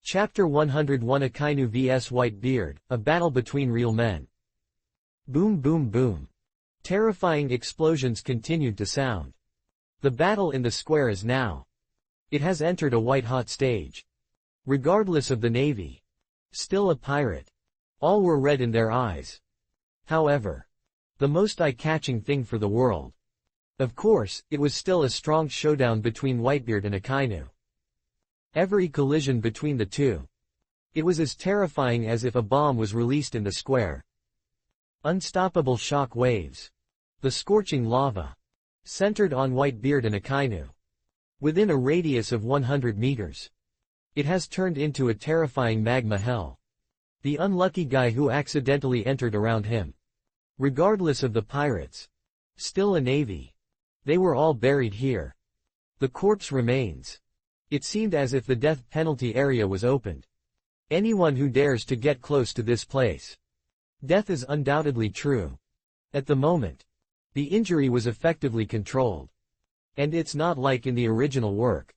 Chapter 101 Akainu vs Whitebeard, a battle between real men. Boom boom boom. Terrifying explosions continued to sound. The battle in the square is now. It has entered a white-hot stage. Regardless of the navy. Still a pirate. All were red in their eyes. However, the most eye-catching thing for the world. Of course, it was still a strong showdown between Whitebeard and Akainu. Every collision between the two. It was as terrifying as if a bomb was released in the square. Unstoppable shock waves. The scorching lava. Centered on Whitebeard and Akainu. Within a radius of 100 meters. It has turned into a terrifying magma hell. The unlucky guy who accidentally entered around him. Regardless of the pirates. Still a navy. They were all buried here. The corpse remains. It seemed as if the death penalty area was opened. Anyone who dares to get close to this place. Death is undoubtedly true. At the moment. The injury was effectively controlled. And it's not like in the original work.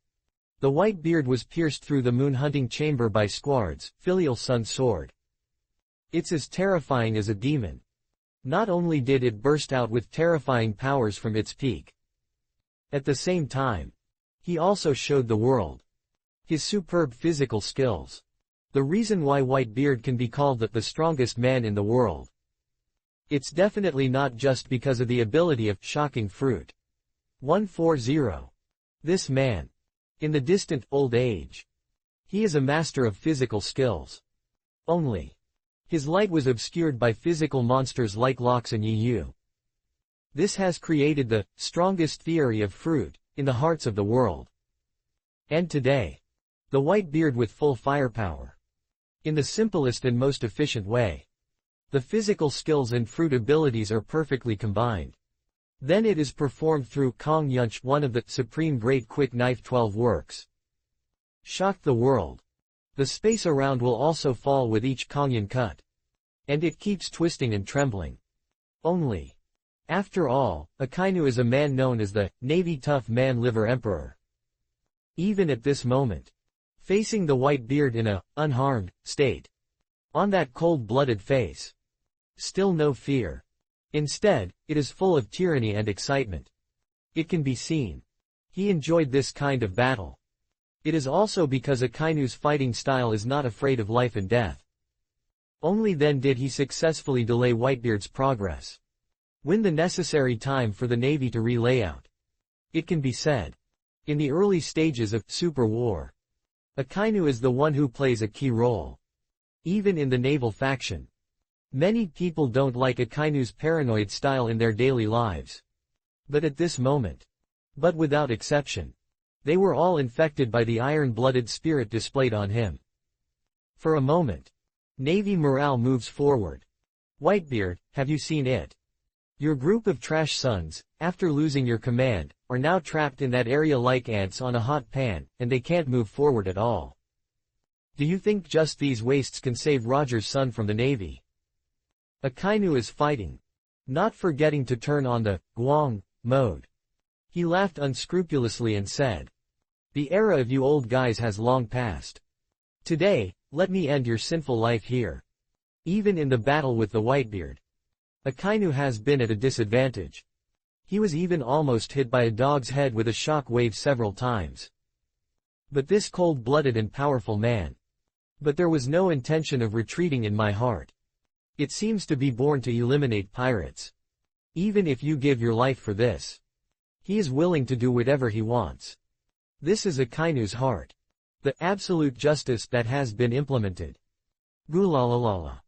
The Whitebeard was pierced through the moon-hunting chamber by Squard's filial son's sword. It's as terrifying as a demon. Not only did it burst out with terrifying powers from its peak. At the same time. He also showed the world his superb physical skills. The reason why Whitebeard can be called the strongest man in the world. It's definitely not just because of the ability of shocking fruit. 140. This man. In the distant old age. He is a master of physical skills. Only. His light was obscured by physical monsters like Lox and Yu. This has created the strongest theory of fruit in the hearts of the world. And today. The Whitebeard with full firepower. In the simplest and most efficient way. The physical skills and fruit abilities are perfectly combined. Then it is performed through Kong Yunch, one of the supreme great quick knife 12 works. Shocked the world. The space around will also fall with each Kongyun cut. And it keeps twisting and trembling. Only. After all, Akainu is a man known as the Navy Tough Man Liver Emperor. Even at this moment. Facing the Whitebeard in a unharmed state. On that cold-blooded face. Still no fear. Instead, it is full of tyranny and excitement. It can be seen. He enjoyed this kind of battle. It is also because Akainu's fighting style is not afraid of life and death. Only then did he successfully delay Whitebeard's progress. Win the necessary time for the Navy to re-layout. It can be said. In the early stages of Super War. Akainu is the one who plays a key role. Even in the naval faction. Many people don't like Akainu's paranoid style in their daily lives. But at this moment. But without exception. They were all infected by the iron-blooded spirit displayed on him. For a moment. Navy morale moves forward. Whitebeard, have you seen it? Your group of trash sons, after losing your command, are now trapped in that area like ants on a hot pan, and they can't move forward at all. Do you think just these wastes can save Roger's son from the Navy? Akainu is fighting. Not forgetting to turn on the Guang mode. He laughed unscrupulously and said. The era of you old guys has long passed. Today, let me end your sinful life here. Even in the battle with the Whitebeard. Akainu has been at a disadvantage. He was even almost hit by a dog's head with a shock wave several times. But this cold-blooded and powerful man. But there was no intention of retreating in my heart. It seems to be born to eliminate pirates. Even if you give your life for this. He is willing to do whatever he wants. This is Akainu's heart. The absolute justice that has been implemented. Gulalalala.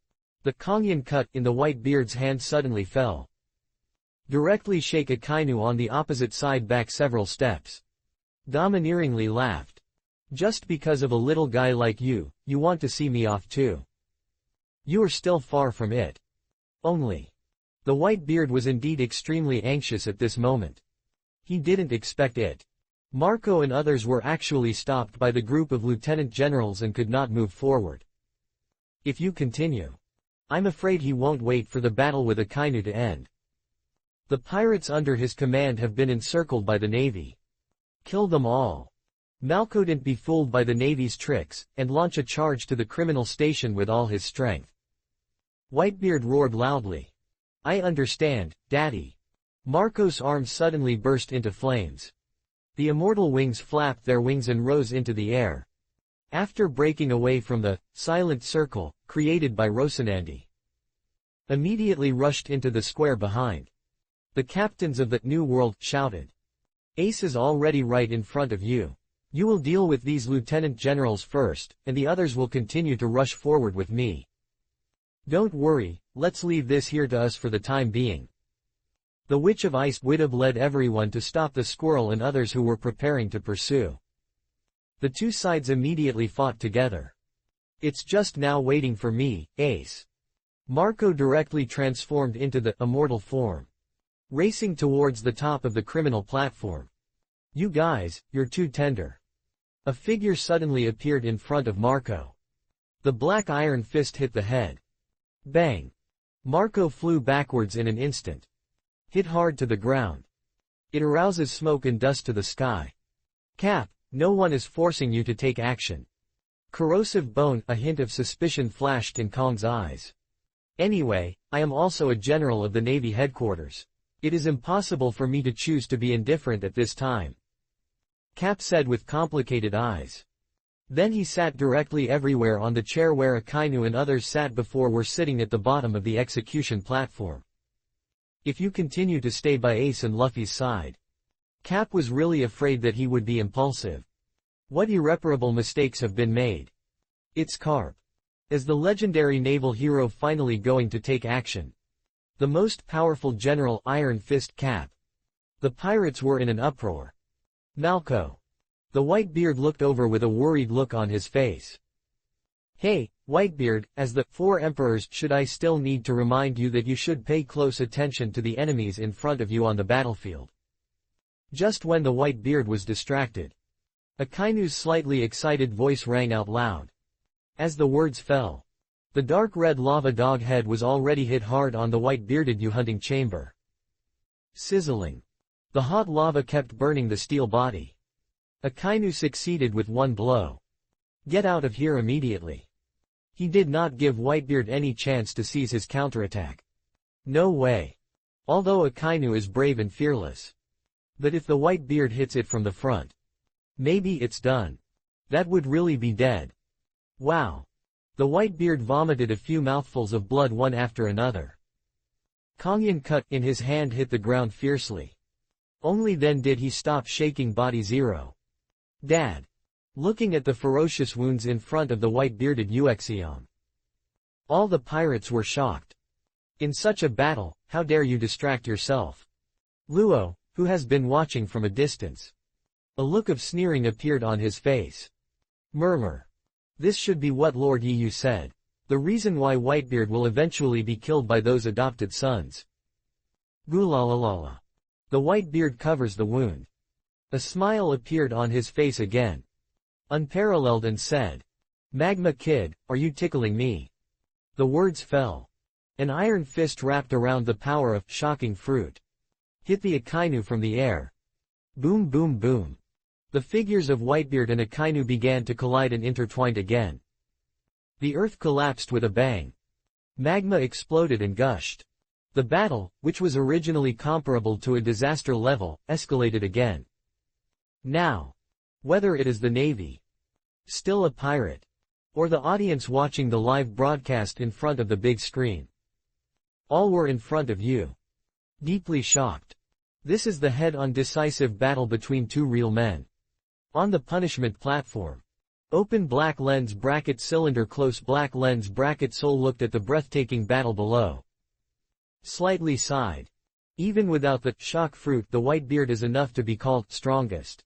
The Kongyun cut in the Whitebeard's hand suddenly fell. Directly shake Akainu on the opposite side back several steps. Domineeringly laughed. Just because of a little guy like you want to see me off too. You are still far from it. Only. The Whitebeard was indeed extremely anxious at this moment. He didn't expect it. Marco and others were actually stopped by the group of lieutenant generals and could not move forward. If you continue. I'm afraid he won't wait for the battle with Akainu to end. The pirates under his command have been encircled by the Navy. Kill them all. Malco didn't be fooled by the Navy's tricks, and launch a charge to the criminal station with all his strength. Whitebeard roared loudly. I understand, Daddy. Marco's arms suddenly burst into flames. The immortal wings flapped their wings and rose into the air. After breaking away from the silent circle created by Rocinante, immediately rushed into the square behind. The captains of the New World shouted. Ace is already right in front of you. You will deal with these lieutenant generals first, and the others will continue to rush forward with me. Don't worry, let's leave this here to us for the time being. The Witch of Ice would have led everyone to stop the squirrel and others who were preparing to pursue. The two sides immediately fought together. It's just now waiting for me, Ace. Marco directly transformed into the immortal form, racing towards the top of the criminal platform. You guys, you're too tender. A figure suddenly appeared in front of Marco. The black iron fist hit the head. Bang! Marco flew backwards in an instant. Hit hard to the ground. It arouses smoke and dust to the sky. Cap, no one is forcing you to take action. Corrosive bone, a hint of suspicion flashed in Kong's eyes. Anyway, I am also a general of the Navy headquarters. It is impossible for me to choose to be indifferent at this time. Cap said with complicated eyes. Then he sat directly everywhere on the chair where Akainu and others sat before were sitting at the bottom of the execution platform. If you continue to stay by Ace and Luffy's side. Cap was really afraid that he would be impulsive. What irreparable mistakes have been made? It's Carp. As the legendary naval hero finally going to take action. The most powerful general, Iron Fist Cap. The pirates were in an uproar. Malco. The Whitebeard looked over with a worried look on his face. Hey, Whitebeard, as the Four Emperors, should I still need to remind you that you should pay close attention to the enemies in front of you on the battlefield? Just when the Whitebeard was distracted, Akainu's slightly excited voice rang out loud. As the words fell, the dark red lava dog head was already hit hard on the white-bearded hunting chamber. Sizzling. The hot lava kept burning the steel body. Akainu succeeded with one blow. Get out of here immediately. He did not give Whitebeard any chance to seize his counterattack. No way. Although Akainu is brave and fearless. But if the Whitebeard hits it from the front, maybe it's done. That would really be dead. Wow. The Whitebeard vomited a few mouthfuls of blood one after another. Kongyan cut in his hand hit the ground fiercely. Only then did he stop shaking Body Zero. Dad. Looking at the ferocious wounds in front of the white-bearded Uxion. All the pirates were shocked. In such a battle, how dare you distract yourself? Luo, who has been watching from a distance. A look of sneering appeared on his face. Murmur. This should be what Lord Yu said. The reason why Whitebeard will eventually be killed by those adopted sons. Gulalalala. The Whitebeard covers the wound. A smile appeared on his face again. Unparalleled, and said. Magma Kid, are you tickling me? The words fell. An iron fist wrapped around the power of shocking fruit. Hit the Akainu from the air. Boom boom boom. The figures of Whitebeard and Akainu began to collide and intertwined again. The earth collapsed with a bang. Magma exploded and gushed. The battle, which was originally comparable to a disaster level, escalated again. Now, whether it is the Navy, still a pirate, or the audience watching the live broadcast in front of the big screen, all were in front of you. Deeply shocked. This is the head-on decisive battle between two real men. On the punishment platform. Open black lens bracket cylinder close black lens bracket Soul looked at the breathtaking battle below. Slightly sighed. Even without the shock fruit, the Whitebeard is enough to be called strongest.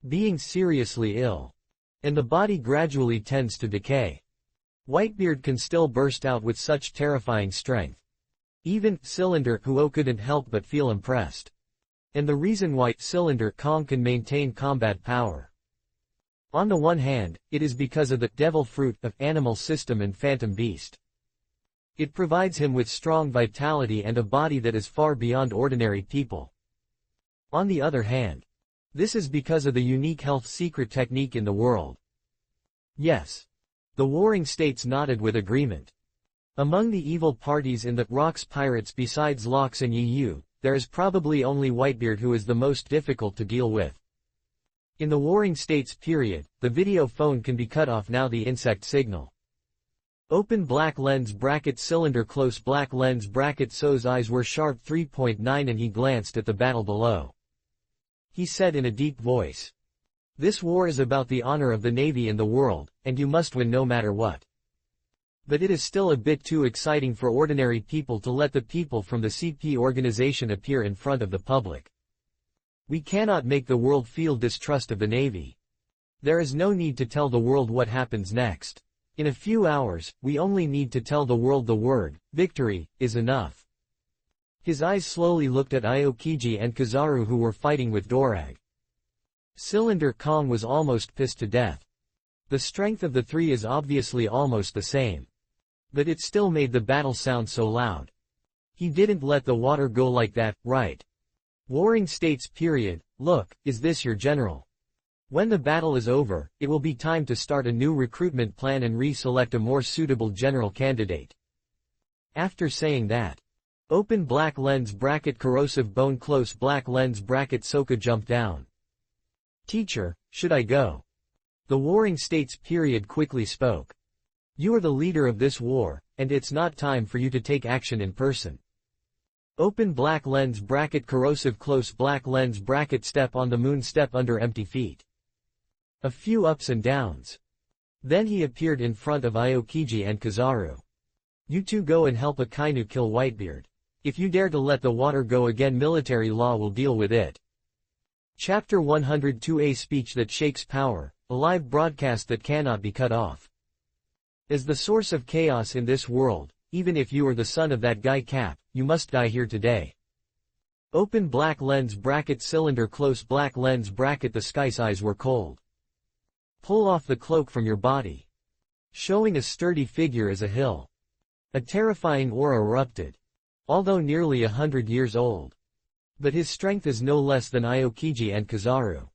Being seriously ill. And the body gradually tends to decay. Whitebeard can still burst out with such terrifying strength. Even Cylinder Huo couldn't help but feel impressed. And the reason why Cylinder Kong can maintain combat power. On the one hand, it is because of the devil fruit of Animal System and Phantom Beast. It provides him with strong vitality and a body that is far beyond ordinary people. On the other hand, This is because of the unique health secret technique in the world. Yes. The warring states nodded with agreement. Among the evil parties in the Rocks pirates besides Lox and Yu, there is probably only Whitebeard who is the most difficult to deal with. In the warring states period, the video phone can be cut off now the insect signal. Open black lens bracket cylinder close black lens bracket so's eyes were sharp 3.9 and he glanced at the battle below. He said in a deep voice. This war is about the honor of the Navy in the world, and you must win no matter what. But it is still a bit too exciting for ordinary people to let the people from the CP organization appear in front of the public. We cannot make the world feel distrust of the Navy. There is no need to tell the world what happens next. In a few hours, we only need to tell the world the word, victory, is enough. His eyes slowly looked at Aokiji and Kizaru who were fighting with Dorag. Cylinder Kong was almost pissed to death. The strength of the three is obviously almost the same. But it still made the battle sound so loud. He didn't let the water go like that, right? Warring states period, look, is this your general? When the battle is over, it will be time to start a new recruitment plan and re-select a more suitable general candidate. After saying that, open black lens bracket corrosive bone close black lens bracket Soka jumped down. Teacher, should I go? The warring states period quickly spoke. You are the leader of this war, and it's not time for you to take action in person. Open black lens bracket corrosive close black lens bracket step on the moon step under empty feet. A few ups and downs. Then he appeared in front of Aokiji and Kizaru. You two go and help Akainu kill Whitebeard. If you dare to let the water go again military law will deal with it. Chapter 102 A speech that shakes power, a live broadcast that cannot be cut off. As the source of chaos in this world, even if you are the son of that guy Cap, you must die here today. Open black lens bracket cylinder close black lens bracket the sky's eyes were cold. Pull off the cloak from your body. Showing a sturdy figure as a hill. A terrifying aura erupted. Although nearly 100 years old. But his strength is no less than Aokiji and Kizaru.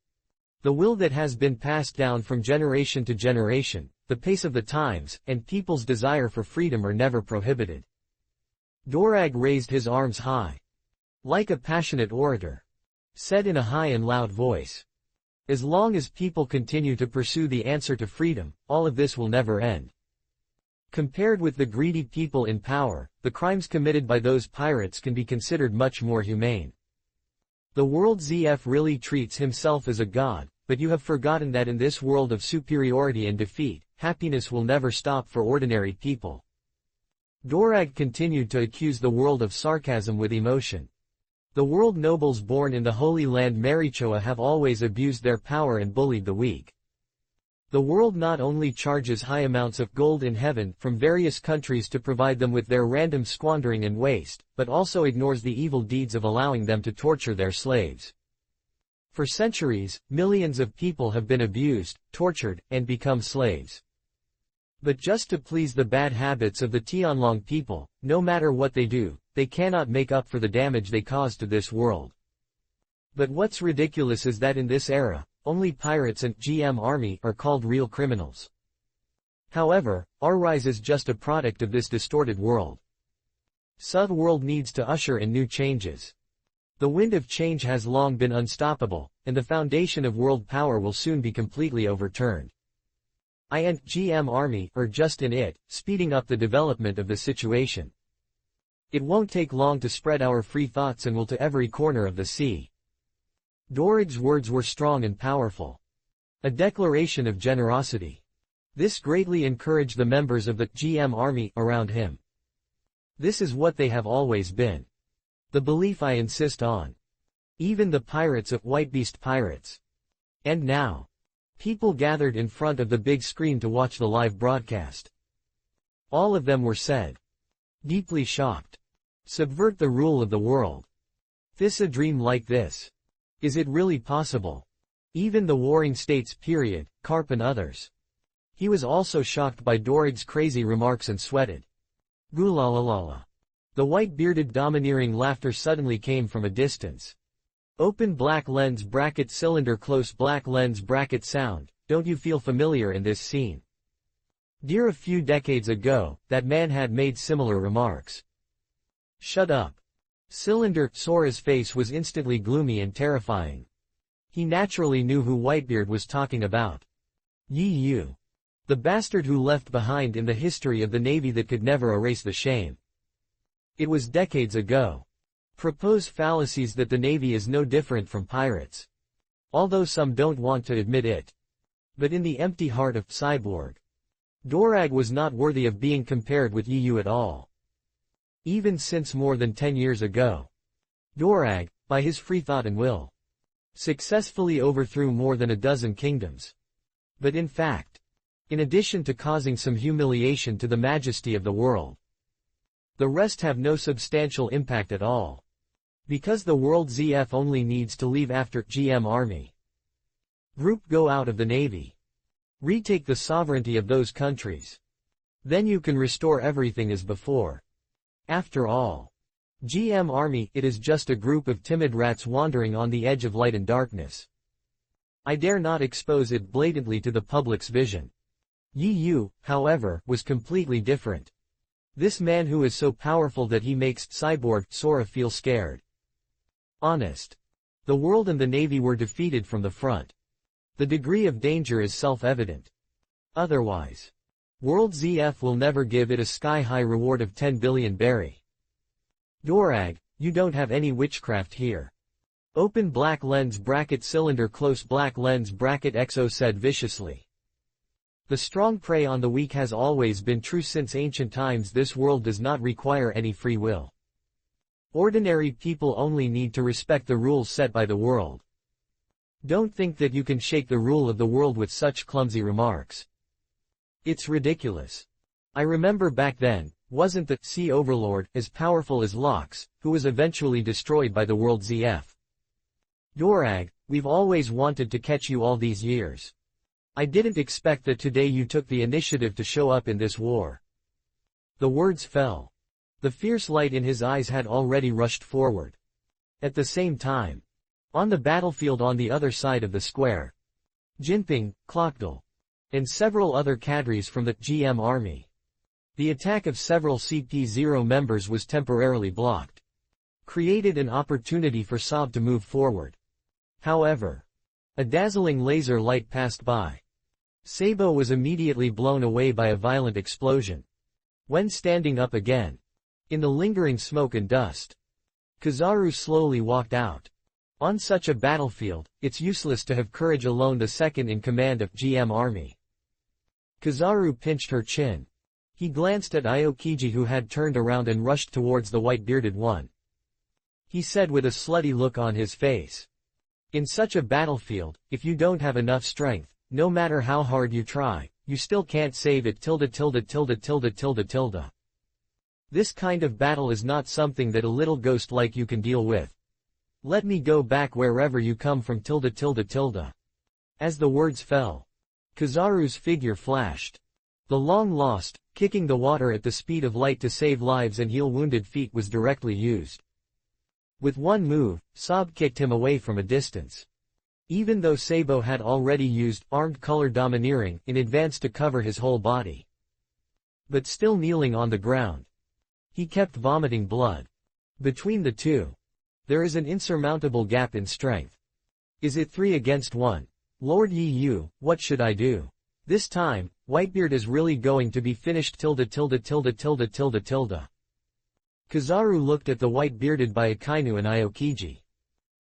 The will that has been passed down from generation to generation, the pace of the times, and people's desire for freedom are never prohibited. Dorag raised his arms high. Like a passionate orator. Said in a high and loud voice. As long as people continue to pursue the answer to freedom, all of this will never end. Compared with the greedy people in power, the crimes committed by those pirates can be considered much more humane. The world ZF really treats himself as a god, but you have forgotten that in this world of superiority and defeat, happiness will never stop for ordinary people. Dorag continued to accuse the world of sarcasm with emotion. The world nobles born in the Holy Land Marichoa have always abused their power and bullied the weak. The world not only charges high amounts of gold in heaven from various countries to provide them with their random squandering and waste, but also ignores the evil deeds of allowing them to torture their slaves. For centuries, millions of people have been abused, tortured, and become slaves. But just to please the bad habits of the Tianlong people, no matter what they do, they cannot make up for the damage they caused to this world. But what's ridiculous is that in this era, only pirates and GM army are called real criminals. However, our rise is just a product of this distorted world. Sud world needs to usher in new changes. The wind of change has long been unstoppable, and the foundation of world power will soon be completely overturned. I and GM army are just in it, speeding up the development of the situation. It won't take long to spread our free thoughts and will to every corner of the sea. Dorag's words were strong and powerful. A declaration of generosity. This greatly encouraged the members of the GM army around him. This is what they have always been. The belief I insist on. Even the pirates of Whitebeast Pirates. And now. People gathered in front of the big screen to watch the live broadcast. All of them were said. Deeply shocked. Subvert the rule of the world. This a dream like this. Is it really possible? Even the warring states period, Carp and others. He was also shocked by Dorag's crazy remarks and sweated. Gulalalala. The white-bearded domineering laughter suddenly came from a distance. Open black lens bracket cylinder close black lens bracket sound. Don't you feel familiar in this scene? Dear, a few decades ago, that man had made similar remarks. Shut up. Cylinder. Sora's face was instantly gloomy and terrifying. He naturally knew who Whitebeard was talking about. Yu. The bastard who left behind in the history of the Navy that could never erase the shame. It was decades ago. Propose fallacies that the Navy is no different from pirates. Although some don't want to admit it. But in the empty heart of Cyborg, Dorag was not worthy of being compared with Yu at all. Even since more than 10 years ago, Dorag, by his free thought and will, successfully overthrew more than a dozen kingdoms. But in fact, in addition to causing some humiliation to the majesty of the world, the rest have no substantial impact at all. Because the world ZF only needs to leave after GM Army Group go out of the Navy. Retake the sovereignty of those countries. Then you can restore everything as before. After all, GM Army, it is just a group of timid rats wandering on the edge of light and darkness. I dare not expose it blatantly to the public's vision. Yu, however, was completely different. This man who is so powerful that he makes Cyborg Sora feel scared. Honest. The world and the Navy were defeated from the front. The degree of danger is self-evident. Otherwise, World ZF will never give it a sky-high reward of 10 billion berry. Dorag, you don't have any witchcraft here. Open black lens bracket cylinder close black lens bracket XO said viciously. The strong prey on the weak has always been true since ancient times. This world does not require any free will. Ordinary people only need to respect the rules set by the world. Don't think that you can shake the rule of the world with such clumsy remarks. It's ridiculous. I remember back then, wasn't the Sea Overlord as powerful as Lox, who was eventually destroyed by the world ZF? Dorag, we've always wanted to catch you all these years. I didn't expect that today you took the initiative to show up in this war. The words fell. The fierce light in his eyes had already rushed forward. At the same time, on the battlefield on the other side of the square, Jinping, Clockdal, and several other cadres from the GM Army. The attack of several CP0 members was temporarily blocked. Created an opportunity for Saab to move forward. However, a dazzling laser light passed by. Sabo was immediately blown away by a violent explosion. When standing up again, in the lingering smoke and dust, Kizaru slowly walked out. On such a battlefield, it's useless to have courage alone. The second in command of GM Army. Kizaru pinched her chin. He glanced at Aokiji, who had turned around and rushed towards the white-bearded one. He said with a slutty look on his face. In such a battlefield, if you don't have enough strength, no matter how hard you try, you still can't save it. This kind of battle is not something that a little ghost like you can deal with. Let me go back wherever you come from. As the words fell, Kizaru's figure flashed. The long-lost, kicking the water at the speed of light to save lives and heal wounded feet was directly used. With one move, Saab kicked him away from a distance. Even though Sabo had already used armed color domineering in advance to cover his whole body. But still kneeling on the ground, he kept vomiting blood. Between the two, there is an insurmountable gap in strength. Is it 3 against 1? Lord Yu, what should I do? This time, Whitebeard is really going to be finished. Kizaru looked at the white-bearded Byakuya and Aokiji.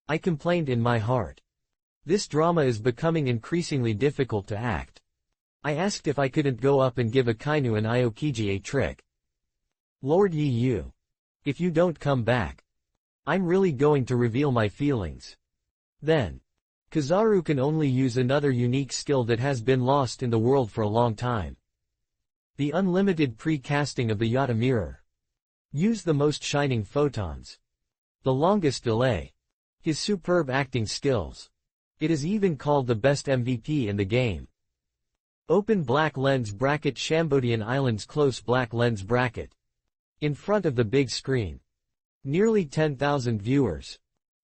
I complained in my heart. This drama is becoming increasingly difficult to act. I asked if I couldn't go up and give Akainu and Aokiji a trick. Lord Yu, if you don't come back, I'm really going to reveal my feelings. Then, Kizaru can only use another unique skill that has been lost in the world for a long time. The unlimited pre-casting of the Yata mirror. Use the most shining photons. The longest delay. His superb acting skills. It is even called the best MVP in the game. Open black lens bracket Shambodian Islands close black lens bracket. In front of the big screen. Nearly 10,000 viewers.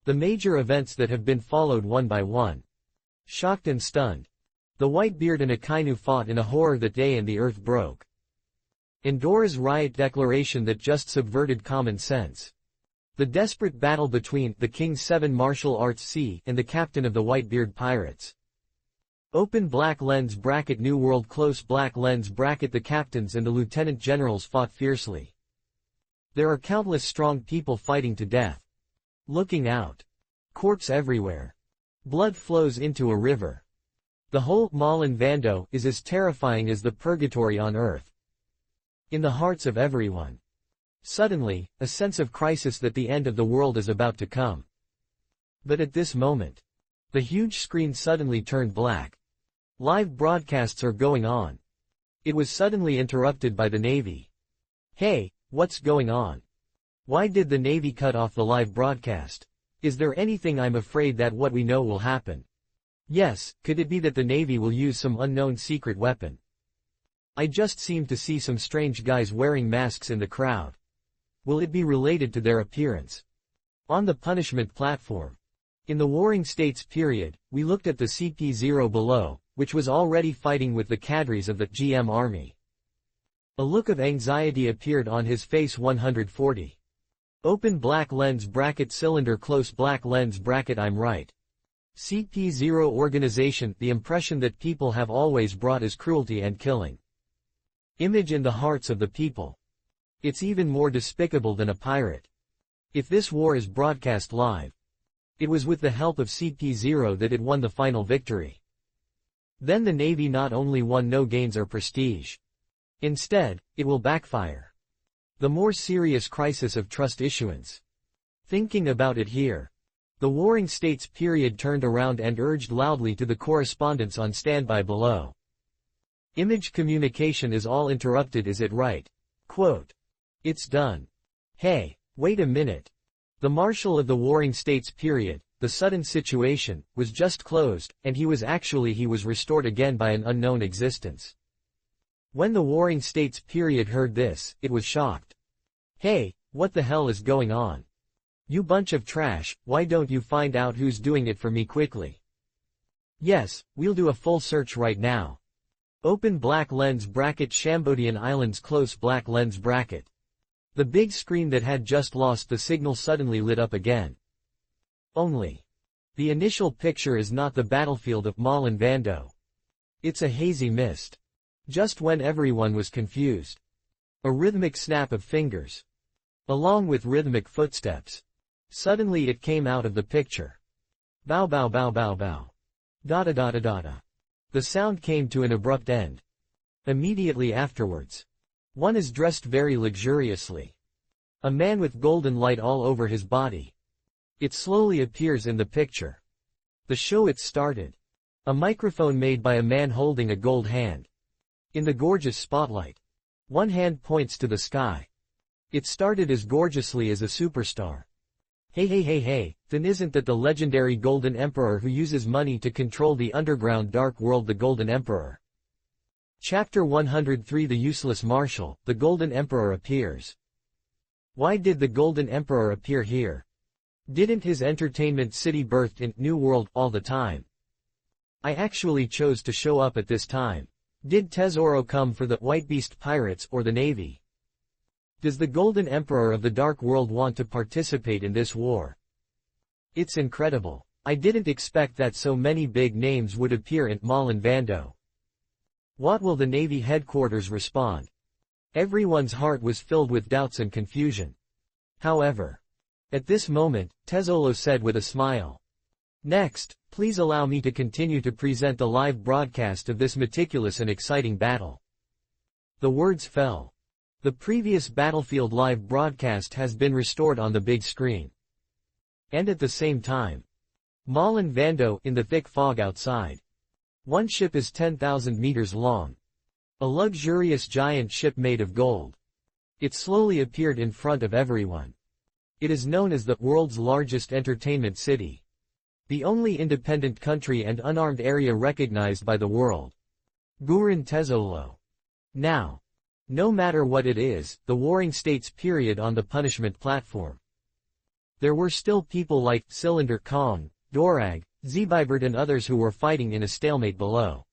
The major events that have been followed one by one. Shocked and stunned. The Whitebeard and Akainu fought in a horror that day and the earth broke. Endora's riot declaration that just subverted common sense. The desperate battle between the King's 7 martial arts C and the captain of the Whitebeard pirates. Open black lens bracket New World close black lens bracket The captains and the lieutenant generals fought fiercely. There are countless strong people fighting to death. Looking out. Corpse everywhere. Blood flows into a river. The whole Malin Vando is as terrifying as the purgatory on earth. In the hearts of everyone. Suddenly, a sense of crisis that the end of the world is about to come. But at this moment, the huge screen suddenly turned black. Live broadcasts are going on. It was suddenly interrupted by the Navy. Hey, what's going on? Why did the Navy cut off the live broadcast? Is there anything I'm afraid that what we know will happen? Yes, could it be that the Navy will use some unknown secret weapon? I just seem to see some strange guys wearing masks in the crowd. Will it be related to their appearance? On the punishment platform. In the Warring States period, we looked at the CP0 below, which was already fighting with the cadres of the GM army. A look of anxiety appeared on his face. 140. Open black lens bracket cylinder close black lens bracket I'm right. CP0 organization. The impression that people have always brought is cruelty and killing. Image in the hearts of the people. It's even more despicable than a pirate. If this war is broadcast live, it was with the help of CP0 that it won the final victory. Then the Navy not only won no gains or prestige. Instead, it will backfire. The more serious crisis of trust issuance. Thinking about it here. The Warring States period turned around and urged loudly to the correspondents on standby below. Image communication is all interrupted. Is it right? Quote. It's done. Hey, wait a minute. The Marshal of the Warring States period, the sudden situation, was just closed, and he was restored again by an unknown existence. When the Warring States period heard this, it was shocked. Hey, what the hell is going on? You bunch of trash, why don't you find out who's doing it for me quickly? Yes, we'll do a full search right now. Open black lens bracket Shambodian Islands close black lens bracket. The big screen that had just lost the signal suddenly lit up again. Only. The initial picture is not the battlefield of Malin Vando. It's a hazy mist. Just when everyone was confused. A rhythmic snap of fingers. Along with rhythmic footsteps. Suddenly it came out of the picture. Bow bow bow bow bow. Dada dada dada. The sound came to an abrupt end. Immediately afterwards. One is dressed very luxuriously. A man with golden light all over his body. It slowly appears in the picture. The show it started. A microphone made by a man holding a gold hand. In the gorgeous spotlight. One hand points to the sky. It started as gorgeously as a superstar. Hey hey hey hey, then isn't that the legendary Golden Emperor who uses money to control the underground dark world, the Golden Emperor? Chapter 103 The Useless Marshal, the Golden Emperor appears. Why did the Golden Emperor appear here? Didn't his entertainment city birthed in New World all the time? I actually chose to show up at this time. Did Tesoro come for the Whitebeast pirates or the Navy? Does the Golden Emperor of the Dark World want to participate in this war? It's incredible. I didn't expect that so many big names would appear in Malin Vando. What will the Navy headquarters respond? Everyone's heart was filled with doubts and confusion. However, at this moment, Tesolo said with a smile. Next, please allow me to continue to present the live broadcast of this meticulous and exciting battle. The words fell. The previous battlefield live broadcast has been restored on the big screen. And at the same time, Malin Vando in the thick fog outside. One ship is 10,000 meters long. A luxurious giant ship made of gold. It slowly appeared in front of everyone. It is known as the world's largest entertainment city. The only independent country and unarmed area recognized by the world. Gurun Tesolo. Now. No matter what it is, the Warring States period on the punishment platform. There were still people like Cylinder Kong, Dorag, Zbybert and others who were fighting in a stalemate below.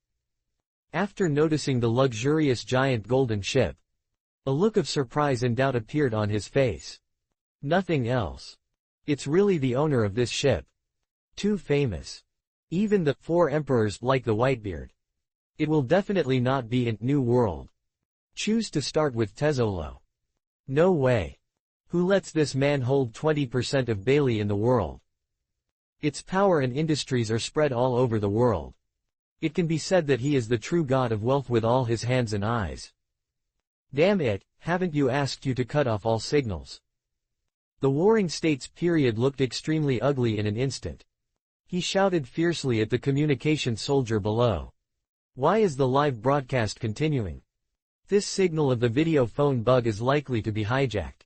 After noticing the luxurious giant golden ship, a look of surprise and doubt appeared on his face. Nothing else. It's really the owner of this ship. Too famous. Even the four emperors like the Whitebeard. It will definitely not be in New World. Choose to start with Tezzolo. No way. Who lets this man hold 20% of Bailey in the world? Its power and industries are spread all over the world. It can be said that he is the true god of wealth with all his hands and eyes. Damn it, haven't you asked you to cut off all signals? The Warring States period looked extremely ugly in an instant. He shouted fiercely at the communication soldier below. Why is the live broadcast continuing? This signal of the video phone bug is likely to be hijacked.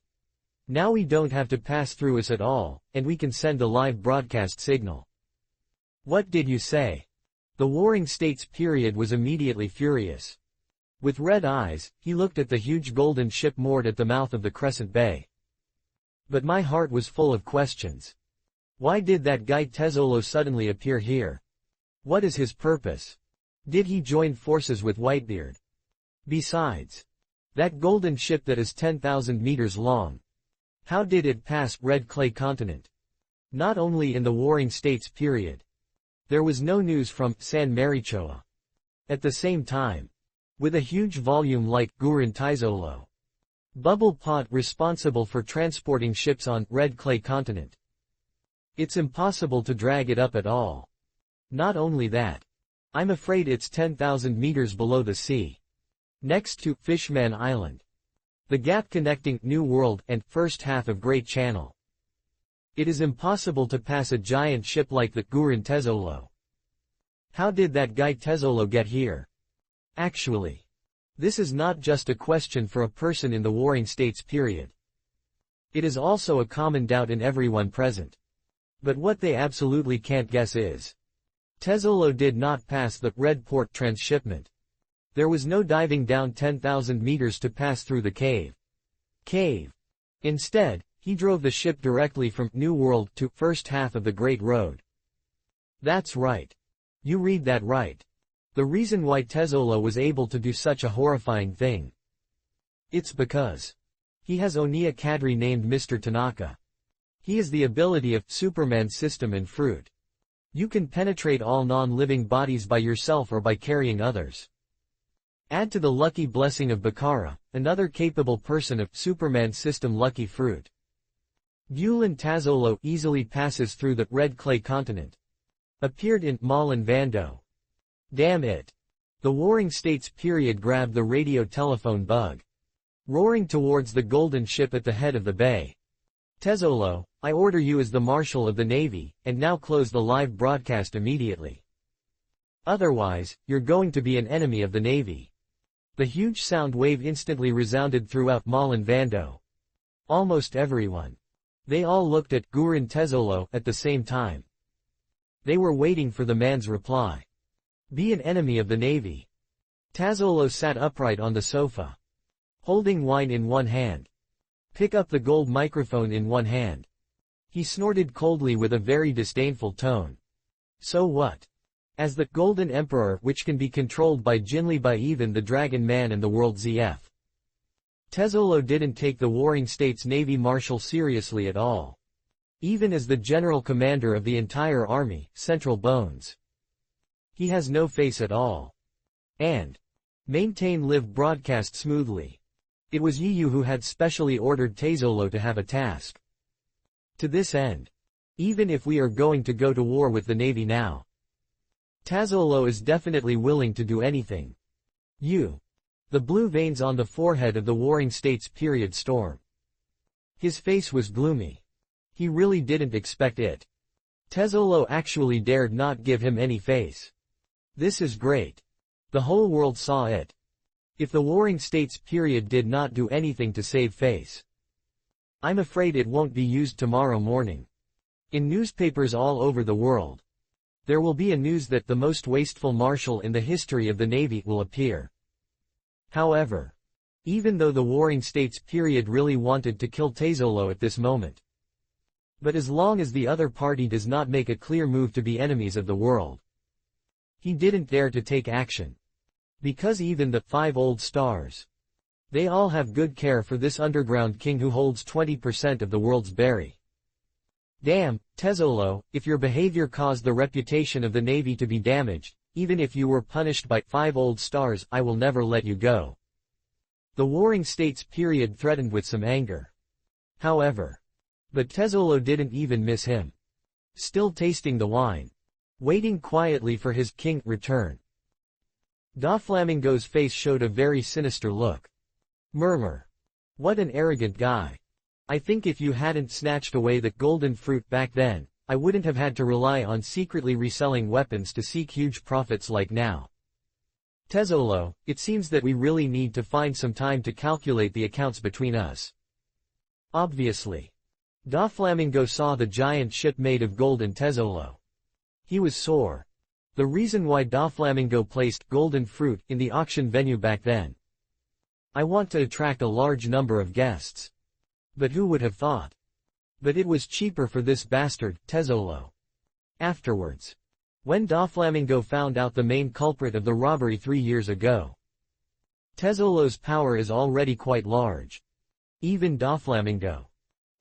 Now we don't have to pass through us at all, and we can send a live broadcast signal. What did you say? The Warring States period was immediately furious. With red eyes, he looked at the huge golden ship moored at the mouth of the Crescent Bay. But my heart was full of questions. Why did that guy Tezzolo suddenly appear here? What is his purpose? Did he join forces with Whitebeard? Besides, that golden ship that is 10,000 meters long. How did it pass Red Clay Continent? Not only in the Warring States period. There was no news from San Marichoa. At the same time, with a huge volume like Gurun Tezzolo. Bubble pod responsible for transporting ships on Red Clay Continent. It's impossible to drag it up at all. Not only that. I'm afraid it's 10,000 meters below the sea. Next to Fishman Island. The gap connecting New World and first half of Great Channel. It is impossible to pass a giant ship like the Gurun Tezzolo. How did that guy Tezzolo get here? Actually, this is not just a question for a person in the Warring States period. It is also a common doubt in everyone present. But what they absolutely can't guess is, Tezzolo did not pass the Red Port transshipment. There was no diving down 10,000 meters to pass through the cave. Instead, he drove the ship directly from New World to first half of the Great Road. That's right. You read that right. The reason why Tezzolo was able to do such a horrifying thing. It's because he has Oniya Kadri named Mr. Tanaka. He is the ability of Superman system and fruit. You can penetrate all non-living bodies by yourself or by carrying others. Add to the lucky blessing of Bakara, another capable person of Superman system lucky fruit. Gurun Tezzolo easily passes through the Red Clay Continent. Appeared in Malin Vando. Damn it. The Warring States period grabbed the radio telephone bug. Roaring towards the golden ship at the head of the bay. Tezzolo, I order you as the Marshal of the Navy, and now close the live broadcast immediately. Otherwise, you're going to be an enemy of the Navy. The huge sound wave instantly resounded throughout Malin Vando. Almost everyone. They all looked at Gurun Tezzolo at the same time. They were waiting for the man's reply. Be an enemy of the Navy. Tezzolo sat upright on the sofa. Holding wine in one hand. Pick up the gold microphone in one hand. He snorted coldly with a very disdainful tone. So what? As the Golden Emperor which can be controlled by Jinli by even the Dragon Man and the World ZF. Tezzolo didn't take the Warring States Navy Marshal seriously at all. Even as the General Commander of the entire army, Central Bones. He has no face at all. And maintain live broadcast smoothly. It was Yu who had specially ordered Tezzolo to have a task. To this end. Even if we are going to go to war with the Navy now. Tezzolo is definitely willing to do anything. The blue veins on the forehead of the Warring States period storm. His face was gloomy. He really didn't expect it. Tezzolo actually dared not give him any face. This is great. The whole world saw it. If the Warring States period did not do anything to save face, I'm afraid it won't be used tomorrow morning. In newspapers all over the world, there will be a news that the most wasteful marshal in the history of the Navy will appear. However, even though the Warring States period really wanted to kill Tezzolo at this moment, But as long as the other party does not make a clear move to be enemies of the world, he didn't dare to take action. Because even the 5 old stars, they all have good care for this underground king who holds 20% of the world's berry. Damn, Tezzolo, if your behavior caused the reputation of the Navy to be damaged, even if you were punished by 5 old stars, I will never let you go. The Warring States period threatened with some anger. However, but Tezzolo didn't even miss him. Still tasting the wine, waiting quietly for his king return. Doflamingo's face showed a very sinister look. Murmur. What an arrogant guy. I think if you hadn't snatched away the golden fruit back then, I wouldn't have had to rely on secretly reselling weapons to seek huge profits like now. Tezzolo, it seems that we really need to find some time to calculate the accounts between us. Obviously. Doflamingo saw the giant ship made of gold in Tezzolo. He was sore. The reason why Doflamingo placed golden fruit in the auction venue back then. I want to attract a large number of guests. But who would have thought? But it was cheaper for this bastard, Tezzolo. Afterwards, when Doflamingo found out the main culprit of the robbery 3 years ago, Tezzolo's power is already quite large. Even Doflamingo.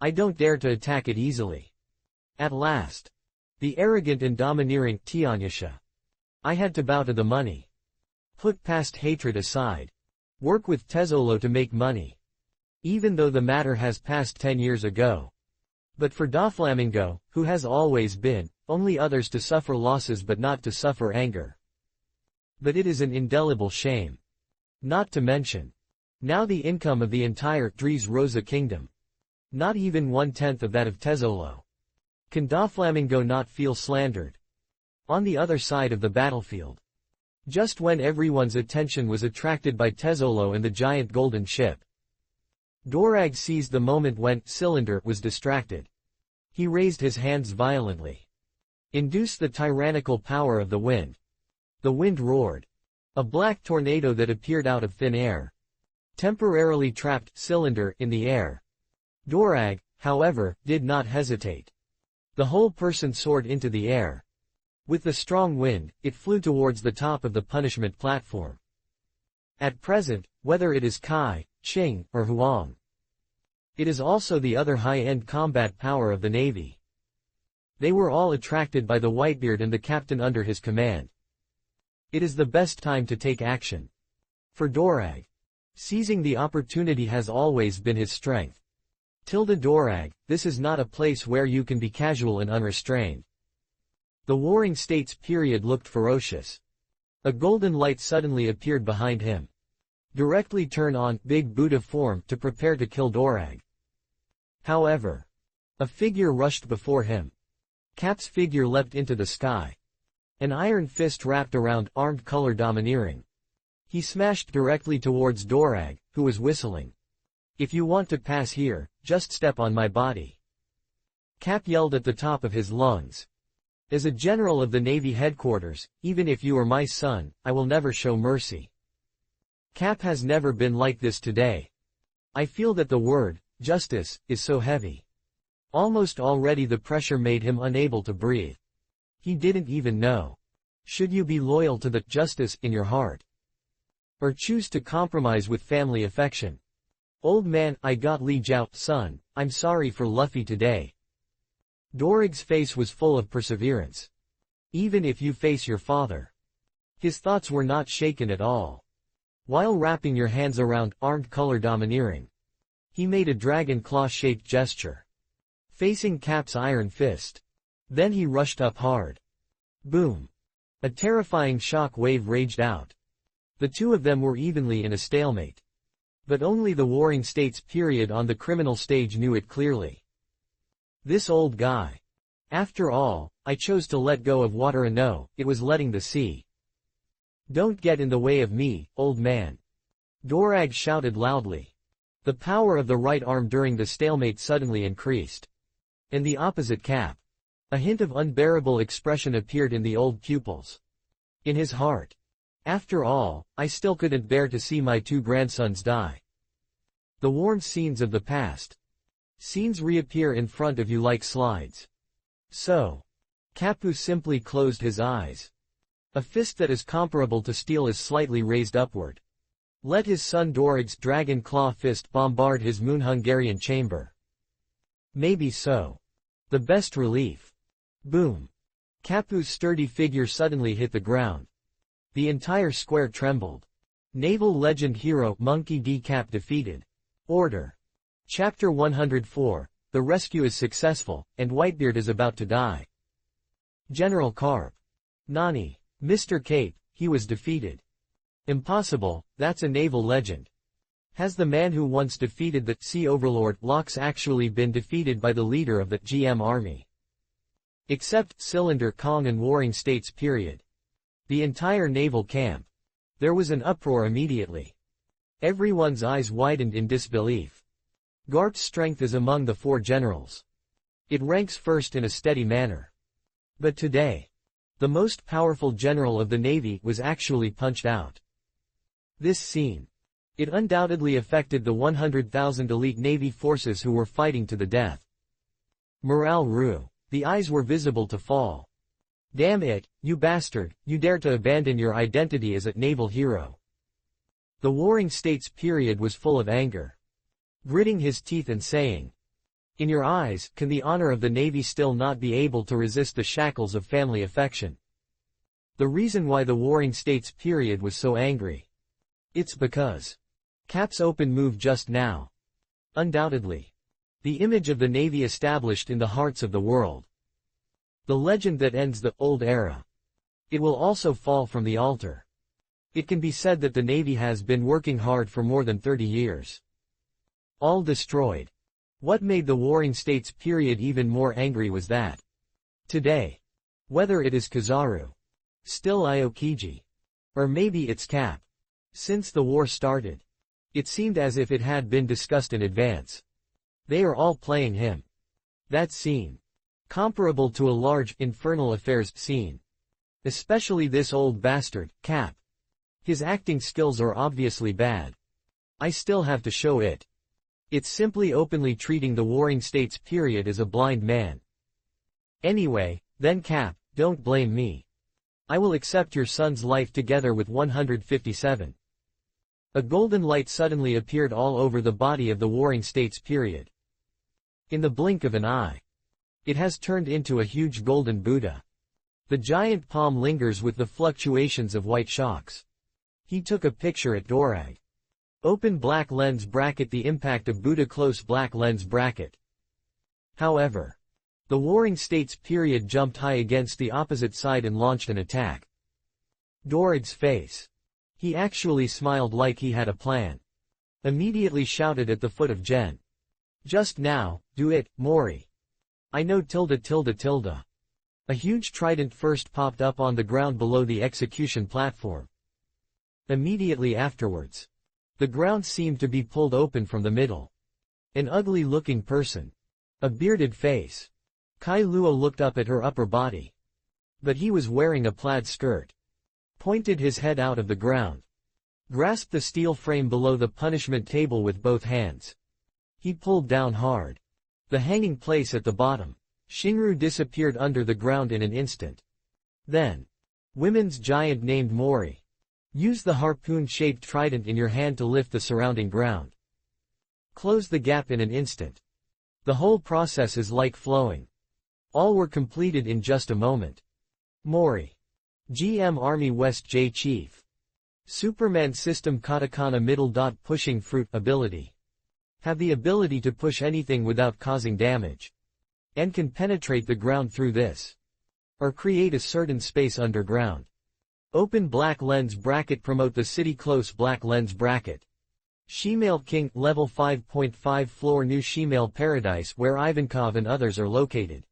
I don't dare to attack it easily. At last, the arrogant and domineering Tianyasha. I had to bow to the money. Put past hatred aside. Work with Tezzolo to make money. Even though the matter has passed 10 years ago. But for Doflamingo, who has always been, only others to suffer losses but not to suffer anger. But it is an indelible shame. Not to mention. Now the income of the entire Dries Rosa kingdom. Not even 1/10 of that of Tezzolo. Can Doflamingo not feel slandered? On the other side of the battlefield. Just when everyone's attention was attracted by Tezzolo and the giant golden ship, Dorag seized the moment when Cylinder was distracted. He raised his hands violently. Induced the tyrannical power of the wind. The wind roared. A black tornado that appeared out of thin air temporarily trapped Cylinder in the air. Dorag, however, did not hesitate. The whole person soared into the air. With the strong wind, it flew towards the top of the punishment platform. At present, whether it is Kai, Qing, or Huang, it is also the other high-end combat power of the Navy. They were all attracted by the Whitebeard and the captain under his command. It is the best time to take action. For Dorag, seizing the opportunity has always been his strength. Dorag, this is not a place where you can be casual and unrestrained. The Warring States period looked ferocious. A golden light suddenly appeared behind him. Directly turn on Big Buddha form to prepare to kill Dorag. However, a figure rushed before him. Cap's figure leapt into the sky. An iron fist wrapped around armed color domineering. He smashed directly towards Dorag, who was whistling. If you want to pass here, just step on my body. Cap yelled at the top of his lungs. As a general of the Navy headquarters, even if you are my son, I will never show mercy. Cap has never been like this today. I feel that the word, justice, is so heavy. Almost already the pressure made him unable to breathe. He didn't even know. Should you be loyal to the justice in your heart? Or choose to compromise with family affection? Old man, I got Li Jiao, son, I'm sorry for Luffy today. Dorag's face was full of perseverance. Even if you face your father. His thoughts were not shaken at all. While wrapping your hands around armed color domineering, he made a dragon claw-shaped gesture, facing Cap's iron fist. Then he rushed up hard. Boom! A terrifying shock wave raged out. The two of them were evenly in a stalemate. But only the Warring States period on the criminal stage knew it clearly. This old guy. After all, I chose to let go of water and no, it was letting the sea. Don't get in the way of me, old man. Dorag shouted loudly. The power of the right arm during the stalemate suddenly increased. In the opposite Cap, a hint of unbearable expression appeared in the old pupils. In his heart. After all, I still couldn't bear to see my 2 grandsons die. The warm scenes of the past. Scenes reappear in front of you like slides. So. Kapu simply closed his eyes. A fist that is comparable to steel is slightly raised upward. Let his son Dorig's dragon claw fist bombard his moon Hungarian chamber. Maybe so. The best relief. Boom. Kapu's sturdy figure suddenly hit the ground. The entire square trembled. Naval legend hero Monkey D. Cap defeated. Order. Chapter 104, the rescue is successful, and Whitebeard is about to die. General Carp. Nani. Mr. Cape, he was defeated. Impossible, that's a naval legend. Has the man who once defeated the Sea Overlord Lox actually been defeated by the leader of the GM army? Except Cylinder Kong and Warring States period. The entire naval camp. There was an uproar immediately. Everyone's eyes widened in disbelief. Garp's strength is among the 4 generals. It ranks first in a steady manner. But today, the most powerful general of the Navy was actually punched out. This scene. It undoubtedly affected the 100,000 elite Navy forces who were fighting to the death. Morale rue. The eyes were visible to fall. Damn it, you bastard, you dare to abandon your identity as a naval hero. The Warring States period was full of anger. Gritting his teeth and saying, in your eyes, can the honor of the Navy still not be able to resist the shackles of family affection? The reason why the Warring States period was so angry. It's because. Cap's open move just now. Undoubtedly. The image of the Navy established in the hearts of the world. The legend that ends the old era. It will also fall from the altar. It can be said that the Navy has been working hard for more than 30 years. All destroyed. What made the Warring States period even more angry was that. Today. Whether it is Kizaru. Still Aokiji. Or maybe it's Cap. Since the war started. It seemed as if it had been discussed in advance. They are all playing him. That scene. Comparable to a large, infernal affairs scene. Especially this old bastard, Cap. His acting skills are obviously bad. I still have to show it. It's simply openly treating the Warring States period as a blind man. Anyway, then Cap, don't blame me. I will accept your son's life together with 157. A golden light suddenly appeared all over the body of the Warring States period. In the blink of an eye. It has turned into a huge golden Buddha. The giant palm lingers with the fluctuations of white shocks. He took a picture at Dorag. Open black lens bracket. The impact of Buddha close black lens bracket. However, the Warring States period jumped high against the opposite side and launched an attack. Dorag's face. He actually smiled like he had a plan. Immediately shouted at the foot of Jen. Just now, do it, Mori. I know tilde. A huge trident first popped up on the ground below the execution platform. Immediately afterwards. The ground seemed to be pulled open from the middle. An ugly-looking person. A bearded face. Kai Luo looked up at her upper body. But he was wearing a plaid skirt. Pointed his head out of the ground. Grasped the steel frame below the punishment table with both hands. He pulled down hard. The hanging place at the bottom. Shinru disappeared under the ground in an instant. Then. Women's giant named Mori. Use the harpoon-shaped trident in your hand to lift the surrounding ground. Close the gap in an instant. The whole process is like flowing. All were completed in just a moment. Mori. GM Army West J Chief. Superman System Katakana middle dot pushing fruit ability. Have the ability to push anything without causing damage. And can penetrate the ground through this. Or create a certain space underground. Open black lens bracket. Promote the city close black lens bracket. Shemale King, level 5.5 floor new Shemale Paradise where Ivankov and others are located.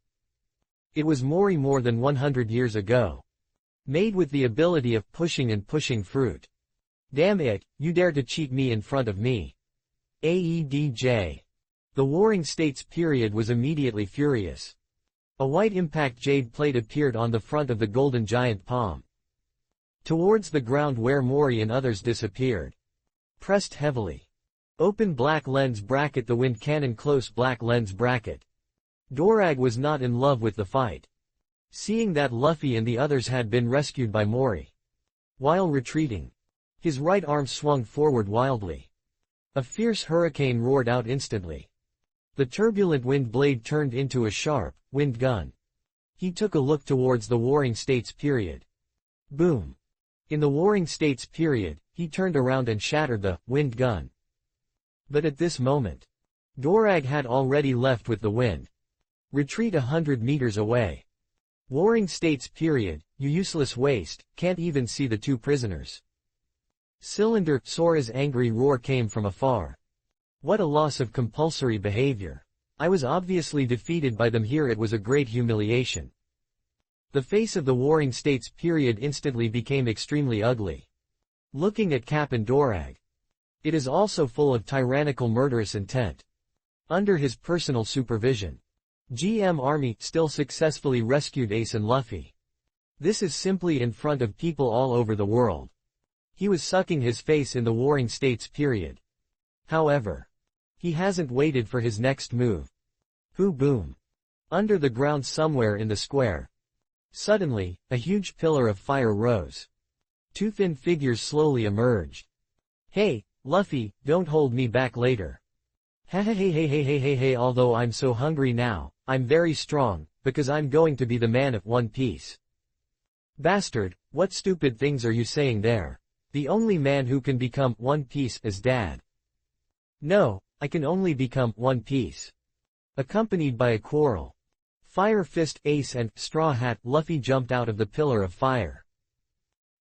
It was Mori more than 100 years ago. Made with the ability of pushing and pushing fruit. Damn it, you dare to cheat me in front of me. AEDJ. The Warring States period was immediately furious. A white impact jade plate appeared on the front of the golden giant palm. Towards the ground where Mori and others disappeared. Pressed heavily. Open black lens bracket. The wind cannon. Close black lens bracket. Dorag was not in love with the fight. Seeing that Luffy and the others had been rescued by Mori. While retreating, his right arm swung forward wildly. A fierce hurricane roared out instantly. The turbulent wind blade turned into a sharp, wind gun. He took a look towards the Warring States period. Boom. In the Warring States period, he turned around and shattered the wind gun. But at this moment, Dorag had already left with the wind. Retreat 100 meters away. Warring States period, you useless waste, can't even see the two prisoners. Cylinder. Sora's angry roar came from afar. What a loss of compulsory behavior. I was obviously defeated by them here. It was a great humiliation. The face of the Warring States period instantly became extremely ugly. Looking at Cap and Dorag. It is also full of tyrannical murderous intent. Under his personal supervision, GM Army still successfully rescued Ace and Luffy. This is simply in front of people all over the world. He was sucking his face in the Warring States period. However, he hasn't waited for his next move. Hoo boom. Under the ground somewhere in the square. Suddenly, a huge pillar of fire rose. Two thin figures slowly emerged. Hey, Luffy, don't hold me back later. Hey, although I'm so hungry now, I'm very strong, because I'm going to be the man of One Piece. Bastard, what stupid things are you saying there? The only man who can become One Piece is Dad. No, I can only become One Piece. Accompanied by a quarrel. Fire Fist, Ace and Straw Hat. Luffy jumped out of the pillar of fire.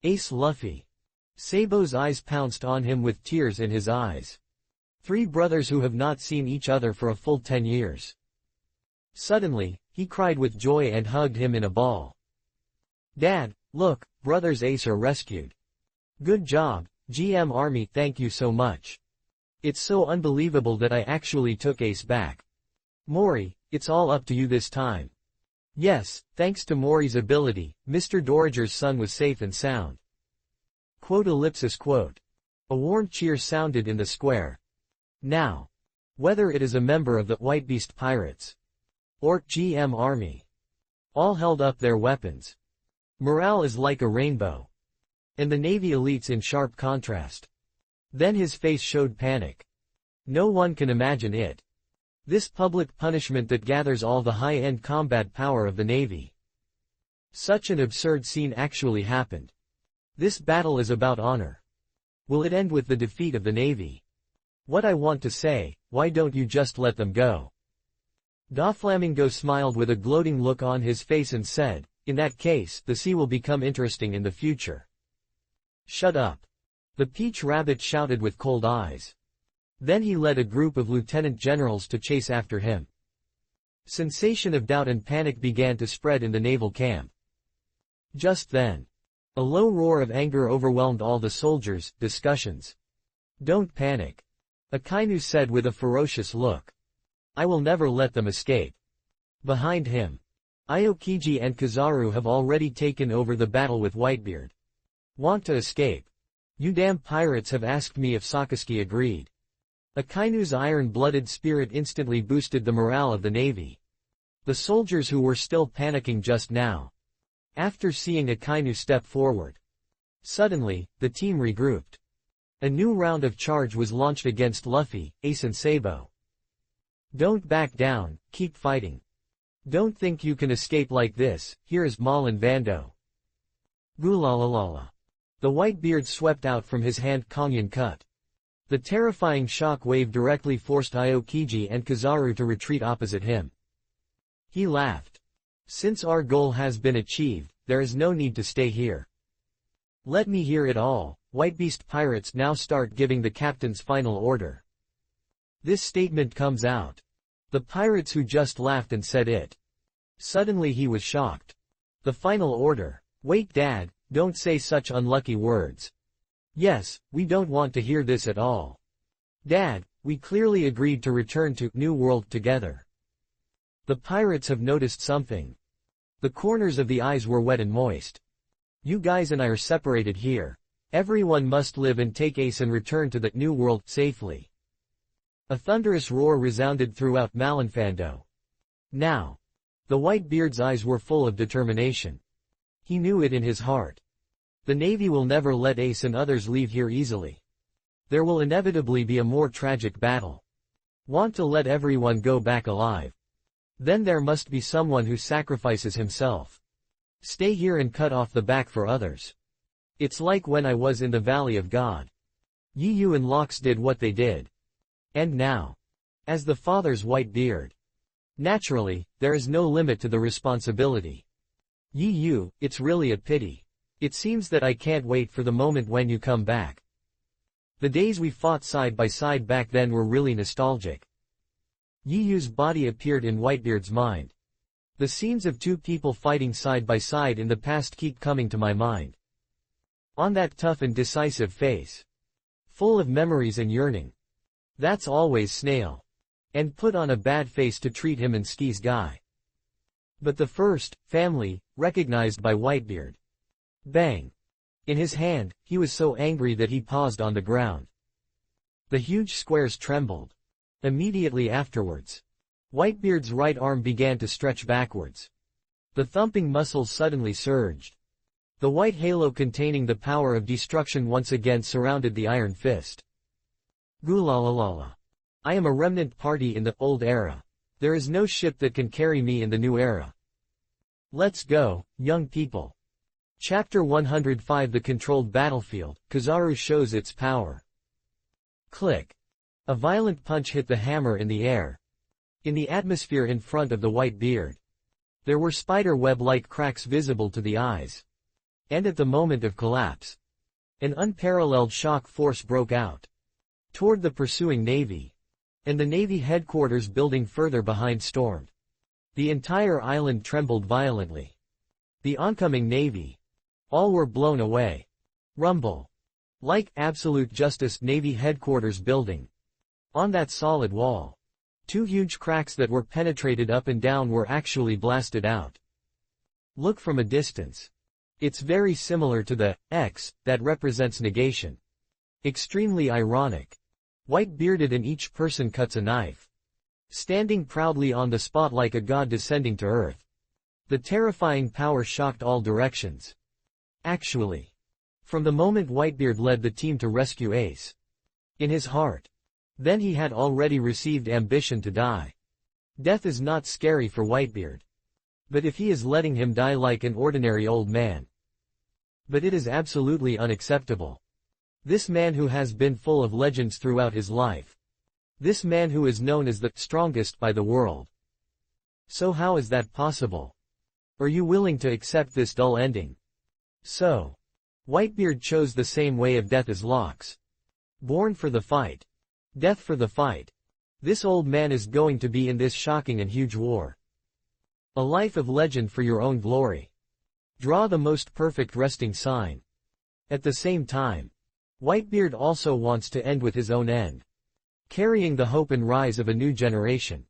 Ace. Luffy. Sabo's eyes pounced on him with tears in his eyes. Three brothers who have not seen each other for a full 10 years. Suddenly, he cried with joy and hugged him in a ball. Dad, look, brothers Ace are rescued. Good job, GM Army, thank you so much. It's so unbelievable that I actually took Ace back. Mori, it's all up to you this time. Yes, thanks to Mori's ability, Mr. Dorager's son was safe and sound. Quote. A warm cheer sounded in the square. Now, whether it is a member of the White Beast Pirates or GM Army, all held up their weapons. Morale is like a rainbow. And the Navy elites in sharp contrast. Then his face showed panic. No one can imagine it. This public punishment that gathers all the high-end combat power of the Navy. Such an absurd scene actually happened. This battle is about honor. Will it end with the defeat of the Navy? What I want to say, why don't you just let them go? Doflamingo smiled with a gloating look on his face and said, in that case, the sea will become interesting in the future. Shut up. The Peach Rabbit shouted with cold eyes. Then he led a group of lieutenant generals to chase after him. Sensation of doubt and panic began to spread in the naval camp. Just then, a low roar of anger overwhelmed all the soldiers. Discussions. Don't panic. Akainu said with a ferocious look. I will never let them escape. Behind him, Aokiji and Kizaru have already taken over the battle with Whitebeard. Want to escape? You damn pirates have asked me if Sakazuki agreed. Akainu's iron-blooded spirit instantly boosted the morale of the Navy. The soldiers who were still panicking just now. After seeing Akainu step forward. Suddenly, the team regrouped. A new round of charge was launched against Luffy, Ace and Sabo. Don't back down, keep fighting. Don't think you can escape like this. Here is Malin Vando. Gulalalala. The white beard swept out from his hand. Konyan cut. The terrifying shock wave directly forced Aokiji and Kizaru to retreat opposite him. He laughed. Since our goal has been achieved, there is no need to stay here. Let me hear it all. Whitebeast pirates now start giving the captain's final order. This statement comes out. The pirates who just laughed and said it. Suddenly he was shocked. The final order. Wait, Dad, don't say such unlucky words. Yes, we don't want to hear this at all. Dad, we clearly agreed to return to New World together. The pirates have noticed something. The corners of the eyes were wet and moist. You guys and I are separated here. Everyone must live and take Ace and return to the New World safely. A thunderous roar resounded throughout Malinfando. Now. The Whitebeard's eyes were full of determination. He knew it in his heart. The Navy will never let Ace and others leave here easily. There will inevitably be a more tragic battle. Want to let everyone go back alive. Then there must be someone who sacrifices himself. Stay here and cut off the back for others. It's like when I was in the Valley of God. Yu and Lox did what they did. And now. As the father's Whitebeard. Naturally, there is no limit to the responsibility. Yu, it's really a pity. It seems that I can't wait for the moment when you come back. The days we fought side by side back then were really nostalgic. Yu's body appeared in Whitebeard's mind. The scenes of two people fighting side by side in the past keep coming to my mind. On that tough and decisive face. Full of memories and yearning. That's always Snail. And put on a bad face to treat him and Ski's guy. But the first, family, recognized by Whitebeard. Bang. In his hand, he was so angry that he paused on the ground. The huge squares trembled. Immediately afterwards. Whitebeard's right arm began to stretch backwards. The thumping muscles suddenly surged. The white halo containing the power of destruction once again surrounded the iron fist. Gulalalala. I am a remnant party in the old era. There is no ship that can carry me in the new era. Let's go, young people. Chapter 105 The Controlled Battlefield, Kizaru shows its power. Click. A violent punch hit the hammer in the air. In the atmosphere in front of the Whitebeard. There were spider web-like cracks visible to the eyes. And at the moment of collapse. An unparalleled shock force broke out. Toward the pursuing Navy. And the Navy headquarters building further behind stormed. The entire island trembled violently. The oncoming Navy. All were blown away. Rumble. Like absolute justice Navy headquarters building. On that solid wall. Two huge cracks that were penetrated up and down were actually blasted out. Look from a distance. It's very similar to the X that represents negation. Extremely ironic. White-bearded and each person cuts a knife. Standing proudly on the spot like a god descending to earth. The terrifying power shocked all directions. Actually. From the moment Whitebeard led the team to rescue Ace. In his heart. Then he had already received ambition to die. Death is not scary for Whitebeard. But if he is letting him die like an ordinary old man. But it is absolutely unacceptable. This man who has been full of legends throughout his life. This man who is known as the strongest by the world. So how is that possible? Are you willing to accept this dull ending? So. Whitebeard chose the same way of death as Lox. Born for the fight. Death for the fight. This old man is going to be in this shocking and huge war. A life of legend for your own glory. Draw the most perfect resting sign. At the same time. Whitebeard also wants to end with his own end. Carrying the hope and rise of a new generation.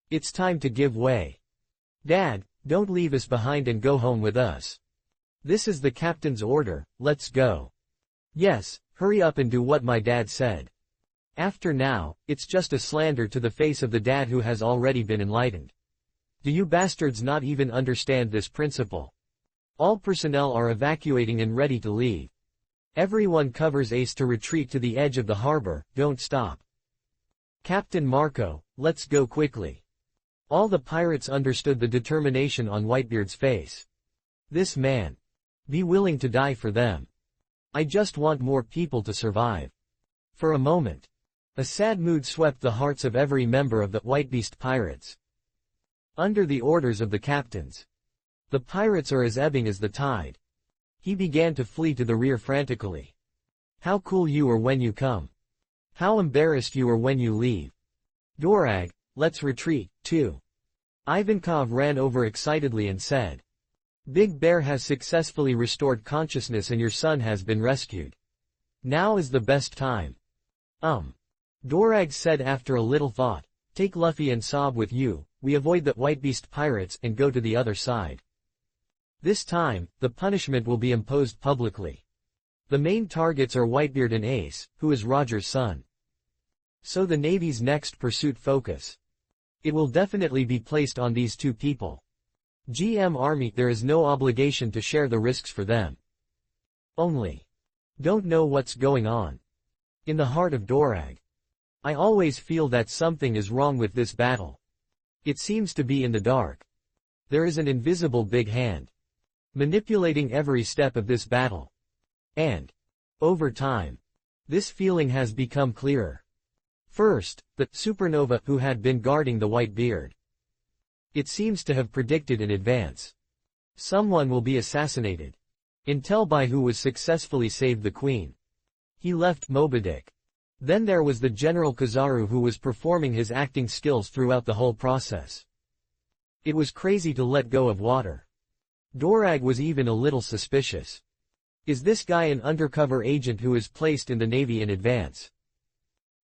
It's time to give way. Dad, don't leave us behind and go home with us. This is the captain's order, let's go. Yes, hurry up and do what my dad said. After now, it's just a slander to the face of the dad who has already been enlightened. Do you bastards not even understand this principle? All personnel are evacuating and ready to leave. Everyone covers Ace to retreat to the edge of the harbor, don't stop. Captain Marco, let's go quickly. All the pirates understood the determination on Whitebeard's face. This man. Be willing to die for them. I just want more people to survive. For a moment. A sad mood swept the hearts of every member of the Whitebeast pirates. Under the orders of the captains. The pirates are as ebbing as the tide. He began to flee to the rear frantically. How cool you are when you come. How embarrassed you are when you leave. Dorag, let's retreat, too. Ivankov ran over excitedly and said. Big Bear has successfully restored consciousness and your son has been rescued. Now is the best time. Dorag said after a little thought. Take Luffy and Sob with you, we avoid the Whitebeast pirates and go to the other side. This time, the punishment will be imposed publicly. The main targets are Whitebeard and Ace, who is Roger's son. So the Navy's next pursuit focus. It will definitely be placed on these two people. GM Army, there is no obligation to share the risks for them. Only. Don't know what's going on. In the heart of Dorag. I always feel that something is wrong with this battle. It seems to be in the dark. There is an invisible big hand. Manipulating every step of this battle. And, over time, this feeling has become clearer. First, the supernova who had been guarding the white beard. It seems to have predicted in advance. Someone will be assassinated. Intel by who was successfully saved the queen. He left Mobadik. Then there was the General Kizaru who was performing his acting skills throughout the whole process. It was crazy to let go of water. Dorag was even a little suspicious. Is this guy an undercover agent who is placed in the Navy in advance?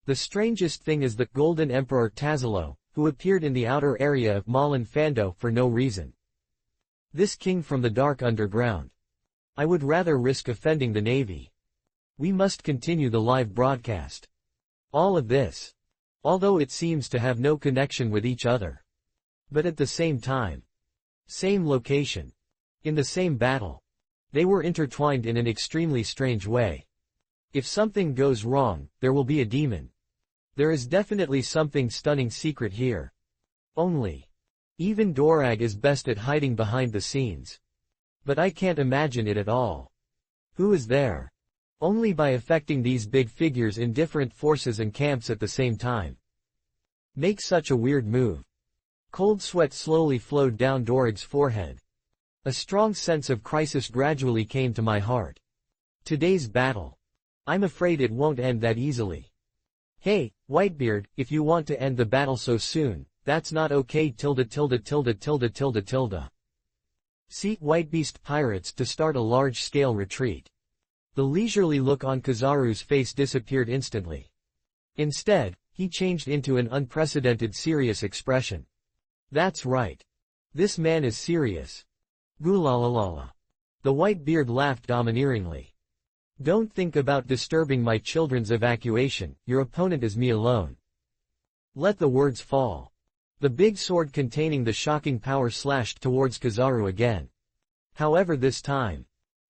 The strangest thing is the Golden Emperor Tazalo, who appeared in the outer area of Malin Fando for no reason. This king from the dark underground. I would rather risk offending the Navy. We must continue the live broadcast. All of this. Although it seems to have no connection with each other. But at the same time. Same location. In the same battle. They were intertwined in an extremely strange way. If something goes wrong, there will be a demon. There is definitely something stunning secret here. Only. Even Dorag is best at hiding behind the scenes. But I can't imagine it at all. Who is there? Only by affecting these big figures in different forces and camps at the same time. Make such a weird move. Cold sweat slowly flowed down Dorag's forehead. A strong sense of crisis gradually came to my heart. Today's battle. I'm afraid it won't end that easily. Hey, Whitebeard, if you want to end the battle so soon, that's not okay. See, Whitebeast pirates to start a large-scale retreat. The leisurely look on Kizaru's face disappeared instantly. Instead, he changed into an unprecedented serious expression. That's right. This man is serious. Gulalalala. The Whitebeard laughed domineeringly. Don't think about disturbing my children's evacuation, your opponent is me alone. Let the words fall. The big sword containing the shocking power slashed towards Kizaru again. However this time,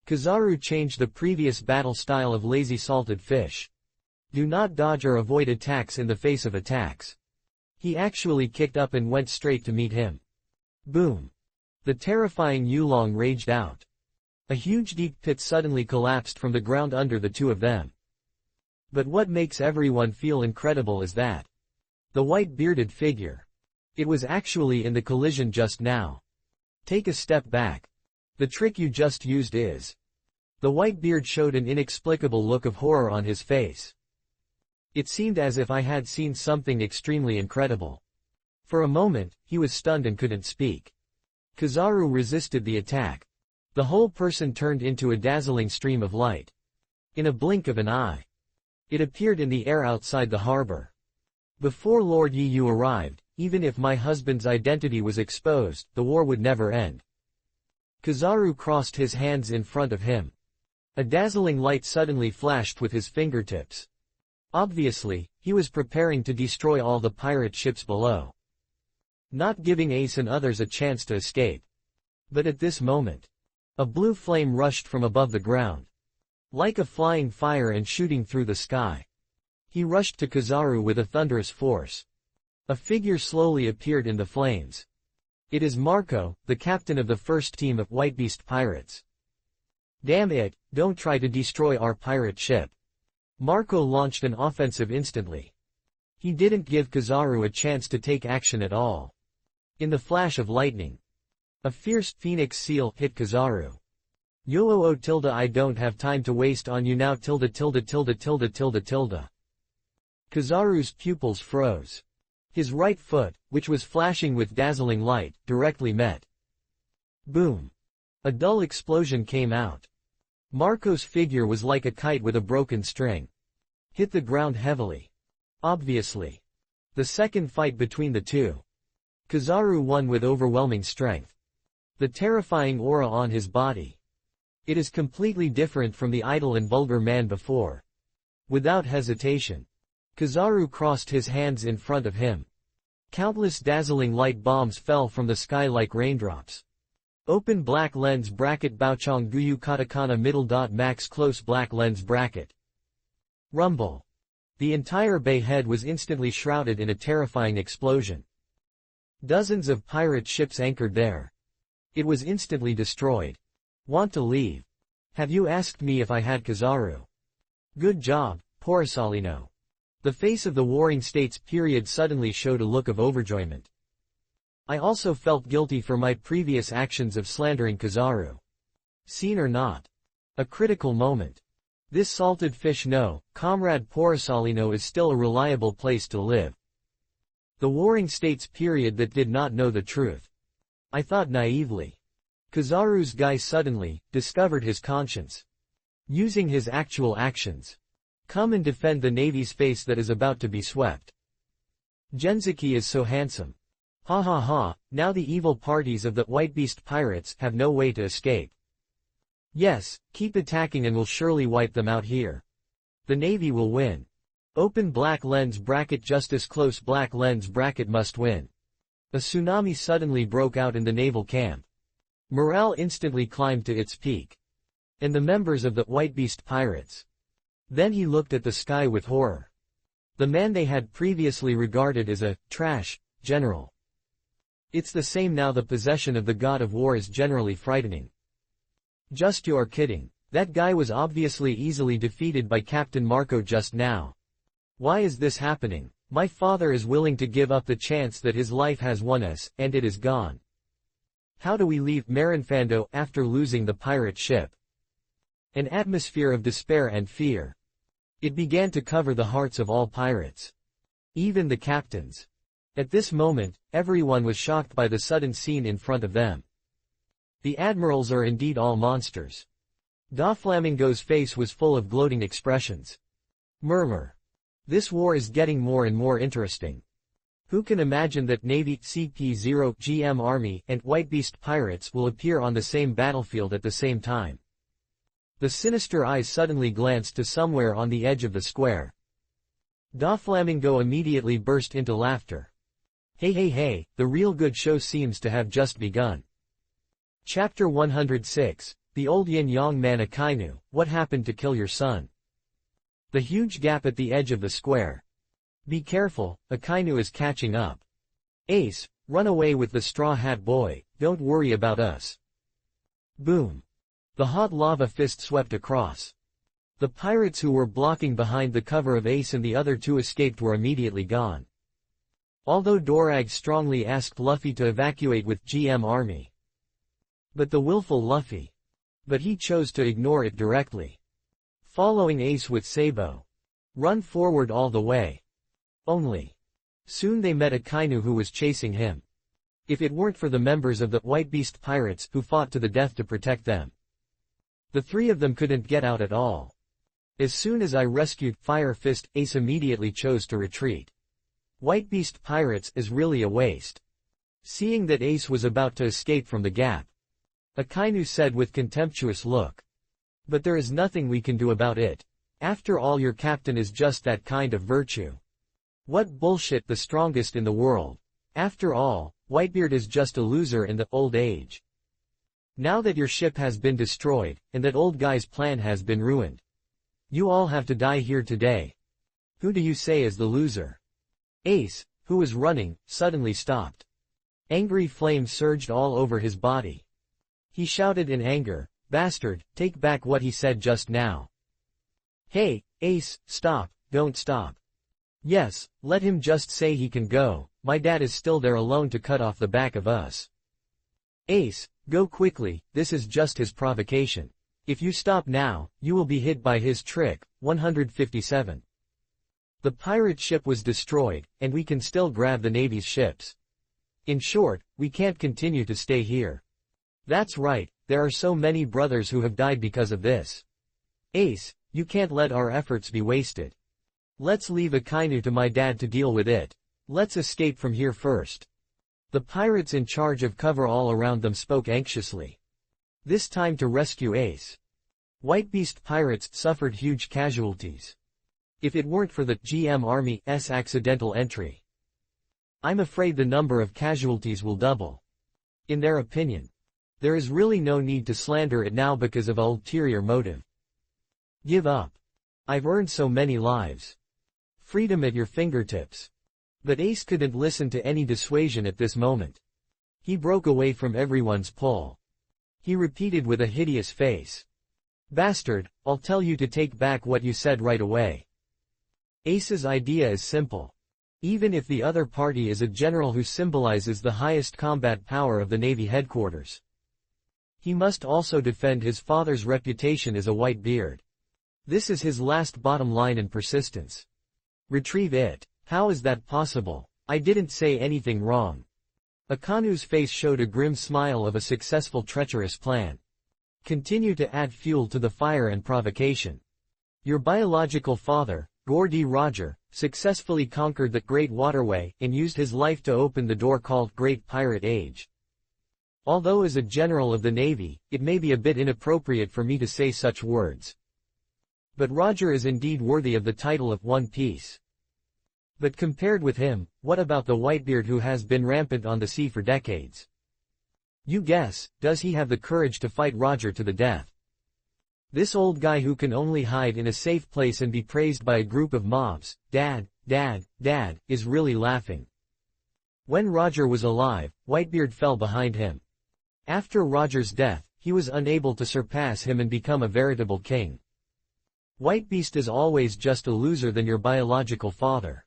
Kizaru changed the previous battle style of lazy salted fish. Do not dodge or avoid attacks in the face of attacks. He actually kicked up and went straight to meet him. Boom. The terrifying Yulong raged out. A huge deep pit suddenly collapsed from the ground under the two of them. But what makes everyone feel incredible is that the white-bearded figure. It was actually in the collision just now. Take a step back. The trick you just used is. The Whitebeard showed an inexplicable look of horror on his face. It seemed as if I had seen something extremely incredible. For a moment, he was stunned and couldn't speak. Kizaru resisted the attack. The whole person turned into a dazzling stream of light. In a blink of an eye. It appeared in the air outside the harbor. Before Lord Yu arrived, even if my husband's identity was exposed, the war would never end. Kizaru crossed his hands in front of him. A dazzling light suddenly flashed with his fingertips. Obviously, he was preparing to destroy all the pirate ships below. Not giving Ace and others a chance to escape. But at this moment, a blue flame rushed from above the ground. Like a flying fire and shooting through the sky. He rushed to Kizaru with a thunderous force. A figure slowly appeared in the flames. It is Marco, the captain of the first team of Whitebeast pirates. Damn it, don't try to destroy our pirate ship. Marco launched an offensive instantly. He didn't give Kizaru a chance to take action at all. In the flash of lightning, a fierce phoenix seal hit Kizaru. Yo tilde I don't have time to waste on you now tilde. Kizaru's pupils froze. His right foot, which was flashing with dazzling light, directly met. Boom. A dull explosion came out. Marco's figure was like a kite with a broken string. Hit the ground heavily. Obviously. The second fight between the two. Kizaru won with overwhelming strength. The terrifying aura on his body. It is completely different from the idle and vulgar man before. Without hesitation. Kizaru crossed his hands in front of him. Countless dazzling light bombs fell from the sky like raindrops. Open black lens bracket Baochong Guyu katakana middle dot max close black lens bracket. Rumble. The entire bay head was instantly shrouded in a terrifying explosion. Dozens of pirate ships anchored there. It was instantly destroyed. Want to leave? Have you asked me if I had Kizaru? Good job, Porisalino. The face of the Warring States period suddenly showed a look of overjoyment. I also felt guilty for my previous actions of slandering Kizaru. Seen or not? A critical moment. This salted fish no, Comrade Porisalino is still a reliable place to live. The Warring States period that did not know the truth. I thought naively. Kizaru's guy suddenly discovered his conscience. Using his actual actions. Come and defend the Navy's face that is about to be swept. Genzuki is so handsome. Ha ha ha, now the evil parties of the White Beast pirates have no way to escape. Yes, keep attacking and we'll surely wipe them out here. The Navy will win. Open black lens bracket justice close black lens bracket must win. A tsunami suddenly broke out in the naval camp. Morale instantly climbed to its peak. And the members of the White Beast pirates. Then he looked at the sky with horror. The man they had previously regarded as a trash general. It's the same now. The possession of the god of war is generally frightening. Just you're kidding. That guy was obviously easily defeated by Captain Marco just now. Why is this happening? My father is willing to give up the chance that his life has won us, and it is gone. How do we leave Marinfando after losing the pirate ship? An atmosphere of despair and fear. It began to cover the hearts of all pirates. Even the captains. At this moment, everyone was shocked by the sudden scene in front of them. The admirals are indeed all monsters. Doflamingo's face was full of gloating expressions. Murmur. This war is getting more and more interesting. Who can imagine that Navy CP0 GM Army and White Beast pirates will appear on the same battlefield at the same time? The sinister eyes suddenly glanced to somewhere on the edge of the square. Doflamingo immediately burst into laughter. Hey hey hey, the real good show seems to have just begun. Chapter 106, The Old Yin-Yang Man Akainu, What Happened to Kill Your Son? The huge gap at the edge of the square. Be careful, Akainu is catching up. Ace, run away with the straw hat boy, don't worry about us. Boom. The hot lava fist swept across. The pirates who were blocking behind the cover of Ace and the other two escaped were immediately gone. Although Dorag strongly asked Luffy to evacuate with GM Army. But the willful Luffy. But he chose to ignore it directly. Following Ace with Sabo. Run forward all the way. Only. Soon they met Akainu who was chasing him. If it weren't for the members of the White Beast pirates who fought to the death to protect them. The three of them couldn't get out at all. As soon as I rescued Fire Fist, Ace immediately chose to retreat. White Beast pirates is really a waste. Seeing that Ace was about to escape from the gap. Akainu said with contemptuous look. But there is nothing we can do about it. After all, your captain is just that kind of virtue. What bullshit, the strongest in the world. After all, Whitebeard is just a loser in the old age. Now that your ship has been destroyed, and that old guy's plan has been ruined. You all have to die here today. Who do you say is the loser? Ace, who was running, suddenly stopped. Angry flames surged all over his body. He shouted in anger, "Bastard, take back what he said just now." Hey, Ace, stop, don't stop. Yes, let him just say he can go, my dad is still there alone to cut off the back of us. Ace, go quickly, this is just his provocation. If you stop now, you will be hit by his trick. 157. The pirate ship was destroyed, and we can still grab the Navy's ships. In short, we can't continue to stay here. That's right, there are so many brothers who have died because of this. Ace, you can't let our efforts be wasted. Let's leave Akainu to my dad to deal with it. Let's escape from here first. The pirates in charge of cover all around them spoke anxiously. This time to rescue Ace. White Beast pirates suffered huge casualties. if it weren't for the GM Army's accidental entry. I'm afraid the number of casualties will double. In their opinion, there is really no need to slander it now because of ulterior motive. Give up. I've earned so many lives. Freedom at your fingertips. But Ace couldn't listen to any dissuasion at this moment. He broke away from everyone's pull. He repeated with a hideous face. Bastard, I'll tell you to take back what you said right away. Ace's idea is simple. Even if the other party is a general who symbolizes the highest combat power of the Navy headquarters, he must also defend his father's reputation as a Whitebeard. This is his last bottom line and persistence. Retrieve it. How is that possible? I didn't say anything wrong. Akanu's face showed a grim smile of a successful treacherous plan. Continue to add fuel to the fire and provocation. Your biological father, Gordy Roger, successfully conquered the Great Waterway and used his life to open the door called Great Pirate Age. Although as a general of the Navy, it may be a bit inappropriate for me to say such words. But Roger is indeed worthy of the title of One Piece. But compared with him, what about the Whitebeard who has been rampant on the sea for decades? You guess, does he have the courage to fight Roger to the death? This old guy who can only hide in a safe place and be praised by a group of mobs, Dad, is really laughing. When Roger was alive, Whitebeard fell behind him. After Roger's death, he was unable to surpass him and become a veritable king. Whitebeast is always just a loser than your biological father.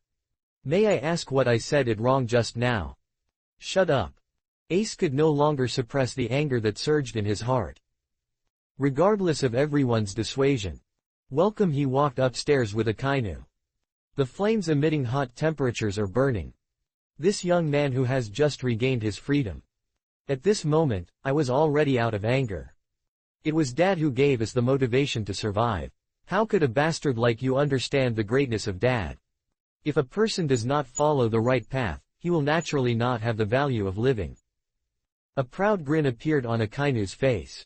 May I ask what I said it wrong just now? Shut up. Ace could no longer suppress the anger that surged in his heart. Regardless of everyone's dissuasion, welcome, he walked upstairs with Akainu. The flames emitting hot temperatures are burning. This young man who has just regained his freedom. At this moment, I was already out of anger. It was Dad who gave us the motivation to survive. How could a bastard like you understand the greatness of Dad? If a person does not follow the right path, he will naturally not have the value of living. A proud grin appeared on Akainu's face.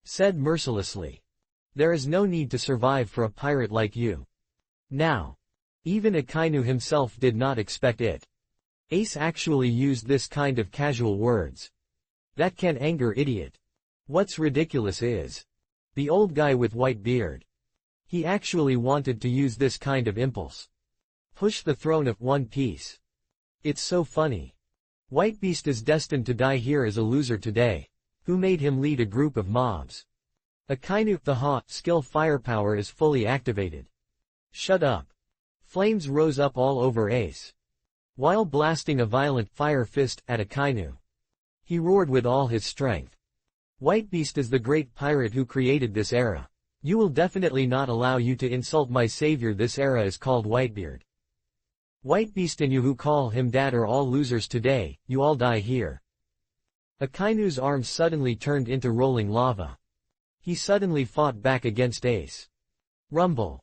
Said mercilessly. There is no need to survive for a pirate like you. Now. Even Akainu himself did not expect it. Ace actually used this kind of casual words. That can anger idiot. What's ridiculous is the old guy with white beard. He actually wanted to use this kind of impulse. Push the throne of One Piece. It's so funny. Whitebeast is destined to die here as a loser today. Who made him lead a group of mobs? Akainu, the hot skill firepower is fully activated. Shut up. Flames rose up all over Ace. While blasting a violent fire fist at Akainu, he roared with all his strength. Whitebeast is the great pirate who created this era. You will definitely not allow you to insult my savior. This era is called Whitebeard. Whitebeast and you who call him Dad are all losers today, you all die here. Akainu's arms suddenly turned into rolling lava. He suddenly fought back against Ace. Rumble.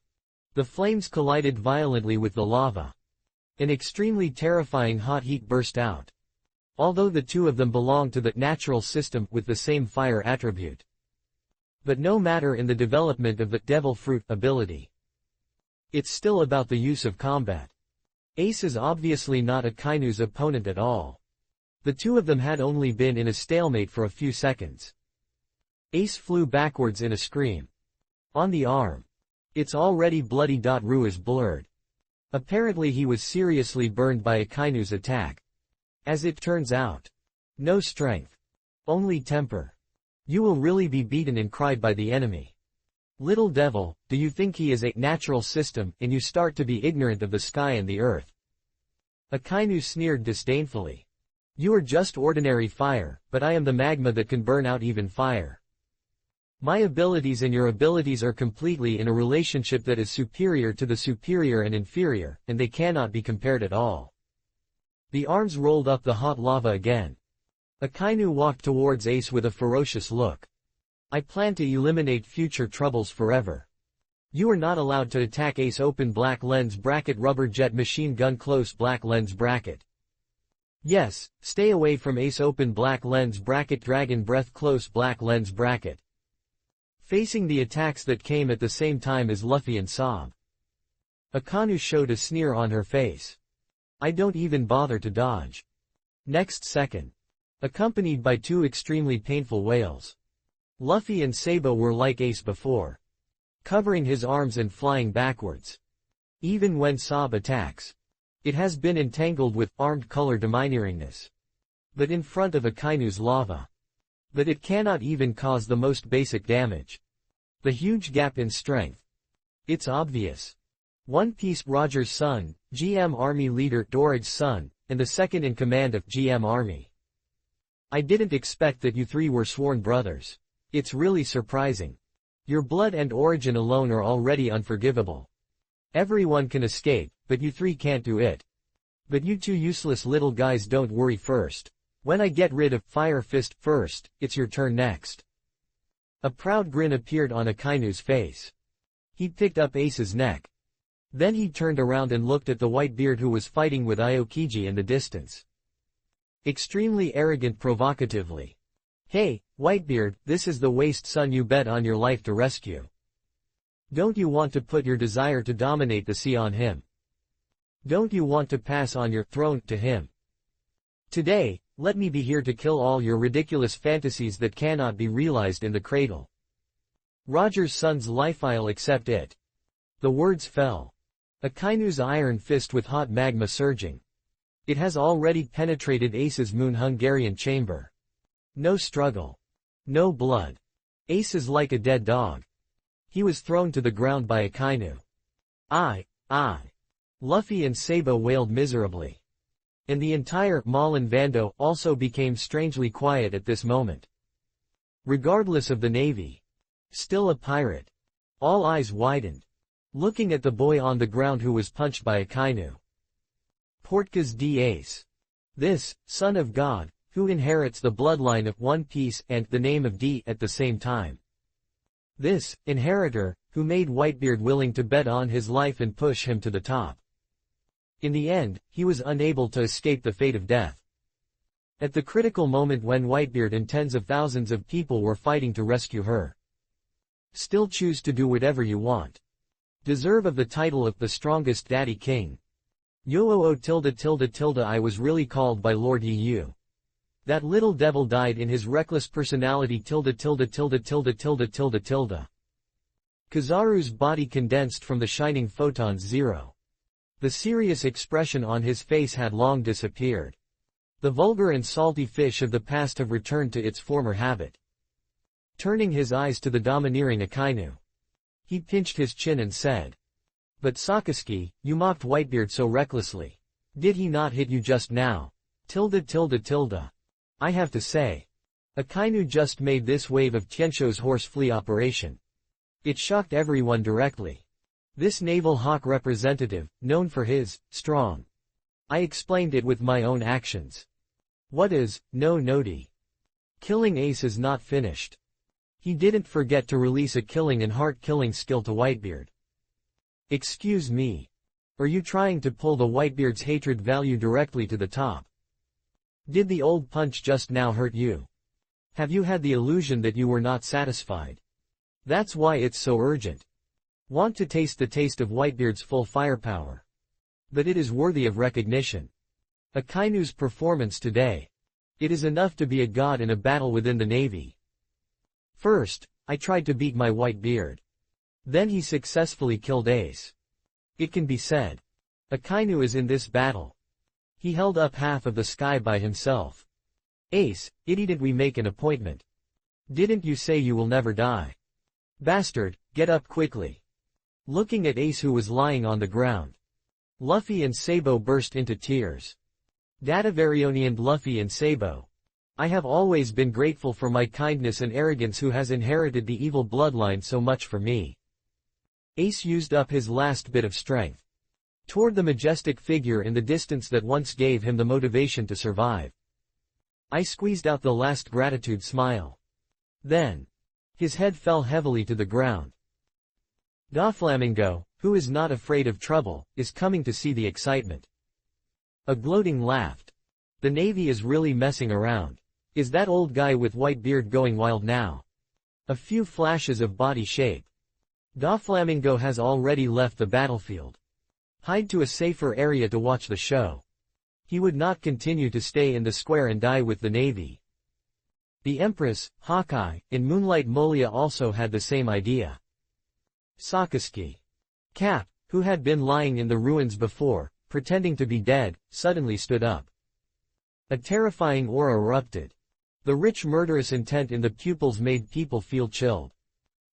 The flames collided violently with the lava. An extremely terrifying hot heat burst out. Although the two of them belong to the natural system with the same fire attribute. But no matter in the development of the Devil Fruit ability. It's still about the use of combat. Ace is obviously not Akainu's opponent at all. The two of them had only been in a stalemate for a few seconds. Ace flew backwards in a scream. On the arm. It's already bloody. Ru is blurred. Apparently he was seriously burned by Akainu's attack. As it turns out. No strength. Only temper. You will really be beaten and cried by the enemy. Little devil, do you think he is a natural system, and you start to be ignorant of the sky and the earth? Akainu sneered disdainfully. You are just ordinary fire, but I am the magma that can burn out even fire. My abilities and your abilities are completely in a relationship that is superior to the superior and inferior, and they cannot be compared at all. The arms rolled up the hot lava again. Akainu walked towards Ace with a ferocious look. I plan to eliminate future troubles forever. You are not allowed to attack Ace. Open black lens bracket rubber jet machine gun close black lens bracket. Yes, stay away from Ace. Open black lens bracket dragon breath close black lens bracket. Facing the attacks that came at the same time as Luffy and Sob. Akanu showed a sneer on her face. I don't even bother to dodge. Next second. Accompanied by two extremely painful wails. Luffy and Sabo were like Ace before. Covering his arms and flying backwards. Even when Sob attacks. It has been entangled with armed color domineeringness. But in front of Akainu's lava. But it cannot even cause the most basic damage. The huge gap in strength. It's obvious. One Piece Roger's son, GM Army leader Dorag's son, and the second in command of GM Army. I didn't expect that you three were sworn brothers. It's really surprising. Your blood and origin alone are already unforgivable. Everyone can escape, but you three can't do it. But you two useless little guys don't worry first. When I get rid of Fire Fist first, it's your turn next. A proud grin appeared on Akainu's face. He picked up Ace's neck. Then he turned around and looked at the Whitebeard who was fighting with Aokiji in the distance. Extremely arrogant provocatively. Hey, Whitebeard, this is the waste son you bet on your life to rescue. Don't you want to put your desire to dominate the sea on him? Don't you want to pass on your throne to him? Today, let me be here to kill all your ridiculous fantasies that cannot be realized in the cradle. Roger's son's life, I'll accept it. The words fell. Akainu's iron fist with hot magma surging. It has already penetrated Ace's moon Hungarian chamber. No struggle. No blood. Ace is like a dead dog. He was thrown to the ground by Akainu. I. Luffy and Sabo wailed miserably. And the entire Malin Vando also became strangely quiet at this moment. Regardless of the navy. Still a pirate. All eyes widened. Looking at the boy on the ground who was punched by Akainu. Portkas D. Ace. This, son of God, who inherits the bloodline of One Piece and the name of D at the same time. This, inheritor, who made Whitebeard willing to bet on his life and push him to the top. In the end, he was unable to escape the fate of death. At the critical moment when Whitebeard and tens of thousands of people were fighting to rescue her. Still choose to do whatever you want. Deserve of the title of the strongest daddy king. Yo tilde I was really called by Lord Yu. That little devil died in his reckless personality tilde. Kizaru's body condensed from the shining photons zero. The serious expression on his face had long disappeared. The vulgar and salty fish of the past have returned to its former habit. Turning his eyes to the domineering Akainu. He pinched his chin and said. But Sakazuki, you mocked Whitebeard so recklessly. Did he not hit you just now? I have to say. Akainu just made this wave of Tiensho's horse flea operation. It shocked everyone directly. This naval hawk representative, known for his, strong. I explained it with my own actions. What is, no noti? Killing Ace is not finished. He didn't forget to release a killing and heart-killing skill to Whitebeard. Excuse me. Are you trying to pull the Whitebeard's hatred value directly to the top? Did the old punch just now hurt you? Have you had the illusion that you were not satisfied? That's why it's so urgent. Want to taste the taste of Whitebeard's full firepower. But it is worthy of recognition. Akainu's performance today. It is enough to be a god in a battle within the navy. First, I tried to beat my Whitebeard. Then he successfully killed Ace. It can be said. Akainu is in this battle. He held up half of the sky by himself. Ace, didn't we make an appointment? Didn't you say you will never die? Bastard, get up quickly. Looking at Ace who was lying on the ground. Luffy and Sabo burst into tears. Datavarioni and Luffy and Sabo. I have always been grateful for my kindness and arrogance who has inherited the evil bloodline so much for me. Ace used up his last bit of strength. Toward the majestic figure in the distance that once gave him the motivation to survive. I squeezed out the last gratitude smile. Then. His head fell heavily to the ground. Doflamingo, who is not afraid of trouble, is coming to see the excitement. A gloating laughed. The navy is really messing around. Is that old guy with white beard going wild now? A few flashes of body shape. Doflamingo has already left the battlefield. Hide to a safer area to watch the show. He would not continue to stay in the square and die with the Navy. The Empress, Hawkeye, in Moonlight Molia also had the same idea. Sakazuki. Cap, who had been lying in the ruins before, pretending to be dead, suddenly stood up. A terrifying aura erupted. The rich murderous intent in the pupils made people feel chilled.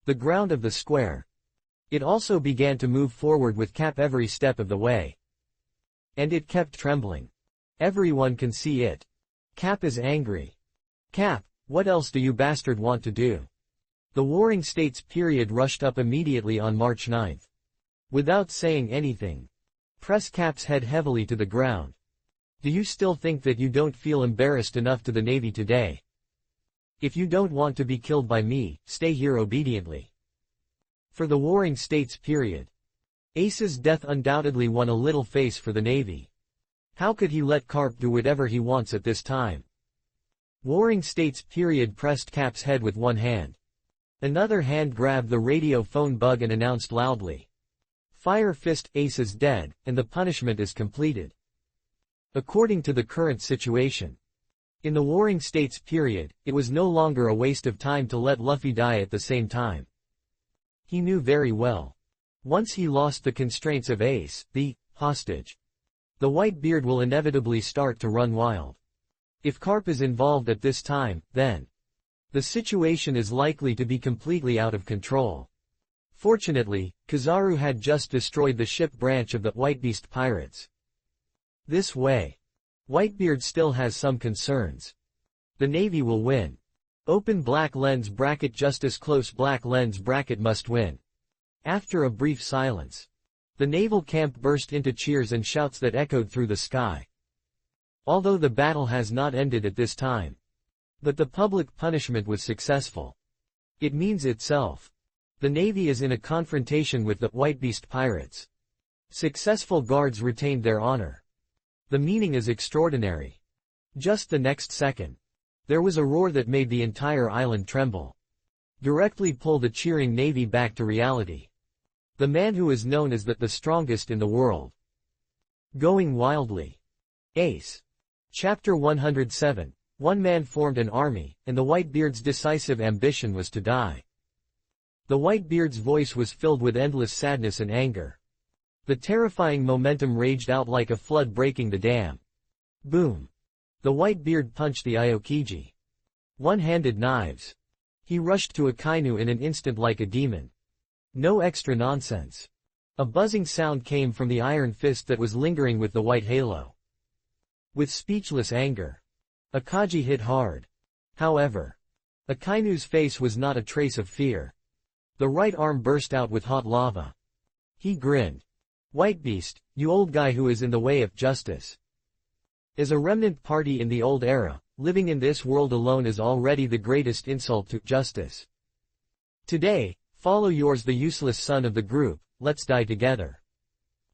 The ground of the square. It also began to move forward with Cap every step of the way. And it kept trembling. Everyone can see it. Cap is angry. Cap, what else do you bastard want to do? The Warring States period rushed up immediately on March 9. Without saying anything. Press Cap's head heavily to the ground. Do you still think that you don't feel embarrassed enough to the Navy today? If you don't want to be killed by me, stay here obediently. For the Warring States period. Ace's death undoubtedly won a little face for the Navy. How could he let Carp do whatever he wants at this time? Warring States period pressed Cap's head with one hand. Another hand grabbed the radio phone bug and announced loudly. Fire Fist, Ace is dead, and the punishment is completed. According to the current situation. In the Warring States period, it was no longer a waste of time to let Luffy die at the same time. He knew very well. Once he lost the constraints of Ace, the hostage, the white beard will inevitably start to run wild. If Carp is involved at this time, then the situation is likely to be completely out of control. Fortunately, Kizaru had just destroyed the ship branch of the Whitebeast pirates. This way, Whitebeard still has some concerns. The Navy will win. Open black lens bracket justice close black lens bracket must win. After a brief silence, the naval camp burst into cheers and shouts that echoed through the sky. Although the battle has not ended at this time. But the public punishment was successful. It means itself. The Navy is in a confrontation with the Whitebeast pirates. Successful guards retained their honor. The meaning is extraordinary. Just the next second, there was a roar that made the entire island tremble. Directly pull the cheering Navy back to reality. The man who is known as the strongest in the world. Going wildly. Ace. Chapter 107. One man formed an army, and the Whitebeard's decisive ambition was to die. The Whitebeard's voice was filled with endless sadness and anger. The terrifying momentum raged out like a flood breaking the dam. Boom. The Whitebeard punched the Aokiji. One-handed knives. He rushed to Akainu in an instant like a demon. No extra nonsense. A buzzing sound came from the iron fist that was lingering with the white halo. With speechless anger, Akaji hit hard. However, Akainu's face was not a trace of fear. The right arm burst out with hot lava. He grinned. Whitebeast, you old guy who is in the way of justice. As a remnant party in the old era, living in this world alone is already the greatest insult to justice. Today, follow yours the useless son of the group, let's die together.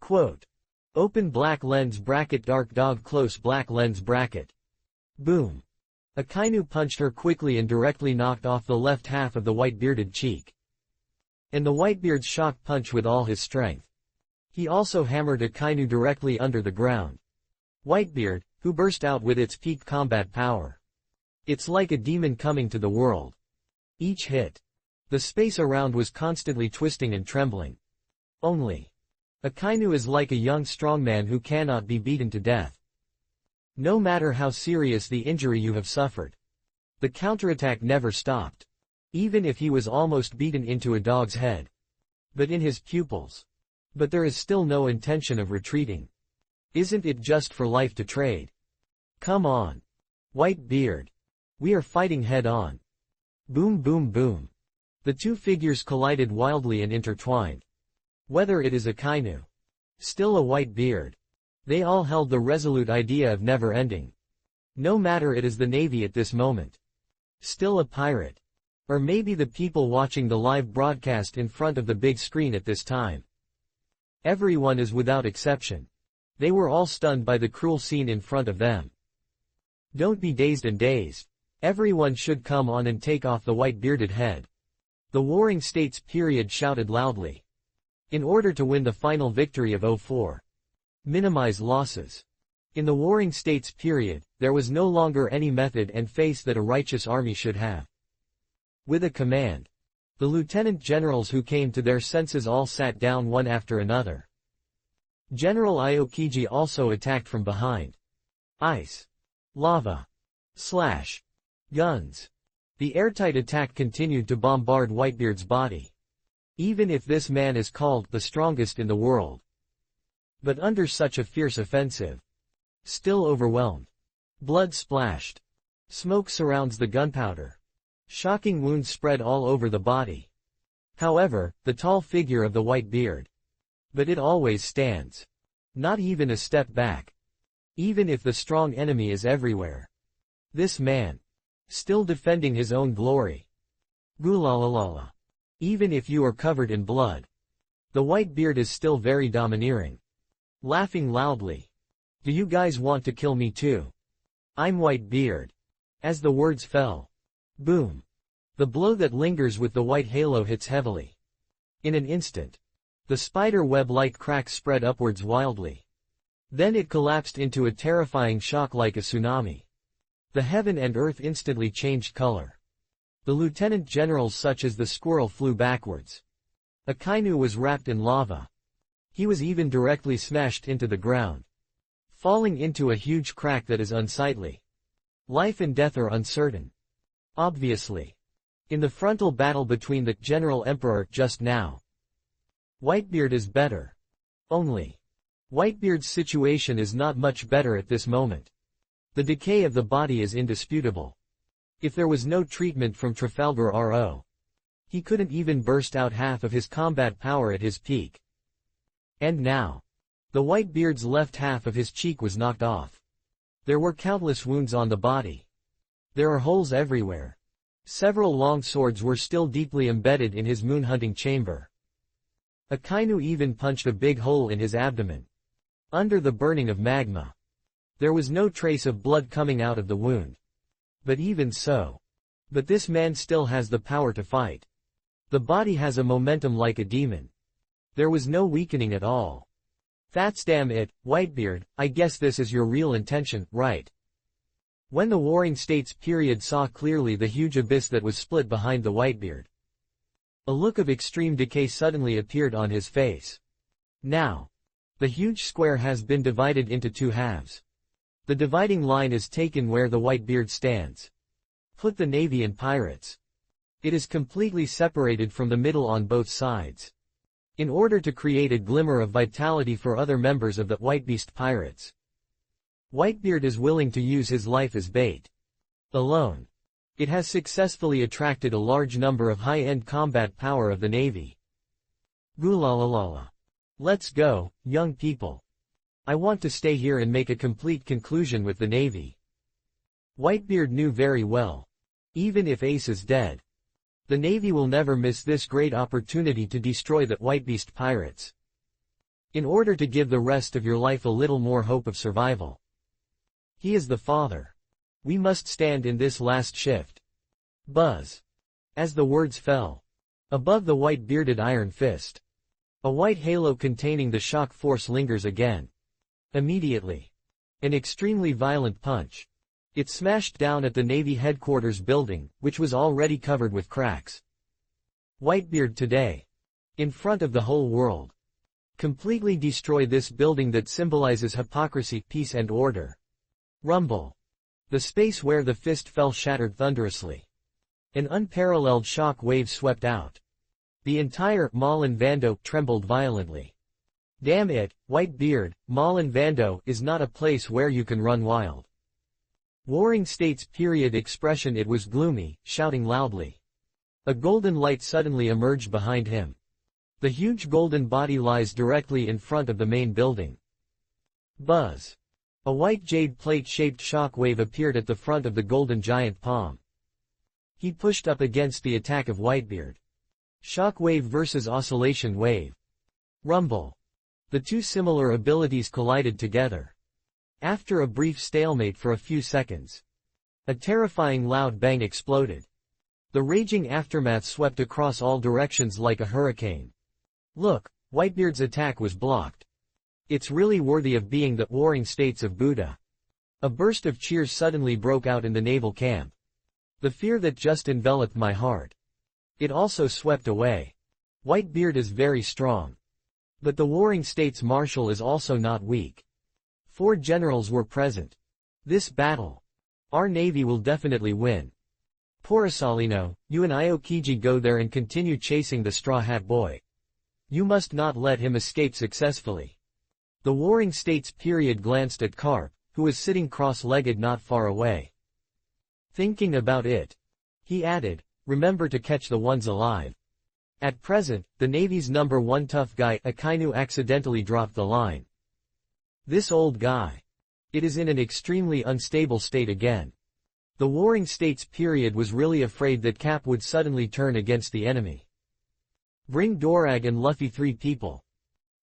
Quote. Open black lens bracket dark dog close black lens bracket. Boom. Akainu punched her quickly and directly knocked off the left half of the white-bearded cheek. And the Whitebeard's shock punch with all his strength. He also hammered Akainu directly under the ground. Whitebeard, who burst out with its peak combat power. It's like a demon coming to the world. Each hit. The space around was constantly twisting and trembling. Only. Akainu is like a young strongman who cannot be beaten to death. No matter how serious the injury you have suffered. The counterattack never stopped. Even if he was almost beaten into a dog's head. But in his pupils. But there is still no intention of retreating. Isn't it just for life to trade? Come on. Whitebeard. We are fighting head on. Boom boom boom. The two figures collided wildly and intertwined. Whether it is Akainu. Still a Whitebeard. They all held the resolute idea of never ending. No matter it is the Navy at this moment. Still a pirate. Or maybe the people watching the live broadcast in front of the big screen at this time. Everyone is without exception. They were all stunned by the cruel scene in front of them. Don't be dazed and dazed. Everyone should come on and take off the white-bearded head. The Warring States period shouted loudly. In order to win the final victory of 04. Minimize losses. In the Warring States period, there was no longer any method and face that a righteous army should have. With a command, the lieutenant generals who came to their senses all sat down one after another. General Iokiji also attacked from behind. Ice. Lava. Slash. Guns. The airtight attack continued to bombard Whitebeard's body. Even if this man is called the strongest in the world. But under such a fierce offensive. Still overwhelmed. Blood splashed. Smoke surrounds the gunpowder. Shocking wounds spread all over the body. However, the tall figure of the Whitebeard. But it always stands. Not even a step back. Even if the strong enemy is everywhere. This man. Still defending his own glory. Gulalalala. Even if you are covered in blood. The Whitebeard is still very domineering. Laughing loudly. Do you guys want to kill me too? I'm Whitebeard. As the words fell. Boom. The blow that lingers with the white halo hits heavily. In an instant. The spider web-like crack spread upwards wildly. Then it collapsed into a terrifying shock like a tsunami. The heaven and earth instantly changed color. The lieutenant generals such as the squirrel flew backwards. Akainu was wrapped in lava. He was even directly smashed into the ground. Falling into a huge crack that is unsightly. Life and death are uncertain. Obviously. In the frontal battle between the General Emperor just now. Whitebeard is better. Only. Whitebeard's situation is not much better at this moment. The decay of the body is indisputable. If there was no treatment from Trafalgar RO. He couldn't even burst out half of his combat power at his peak. And now. The Whitebeard's left half of his cheek was knocked off. There were countless wounds on the body. There are holes everywhere. Several long swords were still deeply embedded in his moon-hunting chamber. Akainu even punched a big hole in his abdomen. Under the burning of magma. There was no trace of blood coming out of the wound. But even so. But this man still has the power to fight. The body has a momentum like a demon. There was no weakening at all. That's damn it, Whitebeard, I guess this is your real intention, right? When the Warring States period saw clearly the huge abyss that was split behind the Whitebeard. A look of extreme decay suddenly appeared on his face. Now. The huge square has been divided into two halves. The dividing line is taken where the Whitebeard stands. Put the Navy and pirates. It is completely separated from the middle on both sides. In order to create a glimmer of vitality for other members of the Whitebeast pirates. Whitebeard is willing to use his life as bait. Alone. It has successfully attracted a large number of high-end combat power of the Navy. Gulalalala. Let's go, young people. I want to stay here and make a complete conclusion with the Navy. Whitebeard knew very well. Even if Ace is dead. The Navy will never miss this great opportunity to destroy the Whitebeast pirates. In order to give the rest of your life a little more hope of survival. He is the father. We must stand in this last shift. Buzz. As the words fell. Above the white-bearded iron fist. A white halo containing the shock force lingers again. Immediately. An extremely violent punch. It smashed down at the Navy headquarters building, which was already covered with cracks. Whitebeard today. In front of the whole world. Completely destroy this building that symbolizes hypocrisy, peace and order. Rumble. The space where the fist fell shattered thunderously. An unparalleled shock wave swept out. The entire Malin Vando trembled violently. Damn it, Whitebeard, Malin Vando is not a place where you can run wild. Warring States period expression. It was gloomy, shouting loudly. A golden light suddenly emerged behind him. The huge golden body lies directly in front of the main building. Buzz. A white jade plate-shaped shock wave appeared at the front of the golden giant palm. He pushed up against the attack of Whitebeard. Shock wave versus oscillation wave. Rumble. The two similar abilities collided together. After a brief stalemate for a few seconds. A terrifying loud bang exploded. The raging aftermath swept across all directions like a hurricane. Look, Whitebeard's attack was blocked. It's really worthy of being the warring states of Buddha. A burst of cheers suddenly broke out in the naval camp. The fear that just enveloped my heart. It also swept away. Whitebeard is very strong. But the warring states marshal is also not weak. 4 generals were present. This battle. Our navy will definitely win. Porisalino, you and Iokiji go there and continue chasing the Straw Hat Boy. You must not let him escape successfully. The warring states period glanced at Carp, who was sitting cross-legged not far away. Thinking about it. He added, remember to catch the ones alive. At present, the Navy's number 1 tough guy, Akainu, accidentally dropped the line. This old guy. It is in an extremely unstable state again. The warring states period was really afraid that Cap would suddenly turn against the enemy. Bring Dorag and Luffy 3 people.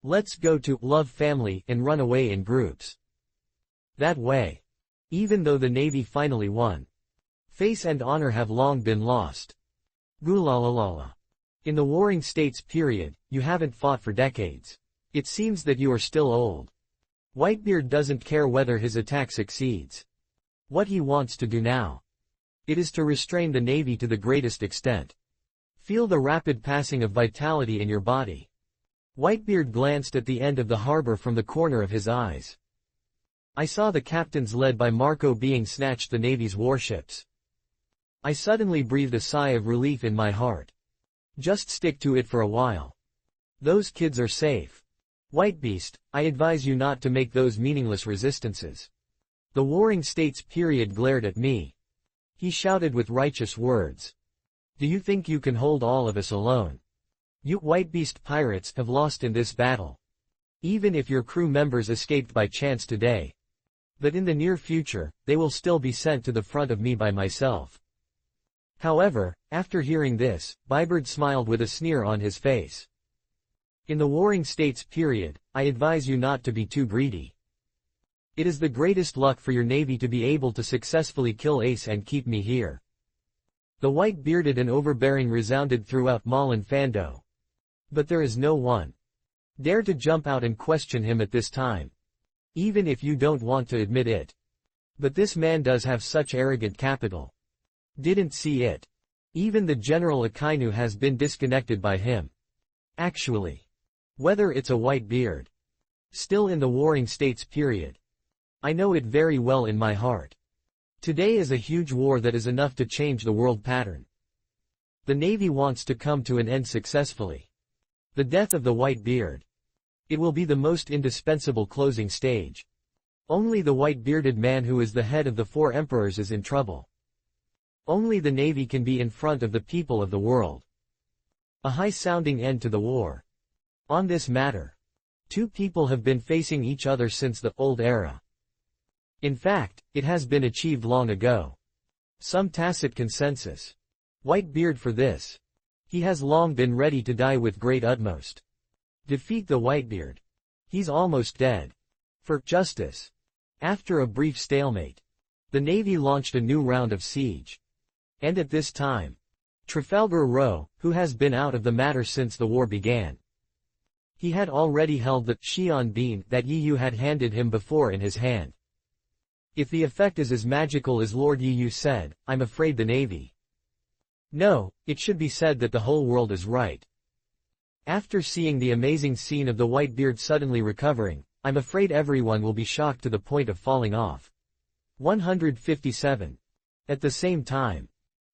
Let's go to Love Family and run away in groups. That way. Even though the Navy finally won. Face and honor have long been lost. Gulalalala. In the warring states period, you haven't fought for decades. It seems that you are still old. Whitebeard doesn't care whether his attack succeeds. What he wants to do now. It is to restrain the Navy to the greatest extent. Feel the rapid passing of vitality in your body. Whitebeard glanced at the end of the harbor from the corner of his eyes. I saw the captains led by Marco being snatched the Navy's warships. I suddenly breathed a sigh of relief in my heart. Just stick to it for a while. Those kids are safe. Whitebeast, I advise you not to make those meaningless resistances. The warring states period glared at me. He shouted with righteous words. Do you think you can hold all of us alone? You Whitebeast pirates have lost in this battle. Even if your crew members escaped by chance today. But in the near future, they will still be sent to the front of me by myself. However, after hearing this, Bybird smiled with a sneer on his face. In the warring states period, I advise you not to be too greedy. It is the greatest luck for your navy to be able to successfully kill Ace and keep me here. The white-bearded and overbearing resounded throughout Malin Fando. But there is no one. Dare to jump out and question him at this time. Even if you don't want to admit it. But this man does have such arrogant capital. Didn't see it. Even the General Akainu has been disconnected by him. Actually. Whether it's a white beard. Still in the warring states period. I know it very well in my heart. Today is a huge war that is enough to change the world pattern. The Navy wants to come to an end successfully. The death of the white beard. It will be the most indispensable closing stage. Only the white-bearded man who is the head of the 4 emperors is in trouble. Only the Navy can be in front of the people of the world. A high-sounding end to the war. On this matter. 2 people have been facing each other since the old era. In fact, it has been achieved long ago. Some tacit consensus. Whitebeard for this. He has long been ready to die with great utmost. Defeat the Whitebeard. He's almost dead. For justice. After a brief stalemate. The Navy launched a new round of siege. And at this time. Trafalgar Row, who has been out of the matter since the war began. He had already held the Shion beam that Yu had handed him before in his hand. If the effect is as magical as Lord Yu said, I'm afraid the Navy. No, it should be said that the whole world is right. After seeing the amazing scene of the Whitebeard suddenly recovering, I'm afraid everyone will be shocked to the point of falling off. 157. At the same time.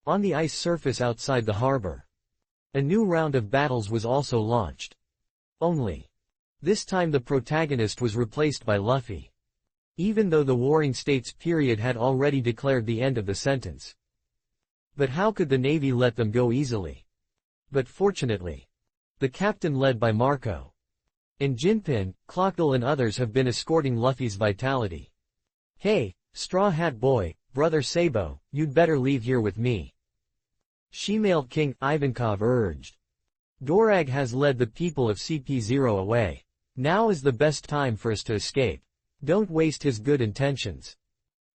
On the ice surface outside the harbor. A new round of battles was also launched. Only. This time the protagonist was replaced by Luffy. Even though the warring states period had already declared the end of the sentence. But how could the Navy let them go easily? But fortunately. The captain led by Marco. And Jinpin, Clockdale and others have been escorting Luffy's vitality. Hey, Straw Hat Boy, Brother Sabo, you'd better leave here with me. Shemale King Ivankov urged. Dorag has led the people of CP0 away. Now is the best time for us to escape. Don't waste his good intentions.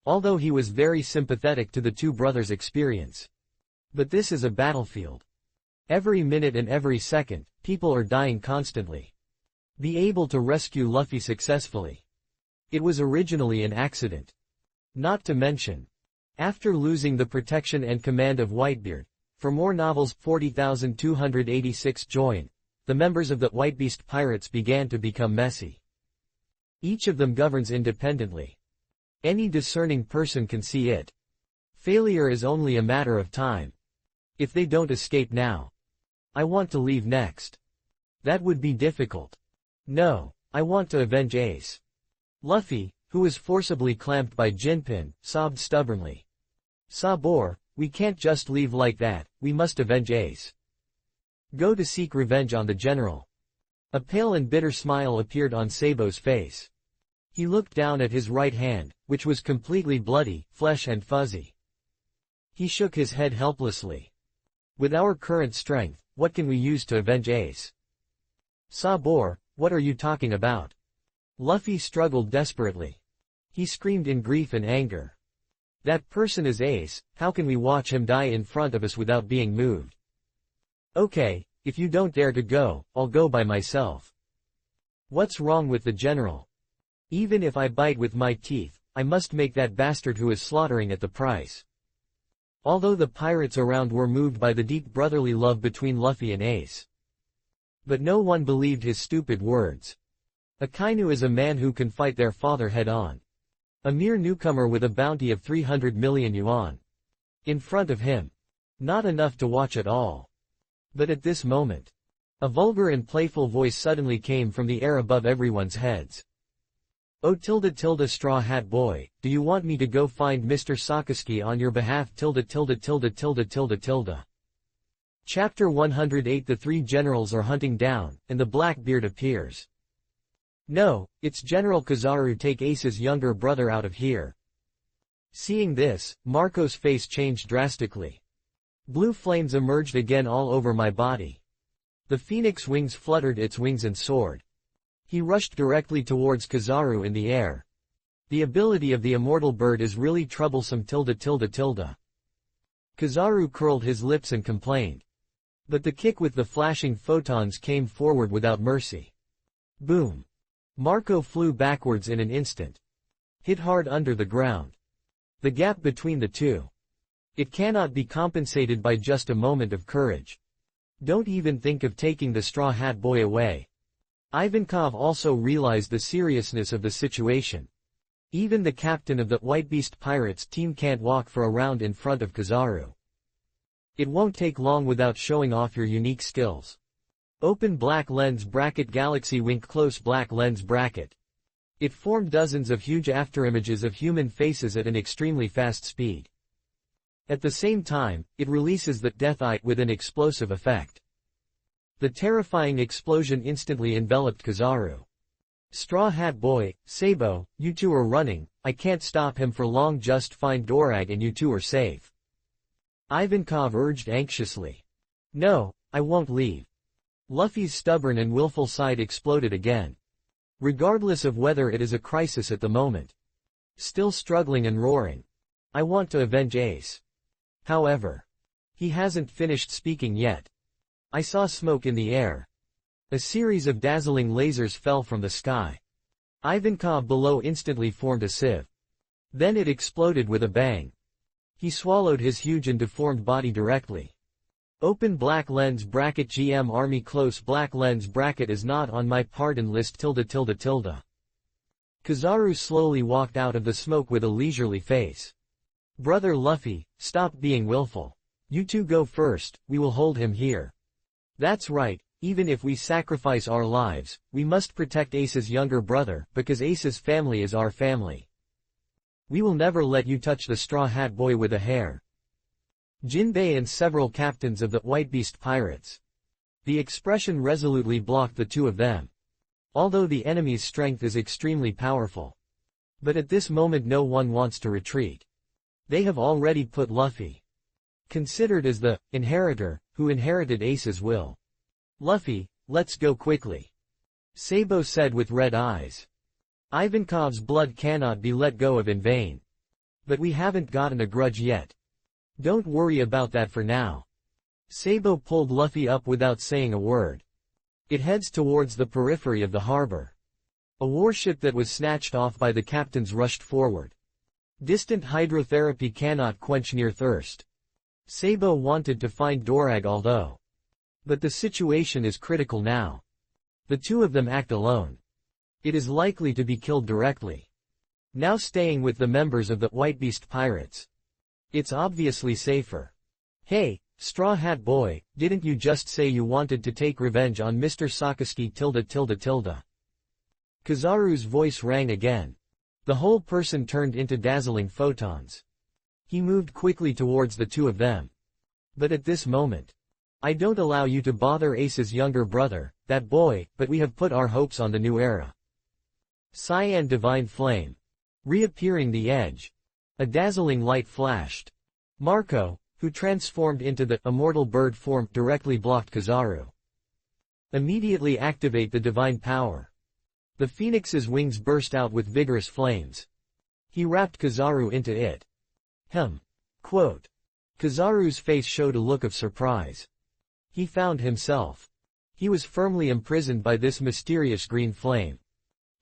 Although he was very sympathetic to the 2 brothers' experience. But this is a battlefield. Every minute and every second, people are dying constantly. Be able to rescue Luffy successfully. It was originally an accident. Not to mention, after losing the protection and command of Whitebeard, for more novels 40,286 join, the members of the Whitebeast Pirates began to become messy. Each of them governs independently. Any discerning person can see it. Failure is only a matter of time. If they don't escape now, I want to leave next. That would be difficult. No, I want to avenge Ace. Luffy, who was forcibly clamped by Jinpin, sobbed stubbornly. Sabor, we can't just leave like that, we must avenge Ace. Go to seek revenge on the general. A pale and bitter smile appeared on Sabo's face. He looked down at his right hand, which was completely bloody, flesh and fuzzy. He shook his head helplessly. With our current strength, what can we use to avenge Ace? Sabor, what are you talking about? Luffy struggled desperately. He screamed in grief and anger. That person is Ace, how can we watch him die in front of us without being moved? Okay, if you don't dare to go, I'll go by myself. What's wrong with the general? Even if I bite with my teeth, I must make that bastard who is slaughtering at the price. Although the pirates around were moved by the deep brotherly love between Luffy and Ace. But no one believed his stupid words. Akainu is a man who can fight their father head-on. A mere newcomer with a bounty of 300 million yuan. In front of him. Not enough to watch at all. But at this moment, a vulgar and playful voice suddenly came from the air above everyone's heads. Oh Straw Hat Boy, do you want me to go find Mr. Sakazuki on your behalf Chapter 108 The three generals are hunting down, and the Blackbeard appears. No, it's General Kizaru, take Ace's younger brother out of here. Seeing this, Marco's face changed drastically. Blue flames emerged again all over my body. The phoenix wings fluttered its wings and soared. He rushed directly towards Kizaru in the air. The ability of the immortal bird is really troublesome Kizaru curled his lips and complained. But the kick with the flashing photons came forward without mercy. Boom! Marco flew backwards in an instant. Hit hard under the ground. The gap between the two. It cannot be compensated by just a moment of courage. Don't even think of taking the Straw Hat Boy away. Ivankov also realized the seriousness of the situation. Even the captain of the Whitebeast Pirates team can't walk for a round in front of Kizaru. It won't take long without showing off your unique skills. Open black lens bracket Galaxy Wink close black lens bracket. It formed dozens of huge afterimages of human faces at an extremely fast speed. At the same time, it releases the Death Eye with an explosive effect. The terrifying explosion instantly enveloped Kizaru. Straw Hat Boy, Sabo, you two are running, I can't stop him for long, just find Dorag and you two are safe. Ivankov urged anxiously. No, I won't leave. Luffy's stubborn and willful side exploded again. Regardless of whether it is a crisis at the moment. Still struggling and roaring. I want to avenge Ace. However. He hasn't finished speaking yet. I saw smoke in the air. A series of dazzling lasers fell from the sky. Ivankov below instantly formed a sieve. Then it exploded with a bang. He swallowed his huge and deformed body directly. Open black lens bracket GM Army close black lens bracket is not on my pardon list Kizaru slowly walked out of the smoke with a leisurely face. Brother Luffy, stop being willful. You two go first, we will hold him here. That's right, even if we sacrifice our lives, we must protect Ace's younger brother, because Ace's family is our family. We will never let you touch the Straw Hat Boy with a hair. Jinbei and several captains of the Whitebeast Pirates. The expression resolutely blocked the two of them. Although the enemy's strength is extremely powerful. But at this moment no one wants to retreat. They have already put Luffy. Considered as the inheritor, who inherited Ace's will. Luffy, let's go quickly. Sabo said with red eyes. Ivankov's blood cannot be let go of in vain. But we haven't gotten a grudge yet. Don't worry about that for now. Sabo pulled Luffy up without saying a word. It heads towards the periphery of the harbor. A warship that was snatched off by the captains rushed forward. Distant hydrotherapy cannot quench near thirst. Sabo wanted to find Dorag although. But the situation is critical now. The two of them act alone. It is likely to be killed directly. Now staying with the members of the White Beast Pirates. It's obviously safer. Hey, Straw Hat Boy, didn't you just say you wanted to take revenge on Mr. Sakaski ___? Kizaru's voice rang again. The whole person turned into dazzling photons. He moved quickly towards the two of them. But at this moment, I don't allow you to bother Ace's younger brother, that boy, but we have put our hopes on the new era. Cyan Divine Flame. Reappearing the edge. A dazzling light flashed. Marco, who transformed into the immortal bird form, directly blocked Kizaru. Immediately activate the divine power. The phoenix's wings burst out with vigorous flames. He wrapped Kizaru into it. Quote. Kizaru's face showed a look of surprise. He found himself. He was firmly imprisoned by this mysterious green flame.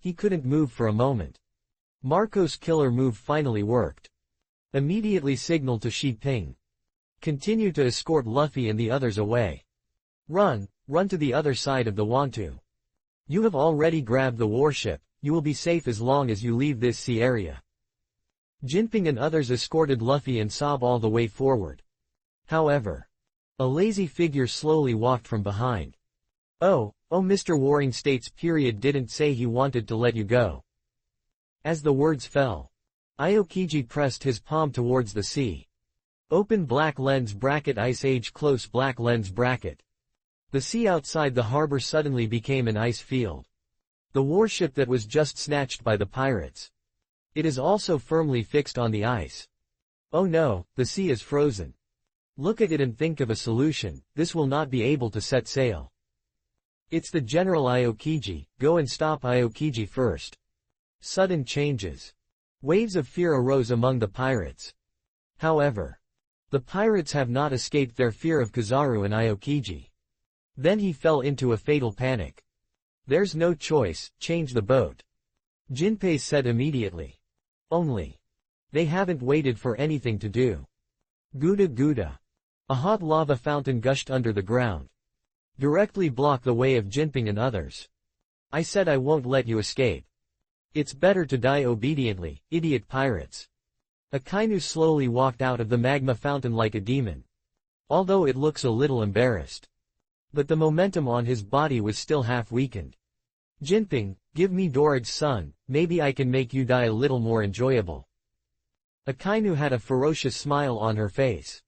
He couldn't move for a moment. Marco's killer move finally worked. Immediately signaled to Shi Ping. Continue to escort Luffy and the others away. Run to the other side of the Wantu. You have already grabbed the warship, you will be safe as long as you leave this sea area. Jinping and others escorted Luffy and Sob all the way forward. However, a lazy figure slowly walked from behind. Oh, Mr. Warring States didn't say he wanted to let you go. As the words fell, Aokiji pressed his palm towards the sea. Open black lens bracket Ice Age close black lens bracket. The sea outside the harbor suddenly became an ice field. The warship that was just snatched by the pirates. It is also firmly fixed on the ice. Oh no, the sea is frozen. Look at it and think of a solution, this will not be able to set sail. It's the General Aokiji, go and stop Aokiji first. Sudden changes. Waves of fear arose among the pirates. However, the pirates have not escaped their fear of Kizaru and Aokiji. Then he fell into a fatal panic. There's no choice, change the boat. Jinpei said immediately. Only. They haven't waited for anything to do. Gouda Gouda. A hot lava fountain gushed under the ground. Directly blocked the way of Jinping and others. I said I won't let you escape. It's better to die obediently, idiot pirates. Akainu slowly walked out of the magma fountain like a demon. Although it looks a little embarrassed. But the momentum on his body was still half weakened. Jinping, give me Dorag's son, maybe I can make you die a little more enjoyable. Akainu had a ferocious smile on her face.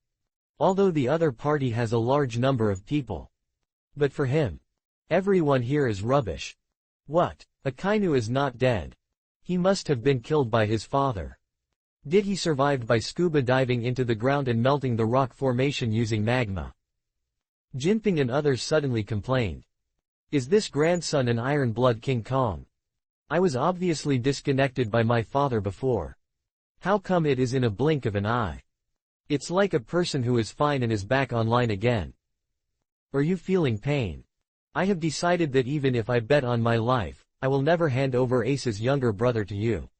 Although the other party has a large number of people. But for him, everyone here is rubbish. What? Akainu is not dead. He must have been killed by his father. Did he survive by scuba diving into the ground and melting the rock formation using magma? Jinping and others suddenly complained. Is this grandson an Iron Blood King Kong? I was obviously disconnected by my father before. How come it is in a blink of an eye? It's like a person who is fine and is back online again. Are you feeling pain? I have decided that even if I bet on my life, I will never hand over Ace's younger brother to you.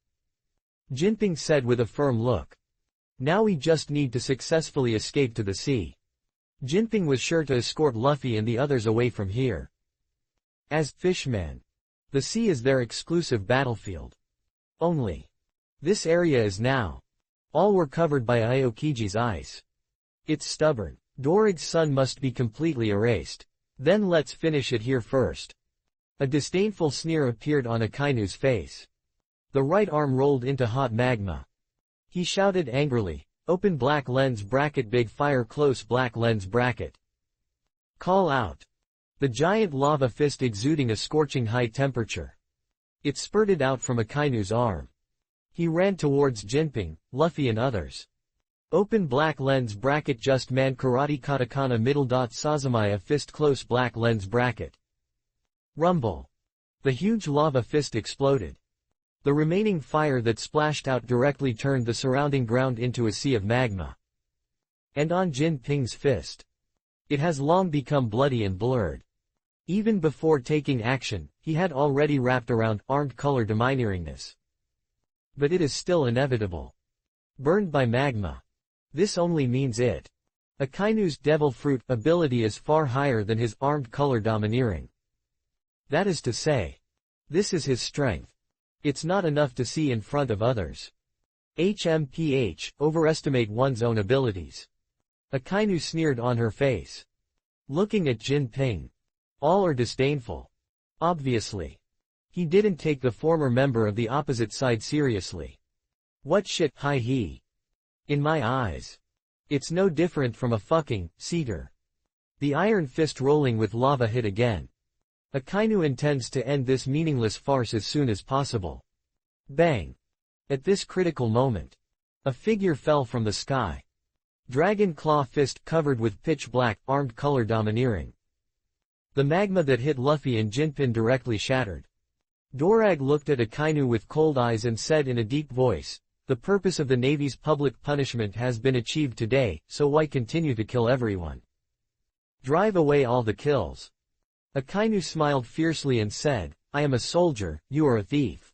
Jinping said with a firm look. Now we just need to successfully escape to the sea. Jinping was sure to escort Luffy and the others away from here. As Fishman, the sea is their exclusive battlefield. Only. This area is now. All were covered by Aokiji's ice. It's stubborn. Dorag's son must be completely erased. Then let's finish it here first. A disdainful sneer appeared on Akainu's face. The right arm rolled into hot magma. He shouted angrily, open black lens bracket big fire close black lens bracket. Call out. The giant lava fist exuding a scorching high temperature. It spurted out from Akainu's arm. He ran towards Jinping, Luffy and others. Open black lens bracket just man karate katakana middle dot Sazamaya fist close black lens bracket. Rumble. The huge lava fist exploded. The remaining fire that splashed out directly turned the surrounding ground into a sea of magma. And on Jinping's fist. It has long become bloody and blurred. Even before taking action, he had already wrapped around armed color domineeringness. But it is still inevitable. Burned by magma. This only means it. Akainu's devil fruit ability is far higher than his armed color domineering. That is to say, this is his strength. It's not enough to see in front of others. Overestimate one's own abilities. Akainu sneered on her face. Looking at Jin Ping. All are disdainful. Obviously. He didn't take the former member of the opposite side seriously. What shit, hi he. In my eyes. It's no different from a fucking seeker. The iron fist rolling with lava hit again. Akainu intends to end this meaningless farce as soon as possible. Bang. At this critical moment. A figure fell from the sky. Dragon claw fist covered with pitch black, armed color domineering. The magma that hit Luffy and Jinpin directly shattered. Dorag looked at Akainu with cold eyes and said in a deep voice, "The purpose of the Navy's public punishment has been achieved today, so why continue to kill everyone? Drive away all the kills." Akainu smiled fiercely and said, "I am a soldier, you are a thief.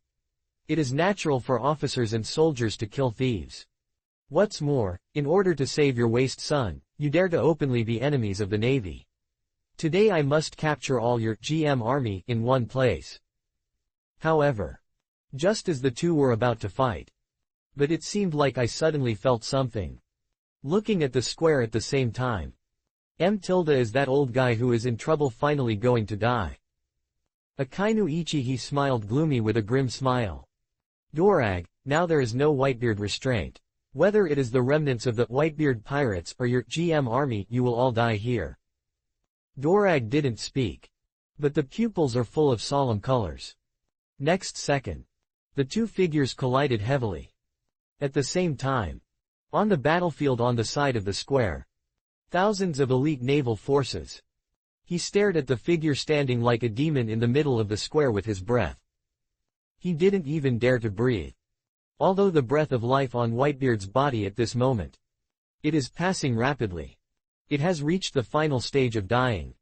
It is natural for officers and soldiers to kill thieves. What's more, in order to save your waste son, you dare to openly be enemies of the Navy. Today I must capture all your GM army in one place." However, just as the two were about to fight. But it seemed like I suddenly felt something. Looking at the square at the same time. Is that old guy who is in trouble finally going to die? Akainu Ichihi smiled gloomy with a grim smile. Dorag, now there is no Whitebeard restraint. Whether it is the remnants of the Whitebeard pirates or your GM army, you will all die here. Dorag didn't speak. But the pupils are full of solemn colors. Next second. The two figures collided heavily. At the same time. On the battlefield on the side of the square. Thousands of elite naval forces. He stared at the figure standing like a demon in the middle of the square with his breath. He didn't even dare to breathe. Although the breath of life on Whitebeard's body at this moment. It is passing rapidly. It has reached the final stage of dying.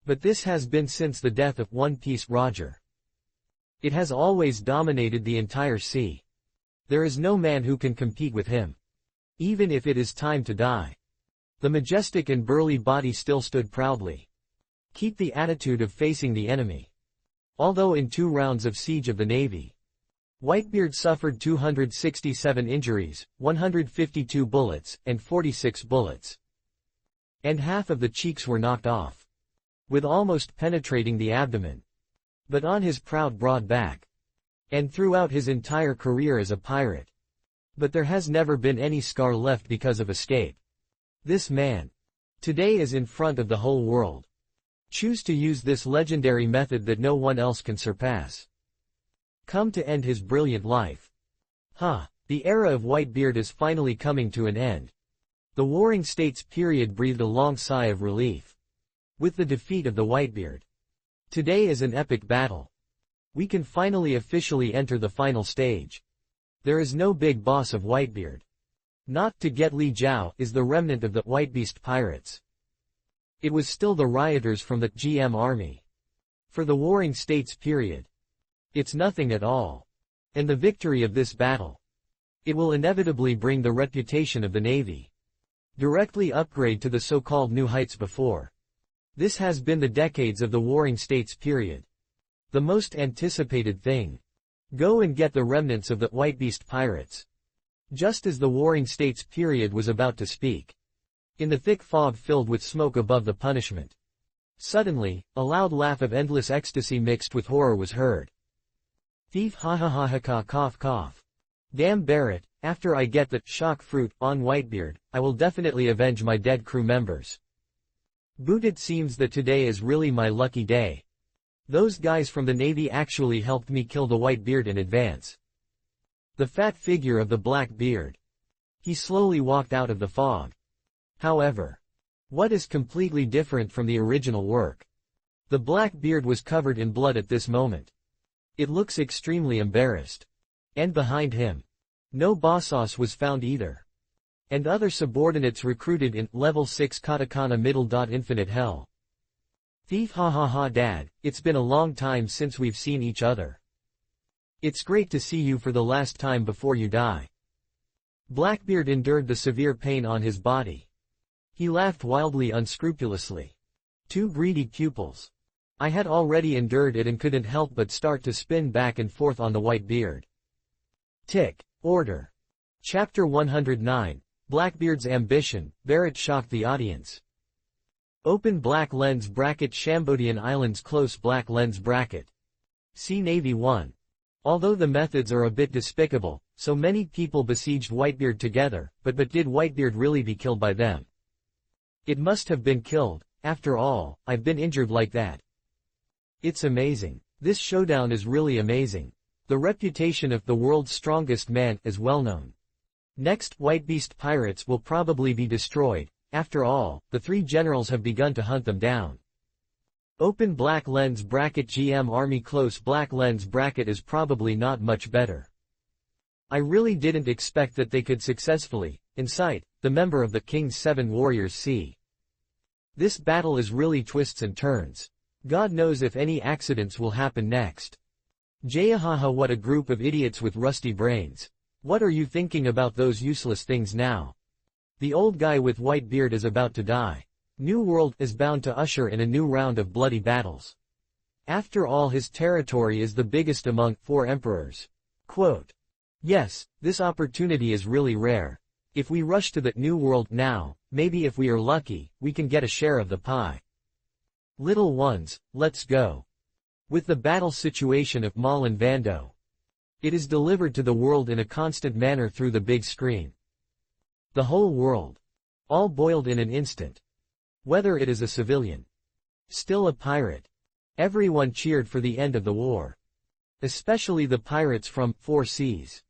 But this has been since the death of One Piece Roger. It has always dominated the entire sea. There is no man who can compete with him. Even if it is time to die. The majestic and burly body still stood proudly. Keep the attitude of facing the enemy. Although in 2 rounds of Siege of the Navy, Whitebeard suffered 267 injuries, 152 bullets, and 46 bullets. And half of the cheeks were knocked off. With almost penetrating the abdomen. But on his proud broad back. And throughout his entire career as a pirate. But there has never been any scar left because of escape. This man. Today is in front of the whole world. Choose to use this legendary method that no one else can surpass. Come to end his brilliant life. The era of Whitebeard is finally coming to an end. The Warring States period breathed a long sigh of relief. With the defeat of the Whitebeard. Today is an epic battle. We can finally officially enter the final stage. There is no big boss of Whitebeard. Not to get Li Jiao is the remnant of the Whitebeast pirates. It was still the rioters from the GM army. For the Warring States period. It's nothing at all. And the victory of this battle. It will inevitably bring the reputation of the Navy. Directly upgrade to the so-called new heights before. This has been the decades of the Warring States period. The most anticipated thing. Go and get the remnants of the Whitebeast pirates. Just as the Warring States period was about to speak. In the thick fog filled with smoke above the punishment. Suddenly, a loud laugh of endless ecstasy mixed with horror was heard. Thief ha ha ha ha ka cough cough. Damn Barrett, after I get the shock fruit on Whitebeard, I will definitely avenge my dead crew members. Boot, it seems that today is really my lucky day. Those guys from the Navy actually helped me kill the Whitebeard in advance. The fat figure of the black beard. He slowly walked out of the fog. However, what is completely different from the original work? The black beard was covered in blood at this moment. It looks extremely embarrassed. And behind him, no bossos was found either. And other subordinates recruited in level 6 katakana middle. Infinite hell. Thief ha ha ha Dad, it's been a long time since we've seen each other. It's great to see you for the last time before you die. Blackbeard endured the severe pain on his body. He laughed wildly unscrupulously. Two greedy pupils. I had already endured it and couldn't help but start to spin back and forth on the white beard. Tick. Order. Chapter 109. Blackbeard's Ambition. Barrett shocked the audience. Open black lens bracket Shambodian Islands close black lens bracket. See Navy 1. Although the methods are a bit despicable, so many people besieged Whitebeard together, but did Whitebeard really be killed by them? It must have been killed, after all, I've been injured like that. It's amazing. This showdown is really amazing. The reputation of the world's strongest man is well known. Next, Whitebeast pirates will probably be destroyed. After all, the three generals have begun to hunt them down. Open black lens bracket GM Army close black lens bracket is probably not much better. I really didn't expect that they could successfully incite the member of the King's 7 warriors see. This battle is really twists and turns. God knows if any accidents will happen next. Jayahaha, what a group of idiots with rusty brains. What are you thinking about those useless things now? The old guy with white beard is about to die. New World is bound to usher in a new round of bloody battles. After all, his territory is the biggest among 4 emperors. Quote. Yes, this opportunity is really rare. If we rush to the New World now, maybe if we are lucky, we can get a share of the pie. Little ones, let's go. With the battle situation of Malin Vando. It is delivered to the world in a constant manner through the big screen. The whole world. All boiled in an instant. Whether it is a civilian. Still a pirate. Everyone cheered for the end of the war. Especially the pirates from 4 seas.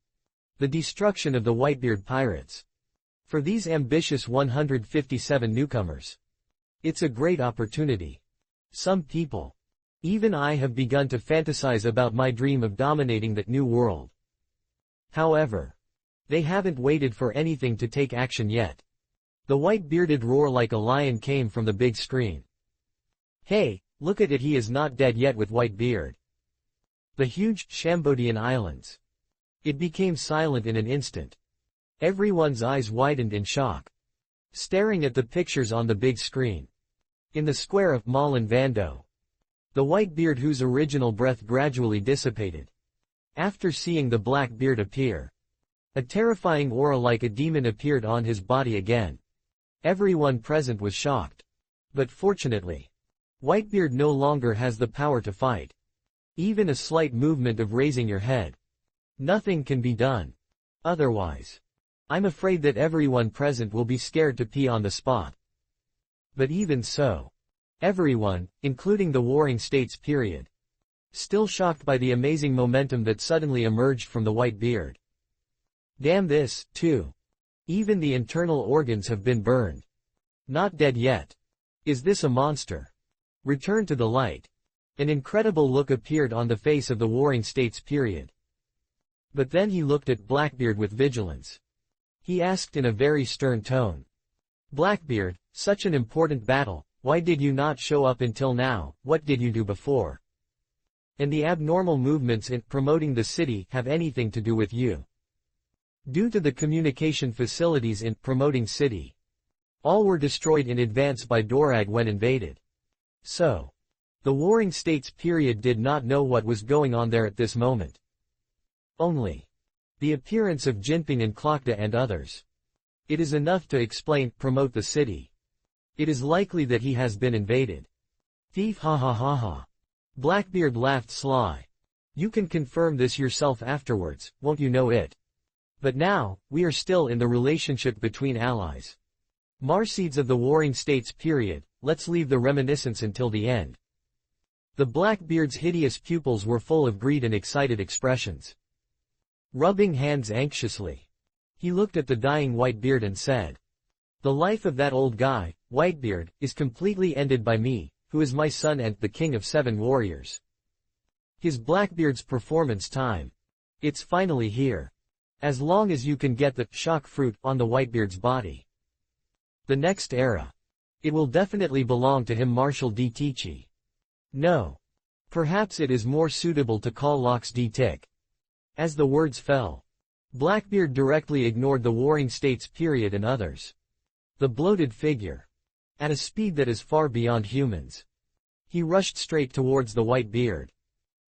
The destruction of the Whitebeard pirates. For these ambitious 157 newcomers. It's a great opportunity. Some people. Even I have begun to fantasize about my dream of dominating that new world. However, they haven't waited for anything to take action yet. The white-bearded roar like a lion came from the big screen. Hey, look at it, he is not dead yet with white beard. The huge Shambodian Islands. It became silent in an instant. Everyone's eyes widened in shock. Staring at the pictures on the big screen. In the square of Malin Vando. The white beard whose original breath gradually dissipated. After seeing the black beard appear. A terrifying aura like a demon appeared on his body again. Everyone present was shocked. But fortunately, Whitebeard no longer has the power to fight. Even a slight movement of raising your head. Nothing can be done. Otherwise, I'm afraid that everyone present will be scared to pee on the spot. But even so, everyone, including the warring states period, still shocked by the amazing momentum that suddenly emerged from the white beard. Damn this, too. Even the internal organs have been burned. Not dead yet. Is this a monster? Return to the light. An incredible look appeared on the face of the warring states period. But then he looked at Blackbeard with vigilance. He asked in a very stern tone. Blackbeard, such an important battle, why did you not show up until now, what did you do before? And the abnormal movements in promoting the city have anything to do with you? Due to the communication facilities in promoting city. All were destroyed in advance by Dorag when invaded. So, the warring states period did not know what was going on there at this moment. Only the appearance of Jinping and Klokta and others. It is enough to explain, promote the city. It is likely that he has been invaded. Thief ha ha ha ha. Blackbeard laughed sly. You can confirm this yourself afterwards, won't you know it? But now, we are still in the relationship between allies. Marseeds of the warring states period, let's leave the reminiscence until the end. The Blackbeard's hideous pupils were full of greed and excited expressions. Rubbing hands anxiously. He looked at the dying Whitebeard and said. The life of that old guy, Whitebeard, is completely ended by me, who is my son and the king of 7 warriors. His Blackbeard's performance time. It's finally here. As long as you can get the shock fruit on the Whitebeard's body. The next era. It will definitely belong to him. Marshal D. Tichy. No. Perhaps it is more suitable to call Lox D. Tick. As the words fell, Blackbeard directly ignored the Warring States period and others. The bloated figure. At a speed that is far beyond humans. He rushed straight towards the white beard.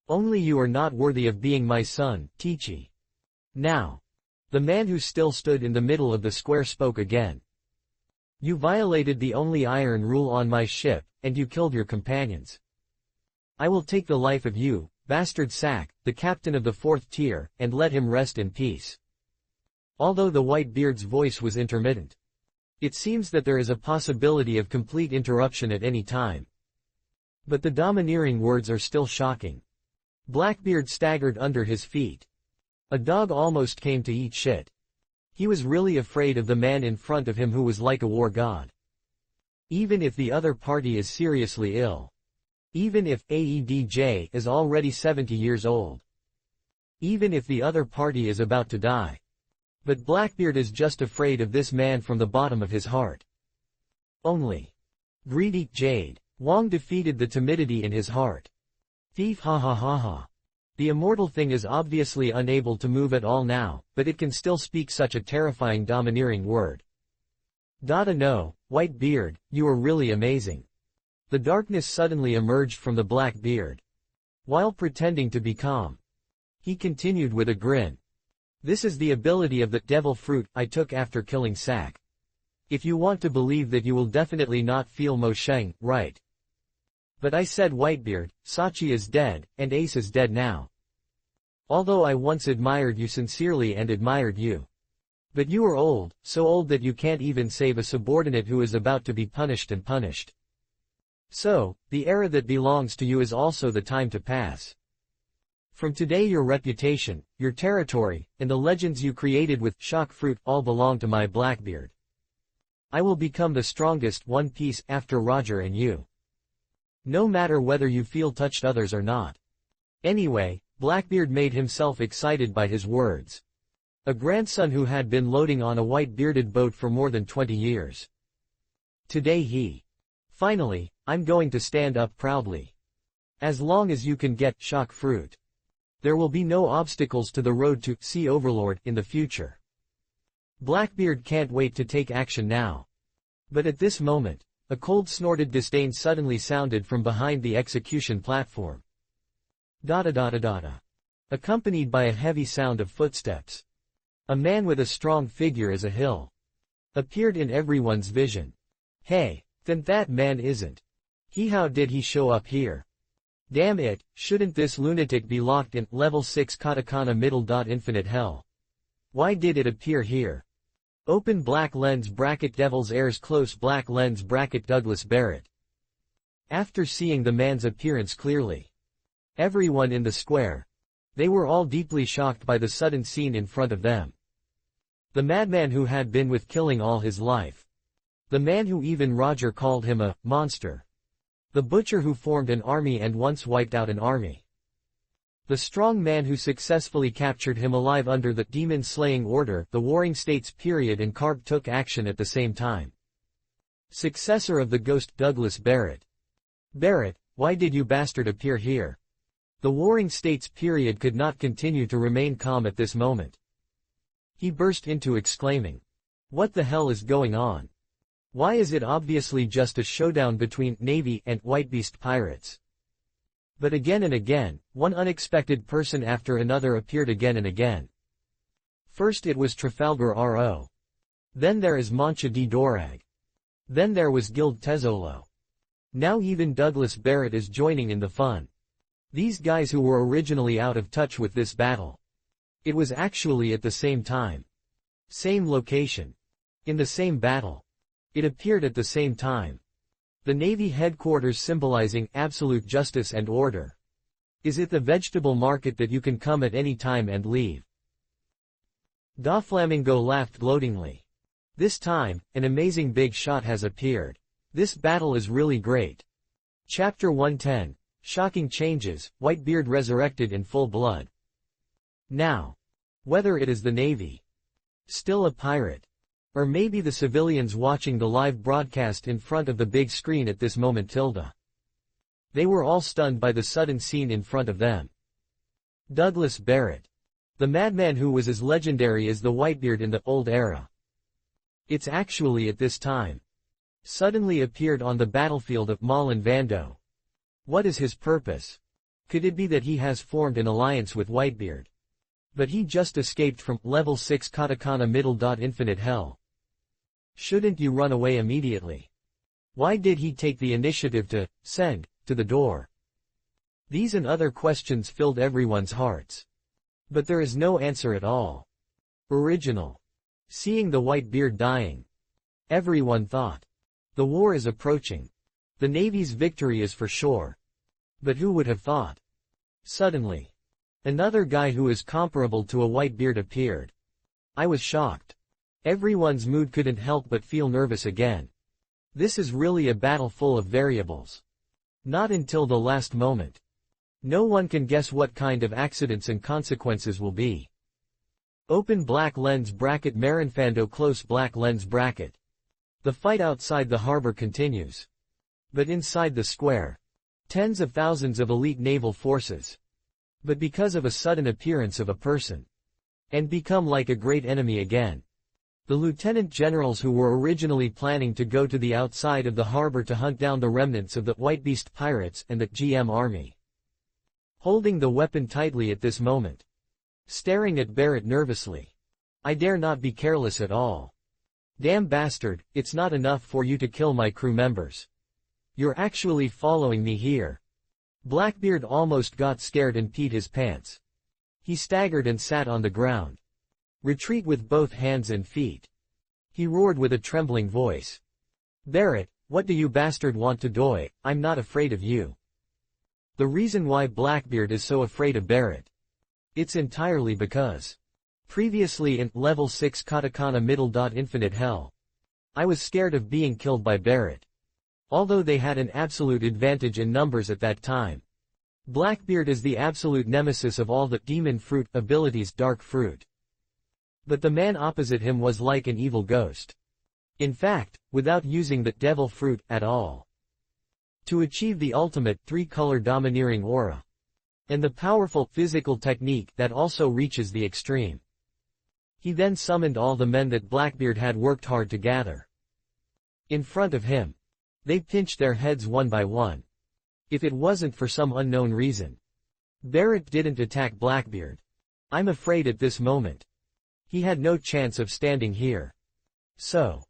Only you are not worthy of being my son, Tichi. Now. The man who still stood in the middle of the square spoke again. You violated the only iron rule on my ship, and you killed your companions. I will take the life of you, bastard Sack, the captain of the 4th tier, and let him rest in peace. Although the white beard's voice was intermittent. It seems that there is a possibility of complete interruption at any time. But the domineering words are still shocking. Blackbeard staggered under his feet. A dog almost came to eat shit. He was really afraid of the man in front of him who was like a war god. Even if the other party is seriously ill. Even if AEDJ is already 70 years old. Even if the other party is about to die. But Blackbeard is just afraid of this man from the bottom of his heart. Only. Greedy Jade. Wong defeated the timidity in his heart. Thief ha ha ha ha. The immortal thing is obviously unable to move at all now, but it can still speak such a terrifying domineering word. Dada no, white beard, you are really amazing. The darkness suddenly emerged from the black beard. While pretending to be calm. He continued with a grin. This is the ability of the devil fruit I took after killing Sack. If you want to believe that you will definitely not feel Mo Sheng, right? But I said Whitebeard, Sachi is dead, and Ace is dead now. Although I once admired you sincerely and admired you. But you are old, so old that you can't even save a subordinate who is about to be punished and punished. So, the era that belongs to you is also the time to pass. From today your reputation, your territory, and the legends you created with shock fruit all belong to my Blackbeard. I will become the strongest One Piece after Roger and you. No matter whether you feel touched others or not. Anyway, Blackbeard made himself excited by his words. A grandson who had been loading on a white-bearded boat for more than 20 years. Today he. Finally, I'm going to stand up proudly. As long as you can get shock fruit. There will be no obstacles to the road to Sea Overlord in the future. Blackbeard can't wait to take action now. But at this moment, a cold snorted disdain suddenly sounded from behind the execution platform. Dada. Accompanied by a heavy sound of footsteps. A man with a strong figure as a hill. Appeared in everyone's vision. Hey, then that man isn't. How did he show up here? Damn it, shouldn't this lunatic be locked in level 6 katakana middle. Infinite hell. Why did it appear here? Open black lens bracket Devil's Heirs close black lens bracket Douglas Barrett. After seeing the man's appearance clearly. Everyone in the square. They were all deeply shocked by the sudden scene in front of them. The madman who had been with killing all his life. The man who even Roger called him a monster. The butcher who formed an army and once wiped out an army. The strong man who successfully captured him alive under the demon-slaying order, the Warring States period, and Karp took action at the same time. Successor of the ghost Douglas Barrett. Barrett, why did you bastard appear here? The Warring States period could not continue to remain calm at this moment. He burst into exclaiming. What the hell is going on? Why is it obviously just a showdown between Navy and Whitebeast pirates? But again and again, one unexpected person after another appeared again and again. First it was Trafalgar R.O. Then there is Mancha D. Dorag. Then there was Guild Tezzolo. Now even Douglas Barrett is joining in the fun. These guys who were originally out of touch with this battle. It was actually at the same time. Same location. In the same battle. It appeared at the same time. The Navy headquarters symbolizing absolute justice and order. Is it the vegetable market that you can come at any time and leave? Da Flamingo laughed gloatingly. This time, an amazing big shot has appeared. This battle is really great. Chapter 110, Shocking Changes, Whitebeard resurrected in full blood. Now. Whether it is the Navy. Still a pirate. Or maybe the civilians watching the live broadcast in front of the big screen at this moment. They were all stunned by the sudden scene in front of them. Douglas Barrett. The madman who was as legendary as the Whitebeard in the old era. It's actually at this time. Suddenly appeared on the battlefield of Malin Vando. What is his purpose? Could it be that he has formed an alliance with Whitebeard? But he just escaped from level 6 katakana middle. Infinite hell. Shouldn't you run away immediately? Why did he take the initiative to send to the door? These and other questions filled everyone's hearts. But there is no answer at all. Original. Seeing the Whitebeard dying. Everyone thought. The war is approaching. The Navy's victory is for sure. But who would have thought? Suddenly. Another guy who is comparable to a Whitebeard appeared. I was shocked. Everyone's mood couldn't help but feel nervous again. This is really a battle full of variables. Not until the last moment. No one can guess what kind of accidents and consequences will be. Open black lens bracket Marinfando close black lens bracket. The fight outside the harbor continues. But inside the square. Tens of thousands of elite naval forces. But because of a sudden appearance of a person. And become like a great enemy again. The lieutenant generals who were originally planning to go to the outside of the harbor to hunt down the remnants of the Whitebeast pirates and the GM army. Holding the weapon tightly at this moment. Staring at Barrett nervously. I dare not be careless at all. Damn bastard, it's not enough for you to kill my crew members. You're actually following me here. Blackbeard almost got scared and peed his pants. He staggered and sat on the ground. Retreat with both hands and feet. He roared with a trembling voice. Barrett, what do you bastard want to do? I'm not afraid of you. The reason why Blackbeard is so afraid of Barrett. It's entirely because. Previously in level 6 katakana middle. Infinite hell. I was scared of being killed by Barrett. Although they had an absolute advantage in numbers at that time. Blackbeard is the absolute nemesis of all the demon fruit abilities dark fruit. But the man opposite him was like an evil ghost. In fact, without using the devil fruit at all. To achieve the ultimate three-color domineering aura. And the powerful physical technique that also reaches the extreme. He then summoned all the men that Blackbeard had worked hard to gather. In front of him. They pinched their heads one by one. If it wasn't for some unknown reason. Barrett didn't attack Blackbeard. I'm afraid at this moment. He had no chance of standing here. So.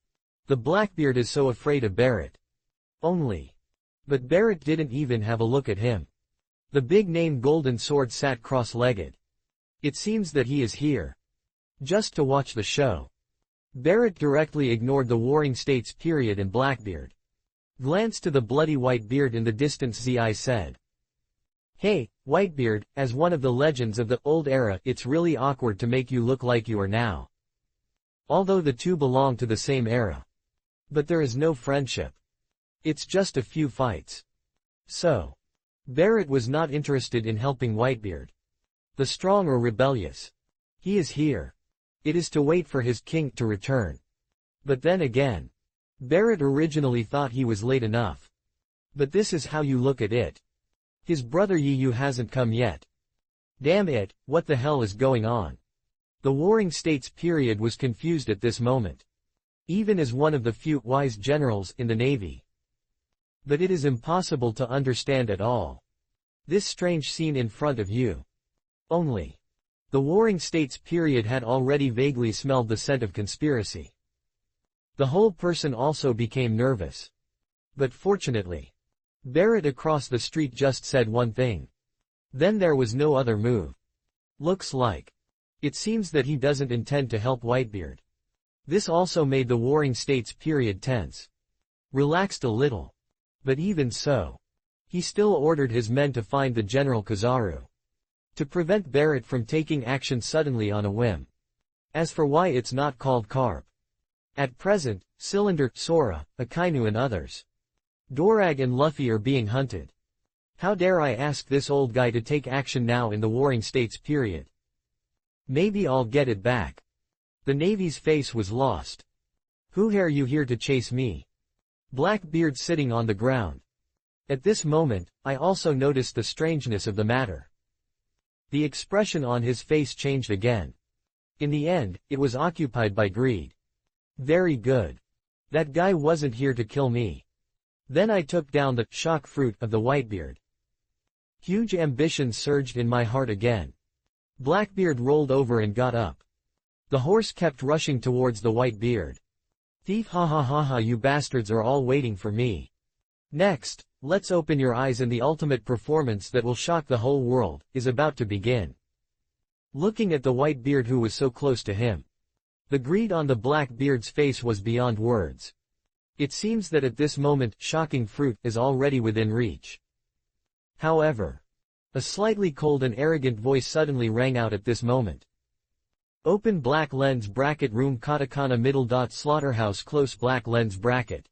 The Blackbeard is so afraid of Barrett. Only. But Barrett didn't even have a look at him. The big-name Golden Sword sat cross-legged. It seems that he is here. Just to watch the show. Barrett directly ignored the Warring States period and Blackbeard. Glanced to the bloody Whitebeard in the distance. Zi said. Hey, Whitebeard, as one of the legends of the old era, it's really awkward to make you look like you are now. Although the two belong to the same era. But there is no friendship. It's just a few fights. So. Barrett was not interested in helping Whitebeard. The strong or rebellious. He is here. It is to wait for his king to return. But then again. Barrett originally thought he was late enough. But this is how you look at it. His brother Yu hasn't come yet. Damn it, what the hell is going on? The Warring States period was confused at this moment. Even as one of the few wise generals in the Navy. But it is impossible to understand at all. This strange scene in front of you. Only. The Warring States period had already vaguely smelled the scent of conspiracy. The whole person also became nervous. But fortunately. Barrett across the street just said one thing. Then there was no other move. Looks like. It seems that he doesn't intend to help Whitebeard. This also made the Warring States period tense. Relaxed a little. But even so. He still ordered his men to find the General Kizaru. To prevent Barrett from taking action suddenly on a whim. As for why it's not called Carp. At present, Cylinder, Sora, Akainu and others. Dorag and Luffy are being hunted. How dare I ask this old guy to take action now in the Warring States period? Maybe I'll get it back. The Navy's face was lost. Who are you here to chase me? Blackbeard sitting on the ground. At this moment, I also noticed the strangeness of the matter. The expression on his face changed again. In the end, it was occupied by greed. Very good. That guy wasn't here to kill me. Then I took down the shock fruit of the Whitebeard. Huge ambition surged in my heart again. Blackbeard rolled over and got up. The horse kept rushing towards the Whitebeard. Thief, ha ha ha ha, you bastards are all waiting for me. Next, let's open your eyes, and the ultimate performance that will shock the whole world is about to begin. Looking at the Whitebeard who was so close to him, the greed on the Blackbeard's face was beyond words. It seems that at this moment, shocking fruit is already within reach. However, a slightly cold and arrogant voice suddenly rang out at this moment. Open black lens bracket room katakana middle dot slaughterhouse close black lens bracket.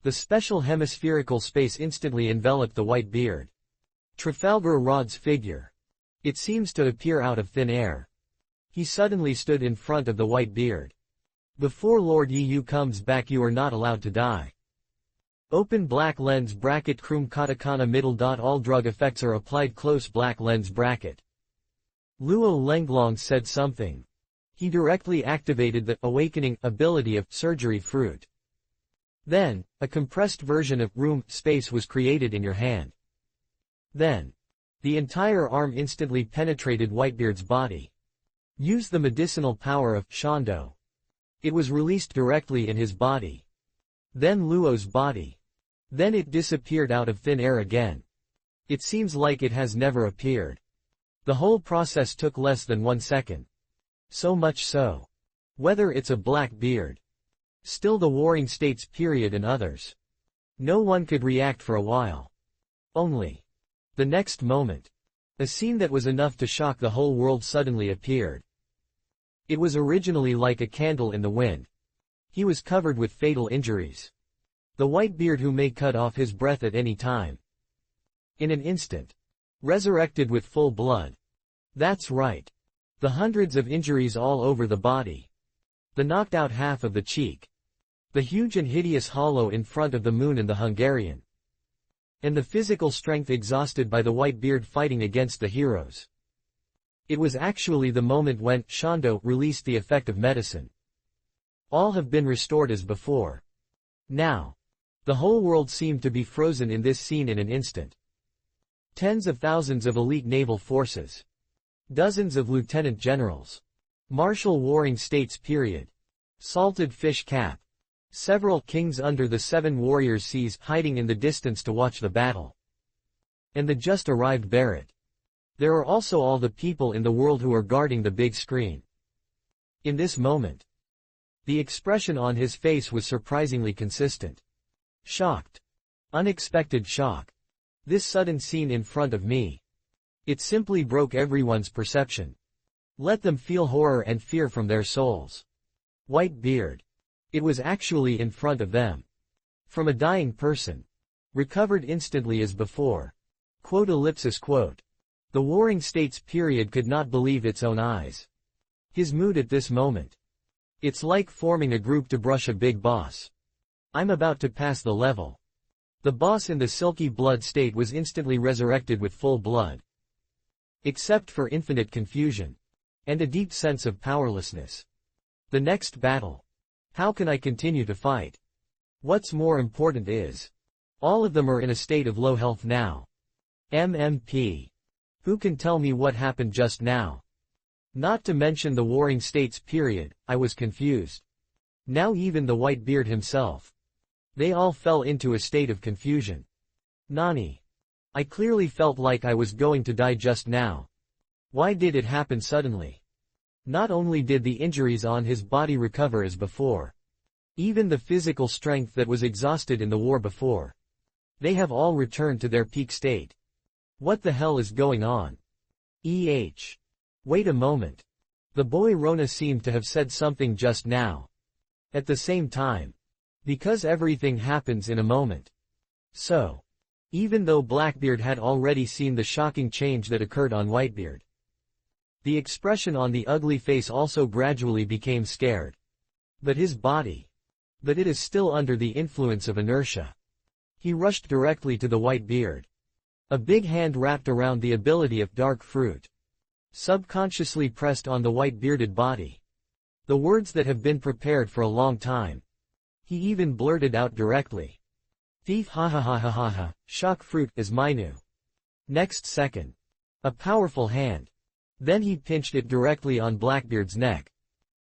The special hemispherical space instantly enveloped the Whitebeard. Trafalgar Rod's figure. It seems to appear out of thin air. He suddenly stood in front of the Whitebeard. Before Lord Yu comes back, you are not allowed to die. Open black lens bracket krum katakana middle dot all drug effects are applied close black lens bracket. Luo Lenglong said something. He directly activated the awakening ability of surgery fruit. Then, a compressed version of room space was created in your hand. Then, the entire arm instantly penetrated Whitebeard's body. Use the medicinal power of Shondo. It was released directly in his body. Then Luo's body. Then it disappeared out of thin air again. It seems like it has never appeared. The whole process took less than 1 second. So much so. Whether it's a Blackbeard, still the Warring States period and others. No one could react for a while. Only. The next moment. A scene that was enough to shock the whole world suddenly appeared. It was originally like a candle in the wind. He was covered with fatal injuries. The Whitebeard who may cut off his breath at any time. In an instant. Resurrected with full blood. That's right. The hundreds of injuries all over the body. The knocked out half of the cheek. The huge and hideous hollow in front of the moon and the Hungarian. And the physical strength exhausted by the Whitebeard fighting against the heroes. It was actually the moment when Shondo released the effect of medicine. All have been restored as before. Now. The whole world seemed to be frozen in this scene in an instant. Tens of thousands of elite naval forces. Dozens of lieutenant generals. Martial Warring States period. Salted fish cap. Several kings under the 7 warriors seas hiding in the distance to watch the battle. And the just arrived Barrett. There are also all the people in the world who are guarding the big screen. In this moment. The expression on his face was surprisingly consistent. Shocked. Unexpected shock. This sudden scene in front of me. It simply broke everyone's perception. Let them feel horror and fear from their souls. Whitebeard. It was actually in front of them. From a dying person. Recovered instantly as before. Quote ellipsis quote. The Warring States period could not believe its own eyes. His mood at this moment. It's like forming a group to brush a big boss. I'm about to pass the level. The boss in the silky blood state was instantly resurrected with full blood. Except for infinite confusion. And a deep sense of powerlessness. The next battle. How can I continue to fight? What's more important is. All of them are in a state of low health now. MMP. Who can tell me what happened just now? Not to mention the Warring States period, I was confused. Now even the Whitebeard himself. They all fell into a state of confusion. Nani. I clearly felt like I was going to die just now. Why did it happen suddenly? Not only did the injuries on his body recover as before. Even the physical strength that was exhausted in the war before. They have all returned to their peak state. What the hell is going on? Wait a moment. The boy Rona seemed to have said something just now. At the same time. Because everything happens in a moment. So. Even though Blackbeard had already seen the shocking change that occurred on Whitebeard. The expression on the ugly face also gradually became scared. But his body. But it is still under the influence of inertia. He rushed directly to the white beard. A big hand wrapped around the ability of dark fruit. Subconsciously pressed on the white bearded body. The words that have been prepared for a long time. He even blurted out directly. Thief, ha ha ha ha ha ha, shock fruit is Minu. Next second. A powerful hand. Then he pinched it directly on Blackbeard's neck.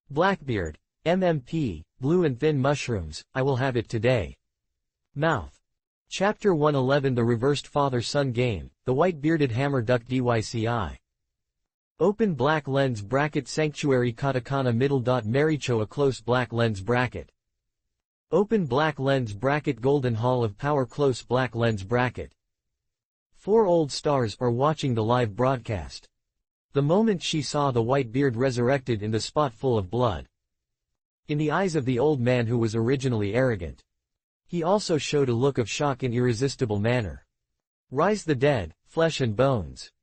Blackbeard, MMP, blue and thin mushrooms, I will have it today. Mouth. Chapter 111 The Reversed Father-Son Game, The White-Bearded Hammer Duck DYCI. Open black lens bracket sanctuary katakana middle dot maricho a close black lens bracket. Open black lens bracket golden hall of power close black lens bracket. 4 old stars are watching the live broadcast. The moment she saw the white beard resurrected in the spot full of blood. In the eyes of the old man who was originally arrogant. He also showed a look of shock in irresistible manner. Rise the dead, flesh and bones.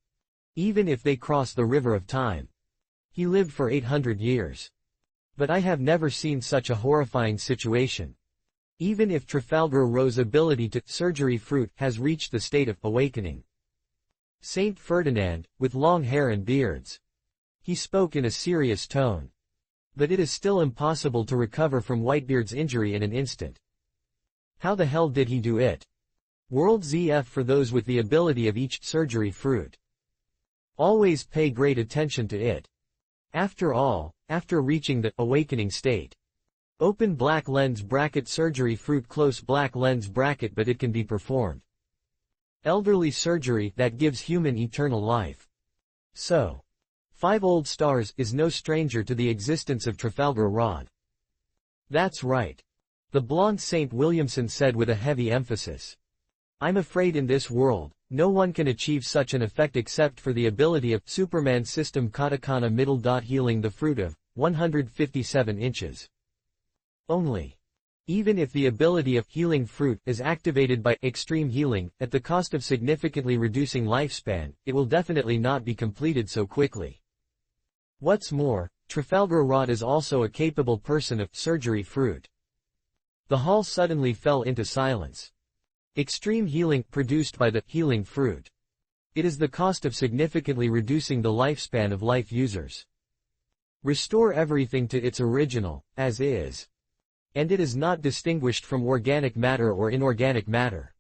Even if they cross the river of time. He lived for 800 years. But I have never seen such a horrifying situation. Even if Trafalgar Ro's ability to surgery fruit has reached the state of awakening. Saint Ferdinand, with long hair and beards. He spoke in a serious tone. But it is still impossible to recover from Whitebeard's injury in an instant. How the hell did he do it? World ZF for those with the ability of each surgery fruit. Always pay great attention to it. After all, after reaching the awakening state. Open black lens bracket surgery fruit close black lens bracket but it can be performed. Elderly surgery that gives human eternal life. So. 5 old stars is no stranger to the existence of Trafalgar Rod. That's right. The blonde Saint Williamson said with a heavy emphasis. I'm afraid in this world, no one can achieve such an effect except for the ability of Superman system katakana middle dot healing the fruit of 157 inches. Only. Even if the ability of healing fruit is activated by extreme healing, at the cost of significantly reducing lifespan, it will definitely not be completed so quickly. What's more, Trafalgar Rod is also a capable person of surgery fruit. The hall suddenly fell into silence. Extreme healing produced by the healing fruit. It is the cost of significantly reducing the lifespan of life users. Restore everything to its original, as is. And it is not distinguished from organic matter or inorganic matter.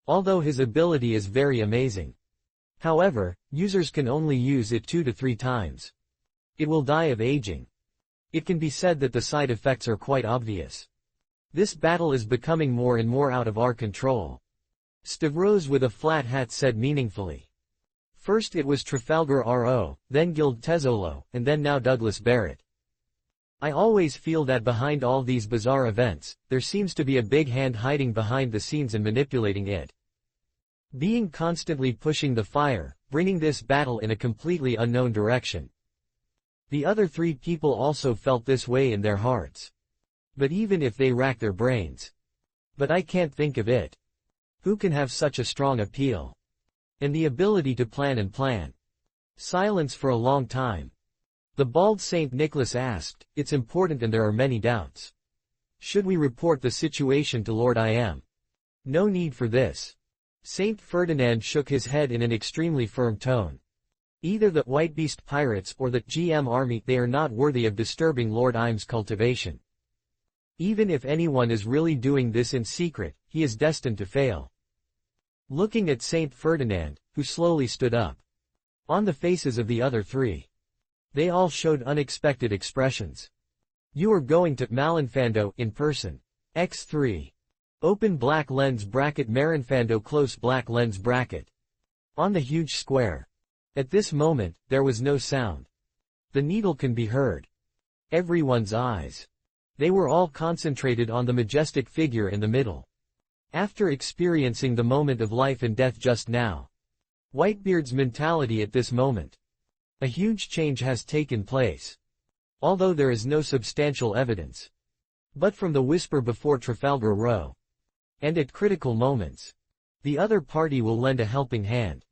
Although his ability is very amazing. However, users can only use it 2 to 3 times. It will die of aging. It can be said that the side effects are quite obvious. This battle is becoming more and more out of our control. Stavros with a flat hat said meaningfully. First it was Trafalgar R.O., then Guild Tezzolo, and then now Douglas Barrett. I always feel that behind all these bizarre events, there seems to be a big hand hiding behind the scenes and manipulating it. Being constantly pushing the fire, bringing this battle in a completely unknown direction. The other 3 people also felt this way in their hearts. But even if they rack their brains. But I can't think of it. Who can have such a strong appeal? And the ability to plan and plan. Silence for a long time. The bald Saint Nicholas asked, it's important and there are many doubts. Should we report the situation to Lord I Am? No need for this. Saint Ferdinand shook his head in an extremely firm tone. Either the White Beast Pirates or the GM Army, they are not worthy of disturbing Lord Im's cultivation. Even if anyone is really doing this in secret, he is destined to fail. Looking at Saint Ferdinand, who slowly stood up. On the faces of the other 3. They all showed unexpected expressions. You are going to Malinfando in person. X3. Open black lens bracket Marinfando close black lens bracket. On the huge square. At this moment, there was no sound. The needle can be heard. Everyone's eyes. They were all concentrated on the majestic figure in the middle. After experiencing the moment of life and death just now. Whitebeard's mentality at this moment. A huge change has taken place. Although there is no substantial evidence. But from the whisper before Trafalgar Row. And at critical moments. The other party will lend a helping hand.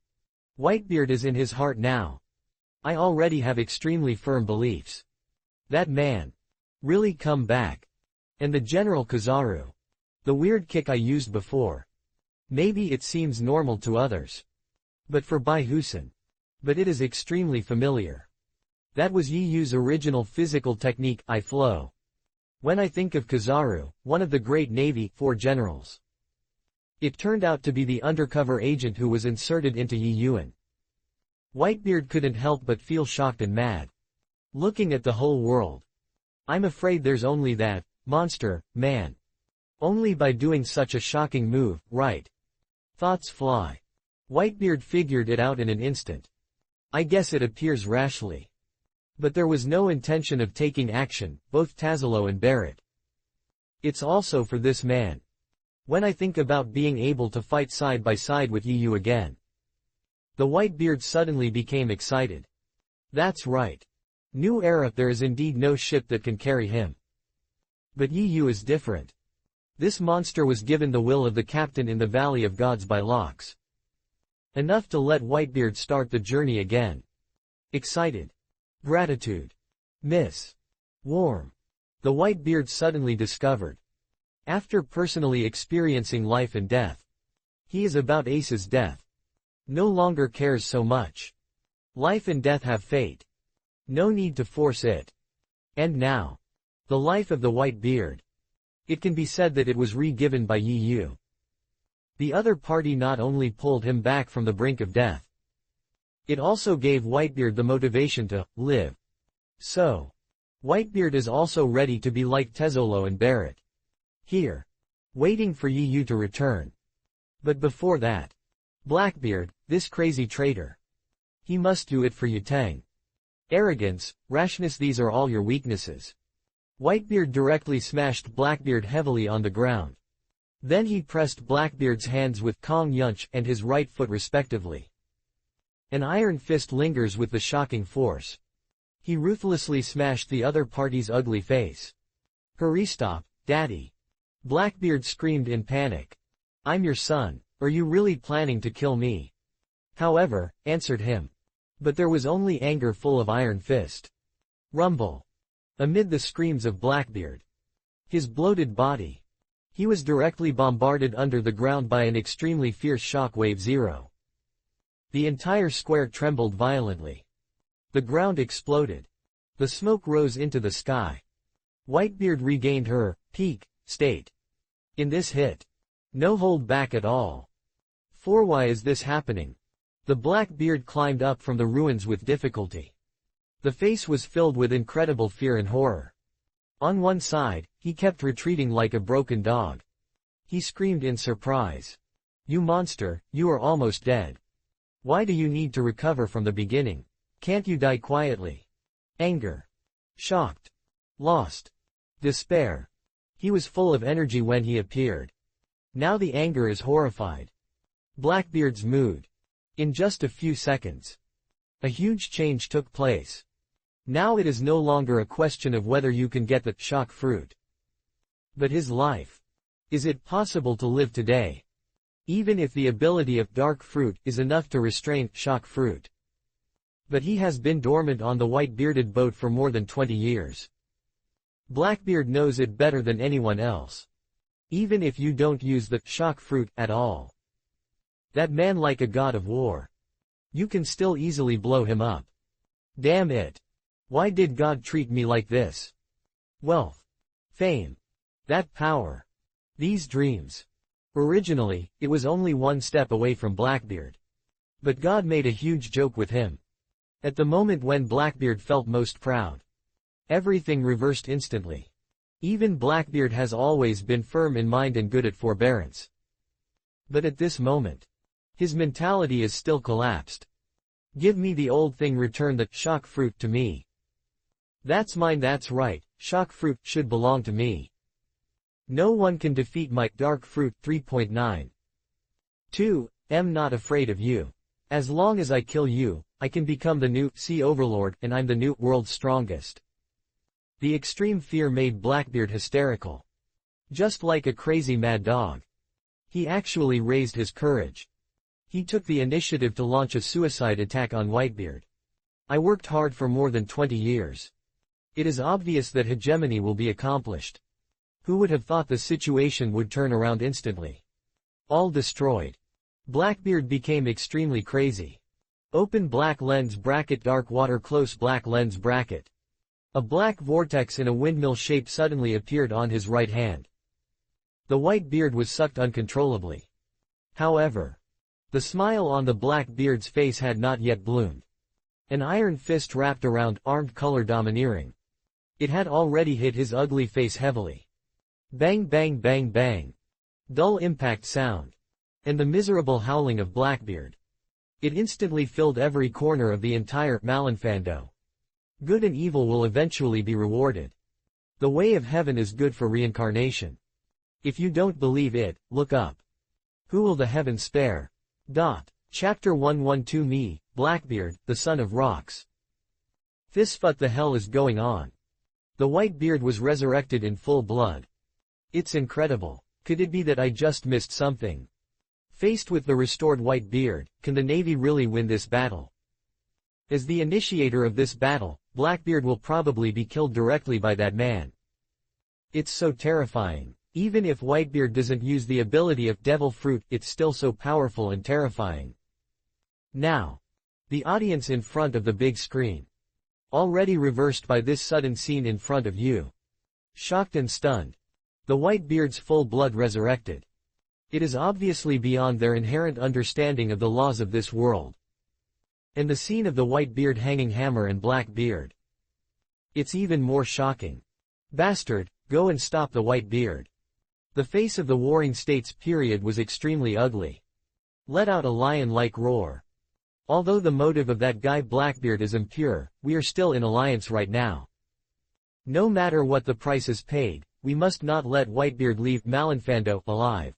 Whitebeard is in his heart now. I already have extremely firm beliefs. That man. Really come back. And the General Kizaru. The weird kick I used before. Maybe it seems normal to others. But for Bai Husin. But it is extremely familiar. That was Yi Yu's original physical technique, I flow. When I think of Kizaru, one of the great Navy 4 generals. It turned out to be the undercover agent who was inserted into Yi Yuan. Whitebeard couldn't help but feel shocked and mad. Looking at the whole world. I'm afraid there's only that monster, man. Only by doing such a shocking move, right? Thoughts fly. Whitebeard figured it out in an instant. I guess it appears rashly. But there was no intention of taking action, both Tazalo and Barrett. It's also for this man. When I think about being able to fight side by side with Yi Yu again. The Whitebeard suddenly became excited. That's right. New era, there is indeed no ship that can carry him. But Yi Yu is different. This monster was given the will of the captain in the Valley of Gods by Locks. Enough to let Whitebeard start the journey again. Excited. Gratitude. Miss. Warm. The Whitebeard suddenly discovered. After personally experiencing life and death. He is about Ace's death. No longer cares so much. Life and death have fate. No need to force it. And now. The life of the Whitebeard. It can be said that it was re-given by Yi Yu. The other party not only pulled him back from the brink of death. It also gave Whitebeard the motivation to live. So. Whitebeard is also ready to be like Tezolo and Barrett. Here. Waiting for Yi Yu to return. But before that. Blackbeard, this crazy traitor. He must do it for Yutang. Arrogance, rashness, these are all your weaknesses. Whitebeard directly smashed Blackbeard heavily on the ground. Then he pressed Blackbeard's hands with Kong Yunch and his right foot respectively. An iron fist lingers with the shocking force. He ruthlessly smashed the other party's ugly face. Hurry, stop, Daddy. Blackbeard screamed in panic. I'm your son, are you really planning to kill me? However, answered him. But there was only anger full of iron fist. Rumble. Amid the screams of Blackbeard. His bloated body. He was directly bombarded under the ground by an extremely fierce shock wave 0. The entire square trembled violently. The ground exploded. The smoke rose into the sky. Whitebeard regained her peak state. In this hit. No hold back at all. For why is this happening? The Blackbeard climbed up from the ruins with difficulty. The face was filled with incredible fear and horror. On one side, he kept retreating like a broken dog. He screamed in surprise. You monster, you are almost dead. Why do you need to recover from the beginning? Can't you die quietly? Anger. Shocked. Lost. Despair. He was full of energy when he appeared. Now the anger is horrified. Blackbeard's mood. In just a few seconds. A huge change took place. Now it is no longer a question of whether you can get the shock fruit. But his life. Is it possible to live today? Even if the ability of dark fruit is enough to restrain shock fruit. But he has been dormant on the white-bearded boat for more than 20 years. Blackbeard knows it better than anyone else. Even if you don't use the shock fruit at all. That man like a god of war. You can still easily blow him up. Damn it. Why did God treat me like this? Wealth. Fame. That power. These dreams. Originally, it was only one step away from Blackbeard. But God made a huge joke with him. At the moment when Blackbeard felt most proud. Everything reversed instantly. Even Blackbeard has always been firm in mind and good at forbearance. But at this moment, his mentality is still collapsed. Give me the old thing, return the shock fruit to me. That's mine, that's right, shock fruit should belong to me. No one can defeat my dark fruit. 3.9. 2. Am not afraid of you. As long as I kill you, I can become the new Sea Overlord, and I'm the new world's strongest. The extreme fear made Blackbeard hysterical. Just like a crazy mad dog. He actually raised his courage. He took the initiative to launch a suicide attack on Whitebeard. I worked hard for more than 20 years. It is obvious that hegemony will be accomplished. Who would have thought the situation would turn around instantly? All destroyed. Blackbeard became extremely crazy. Open black lens bracket, dark water, close black lens bracket. A black vortex in a windmill shape suddenly appeared on his right hand. The white beard was sucked uncontrollably. However, the smile on the black beard's face had not yet bloomed. An iron fist wrapped around, armed, color domineering. It had already hit his ugly face heavily. Bang bang bang bang. Dull impact sound. And the miserable howling of Blackbeard. It instantly filled every corner of the entire Malinfando. Good and evil will eventually be rewarded. The way of heaven is good for reincarnation. If you don't believe it, look up. Who will the heavens spare? Chapter 112. Me, Blackbeard, the son of rocks. This what the hell is going on? The white beard was resurrected in full blood. It's incredible. Could it be that I just missed something? Faced with the restored white beard, can the Navy really win this battle? As the initiator of this battle, Blackbeard will probably be killed directly by that man. It's so terrifying. Even if Whitebeard doesn't use the ability of Devil Fruit, it's still so powerful and terrifying. Now, the audience in front of the big screen. Already reversed by this sudden scene in front of you. Shocked and stunned. The Whitebeard's full blood resurrected. It is obviously beyond their inherent understanding of the laws of this world. And the scene of the Whitebeard hanging hammer and Blackbeard. It's even more shocking. Bastard, go and stop the Whitebeard. The face of the Warring States period was extremely ugly. Let out a lion-like roar. Although the motive of that guy Blackbeard is impure, we are still in alliance right now. No matter what the price is paid, we must not let Whitebeard leave Malinfando alive.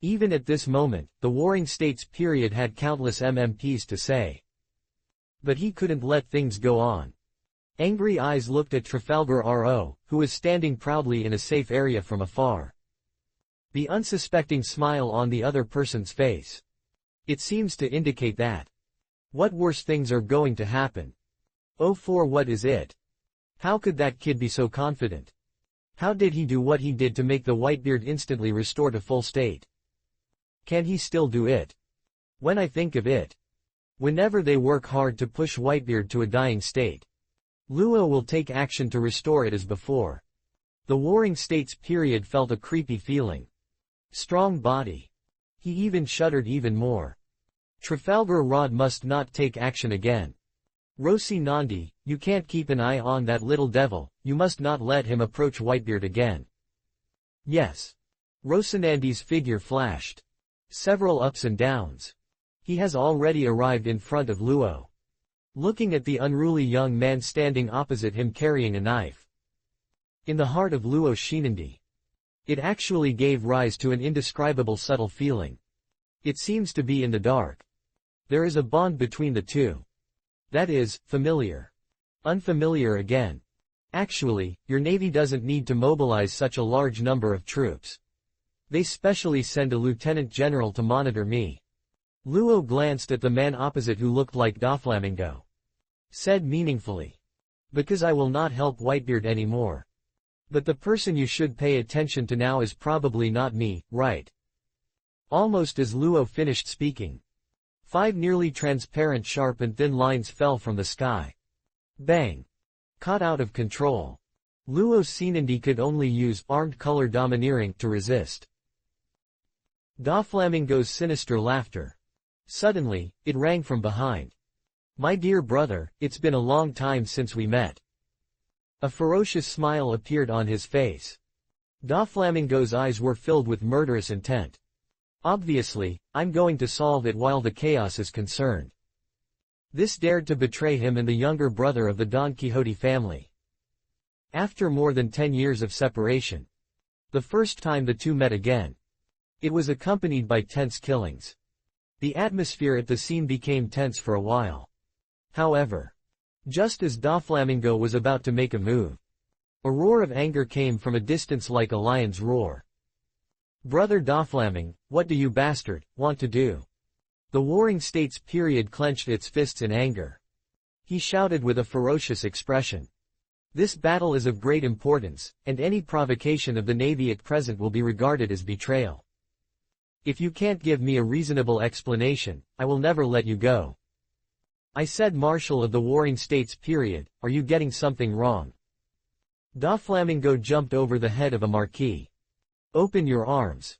Even at this moment, the Warring States period had countless MMPs to say. But he couldn't let things go on. Angry eyes looked at Trafalgar R.O., who was standing proudly in a safe area from afar. The unsuspecting smile on the other person's face. It seems to indicate that. What worse things are going to happen? Oh, for what is it? How could that kid be so confident? How did he do what he did to make the Whitebeard instantly restore to full state? Can he still do it? When I think of it. Whenever they work hard to push Whitebeard to a dying state, Luo will take action to restore it as before. The Warring States period felt a creepy feeling. Strong body. He even shuddered even more. Trafalgar Rod must not take action again. Rosi Nandi, you can't keep an eye on that little devil, you must not let him approach Whitebeard again. Yes. Rosinandi's figure flashed. Several ups and downs. He has already arrived in front of Luo. Looking at the unruly young man standing opposite him carrying a knife. In the heart of Luo Shinandi. It actually gave rise to an indescribable subtle feeling. It seems to be in the dark. There is a bond between the two. That is, familiar. Unfamiliar again. Actually, your navy doesn't need to mobilize such a large number of troops. They specially send a lieutenant general to monitor me. Luo glanced at the man opposite who looked like Doflamingo. Said meaningfully. Because I will not help Whitebeard anymore. But the person you should pay attention to now is probably not me, right? Almost as Luo finished speaking. 5 nearly transparent sharp and thin lines fell from the sky. Bang. Caught out of control. Luo Shinandi could only use armed color domineering to resist. Doflamingo's sinister laughter. Suddenly, it rang from behind. My dear brother, it's been a long time since we met. A ferocious smile appeared on his face. Doflamingo's eyes were filled with murderous intent. Obviously, I'm going to solve it while the chaos is concerned. This dared to betray him and the younger brother of the Don Quixote family. After more than 10 years of separation. The first time the two met again. It was accompanied by tense killings. The atmosphere at the scene became tense for a while. However, just as Doflamingo was about to make a move, a roar of anger came from a distance like a lion's roar. Brother Doflaming, what do you bastard want to do? The Warring States period clenched its fists in anger. He shouted with a ferocious expression. This battle is of great importance, and any provocation of the Navy at present will be regarded as betrayal. If you can't give me a reasonable explanation, I will never let you go. I said, Marshal of the Warring States period, are you getting something wrong? Doflamingo jumped over the head of a marquis. Open your arms.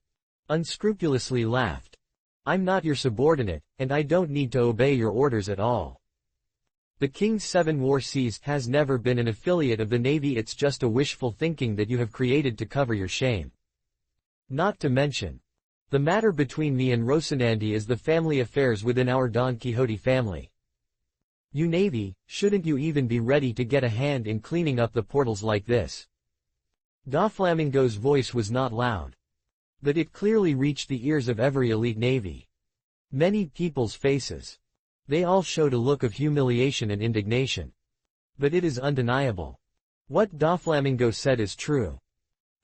Unscrupulously laughed. I'm not your subordinate, and I don't need to obey your orders at all. The King's 7 War Seas has never been an affiliate of the Navy. It's just a wishful thinking that you have created to cover your shame. Not to mention, the matter between me and Rocinante is the family affairs within our Don Quixote family. You Navy, shouldn't you even be ready to get a hand in cleaning up the portals like this? Doflamingo's voice was not loud, but it clearly reached the ears of every elite Navy. Many people's faces. They all showed a look of humiliation and indignation. But it is undeniable. What Doflamingo said is true.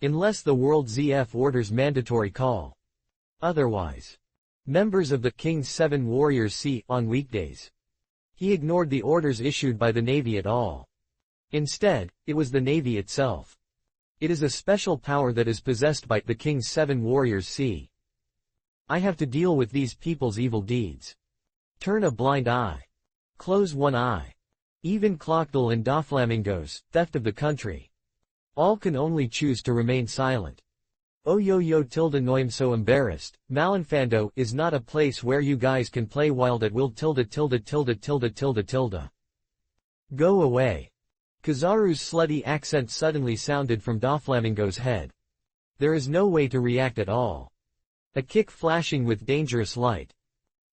Unless the World ZF orders mandatory call. Otherwise, members of the King's 7 Warriors see on weekdays. He ignored the orders issued by the Navy at all. Instead, it was the Navy itself. It is a special power that is possessed by the King's 7 Warriors see. I have to deal with these people's evil deeds. Turn a blind eye. Close one eye. Even Clockdale and Doflamingo's theft of the country. All can only choose to remain silent. Oh yo tilde no I'm so embarrassed. Malinfando is not a place where you guys can play wild at will tilde tilde tilde tilde tilde tilde. Go away. Kizaru's slutty accent suddenly sounded from Doflamingo's head. There is no way to react at all. A kick flashing with dangerous light.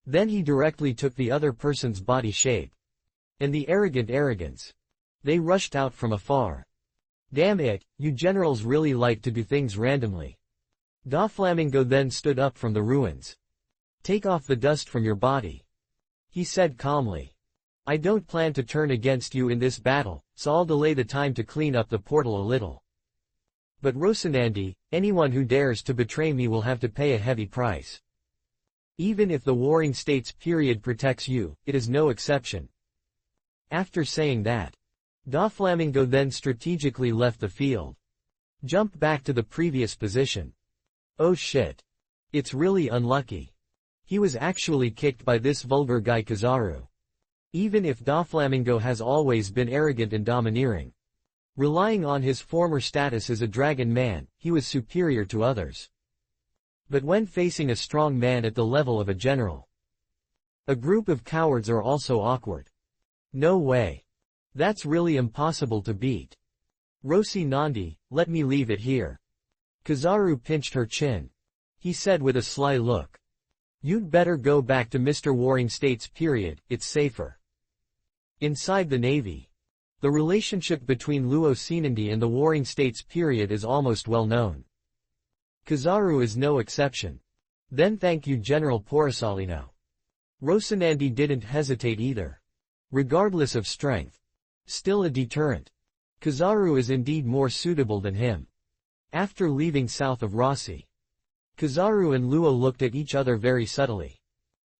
Then he directly took the other person's body shape. And the arrogant arrogance. They rushed out from afar. Damn it, you generals really like to do things randomly. Doflamingo then stood up from the ruins. Take off the dust from your body. He said calmly. I don't plan to turn against you in this battle, so I'll delay the time to clean up the portal a little. But Rocinante, anyone who dares to betray me will have to pay a heavy price. Even if the Warring States period protects you, it is no exception. After saying that, Doflamingo then strategically left the field. Jumped back to the previous position. Oh shit. It's really unlucky. He was actually kicked by this vulgar guy Kizaru. Even if Doflamingo has always been arrogant and domineering. Relying on his former status as a dragon man, he was superior to others. But when facing a strong man at the level of a general, a group of cowards are also awkward. No way. That's really impossible to beat. Rocinante, let me leave it here. Kizaru pinched her chin. He said with a sly look. You'd better go back to Mr. Warring States period, it's safer. Inside the Navy, the relationship between Luosinandi and the Warring States period is almost well known. Kizaru is no exception. Then thank you General Porisolino. Rocinante didn't hesitate either. Regardless of strength. Still a deterrent. Kizaru is indeed more suitable than him. After leaving south of Rossi, Kizaru and Luo looked at each other very subtly.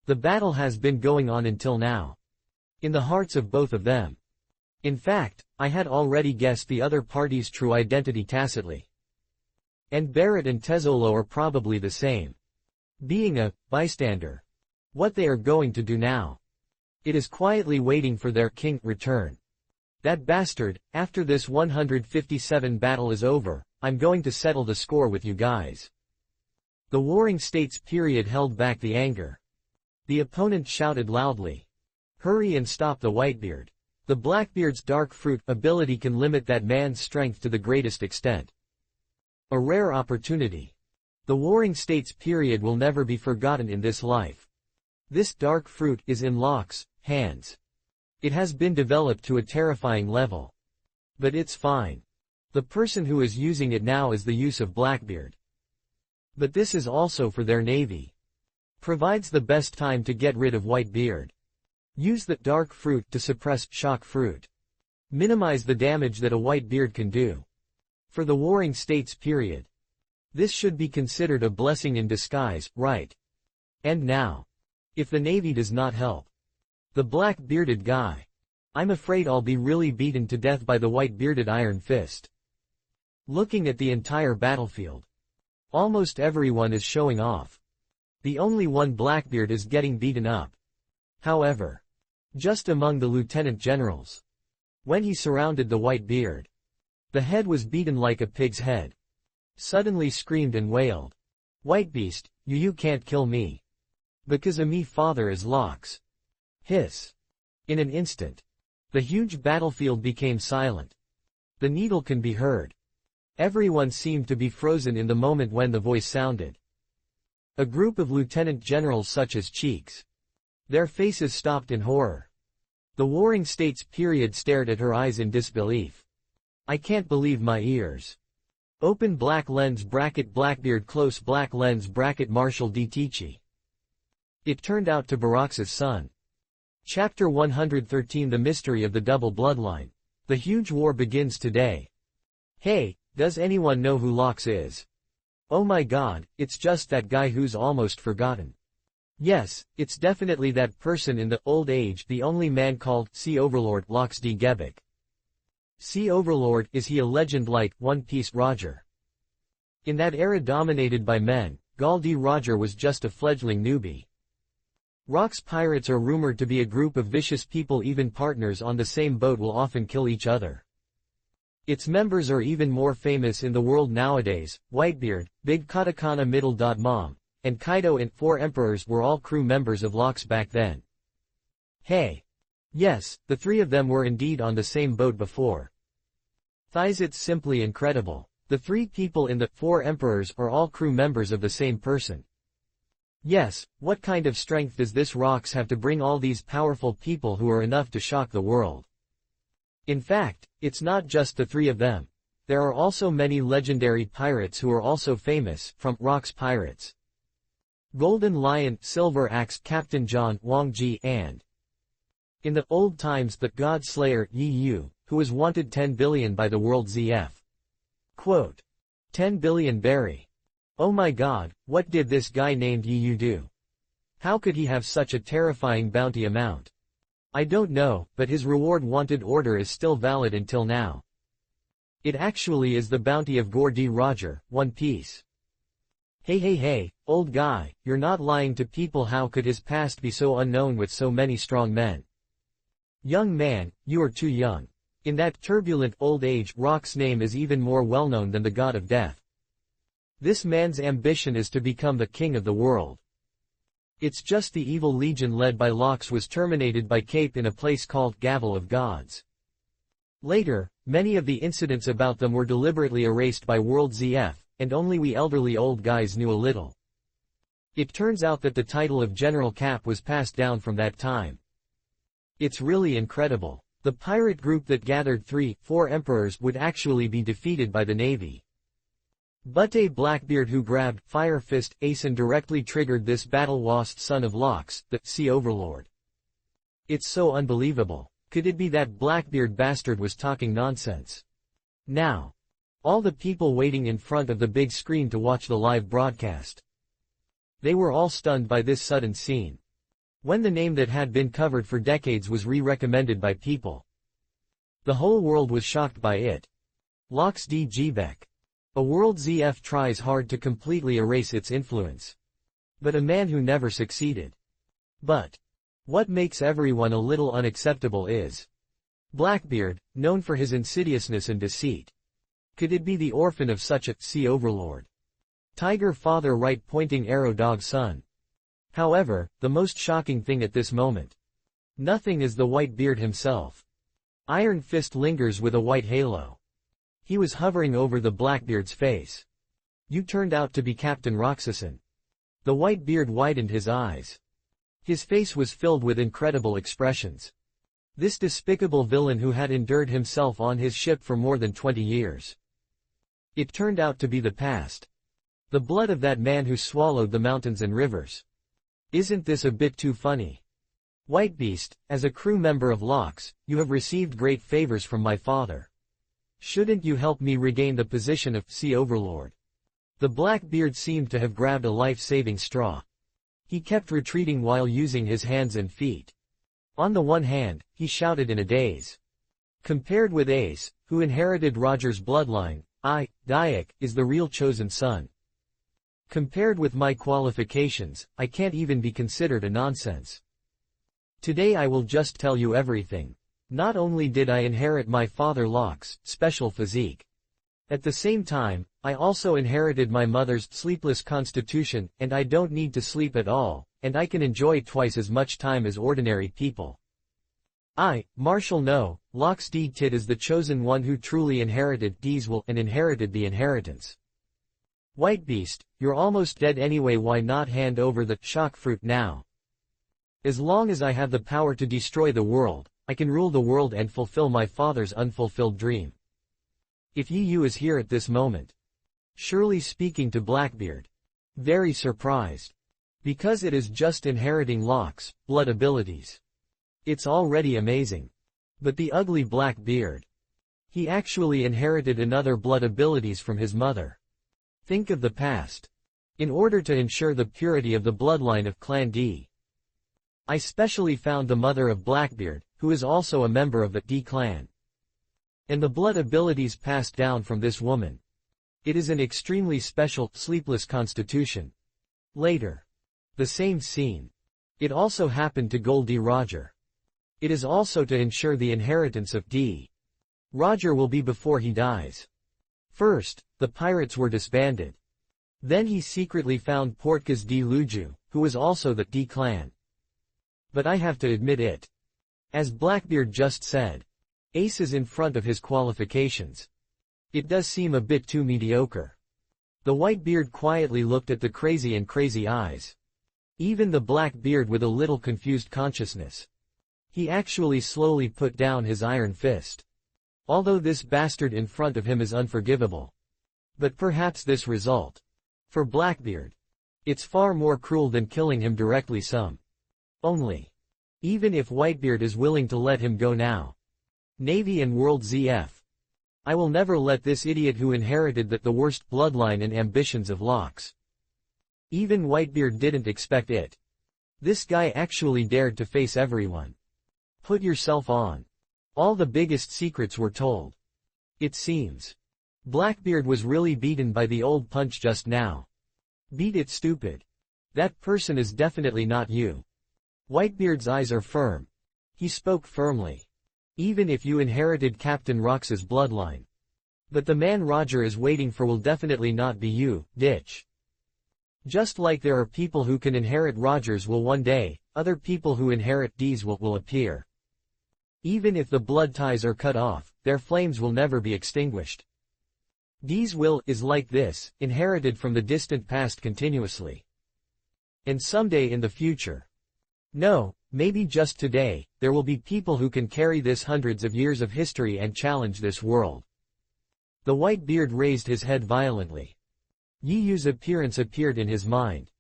The battle has been going on until now. In the hearts of both of them. In fact, I had already guessed the other party's true identity tacitly. And Barrett and Tezzolo are probably the same. Being a bystander. What they are going to do now. It is quietly waiting for their king return. That bastard, after this 157 battle is over, I'm going to settle the score with you guys. The Warring States period held back the anger. The opponent shouted loudly. Hurry and stop the Whitebeard. The Blackbeard's dark fruit ability can limit that man's strength to the greatest extent. A rare opportunity. The Warring States period will never be forgotten in this life. This dark fruit is in Locke's hands. It has been developed to a terrifying level. But it's fine. The person who is using it now is the use of Blackbeard. But this is also for their navy. Provides the best time to get rid of Whitebeard. Use the dark fruit to suppress shock fruit. Minimize the damage that a Whitebeard can do. For the Warring States period. This should be considered a blessing in disguise, right? And now. If the Navy does not help. The black-bearded guy. I'm afraid I'll be really beaten to death by the white-bearded Iron Fist. Looking at the entire battlefield. Almost everyone is showing off. The only one Blackbeard is getting beaten up. However, just among the lieutenant generals. When he surrounded the white beard, the head was beaten like a pig's head. Suddenly screamed and wailed. "Whitebeast, you can't kill me. Because me father is Locks." Hiss. In an instant, the huge battlefield became silent. The needle can be heard. Everyone seemed to be frozen in the moment when the voice sounded. A group of lieutenant generals such as Cheeks. Their faces stopped in horror. The Warring States period stared at her eyes in disbelief. "I can't believe my ears." Open black lens bracket Blackbeard close black lens bracket Marshal D. Tichy. It turned out to Barack's son. Chapter 113 The Mystery of the Double Bloodline. The huge war begins today. Hey, does anyone know who Locks is? Oh my god, it's just that guy who's almost forgotten. Yes, it's definitely that person in the old age, the only man called Sea Overlord Locks D. Gebeck. Sea Overlord, is he a legend like One Piece Roger? In that era dominated by men, Gall D. Roger was just a fledgling newbie. Rock's pirates are rumored to be a group of vicious people, even partners on the same boat will often kill each other. Its members are even more famous in the world nowadays. Whitebeard, Big Katakana Middle Mom, and Kaido and Four Emperors were all crew members of Locks back then. Hey. Yes, the three of them were indeed on the same boat before. It's simply incredible. The three people in the Four Emperors are all crew members of the same person. Yes, what kind of strength does this Rocks have to bring all these powerful people who are enough to shock the world? In fact, it's not just the three of them. There are also many legendary pirates who are also famous, from Rocks Pirates. Golden Lion, Silver Axe, Captain John, Wang Ji, and in the old times the God Slayer, Yi Yu, who was wanted 10 billion by the World ZF. Quote. 10 billion berry. Oh my god, what did this guy named Yi Yu do? How could he have such a terrifying bounty amount? I don't know, but his reward wanted order is still valid until now. It actually is the bounty of Gore D. Roger, One Piece. Hey, old guy, you're not lying to people. How could his past be so unknown with so many strong men? Young man, you are too young. In that turbulent old age, Rock's name is even more well-known than the God of Death. This man's ambition is to become the king of the world. It's just the evil legion led by Locks was terminated by Cape in a place called Gavel of Gods. Later, many of the incidents about them were deliberately erased by World ZF, and only we elderly old guys knew a little. It turns out that the title of General Cap was passed down from that time. It's really incredible. The pirate group that gathered 4 emperors would actually be defeated by the Navy. But a Blackbeard who grabbed Fire Fist Asen directly triggered this battle. Lost son of Locks, the Sea Overlord. It's so unbelievable. Could it be that Blackbeard bastard was talking nonsense? Now, all the people waiting in front of the big screen to watch the live broadcast. They were all stunned by this sudden scene. When the name that had been covered for decades was re-recommended by people. The whole world was shocked by it. Locks D. Gebeck. A World ZF tries hard to completely erase its influence. But a man who never succeeded. But what makes everyone a little unacceptable is Blackbeard, known for his insidiousness and deceit. Could it be the orphan of such a Sea Overlord? Tiger father right pointing arrow dog son. However, the most shocking thing at this moment. Nothing is the white beard himself. Iron Fist lingers with a white halo. He was hovering over the Blackbeard's face. You turned out to be Captain Roxasson. The white beard widened his eyes. His face was filled with incredible expressions. This despicable villain who had endured himself on his ship for more than 20 years. It turned out to be the past. The blood of that man who swallowed the mountains and rivers. Isn't this a bit too funny? Whitebeast, as a crew member of Locks, you have received great favors from my father. Shouldn't you help me regain the position of Sea Overlord? The Blackbeard seemed to have grabbed a life-saving straw. He kept retreating while using his hands and feet. On the one hand, he shouted in a daze. Compared with Ace, who inherited Roger's bloodline, Dyack, is the real chosen son. Compared with my qualifications, I can't even be considered a nonsense. Today I will just tell you everything. Not only did I inherit my father Locke's special physique. At the same time, I also inherited my mother's sleepless constitution, and I don't need to sleep at all, and I can enjoy twice as much time as ordinary people. I, Marshall know, Locke's Tit is the chosen one who truly inherited D's will and inherited the inheritance. White Beast, you're almost dead anyway, why not hand over the shock fruit now? As long as I have the power to destroy the world, I can rule the world and fulfill my father's unfulfilled dream. If Yu is here at this moment. Surely speaking to Blackbeard. Very surprised. Because it is just inheriting Locke's blood abilities. It's already amazing. But the ugly Blackbeard. He actually inherited another blood abilities from his mother. Think of the past. In order to ensure the purity of the bloodline of Clan D, I specially found the mother of Blackbeard, who is also a member of the D clan. And the blood abilities passed down from this woman. It is an extremely special, sleepless constitution. Later. The same scene. It also happened to Goldie Roger. It is also to ensure the inheritance of D. Roger will be before he dies. First, the pirates were disbanded. Then he secretly found Portkas D. Luju, who was also the D clan. But I have to admit it. As Blackbeard just said. Ace is in front of his qualifications. It does seem a bit too mediocre. The white beard quietly looked at the crazy eyes. Even the black beard with a little confused consciousness. He actually slowly put down his iron fist. Although this bastard in front of him is unforgivable. But perhaps this result. For Blackbeard. It's far more cruel than killing him directly some. Only. Even if Whitebeard is willing to let him go now. Navy and World ZF. I will never let this idiot who inherited the worst bloodline and ambitions of Locke's. Even Whitebeard didn't expect it. This guy actually dared to face everyone. Put yourself on. All the biggest secrets were told. It seems. Blackbeard was really beaten by the old punch just now. Beat it, stupid. That person is definitely not you. Whitebeard's eyes are firm. He spoke firmly. Even if you inherited Captain Rox's bloodline. But the man Roger is waiting for will definitely not be you, ditch. Just like there are people who can inherit Roger's will one day, other people who inherit D's will appear. Even if the blood ties are cut off, their flames will never be extinguished. D's will is like this, inherited from the distant past continuously. And someday in the future. No, maybe just today, there will be people who can carry this hundreds of years of history and challenge this world. The white beard raised his head violently. Yiyu's appearance appeared in his mind.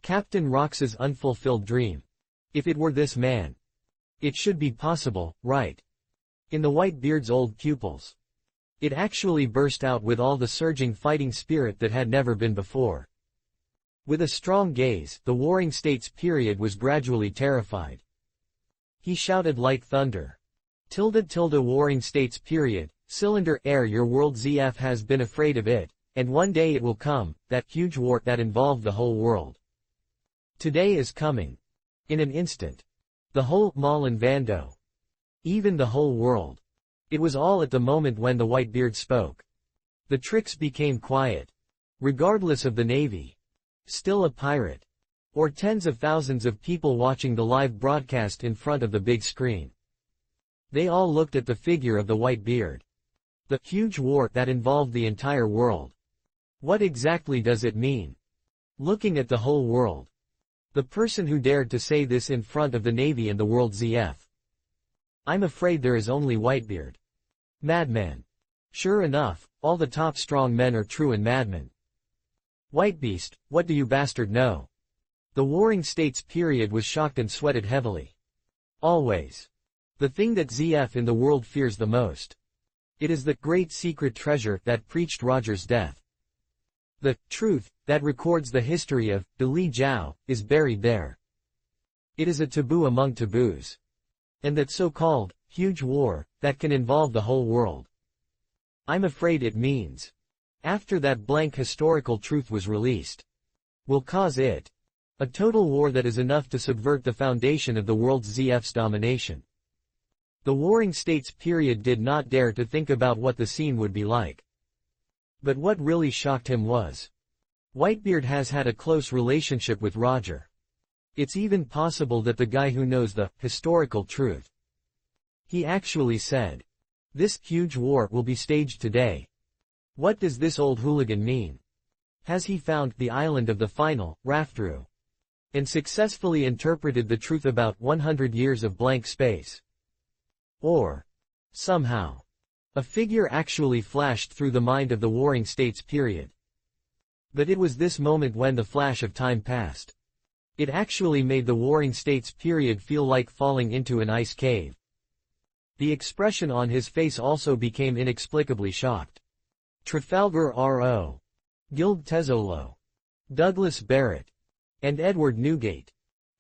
Captain Rox's unfulfilled dream. If it were this man. It should be possible, right? In the white beard's old pupils. It actually burst out with all the surging fighting spirit that had never been before. With a strong gaze, the Warring States period was gradually terrified. He shouted like thunder. Warring States period, cylinder air, your world ZF has been afraid of it, and one day it will come, that huge war that involved the whole world. Today is coming. In an instant. The whole Malin Vando. Even the whole world. It was all at the moment when the white beard spoke. The tricks became quiet. Regardless of the navy. Still a pirate. Or tens of thousands of people watching the live broadcast in front of the big screen. They all looked at the figure of the white beard. The huge war that involved the entire world. What exactly does it mean? Looking at the whole world. The person who dared to say this in front of the Navy and the World ZF. I'm afraid there is only Whitebeard. Madman. Sure enough, all the top strong men are truant madmen. Whitebeast, what do you bastard know? The Warring States period was shocked and sweated heavily. Always. The thing that ZF in the world fears the most. It is the great secret treasure that preached Roger's death. The truth that records the history of the Li Jiao is buried there. It is a taboo among taboos. And that so-called huge war that can involve the whole world. I'm afraid it means. After that blank historical truth was released. will cause it. A total war that is enough to subvert the foundation of the world's ZF's domination. The Warring States period did not dare to think about what the scene would be like. But what really shocked him was, Whitebeard has had a close relationship with Roger. It's even possible that the guy who knows the historical truth. He actually said, "This huge war will be staged today." What does this old hooligan mean? Has he found the island of the final, Raftru, and successfully interpreted the truth about 100 years of blank space? Or, somehow, a figure actually flashed through the mind of the Warring States period. But it was this moment when the flash of time passed. It actually made the Warring States period feel like falling into an ice cave. The expression on his face also became inexplicably shocked. Trafalgar R.O., Guild Tezzolo, Douglas Barrett, and Edward Newgate.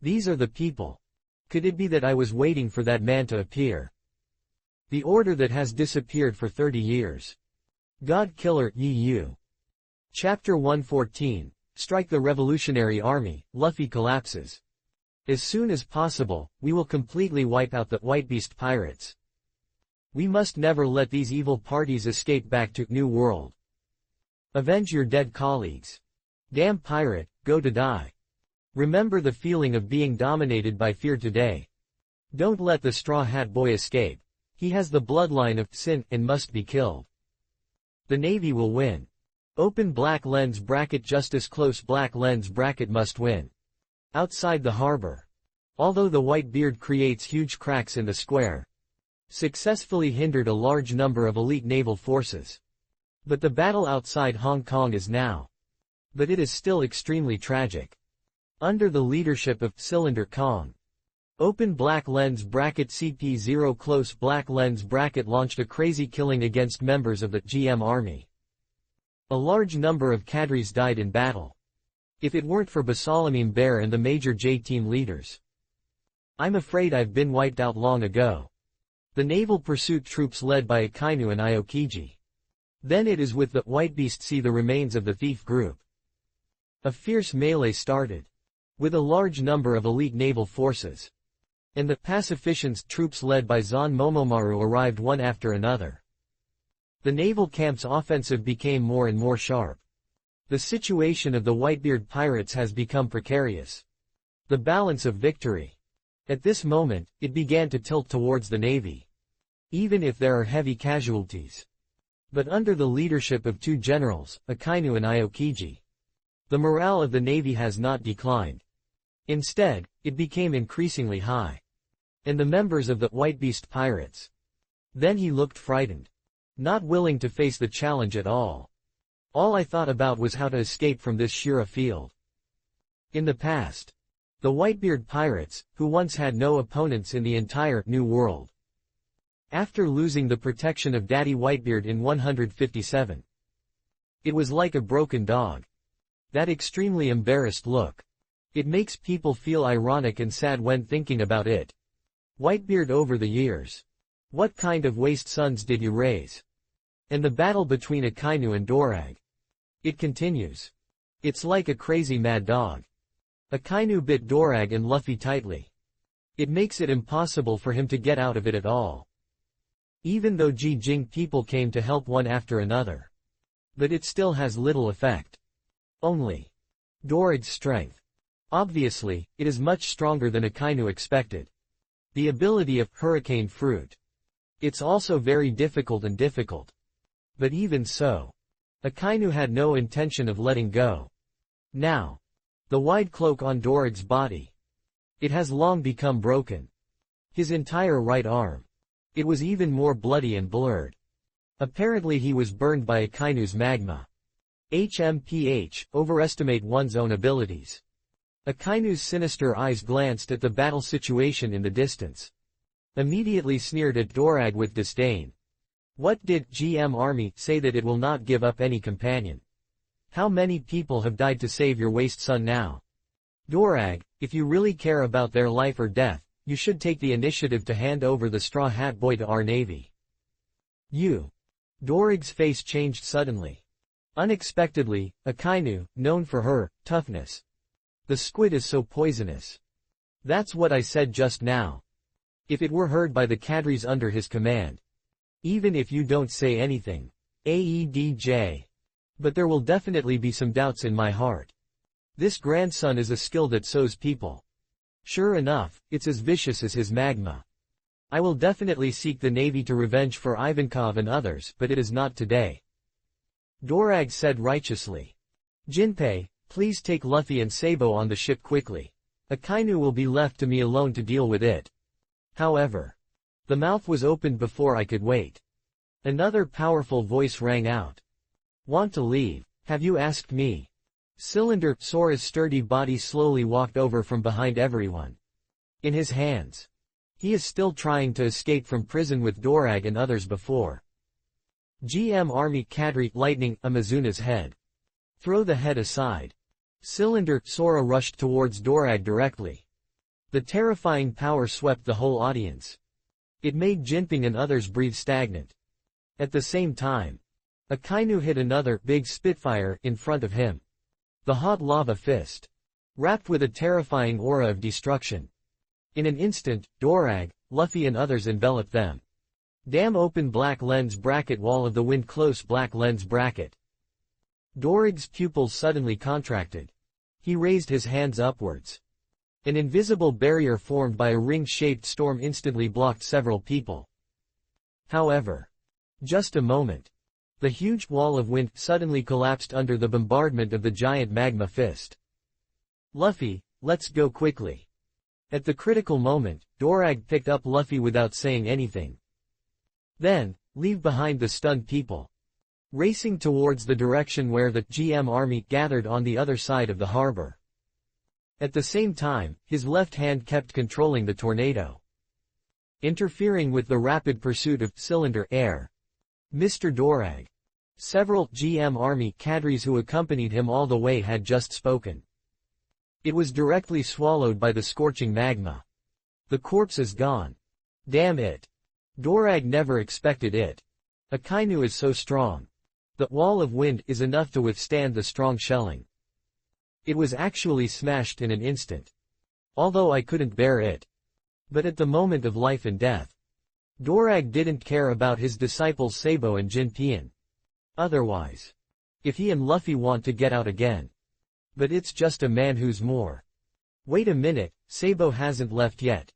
These are the people. Could it be that I was waiting for that man to appear? The order that has disappeared for 30 years. God Killer EU. Chapter 114, Strike the Revolutionary Army, Luffy collapses. As soon as possible, we will completely wipe out the Whitebeast pirates. We must never let these evil parties escape back to New World. Avenge your dead colleagues. Damn pirate, go to die. Remember the feeling of being dominated by fear today. Don't let the Straw Hat Boy escape. He has the bloodline of sin and must be killed. The Navy will win. Open black lens bracket justice close black lens bracket must win. Outside the harbor. Although the Whitebeard creates huge cracks in the square, successfully hindered a large number of elite naval forces. But the battle outside Hong Kong is now. But it is still extremely tragic. Under the leadership of Cylinder Kong. Open black lens bracket CP0 close black lens bracket launched a crazy killing against members of the GM army. A large number of cadres died in battle. If it weren't for Basalamim Bear and the major J-team leaders, I'm afraid I've been wiped out long ago. The naval pursuit troops led by Akainu and Aokiji. Then it is with the Whitebeast see the remains of the thief group. A fierce melee started. With a large number of elite naval forces. And the Pacificians troops led by Zan Momomaru arrived one after another. The naval camp's offensive became more and more sharp. The situation of the Whitebeard pirates has become precarious. The balance of victory. At this moment, it began to tilt towards the Navy. Even if there are heavy casualties. But under the leadership of two generals, Akainu and Aokiji, the morale of the Navy has not declined. Instead, it became increasingly high. And the members of the Whitebeast pirates. Then he looked frightened. Not willing to face the challenge at all. All I thought about was how to escape from this Shira field. In the past, the Whitebeard pirates, who once had no opponents in the entire New World. After losing the protection of Daddy Whitebeard in 157. It was like a broken dog. That extremely embarrassed look. It makes people feel ironic and sad when thinking about it. Whitebeard over the years. What kind of waste sons did you raise? And the battle between Akainu and Dorag. It continues. It's like a crazy mad dog. Akainu bit Dorag and Luffy tightly. It makes it impossible for him to get out of it at all. Even though Ji Jing people came to help one after another. But it still has little effect. Only Dorag's strength. Obviously, it is much stronger than Akainu expected. The ability of Hurricane Fruit. It's also very difficult. But even so, Akainu had no intention of letting go. Now, the wide cloak on Dorag's body. It has long become broken. His entire right arm. It was even more bloody and blurred. Apparently he was burned by Akainu's magma. HMPH, overestimate one's own abilities. Akainu's sinister eyes glanced at the battle situation in the distance. Immediately sneered at Dorag with disdain. What did GM Army say that it will not give up any companion? How many people have died to save your waste son now? Dorag, if you really care about their life or death, you should take the initiative to hand over the Straw Hat Boy to our Navy. You. Dorag's face changed suddenly. Unexpectedly, Akainu, known for her toughness. The squid is so poisonous. That's what I said just now. If it were heard by the cadres under his command. Even if you don't say anything. AEDJ. But there will definitely be some doubts in my heart. This grandson is a skill that sows people. Sure enough, it's as vicious as his magma. I will definitely seek the Navy to revenge for Ivankov and others, but it is not today. Dorag said righteously. Jinpei, please take Luffy and Sabo on the ship quickly. Akainu will be left to me alone to deal with it. However, the mouth was opened before I could wait. Another powerful voice rang out. Want to leave? Have you asked me? Cylinder Sora's sturdy body slowly walked over from behind everyone. In his hands. He is still trying to escape from prison with Dorag and others before. GM Army Cadre Lightning Amazuna's head. Throw the head aside. Cylinder Sora rushed towards Dorag directly. The terrifying power swept the whole audience. It made Jinping and others breathe stagnant. At the same time, Akainu hit another big Spitfire in front of him. The hot lava fist. Wrapped with a terrifying aura of destruction. In an instant, Dorag, Luffy and others enveloped them. Damn open black lens bracket wall of the wind close black lens bracket. Dorag's pupils suddenly contracted. He raised his hands upwards. An invisible barrier formed by a ring-shaped storm instantly blocked several people. However, just a moment. The huge wall of wind suddenly collapsed under the bombardment of the giant magma fist. Luffy, let's go quickly. At the critical moment, Dorag picked up Luffy without saying anything. Then, leave behind the stunned people. Racing towards the direction where the GM army gathered on the other side of the harbor. At the same time, his left hand kept controlling the tornado. Interfering with the rapid pursuit of Cylinder Air. Mr. Dorag. Several GM army cadres who accompanied him all the way had just spoken. It was directly swallowed by the scorching magma. The corpse is gone. Damn it. Dorag never expected it. Akainu is so strong. The wall of wind is enough to withstand the strong shelling. It was actually smashed in an instant. Although I couldn't bear it. But at the moment of life and death, Dorag didn't care about his disciples Sabo and Jinpian. Otherwise, if he and Luffy want to get out again. But it's just a man who's more. Wait a minute, Sabo hasn't left yet.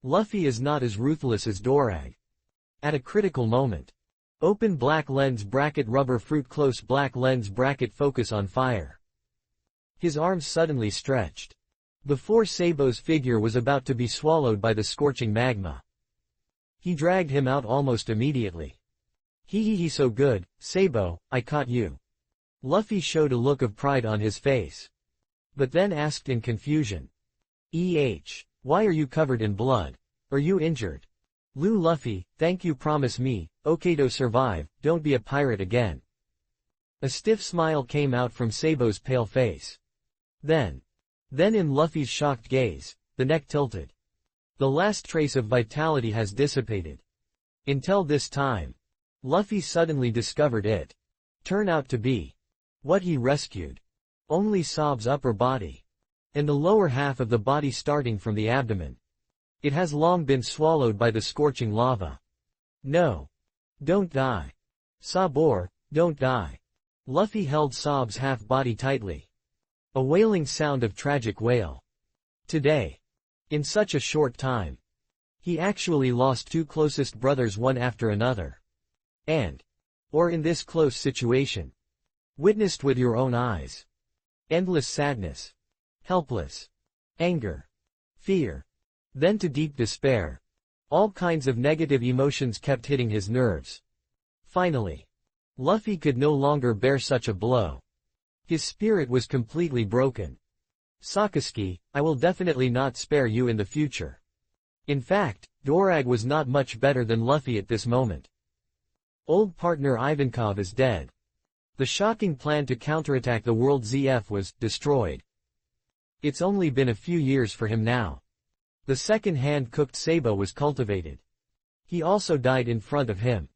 Luffy is not as ruthless as Dorag. At a critical moment. Open black lens bracket rubber fruit close black lens bracket focus on fire. His arms suddenly stretched. Before Sabo's figure was about to be swallowed by the scorching magma. He dragged him out almost immediately. He so good, Sabo, I caught you. Luffy showed a look of pride on his face. But then asked in confusion. Why are you covered in blood? Are you injured? Luffy, thank you promise me, Okado survive, don't be a pirate again. A stiff smile came out from Sabo's pale face. Then in Luffy's shocked gaze, the neck tilted. The last trace of vitality has dissipated. Until this time, Luffy suddenly discovered it. Turn out to be what he rescued. Only Sob's upper body. And the lower half of the body starting from the abdomen. It has long been swallowed by the scorching lava. No. Don't die. Sabor, don't die. Luffy held Sob's half-body tightly. A wailing sound of tragic wail. Today. In such a short time. He actually lost two closest brothers one after another. Or in this close situation. Witnessed with your own eyes. Endless sadness. Helpless. Anger. Fear. Then to deep despair. All kinds of negative emotions kept hitting his nerves. Finally. Luffy could no longer bear such a blow. His spirit was completely broken. Sakazuki, I will definitely not spare you in the future. In fact, Dorag was not much better than Luffy at this moment. Old partner Ivankov is dead. The shocking plan to counterattack the World ZF was destroyed. It's only been a few years for him now. The second-hand cooked Sabo was cultivated. He also died in front of him.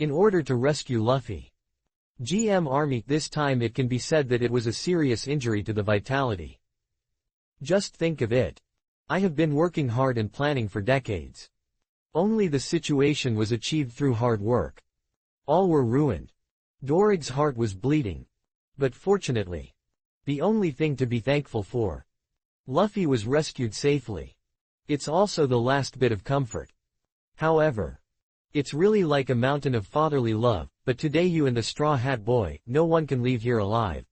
In order to rescue Luffy. GM Army. This time it can be said that it was a serious injury to the vitality. Just think of it. I have been working hard and planning for decades. Only the situation was achieved through hard work. All were ruined. Dorig's heart was bleeding. But fortunately, the only thing to be thankful for, Luffy was rescued safely. It's also the last bit of comfort. However, it's really like a mountain of fatherly love, but today you and the Straw Hat Boy, no one can leave here alive.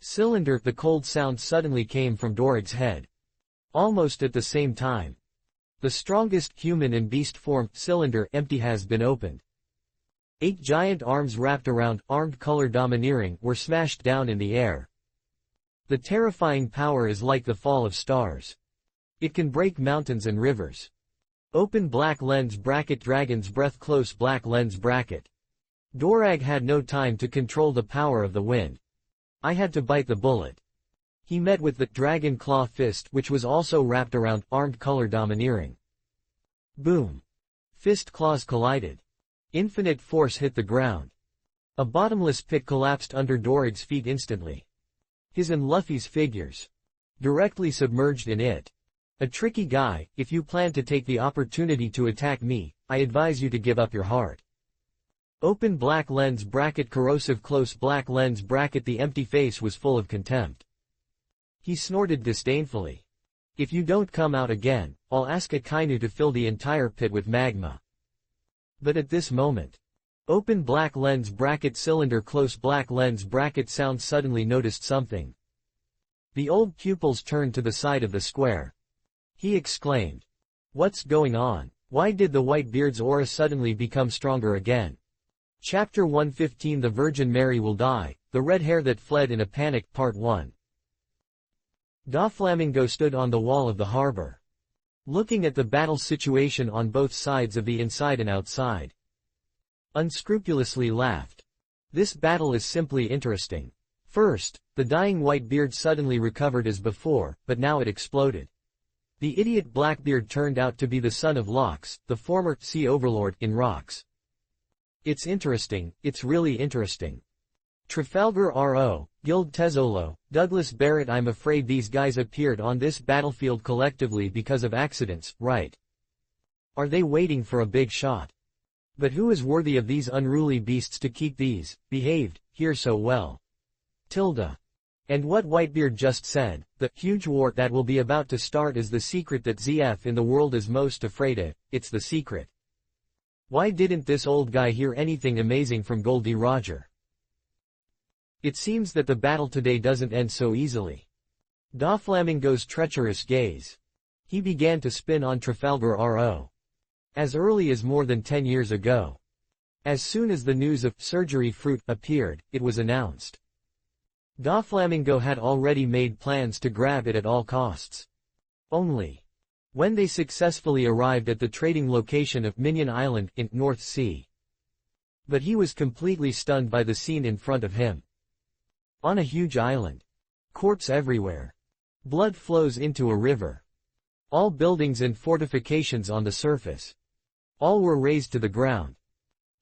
Cylinder. The cold sound suddenly came from Dorig's head. Almost at the same time, the strongest human and beast form, Cylinder, empty, has been opened. 8 giant arms wrapped around, armed color domineering, were smashed down in the air. The terrifying power is like the fall of stars. It can break mountains and rivers. Open black lens bracket. Dragon's breath. Close black lens bracket. Dorag had no time to control the power of the wind. I had to bite the bullet. He met with the dragon claw fist, which was also wrapped around, armed color domineering. Boom. Fist claws collided. Infinite force hit the ground. A bottomless pit collapsed under Dorig's feet instantly. His and Luffy's figures directly submerged in it. A tricky guy. If you plan to take the opportunity to attack me, I advise you to give up your heart. Open black lens bracket. Corrosive. Close black lens bracket. The empty face was full of contempt. He snorted disdainfully. If you don't come out again, I'll ask Akainu to fill the entire pit with magma. But at this moment, open black lens bracket. Cylinder. Close black lens bracket. Sound. Suddenly noticed something. The old pupils turned to the side of the square. He exclaimed, "What's going on? Why did the Whitebeard's aura suddenly become stronger again?" Chapter 115. The Virgin Mary Will Die, The Red Hair That Fled in a Panic. Part 1. Doflamingo stood on the wall of the harbor, looking at the battle situation on both sides of the inside and outside. Unscrupulously laughed. This battle is simply interesting. First, the dying Whitebeard suddenly recovered as before, but now it exploded. The idiot Blackbeard turned out to be the son of Lox, the former sea overlord, in rocks. It's interesting, it's really interesting. Trafalgar R.O., Guild Tezzolo, Douglas Barrett. I'm afraid these guys appeared on this battlefield collectively because of accidents, right? Are they waiting for a big shot? But who is worthy of these unruly beasts to keep these, behaved, here so well? Tilda. And what Whitebeard just said, the huge war that will be about to start is the secret that ZF in the world is most afraid of. It's the secret. Why didn't this old guy hear anything amazing from Goldie Roger? It seems that the battle today doesn't end so easily. Doflamingo's treacherous gaze. He began to spin on Trafalgar R.O. As early as more than 10 years ago. As soon as the news of surgery fruit appeared, it was announced. Doflamingo had already made plans to grab it at all costs. Only when they successfully arrived at the trading location of Minion Island, in North Sea. But he was completely stunned by the scene in front of him. On a huge island. Corpse everywhere. Blood flows into a river. All buildings and fortifications on the surface. All were razed to the ground.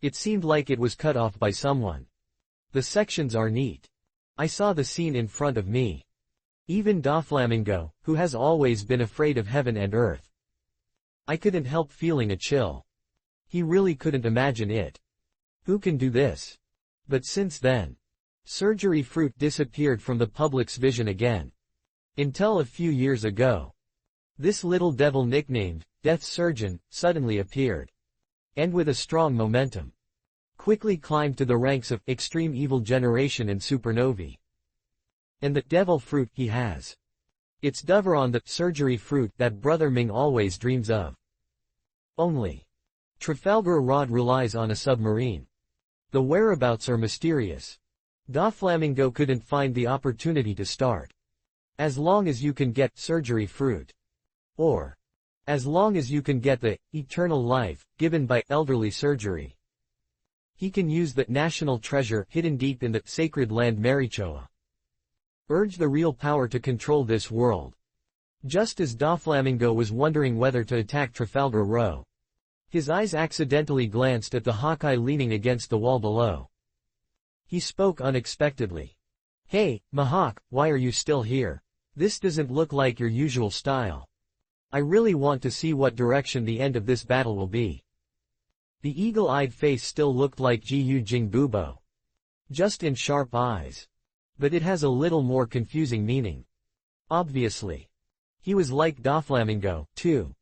It seemed like it was cut off by someone. The sections are neat. I saw the scene in front of me. Even Doflamingo, who has always been afraid of heaven and earth. I couldn't help feeling a chill. He really couldn't imagine it. Who can do this? But since then, surgery fruit disappeared from the public's vision again. Until a few years ago. This little devil nicknamed Death Surgeon suddenly appeared. And with a strong momentum, quickly climbed to the ranks of Extreme Evil Generation and Supernovae. And the devil fruit he has. It's Doveron, the surgery fruit that Brother Ming always dreams of. Only Trafalgar Rod relies on a submarine. The whereabouts are mysterious. Doflamingo couldn't find the opportunity to start. As long as you can get surgery fruit. Or as long as you can get the eternal life given by elderly surgery. He can use the national treasure hidden deep in the sacred land Marichoa. Urge the real power to control this world. Just as Doflamingo was wondering whether to attack Trafalgar Row. His eyes accidentally glanced at the Hawkeye leaning against the wall below. He spoke unexpectedly. "Hey, Mahawk, why are you still here? This doesn't look like your usual style. I really want to see what direction the end of this battle will be." The eagle-eyed face still looked like Jiyu Jingbubo. Just in sharp eyes. But it has a little more confusing meaning. Obviously. He was like Doflamingo, too.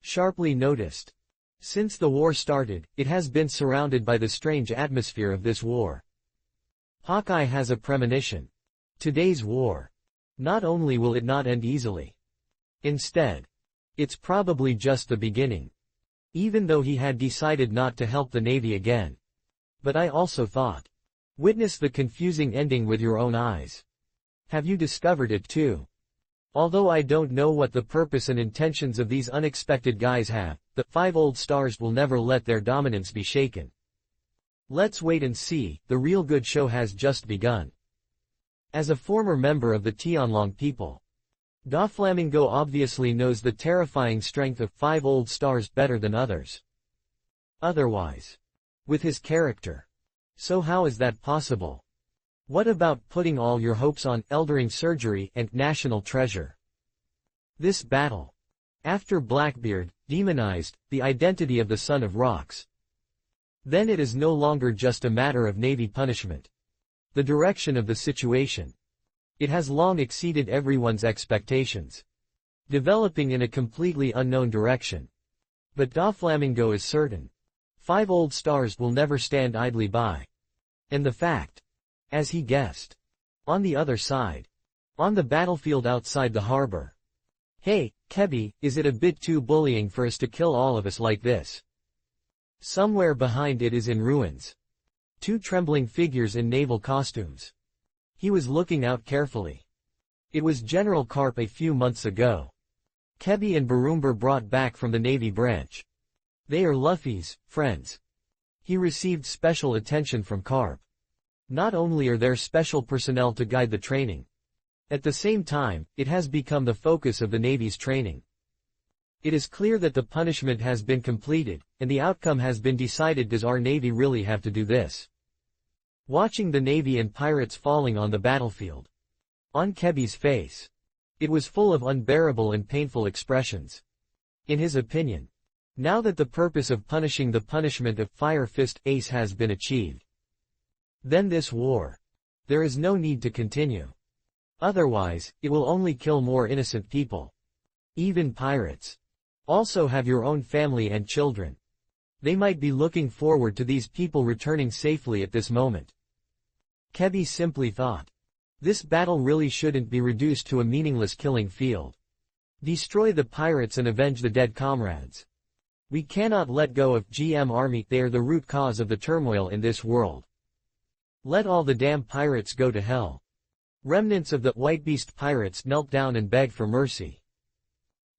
Sharply noticed. Since the war started, it has been surrounded by the strange atmosphere of this war. Hawkeye has a premonition. Today's war. Not only will it not end easily. Instead. It's probably just the beginning. Even though he had decided not to help the Navy again. But I also thought. Witness the confusing ending with your own eyes. Have you discovered it too? Although I don't know what the purpose and intentions of these unexpected guys have, the 5 old stars will never let their dominance be shaken. Let's wait and see, the real good show has just begun. As a former member of the Tianlong people, Doflamingo obviously knows the terrifying strength of 5 old stars better than others. Otherwise. With his character. So how is that possible? What about putting all your hopes on eldering surgery and national treasure? This battle. After Blackbeard demonized the identity of the Son of Rocks. Then it is no longer just a matter of Navy punishment. The direction of the situation. It has long exceeded everyone's expectations. Developing in a completely unknown direction. But Doflamingo is certain. 5 old stars will never stand idly by. And the fact. As he guessed. On the other side. On the battlefield outside the harbor. Hey, Kebi, is it a bit too bullying for us to kill all of us like this? Somewhere behind it is in ruins. 2 trembling figures in naval costumes. He was looking out carefully. It was General Karp a few months ago. Kebi and Barumber brought back from the Navy branch. They are Luffy's friends. He received special attention from Karp. Not only are there special personnel to guide the training. At the same time, it has become the focus of the Navy's training. It is clear that the punishment has been completed, and the outcome has been decided. Does our Navy really have to do this? Watching the Navy and pirates falling on the battlefield. On Kebi's face. It was full of unbearable and painful expressions. In his opinion. Now that the purpose of punishing the punishment of Fire Fist Ace has been achieved. Then this war. There is no need to continue. Otherwise, it will only kill more innocent people. Even pirates. Also have your own family and children. They might be looking forward to these people returning safely at this moment. Kebi simply thought. This battle really shouldn't be reduced to a meaningless killing field. Destroy the pirates and avenge the dead comrades. We cannot let go of GM Army. They are the root cause of the turmoil in this world. Let all the damn pirates go to hell. Remnants of the White Beast pirates knelt down and begged for mercy.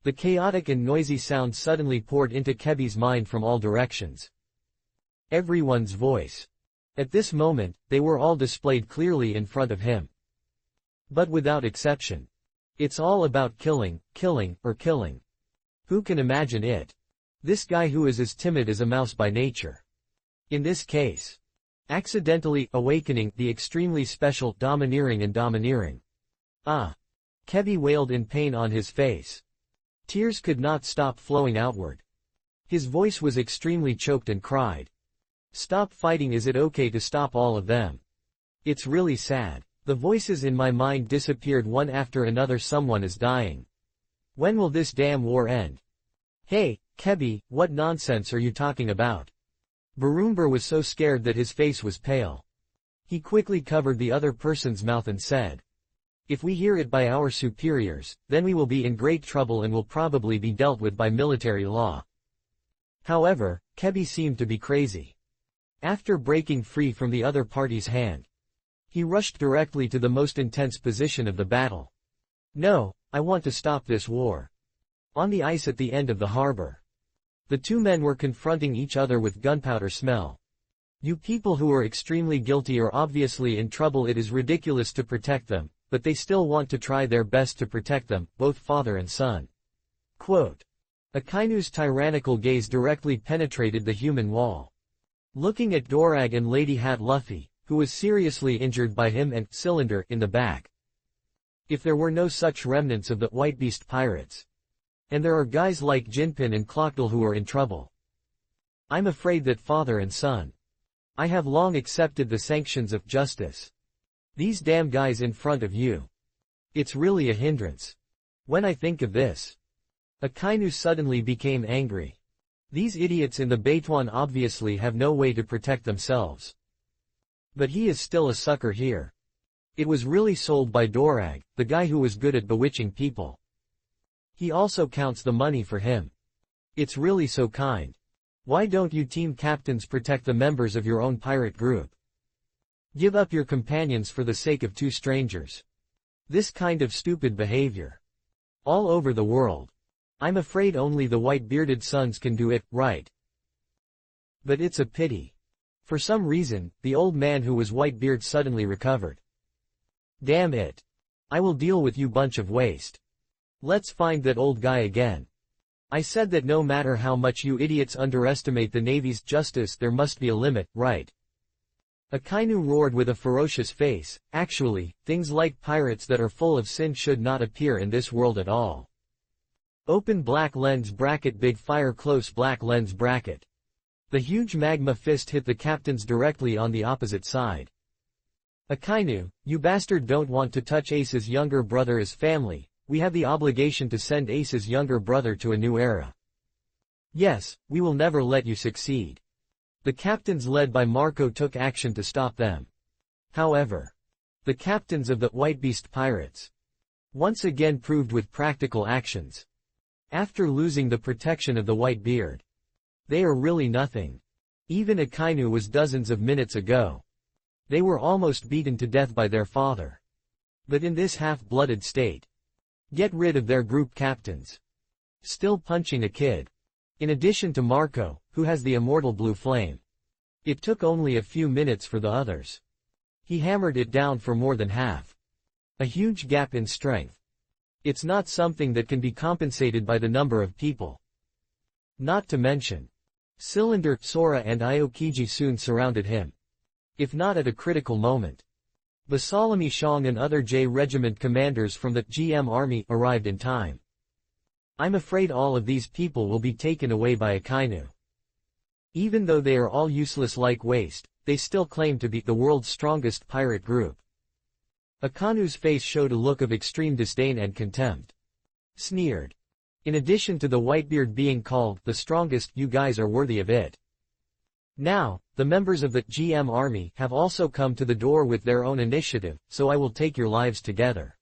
The chaotic and noisy sound suddenly poured into Kebi's mind from all directions. Everyone's voice. At this moment, they were all displayed clearly in front of him. But without exception. It's all about killing, killing, or killing. Who can imagine it? This guy who is as timid as a mouse by nature. In this case. Accidentally awakening the extremely special domineering and domineering. Ah! Kebi wailed in pain on his face. Tears could not stop flowing outward. His voice was extremely choked and cried. Stop fighting. Is it okay to stop all of them? It's really sad. The voices in my mind disappeared one after another. Someone is dying. When will this damn war end? Hey, Kebi, what nonsense are you talking about? Barumber was so scared that his face was pale. He quickly covered the other person's mouth and said. If we hear it by our superiors, then we will be in great trouble and will probably be dealt with by military law. However, Kebi seemed to be crazy. After breaking free from the other party's hand, he rushed directly to the most intense position of the battle. No, I want to stop this war. On the ice at the end of the harbor. The 2 men were confronting each other with gunpowder smell. You people who are extremely guilty are obviously in trouble. It is ridiculous to protect them, but they still want to try their best to protect them, both father and son. Quote. Akainu's tyrannical gaze directly penetrated the human wall. Looking at Dorag and Lady Hat Luffy, who was seriously injured by him and Cylinder in the back. If there were no such remnants of the White Beast pirates. And there are guys like Jinpin and Clockdale who are in trouble. I'm afraid that father and son. I have long accepted the sanctions of justice. These damn guys in front of you. It's really a hindrance. When I think of this. Akainu suddenly became angry. These idiots in the Beituan obviously have no way to protect themselves. But he is still a sucker here. It was really sold by Dorag, the guy who was good at bewitching people. He also counts the money for him. It's really so kind. Why don't you team captains protect the members of your own pirate group? Give up your companions for the sake of two strangers. This kind of stupid behavior. All over the world. I'm afraid only the white-bearded sons can do it, right? But it's a pity. For some reason, the old man who was Whitebeard suddenly recovered. Damn it. I will deal with you bunch of waste. Let's find that old guy again. I said that no matter how much you idiots underestimate the Navy's justice there must be a limit, right? Akainu roared with a ferocious face. Actually, things like pirates that are full of sin should not appear in this world at all. Open black lens bracket big fire close black lens bracket. The huge magma fist hit the captains directly on the opposite side. Akainu, you bastard don't want to touch Ace's younger brother as family, we have the obligation to send Ace's younger brother to a new era. Yes, we will never let you succeed. The captains led by Marco took action to stop them. However, the captains of the White Beast pirates once again proved with practical actions. After losing the protection of the White Beard, they are really nothing. Even Akainu was dozens of minutes ago. They were almost beaten to death by their father. But in this half-blooded state, get rid of their group captains. Still punching a kid. In addition to Marco, who has the immortal blue flame. It took only a few minutes for the others. He hammered it down for more than half. A huge gap in strength. It's not something that can be compensated by the number of people. Not to mention, Cylinder, Sora and Aokiji soon surrounded him. If not at a critical moment. Basalami Shang and other J Regiment commanders from the GM Army arrived in time. I'm afraid all of these people will be taken away by Akainu. Even though they are all useless like waste, they still claim to be the world's strongest pirate group. Akainu's face showed a look of extreme disdain and contempt. Sneered. In addition to the Whitebeard being called the strongest, you guys are worthy of it. Now, the members of the GM Army have also come to the door with their own initiative, so I will take your lives together.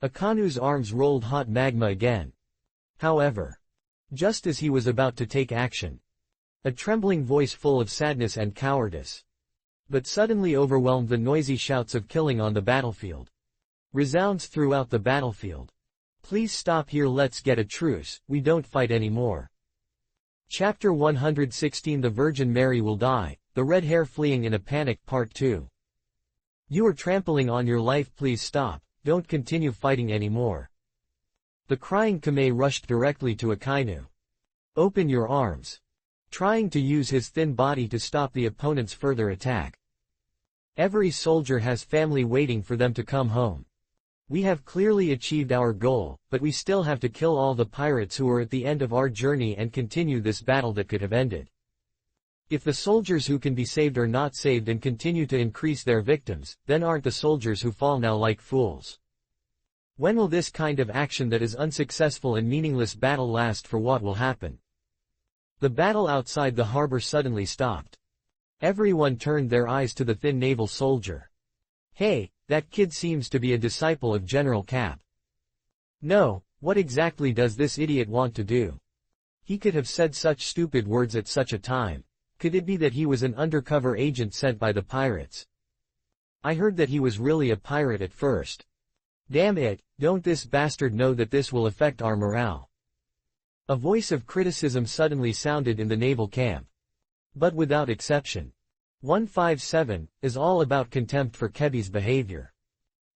Akainu's arms rolled hot magma again. However, just as he was about to take action, a trembling voice full of sadness and cowardice, but suddenly overwhelmed the noisy shouts of killing on the battlefield. Resounds throughout the battlefield. Please stop here, let's get a truce, we don't fight anymore. Chapter 116 The Virgin Mary Will Die, The Red Hair Fleeing in a Panic Part 2. You are trampling on your life, please stop, don't continue fighting anymore. The crying Kame rushed directly to Akainu. Open your arms. Trying to use his thin body to stop the opponent's further attack. Every soldier has family waiting for them to come home. We have clearly achieved our goal, but we still have to kill all the pirates who are at the end of our journey and continue this battle that could have ended. If the soldiers who can be saved are not saved and continue to increase their victims, then aren't the soldiers who fall now like fools? When will this kind of action that is unsuccessful and meaningless battle last? For what will happen? The battle outside the harbor suddenly stopped. Everyone turned their eyes to the thin naval soldier. Hey, that kid seems to be a disciple of General Cap. No, what exactly does this idiot want to do? He could have said such stupid words at such a time. Could it be that he was an undercover agent sent by the pirates? I heard that he was really a pirate at first. Damn it, don't this bastard know that this will affect our morale? A voice of criticism suddenly sounded in the naval camp. But without exception. 157 is all about contempt for Kebi's behavior.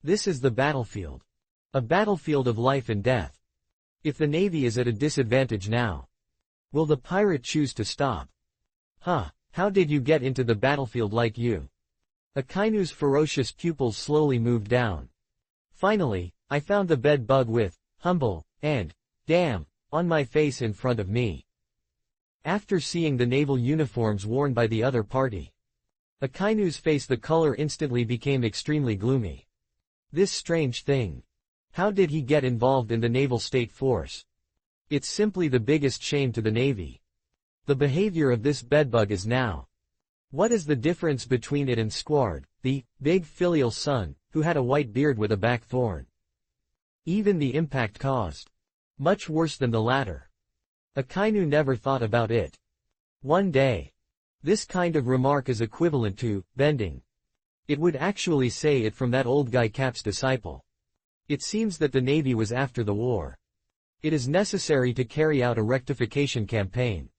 This is the battlefield. A battlefield of life and death. If the Navy is at a disadvantage now, will the pirate choose to stop? Huh, how did you get into the battlefield like you? Akainu's ferocious pupils slowly moved down. Finally, I found the bed bug with, humble, and, damn, on my face in front of me. After seeing the naval uniforms worn by the other party, Akainu's face, the color instantly became extremely gloomy. This strange thing. How did he get involved in the naval state force? It's simply the biggest shame to the Navy. The behavior of this bedbug is now. What is the difference between it and Squard, the big filial son, who had a white beard with a blackthorn? Even the impact caused much worse than the latter. Akainu never thought about it. One day. This kind of remark is equivalent to bending. It would actually say it from that old guy Cap's disciple. It seems that the Navy was after the war. It is necessary to carry out a rectification campaign.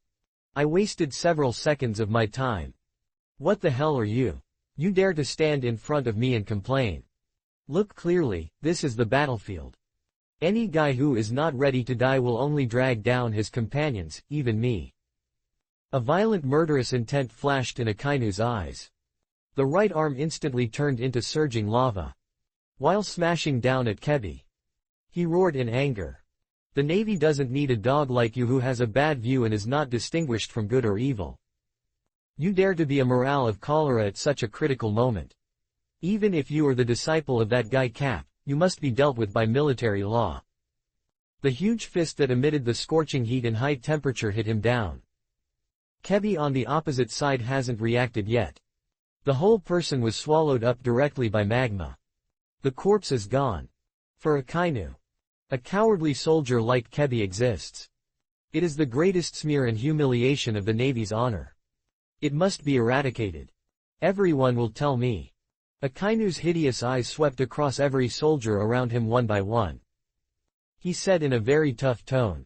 I wasted several seconds of my time. What the hell are you? You dare to stand in front of me and complain? Look clearly, this is the battlefield. Any guy who is not ready to die will only drag down his companions, even me. A violent murderous intent flashed in Akainu's eyes. The right arm instantly turned into surging lava. While smashing down at Kebi, he roared in anger. The Navy doesn't need a dog like you who has a bad view and is not distinguished from good or evil. You dare to be a morale of cholera at such a critical moment. Even if you are the disciple of that guy Cap, you must be dealt with by military law. The huge fist that emitted the scorching heat and high temperature hit him down. Kebi on the opposite side hasn't reacted yet. The whole person was swallowed up directly by magma. The corpse is gone. For Akainu, a cowardly soldier like Kebi exists. It is the greatest smear and humiliation of the Navy's honor. It must be eradicated. Everyone will tell me. Akainu's hideous eyes swept across every soldier around him one by one. He said in a very tough tone.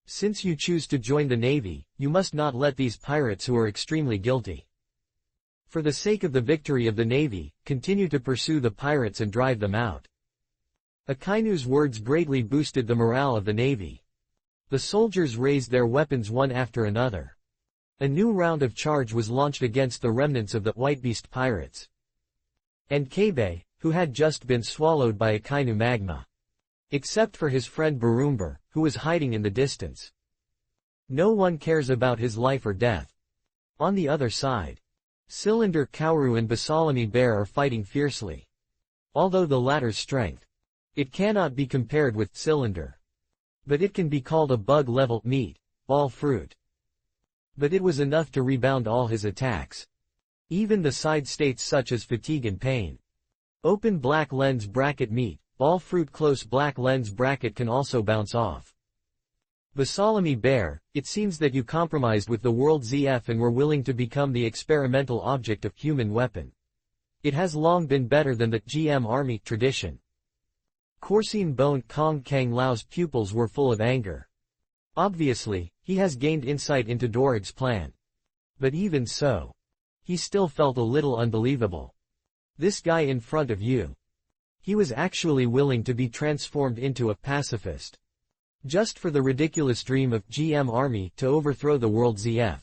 Since you choose to join the Navy, you must not let these pirates who are extremely guilty. For the sake of the victory of the Navy, continue to pursue the pirates and drive them out. Akainu's words greatly boosted the morale of the Navy. The soldiers raised their weapons one after another. A new round of charge was launched against the remnants of the White Beast pirates. And Kebe, who had just been swallowed by Akainu magma. Except for his friend Barumber, who was hiding in the distance. No one cares about his life or death. On the other side, Cylinder Kaoru and Basalami Bear are fighting fiercely. Although the latter's strength, it cannot be compared with Cylinder. But it can be called a bug-level meat, ball fruit. But it was enough to rebound all his attacks. Even the side states such as fatigue and pain. Open black lens bracket meat, ball fruit close black lens bracket can also bounce off. Basalami Bear, it seems that you compromised with the world ZF and were willing to become the experimental object of human weapon. It has long been better than the GM Army tradition. Corsine Bone Kong Kang Lao's pupils were full of anger. Obviously, he has gained insight into Dorig's plan. But even so, he still felt a little unbelievable. This guy in front of you. He was actually willing to be transformed into a pacifist. Just for the ridiculous dream of GM Army to overthrow the world ZF.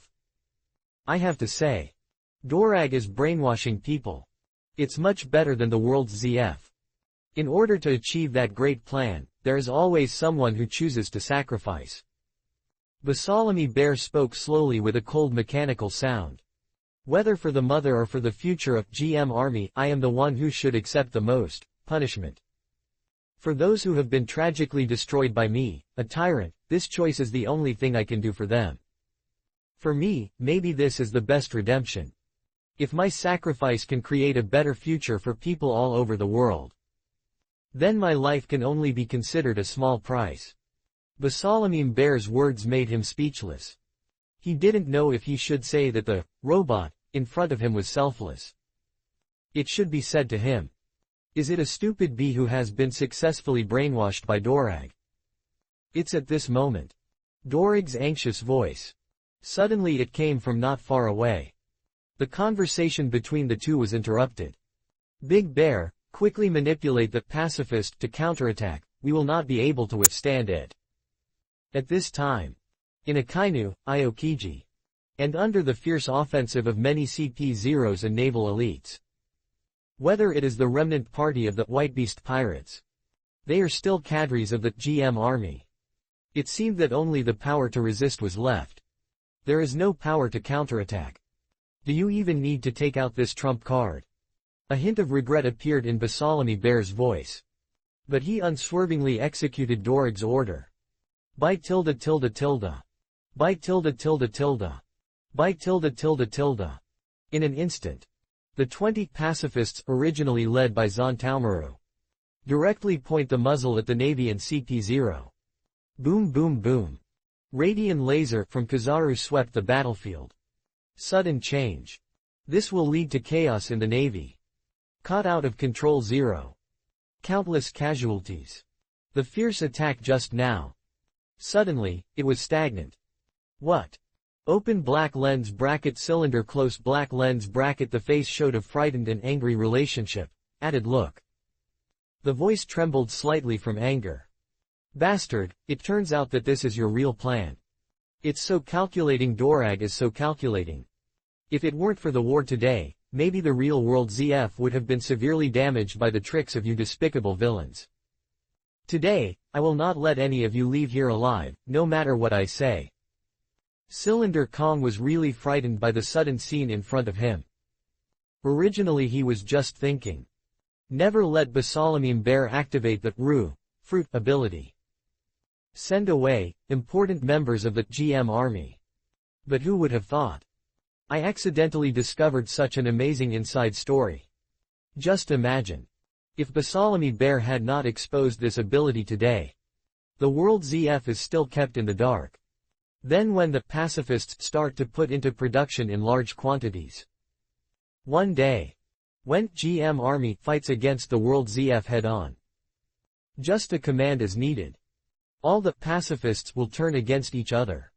I have to say, Dorag is brainwashing people. It's much better than the world's ZF. In order to achieve that great plan, there is always someone who chooses to sacrifice. Basalami Bear spoke slowly with a cold mechanical sound. Whether for the mother or for the future of GM Army, I am the one who should accept the most punishment. For those who have been tragically destroyed by me, a tyrant, this choice is the only thing I can do for them. For me, maybe this is the best redemption. If my sacrifice can create a better future for people all over the world, then my life can only be considered a small price. Basalamim Bear's words made him speechless. He didn't know if he should say that the robot in front of him was selfless. It should be said to him. Is it a stupid bee who has been successfully brainwashed by Dorag? It's at this moment. Dorag's anxious voice. Suddenly it came from not far away. The conversation between the two was interrupted. Big Bear, quickly manipulate the pacifist to counterattack, we will not be able to withstand it. At this time, in Akainu, Aokiji, and under the fierce offensive of many CP-0s and naval elites, Whether it is the remnant party of the Whitebeast pirates. They are still cadres of the GM army. It seemed that only the power to resist was left. There is no power to counterattack. Do you even need to take out this trump card? A hint of regret appeared in Bartholomew Bear's voice. But he unswervingly executed Dorig's order. By tilde tilde tilde. By tilde tilde tilde. By tilde tilde tilde. In an instant. The 20 pacifists, originally led by Zontaumaru, directly point the muzzle at the Navy and CP-0. Boom boom boom. Radian laser from Kizaru swept the battlefield. Sudden change. This will lead to chaos in the Navy. Caught out of control 0. Countless casualties. The fierce attack just now. Suddenly, it was stagnant. What? Open black lens bracket cylinder close black lens bracket. The face showed a frightened and angry relationship. Added look. The voice trembled slightly from anger. Bastard, it turns out that this is your real plan. It's so calculating. Dorag is so calculating. If it weren't for the war today, maybe the real world ZF would have been severely damaged by the tricks of you despicable villains. Today, I will not let any of you leave here alive, no matter what I say. Cylinder Kong was really frightened by the sudden scene in front of him. Originally he was just thinking. Never let Bartholomew Bear activate the fruit ability. Send away important members of the GM army. But who would have thought? I accidentally discovered such an amazing inside story. Just imagine. If Bartholomew Bear had not exposed this ability today. The world ZF is still kept in the dark. Then when the pacifists start to put into production in large quantities. One day. When GM army fights against the world ZF head-on. Just a command is needed. All the pacifists will turn against each other.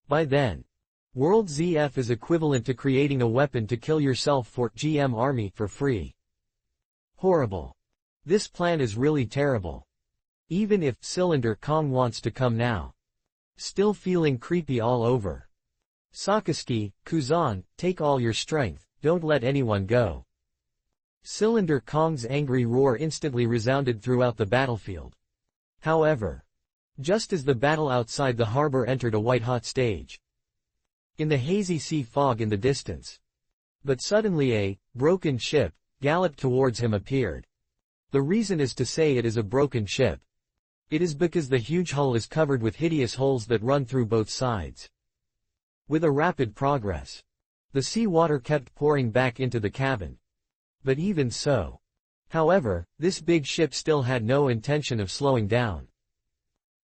By then. World ZF is equivalent to creating a weapon to kill yourself for GM army for free. Horrible. This plan is really terrible. Even if Cylinder Kong wants to come now. Still feeling creepy all over. Sakazuki, Kuzan, take all your strength, don't let anyone go. Cylinder Kong's angry roar instantly resounded throughout the battlefield. However, just as the battle outside the harbor entered a white-hot stage. In the hazy sea fog in the distance. But suddenly a broken ship galloped towards him appeared. The reason is to say it is a broken ship. It is because the huge hull is covered with hideous holes that run through both sides. With a rapid progress. The sea water kept pouring back into the cabin. But even so. However, this big ship still had no intention of slowing down.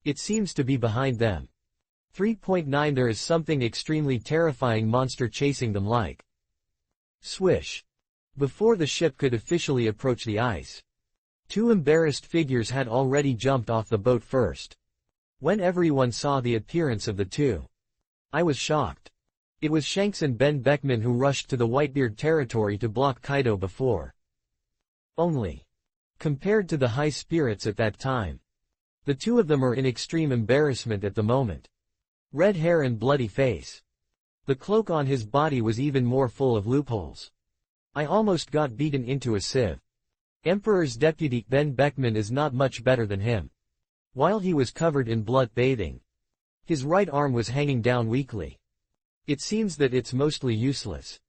It seems to be behind them. 3.9 There is something extremely terrifying monster chasing them like. Swish. Before the ship could officially approach the ice. Two embarrassed figures had already jumped off the boat first. When everyone saw the appearance of the two. I was shocked. It was Shanks and Ben Beckman who rushed to the Whitebeard territory to block Kaido before. Only. Compared to the high spirits at that time. The two of them are in extreme embarrassment at the moment. Red hair and bloody face. The cloak on his body was even more full of loopholes. I almost got beaten into a sieve. Emperor's deputy Ben Beckman is not much better than him. While he was covered in blood bathing. His right arm was hanging down weakly. It seems that it's mostly useless.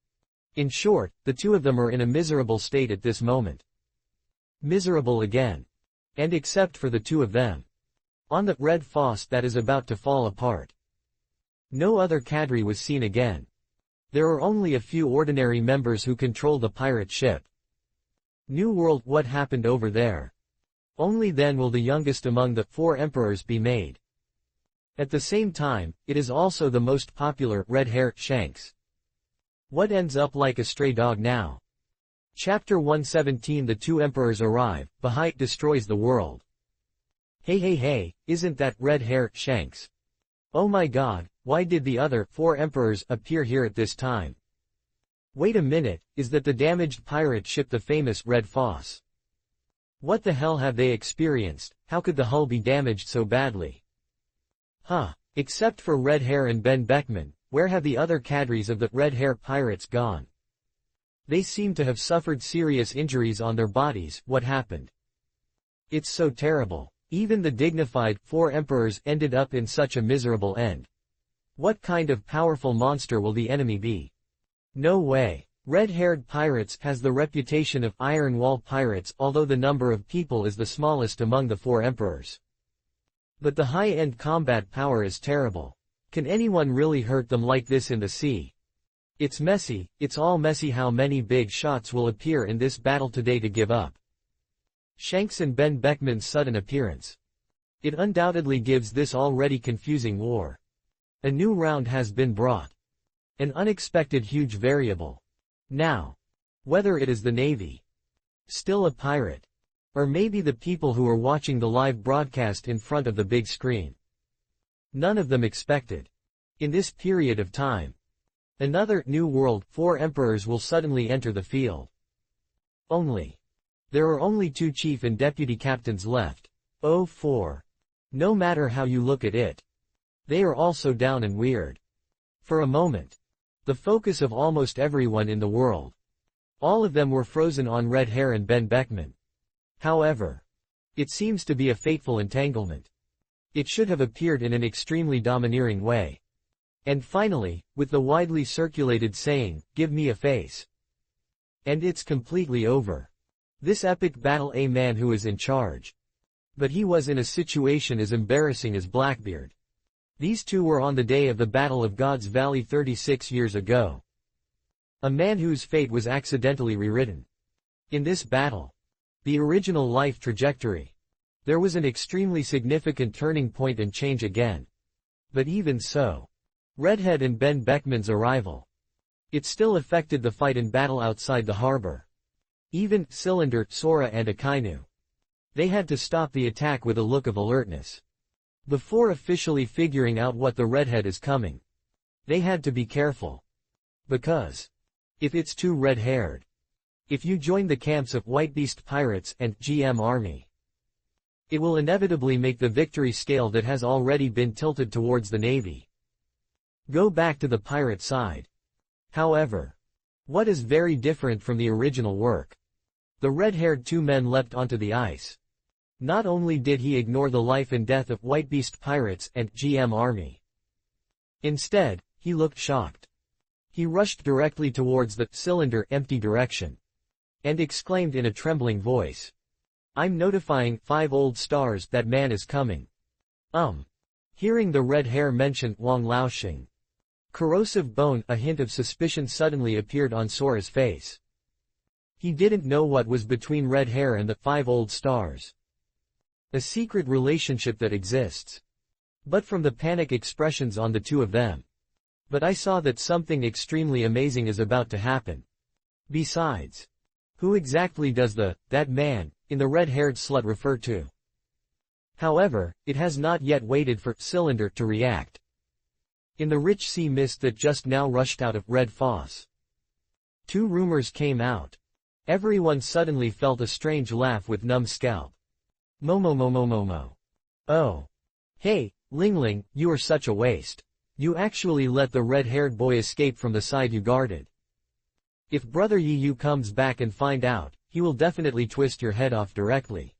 In short, the two of them are in a miserable state at this moment. Miserable again. And except for the two of them. On the red fosse that is about to fall apart. No other cadre was seen again. There are only a few ordinary members who control the pirate ship. New World, what happened over there? Only then will the youngest among the four emperors be made. At the same time, it is also the most popular red-hair Shanks. What ends up like a stray dog now? Chapter 117 The two emperors arrive, Baha'i destroys the world. Hey, isn't that red-hair Shanks? Oh my god, why did the other four emperors appear here at this time? Wait a minute, is that the damaged pirate ship the famous Red Fosse? What the hell have they experienced? How could the hull be damaged so badly? Except for Red Hair and Ben Beckman, where have the other cadres of the Red Hair pirates gone? They seem to have suffered serious injuries on their bodies. What happened? It's so terrible. Even the dignified 4 emperors ended up in such a miserable end. What kind of powerful monster will the enemy be? No way. Red-haired pirates has the reputation of Iron Wall pirates, although the number of people is the smallest among the 4 emperors. But the high-end combat power is terrible. Can anyone really hurt them like this in the sea? It's messy, it's all messy. How many big shots will appear in this battle today to give up? Shanks and Ben Beckman's sudden appearance. It undoubtedly gives this already confusing war. A new round has been brought. An unexpected huge variable. Now, whether it is the Navy, still a pirate, or maybe the people who are watching the live broadcast in front of the big screen. None of them expected. In this period of time, another new world, 4 emperors will suddenly enter the field. There are only 2 chief and deputy captains left. Oh 4. No matter how you look at it, they are all so down and weird. For a moment, the focus of almost everyone in the world. All of them were frozen on Red Hair and Ben Beckman. However, it seems to be a fateful entanglement. It should have appeared in an extremely domineering way. And finally, with the widely circulated saying, "Give me a face." And it's completely over. This epic battle, a man who is in charge. But he was in a situation as embarrassing as Blackbeard. These 2 were on the day of the Battle of God's Valley 36 years ago. A man whose fate was accidentally rewritten. In this battle, the original life trajectory, there was an extremely significant turning point and change again. But even so, Redhead and Ben Beckman's arrival, it still affected the fight and battle outside the harbor. Even Cylinder, Sora and Akainu, they had to stop the attack with a look of alertness. Before officially figuring out what the Redhead is coming, they had to be careful. Because if it's too red-haired, if you join the camps of White Beast Pirates and GM Army, it will inevitably make the victory scale that has already been tilted towards the Navy go back to the pirate side. However, what is very different from the original work? The red-haired 2 men leapt onto the ice. Not only did he ignore the life and death of White Beast Pirates and GM Army. Instead, he looked shocked. He rushed directly towards the Cylinder empty direction. And exclaimed in a trembling voice, "I'm notifying 5 old stars that man is coming." Hearing the red hair mention Wang Laoxing, corrosive bone, a hint of suspicion suddenly appeared on Sora's face. He didn't know what was between Red Hair and the 5 old stars. A secret relationship that exists. But from the panic expressions on the 2 of them. But I saw that something extremely amazing is about to happen. Besides, who exactly does that man, in the red-haired slut refer to? However, it has not yet waited for Cylinder to react. In the rich sea mist that just now rushed out of Red Foss, 2 rumors came out. Everyone suddenly felt a strange laugh with numb scalp. Momo. Oh. Hey, Ling Ling, you are such a waste. You actually let the red-haired boy escape from the side you guarded. If Brother Yi Yu comes back and find out, he will definitely twist your head off directly.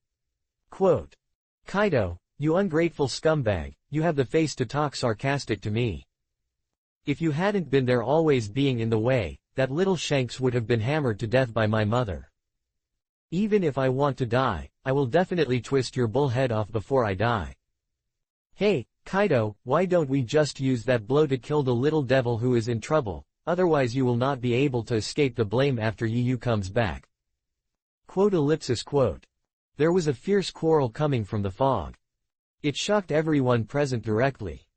Quote. Kaido, you ungrateful scumbag, you have the face to talk sarcastic to me. If you hadn't been there always being in the way, that little Shanks would have been hammered to death by my mother. Even if I want to die, I will definitely twist your bull head off before I die. Hey, Kaido, why don't we just use that blow to kill the little devil who is in trouble, otherwise you will not be able to escape the blame after Yi Yu comes back. Quote. There was a fierce quarrel coming from the fog. It shocked everyone present directly,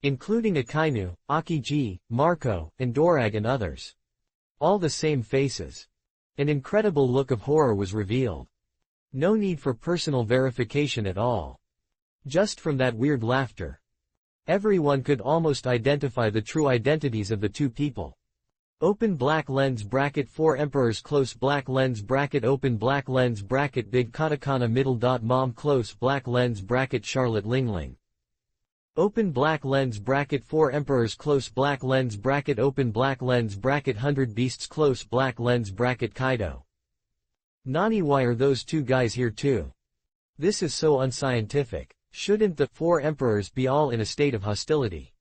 including Akainu, Akiji, Marco, and Dorag and others. All the same faces. An incredible look of horror was revealed. No need for personal verification at all. Just from that weird laughter, everyone could almost identify the true identities of the 2 people. Open black lens bracket 4 emperors close black lens bracket open black lens bracket big katakana middle dot mom close black lens bracket Charlotte Lingling. Open black lens bracket 4 emperors close black lens bracket open black lens bracket 100 beasts close black lens bracket Kaido. Nani, why are those two guys here too? This is so unscientific. Shouldn't the 4 emperors be all in a state of hostility?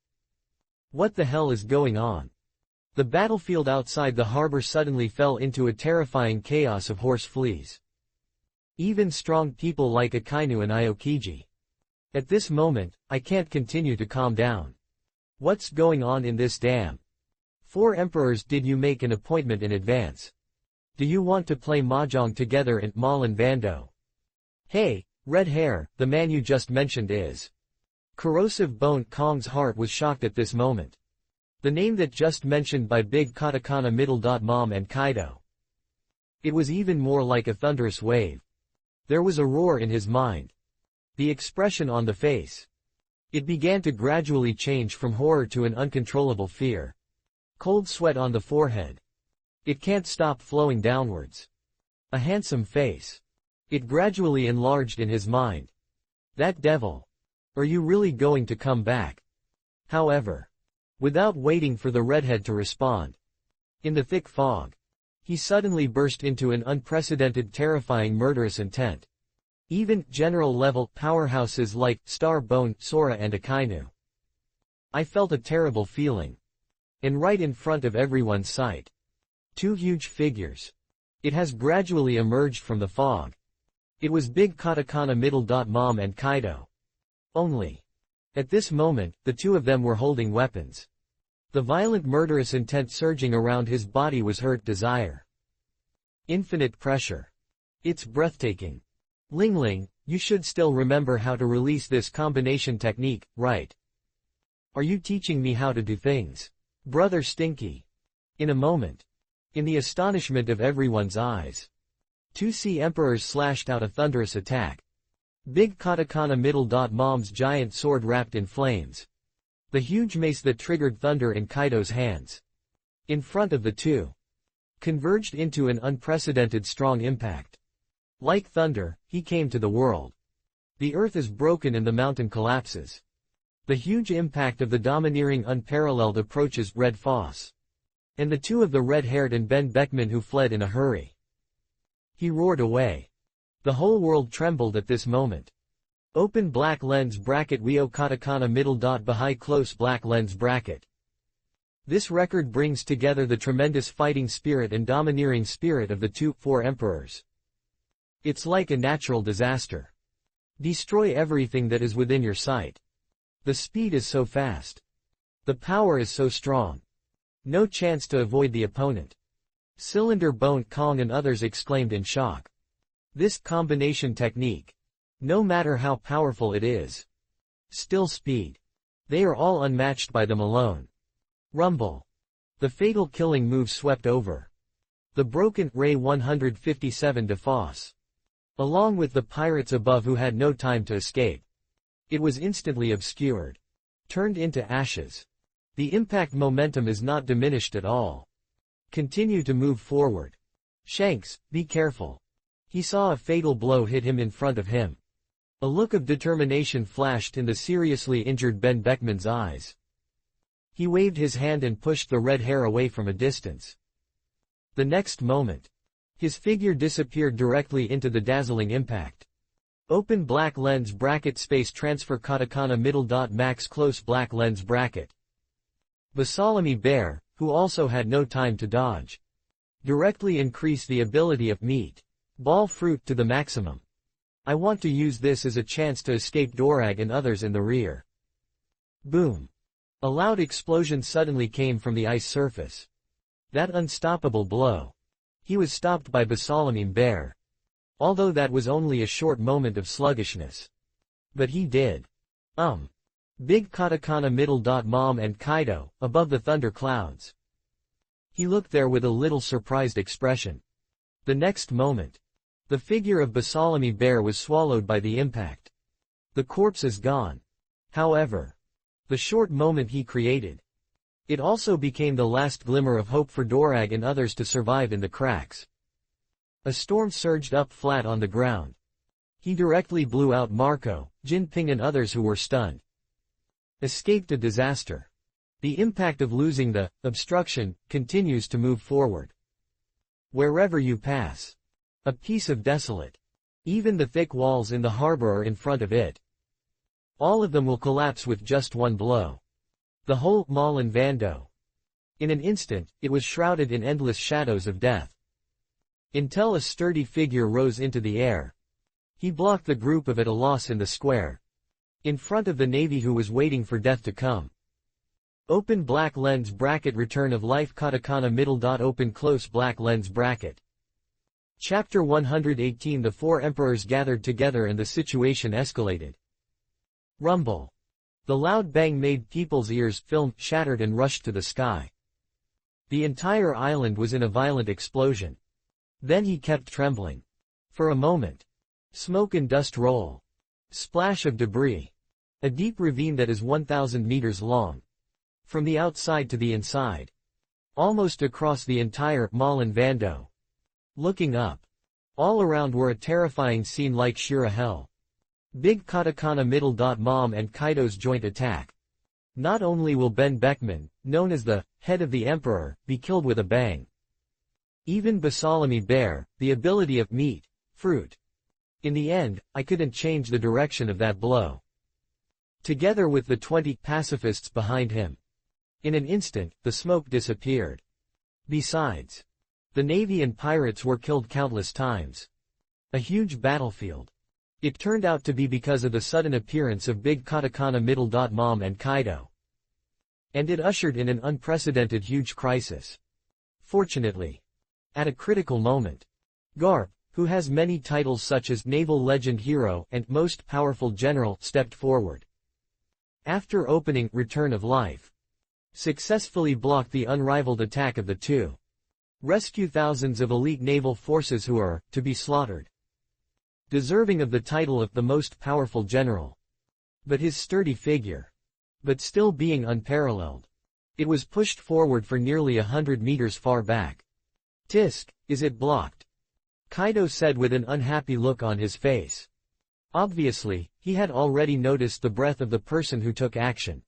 What the hell is going on? The battlefield outside the harbor suddenly fell into a terrifying chaos of horse fleas. Even strong people like Akainu and Aokiji. At this moment, I can't continue to calm down. What's going on in this dam? 4 emperors, did you make an appointment in advance? Do you want to play mahjong together in Malin Bando? Hey, red hair, the man you just mentioned is. Corrosive Bone Kong's heart was shocked at this moment. The name that just mentioned by big katakana middle dot mom and Kaido. It was even more like a thunderous wave. There was a roar in his mind. The expression on the face. It began to gradually change from horror to an uncontrollable fear. Cold sweat on the forehead. It can't stop flowing downwards. A handsome face. It gradually enlarged in his mind. That devil. Are you really going to come back? However, without waiting for the redhead to respond, in the thick fog, he suddenly burst into an unprecedented, terrifying, murderous intent. Even general-level powerhouses like Star Bone, Sora and Akainu. I felt a terrible feeling. And right in front of everyone's sight. 2 huge figures. It has gradually emerged from the fog. It was big katakana middle dot mom and Kaido. Only. At this moment, the 2 of them were holding weapons. The violent murderous intent surging around his body was hurt desire. Infinite pressure. It's breathtaking. Ling Ling, you should still remember how to release this combination technique, right? Are you teaching me how to do things? Brother Stinky. In a moment. In the astonishment of everyone's eyes. 2 sea emperors slashed out a thunderous attack. Big katakana middle dot mom's giant sword wrapped in flames. The huge mace that triggered thunder in Kaido's hands. In front of the 2. Converged into an unprecedented strong impact. Like thunder, he came to the world. The earth is broken and the mountain collapses. The huge impact of the domineering unparalleled approaches Red Foss. And the 2 of the red-haired and Ben Beckman who fled in a hurry. He roared away. The whole world trembled at this moment. Open black lens bracket Wio katakana middle dot Bahai close black lens bracket. This record brings together the tremendous fighting spirit and domineering spirit of the 4 emperors. It's like a natural disaster. Destroy everything that is within your sight. The speed is so fast. The power is so strong. No chance to avoid the opponent. Cylinder Bone Kong and others exclaimed in shock. This combination technique. No matter how powerful it is. Still speed. They are all unmatched by them alone. Rumble. The fatal killing move swept over. The broken Ray 157 de Foss. Along with the pirates above who had no time to escape. It was instantly obscured. Turned into ashes. The impact momentum is not diminished at all. Continue to move forward. Shanks, be careful. He saw a fatal blow hit him in front of him. A look of determination flashed in the seriously injured Ben Beckman's eyes. He waved his hand and pushed the red hair away from a distance. The next moment, his figure disappeared directly into the dazzling impact. Open black lens bracket space transfer katakana middle dot max close black lens bracket. Basalami Bear, who also had no time to dodge. Directly increase the ability of meat. Ball fruit to the maximum. I want to use this as a chance to escape Dorag and others in the rear. Boom. A loud explosion suddenly came from the ice surface. That unstoppable blow. He was stopped by Basalamim Bear. Although that was only a short moment of sluggishness. But he did. Big katakana middle dot mom and Kaido, above the thunder clouds. He looked there with a little surprised expression. The next moment, the figure of Basalami Bear was swallowed by the impact. The corpse is gone. However, the short moment he created. It also became the last glimmer of hope for Dorag and others to survive in the cracks. A storm surged up flat on the ground. He directly blew out Marco, Jinping and others who were stunned. Escaped a disaster. The impact of losing the obstruction continues to move forward. Wherever you pass. A piece of desolate. Even the thick walls in the harbor are in front of it. All of them will collapse with just one blow. The whole Malin Vando. In an instant, it was shrouded in endless shadows of death. Until a sturdy figure rose into the air. He blocked the group of at a loss in the square. In front of the navy who was waiting for death to come. Open black lens bracket return of life katakana middle dot open close black lens bracket. Chapter 118 The four emperors gathered together and the situation escalated. Rumble. The loud bang made people's ears, film, shattered and rushed to the sky. The entire island was in a violent explosion. Then he kept trembling. For a moment. Smoke and dust roll. Splash of debris. A deep ravine that is 1,000 meters long. From the outside to the inside. Almost across the entire Malin Vando. Looking up. All around were a terrifying scene like Shira hell. Big katakana middle dot mom and Kaido's joint attack. Not only will Ben Beckman, known as the head of the emperor, be killed with a bang. Even Basalami Bear, the ability of meat, fruit. In the end, I couldn't change the direction of that blow. Together with the 20 pacifists behind him. In an instant, the smoke disappeared. Besides, the navy and pirates were killed countless times. A huge battlefield. It turned out to be because of the sudden appearance of Big Katakana middle dot mom and Kaido. And it ushered in an unprecedented huge crisis. Fortunately. At a critical moment. Garp, who has many titles such as Naval Legend Hero and Most Powerful General, stepped forward. After opening Return of Life. Successfully blocked the unrivaled attack of the two. Rescue thousands of elite naval forces who are, to be slaughtered. Deserving of the title of the most powerful general. But his sturdy figure. But still being unparalleled. It was pushed forward for nearly 100 meters far back. Tisk, is it blocked? Kaido said with an unhappy look on his face. Obviously, he had already noticed the breath of the person who took action.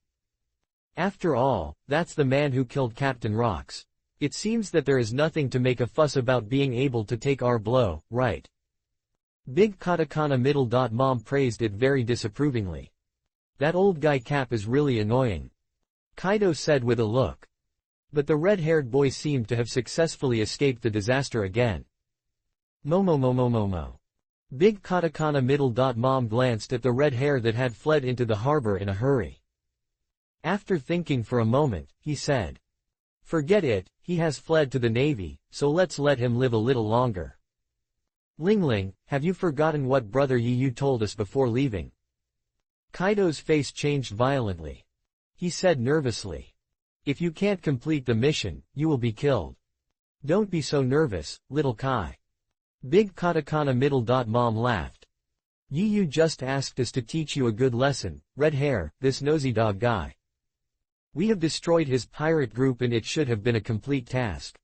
After all, that's the man who killed Captain Rocks. It seems that there is nothing to make a fuss about being able to take our blow, right? Big Katakana middle dot mom praised it very disapprovingly. That old guy Cap is really annoying. Kaido said with a look. But the red-haired boy seemed to have successfully escaped the disaster again. Momo. Big Katakana middle dot mom glanced at the red hair that had fled into the harbor in a hurry. After thinking for a moment, he said. Forget it, he has fled to the navy, so let's let him live a little longer. Ling, have you forgotten what Brother Yu told us before leaving? Kaido's face changed violently. He said nervously. If you can't complete the mission, you will be killed. Don't be so nervous, little Kai. Big Katakana middle dot mom laughed. Yu just asked us to teach you a good lesson, red hair, this nosy dog guy. We have destroyed his pirate group and it should have been a complete task.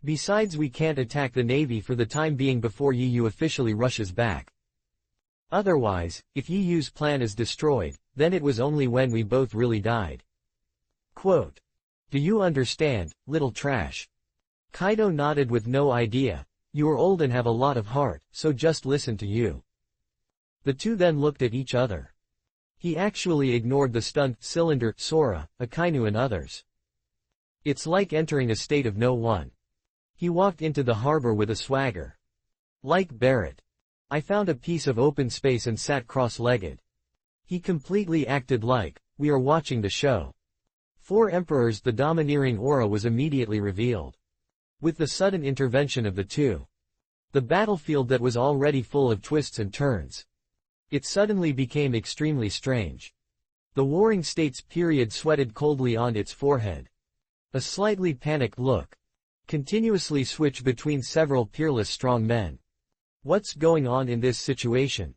Besides, we can't attack the navy for the time being before Yu officially rushes back. Otherwise, if Yu's plan is destroyed, then it was only when we both really died. Quote. Do you understand, little trash? Kaido nodded with no idea. You are old and have a lot of heart, so just listen to you. The two then looked at each other. He actually ignored the stunned Cylinder, Sora, Akainu and others. It's like entering a state of no one. He walked into the harbor with a swagger. Like Barrett. I found a piece of open space and sat cross-legged. He completely acted like, we are watching the show. Four emperors. The domineering aura was immediately revealed. With the sudden intervention of the two. The battlefield that was already full of twists and turns. It suddenly became extremely strange. The warring states period sweated coldly on its forehead. A slightly panicked look. Continuously switched between several peerless strong men. What's going on in this situation?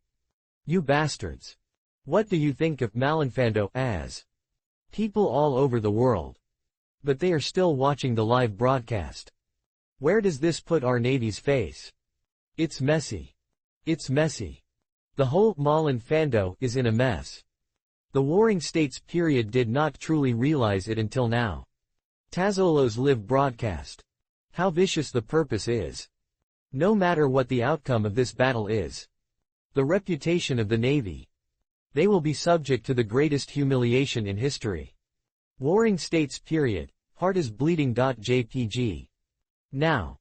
You bastards. What do you think of Malinfando as? People all over the world. But they are still watching the live broadcast. Where does this put our navy's face? It's messy. It's messy. The whole Malinfando is in a mess. The Warring States period did not truly realize it until now. Tazzolo's live broadcast. How vicious the purpose is. No matter what the outcome of this battle is. The reputation of the Navy. They will be subject to the greatest humiliation in history. Warring States period. Heart is bleeding.jpg. Now.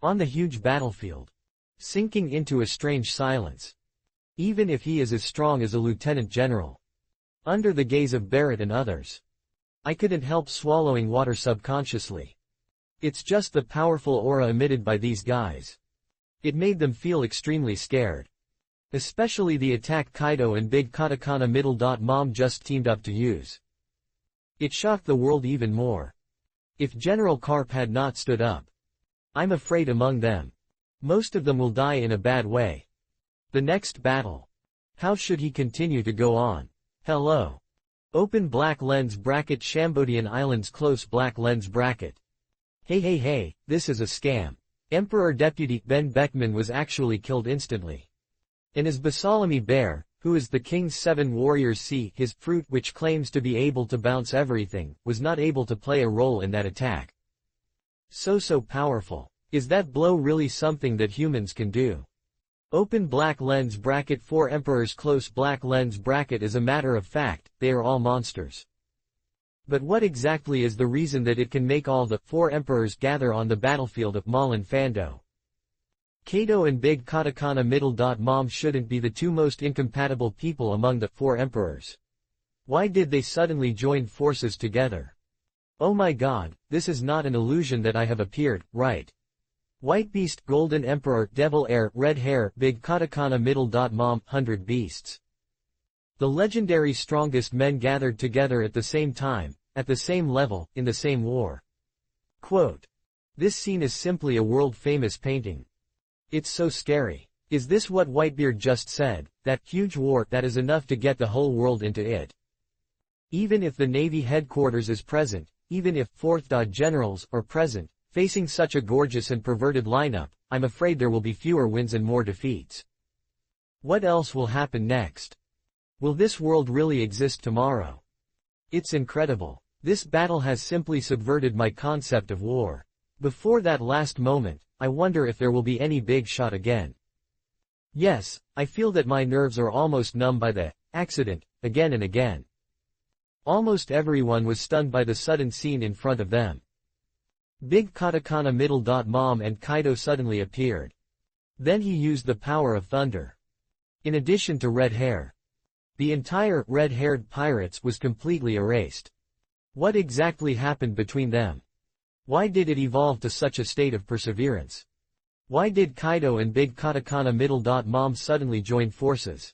On the huge battlefield. Sinking into a strange silence. Even if he is as strong as a lieutenant general. Under the gaze of Barrett and others. I couldn't help swallowing water subconsciously. It's just the powerful aura emitted by these guys. It made them feel extremely scared. Especially the attack Kaido and Big Katakana Middle. Mom just teamed up to use. It shocked the world even more. If General Karp had not stood up. I'm afraid among them. Most of them will die in a bad way. The next battle. How should he continue to go on? Hello. Open black lens bracket Shambodian Islands close black lens bracket. Hey, this is a scam. Emperor Deputy Ben Beckman was actually killed instantly. And as Basalami Bear, who is the King's 7 warriors see, his fruit which claims to be able to bounce everything, was not able to play a role in that attack. So powerful. Is that blow really something that humans can do? Open black lens bracket 4 Emperors close black lens bracket. As a matter of fact, they are all monsters. But what exactly is the reason that it can make all the 4 emperors gather on the battlefield of Malin Fando? Kato and Big Katakana Middle. Mom shouldn't be the 2 most incompatible people among the 4 emperors. Why did they suddenly join forces together? Oh my god, this is not an illusion that I have appeared, right? White Beast, Golden Emperor, Devil Air, Red Hair, Big Katakana Middle. Mom, 100 Beasts. The legendary strongest men gathered together at the same time, at the same level, in the same war. Quote. This scene is simply a world-famous painting. It's so scary. Is this what Whitebeard just said, that huge war that is enough to get the whole world into it? Even if the Navy headquarters is present, even if 4th generals are present, facing such a gorgeous and perverted lineup, I'm afraid there will be fewer wins and more defeats. What else will happen next? Will this world really exist tomorrow? It's incredible. This battle has simply subverted my concept of war. Before that last moment, I wonder if there will be any big shot again. Yes, I feel that my nerves are almost numb by the accident, again and again. Almost everyone was stunned by the sudden scene in front of them. Big Katakana Middle. Mom and Kaido suddenly appeared. Then he used the power of thunder. In addition to Red Hair. The entire red-haired pirates was completely erased. What exactly happened between them? Why did it evolve to such a state of perseverance? Why did Kaido and Big Katakana Middle. Mom suddenly join forces?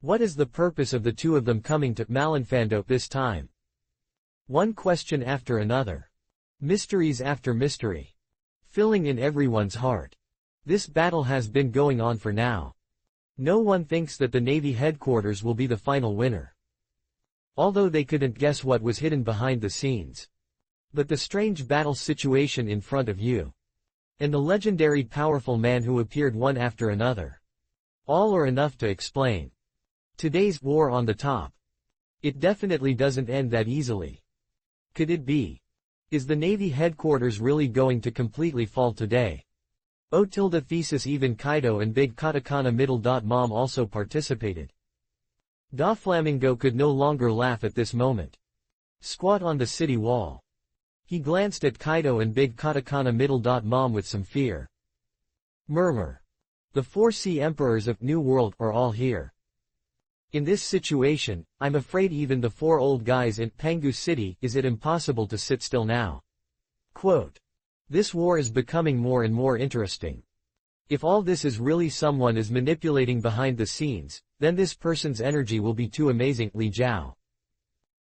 What is the purpose of the 2 of them coming to Malinfando this time? One question after another. Mysteries after mystery. Filling in everyone's heart. This battle has been going on for now. No one thinks that the Navy headquarters will be the final winner. Although they couldn't guess what was hidden behind the scenes. But the strange battle situation in front of you. And the legendary powerful man who appeared one after another. All are enough to explain. Today's war on the top. It definitely doesn't end that easily. Could it be? Is the Navy headquarters really going to completely fall today? Thesis even Kaido and Big Katakana Middle. Mom also participated. Doflamingo could no longer laugh at this moment. Squat on the city wall. He glanced at Kaido and Big Katakana Middle. Mom with some fear. Murmur. The 4 Sea Emperors of New World are all here. In this situation, I'm afraid even the 4 old guys in Pangu City, is it impossible to sit still now? Quote. This war is becoming more and more interesting. If all this is really someone is manipulating behind the scenes, then this person's energy will be too amazing. Li Jiao.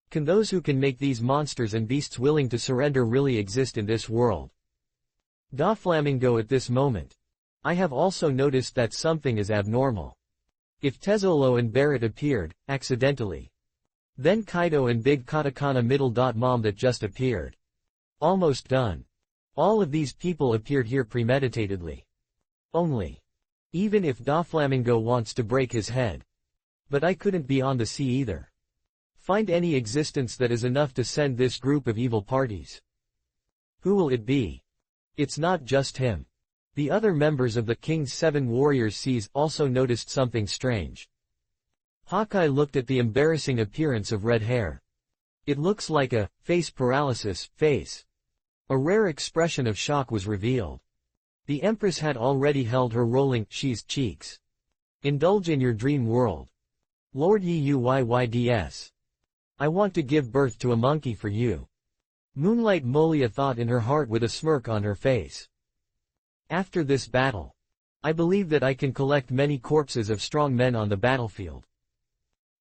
Can those who can make these monsters and beasts willing to surrender really exist in this world? Doflamingo at this moment. I have also noticed that something is abnormal. If Tezzolo and Barrett appeared, accidentally. Then Kaido and Big Katakana Middle. Mom that just appeared. Almost done. All of these people appeared here premeditatedly. Only. Even if Doflamingo wants to break his head. But I couldn't be on the sea either. Find any existence that is enough to send this group of evil parties. Who will it be? It's not just him. The other members of the King's 7 Warriors Seas also noticed something strange. Hawkeye looked at the embarrassing appearance of red hair. It looks like a face paralysis face. A rare expression of shock was revealed. The Empress had already held her rolling she's cheeks. Indulge in your dream world. Lord Yuyyds. I want to give birth to a monkey for you. Moonlight Molia thought in her heart with a smirk on her face. After this battle, I believe that I can collect many corpses of strong men on the battlefield.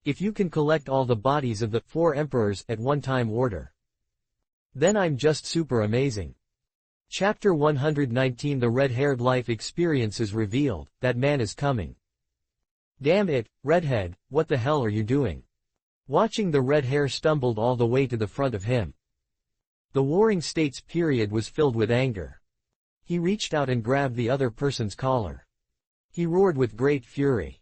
If you can collect all the bodies of the 4 emperors at one time order, then I'm just super amazing. Chapter 119 The Red-Haired Life Experience is revealed, that man is coming. Damn it, Redhead, what the hell are you doing? Watching the red hair stumbled all the way to the front of him. The Warring States period was filled with anger. He reached out and grabbed the other person's collar. He roared with great fury.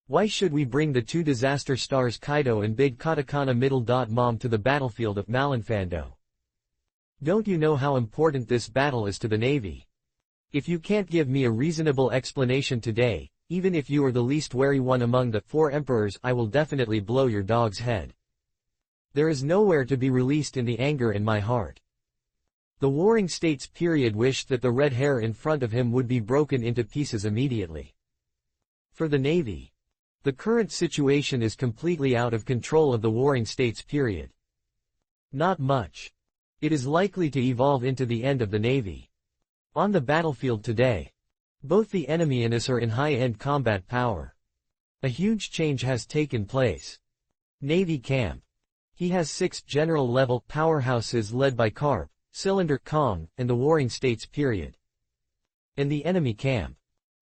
Why should we bring the 2 disaster stars Kaido and Big Katakana Middle Mom to the battlefield of Malinfando? Don't you know how important this battle is to the Navy? If you can't give me a reasonable explanation today, even if you are the least wary one among the 4 emperors, I will definitely blow your dog's head. There is nowhere to be released in the anger in my heart. The Warring States period wished that the red hair in front of him would be broken into pieces immediately. For the Navy, the current situation is completely out of control of the Warring States period. Not much. It is likely to evolve into the end of the Navy. On the battlefield today, both the enemy and us are in high-end combat power. A huge change has taken place. Navy camp. He has 6 general-level powerhouses led by Carp, Cylinder, Kong, and the Warring States period. In the enemy camp,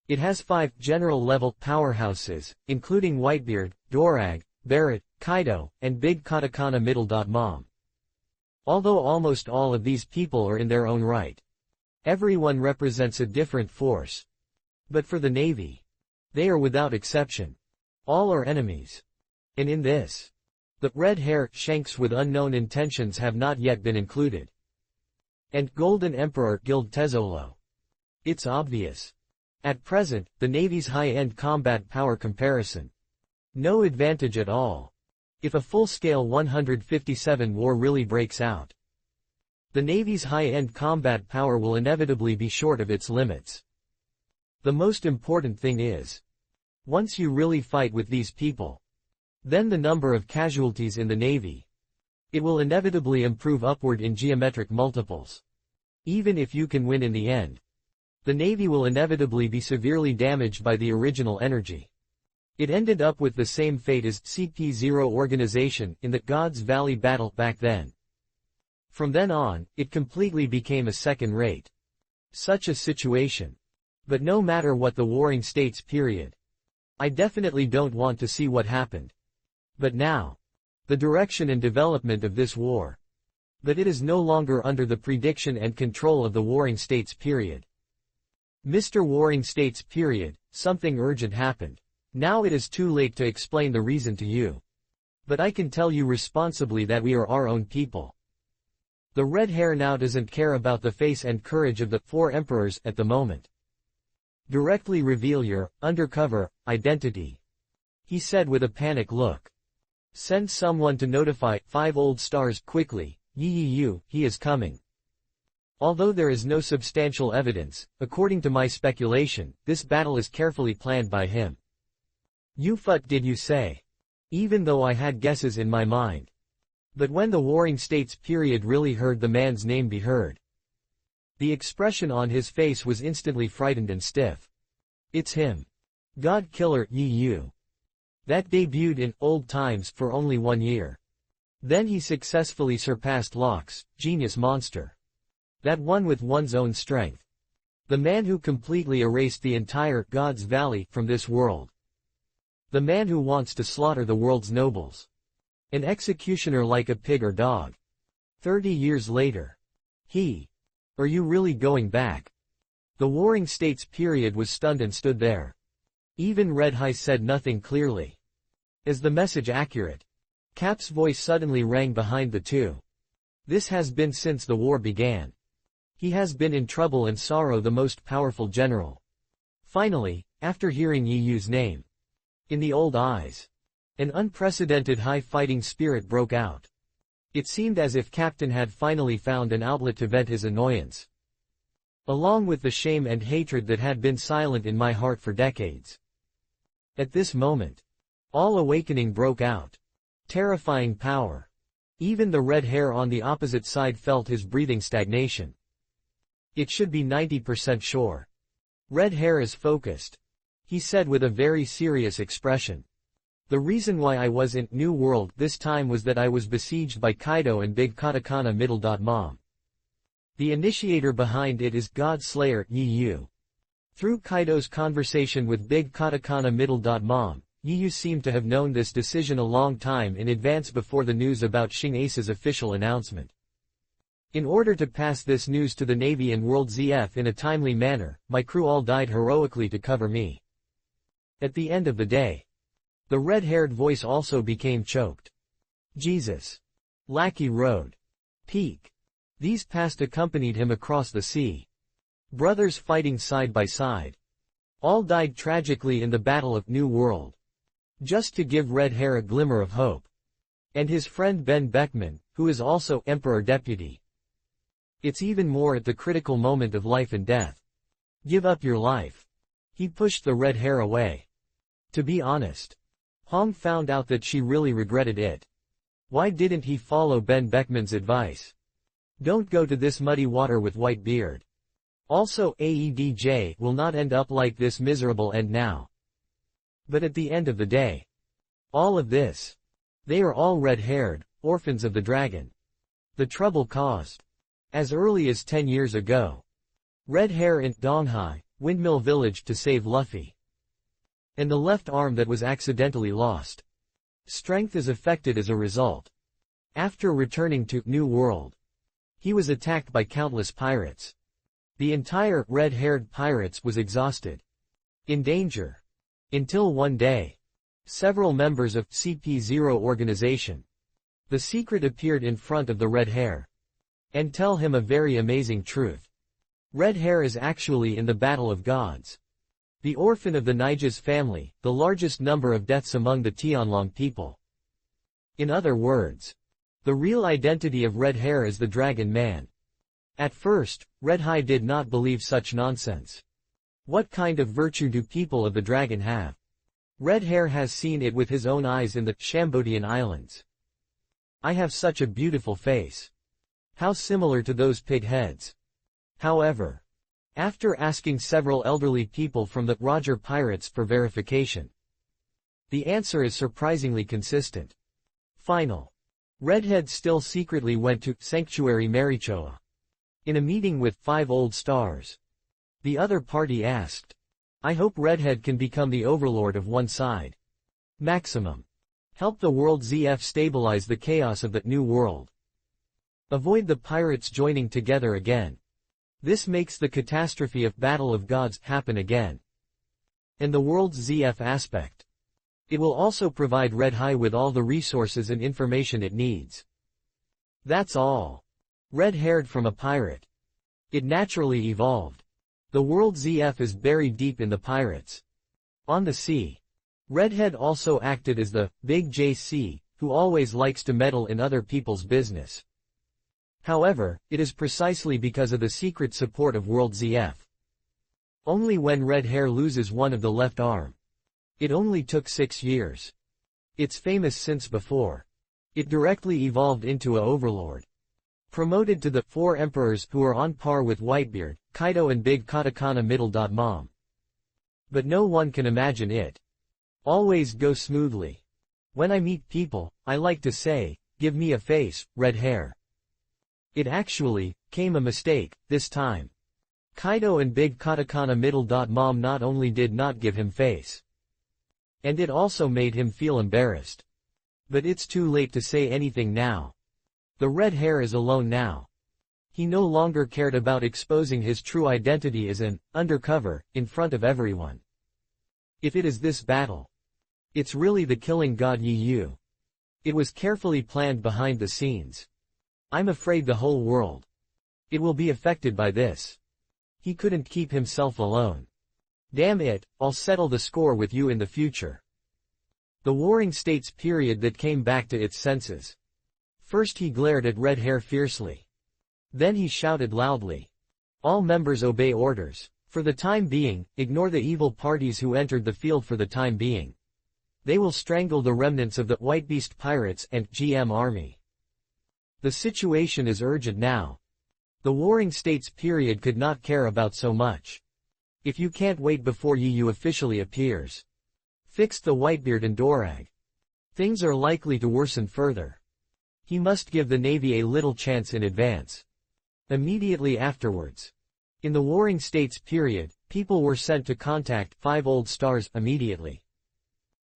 it has 5 general-level powerhouses, including Whitebeard, Dorag, Barrett, Kaido, and Big Katakana Middle Mom. Although almost all of these people are in their own right, everyone represents a different force. But for the Navy, they are without exception. All are enemies. And in this, the red hair Shanks with unknown intentions have not yet been included. And Golden Emperor Guild Tezzolo. It's obvious. At present, the Navy's high-end combat power comparison. No advantage at all. If a full-scale 157 war really breaks out, the Navy's high-end combat power will inevitably be short of its limits. The most important thing is, once you really fight with these people, then the number of casualties in the Navy, it will inevitably improve upward in geometric multiples. Even if you can win in the end, the Navy will inevitably be severely damaged by the original energy. It ended up with the same fate as CP0 organization in the God's Valley battle back then. From then on, it completely became a second-rate. Such a situation. But no matter what the Warring States period, I definitely don't want to see what happened. But now, the direction and development of this war. But it is no longer under the prediction and control of the Warring States period. Mr. Warring States period, something urgent happened. Now it is too late to explain the reason to you. But I can tell you responsibly that we are our own people. The red hair now doesn't care about the face and courage of the 4 emperors at the moment. Directly reveal your undercover identity, he said with a panic look. Send someone to notify 5 old stars quickly. He is coming. Although there is no substantial evidence, according to my speculation, this battle is carefully planned by him. What did you say? Even though I had guesses in my mind. But when the Warring States period really heard the man's name be heard, the expression on his face was instantly frightened and stiff. It's him. God Killer Yu. That debuted in Old Times for only 1 year. Then he successfully surpassed Locke's Genius Monster. That one with one's own strength. The man who completely erased the entire God's Valley from this world. The man who wants to slaughter the world's nobles. An executioner like a pig or dog. 30 years later. Are you really going back? The Warring States period was stunned and stood there. Even Red High said nothing clearly. Is the message accurate? Cap's voice suddenly rang behind the two. This has been since the war began. He has been in trouble and sorrow, the most powerful general. Finally, after hearing Yi Yu's name. In the old eyes. An unprecedented high fighting spirit broke out. It seemed as if Captain had finally found an outlet to vent his annoyance. Along with the shame and hatred that had been silent in my heart for decades. At this moment, all awakening broke out. Terrifying power. Even the red hair on the opposite side felt his breathing stagnation. It should be 90% sure. Red hair is focused, he said with a very serious expression. The reason why I was in New World this time was that I was besieged by Kaido and Big Katakana Middle. Mom. The initiator behind it is God Slayer Yi Yu. Through Kaido's conversation with Big Katakana Middle. Mom, Yi Yu seemed to have known this decision a long time in advance before the news about Shing Ace's official announcement. In order to pass this news to the Navy and World ZF in a timely manner, my crew all died heroically to cover me. At the end of the day, the red-haired voice also became choked. Jesus. Lackey Road. Peak. These past accompanied him across the sea. Brothers fighting side by side. All died tragically in the Battle of New World. Just to give Red Hair a glimmer of hope. And his friend Ben Beckman, who is also Emperor Deputy. It's even more at the critical moment of life and death. Give up your life. He pushed the red hair away. To be honest, Hong found out that she really regretted it. Why didn't he follow Ben Beckman's advice? Don't go to this muddy water with Whitebeard. Also, AEDJ will not end up like this miserable end now. But at the end of the day, all of this, they are all red-haired, orphans of the dragon. The trouble caused. As early as 10 years ago. Red hair in Donghai, Windmill Village to save Luffy. And the left arm that was accidentally lost. Strength is affected as a result. After returning to New World, he was attacked by countless pirates. The entire red-haired pirates was exhausted. In danger. Until one day, several members of CP0 organization. The secret appeared in front of the red hair. And tell him a very amazing truth. Red hair is actually in the Battle of Gods. The orphan of the Naija's family, the largest number of deaths among the Tianlong people. In other words, the real identity of Red Hair is the Dragon Man. At first, Red Hai did not believe such nonsense. What kind of virtue do people of the dragon have? Red Hair has seen it with his own eyes in the Shambodian Islands. I have such a beautiful face. How similar to those pig heads. However, after asking several elderly people from the Roger Pirates for verification, the answer is surprisingly consistent. Final. Redhead still secretly went to Sanctuary Marichoa. In a meeting with 5 old stars. The other party asked. I hope Redhead can become the overlord of one side. Maximum. Help the World ZF stabilize the chaos of the New World. Avoid the pirates joining together again. This makes the catastrophe of Battle of Gods happen again. And the world's ZF aspect. It will also provide Red Hai with all the resources and information it needs. That's all. Red-haired from a pirate. It naturally evolved. The world ZF is buried deep in the pirates. On the sea. Redhead also acted as the big JC, who always likes to meddle in other people's business. However, it is precisely because of the secret support of World ZF. Only when Red Hair loses one of the left arm. It only took 6 years. It's famous since before. It directly evolved into a overlord. Promoted to the 4 emperors who are on par with Whitebeard, Kaido and Big Katakana Middle. Mom. But no one can imagine it. Always go smoothly. When I meet people, I like to say, give me a face, Red Hair. It actually came a mistake, this time. Kaido and Big Katakana Middle. Mom not only did not give him face. And it also made him feel embarrassed. But it's too late to say anything now. The red hair is alone now. He no longer cared about exposing his true identity as an undercover, in front of everyone. If it is this battle, it's really the killing god Yi Yu. It was carefully planned behind the scenes. I'm afraid the whole world. It will be affected by this. He couldn't keep himself alone. Damn it, I'll settle the score with you in the future. The Warring States period that came back to its senses. First he glared at Red Hair fiercely. Then he shouted loudly. All members obey orders. For the time being, ignore the evil parties who entered the field for the time being. They will strangle the remnants of the White Beast pirates and GM army. The situation is urgent now. The Warring States period could not care about so much. If you can't wait before Yu officially appears. Fixed the Whitebeard and Dorag. Things are likely to worsen further. He must give the Navy a little chance in advance. Immediately afterwards. In the Warring States period, people were sent to contact 5 old stars immediately.